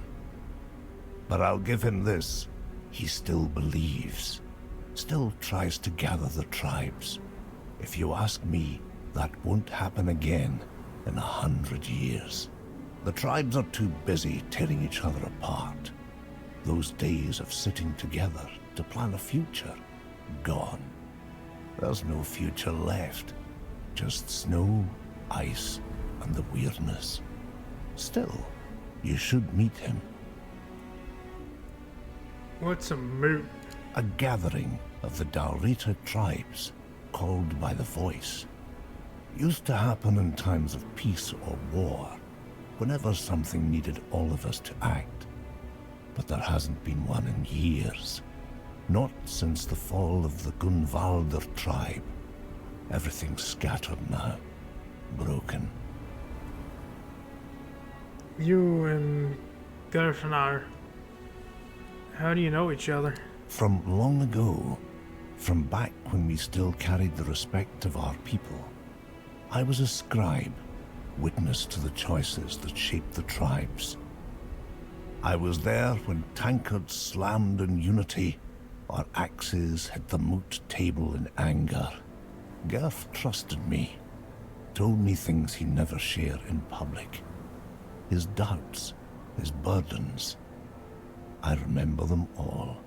But I'll give him this. He still believes, still tries to gather the tribes. If you ask me, that won't happen again in 100 years. The tribes are too busy tearing each other apart. Those days of sitting together to plan a future, gone. There's no future left. Just snow, ice, and the weirdness. Still, you should meet him. What's a moot? A gathering of the Dalrita tribes, called by the voice. Used to happen in times of peace or war, whenever something needed all of us to act. But there hasn't been one in years. Not since the fall of the Gunvalder tribe. Everything's scattered now. Broken. You and Gerfan, how do you know each other? From long ago. From back when we still carried the respect of our people. I was a scribe, witness to the choices that shaped the tribes. I was there when tankards slammed in unity, or axes hit the moot table in anger. Gerf trusted me, told me things he never shared in public. His doubts, his burdens. I remember them all.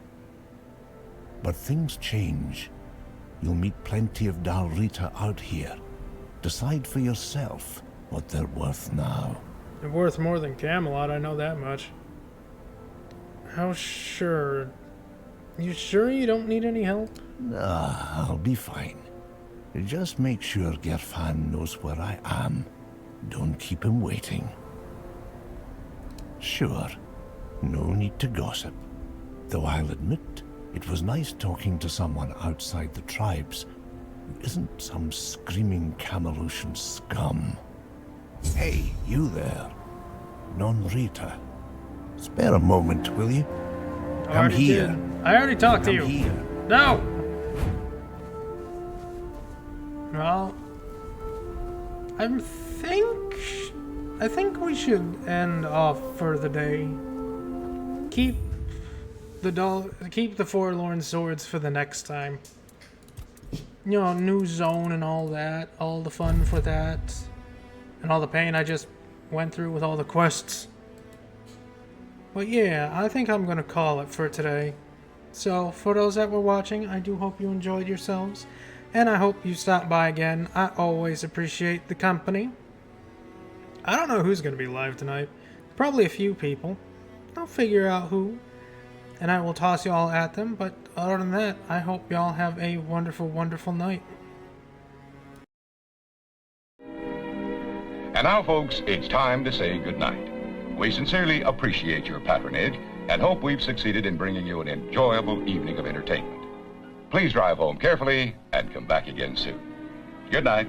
But things change. You'll meet plenty of Dalrita out here. Decide for yourself what they're worth now. They're worth more than Camelot, I know that much. How sure? You sure you don't need any help? Nah, I'll be fine. Just make sure Gerfan knows where I am. Don't keep him waiting. Sure, no need to gossip. Though I'll admit, it was nice talking to someone outside the tribes who isn't some screaming Camelucian scum. Hey, you there. Non-Rita. Spare a moment, will you? Come here. I already talked to you. Here. No! Well, I think we should end off for the day. Keep the Forlorn Swords for the next time. You know, new zone and all that, all the fun for that, and all the pain I just went through with all the quests. But yeah, I think I'm gonna call it for today. So, for those that were watching, I do hope you enjoyed yourselves, and I hope you stop by again. I always appreciate the company. I don't know who's gonna be live tonight. Probably a few people. I'll figure out who, and I will toss y'all at them, but other than that, I hope y'all have a wonderful, wonderful night. And now, folks, it's time to say goodnight. We sincerely appreciate your patronage and hope we've succeeded in bringing you an enjoyable evening of entertainment. Please drive home carefully and come back again soon. Good night.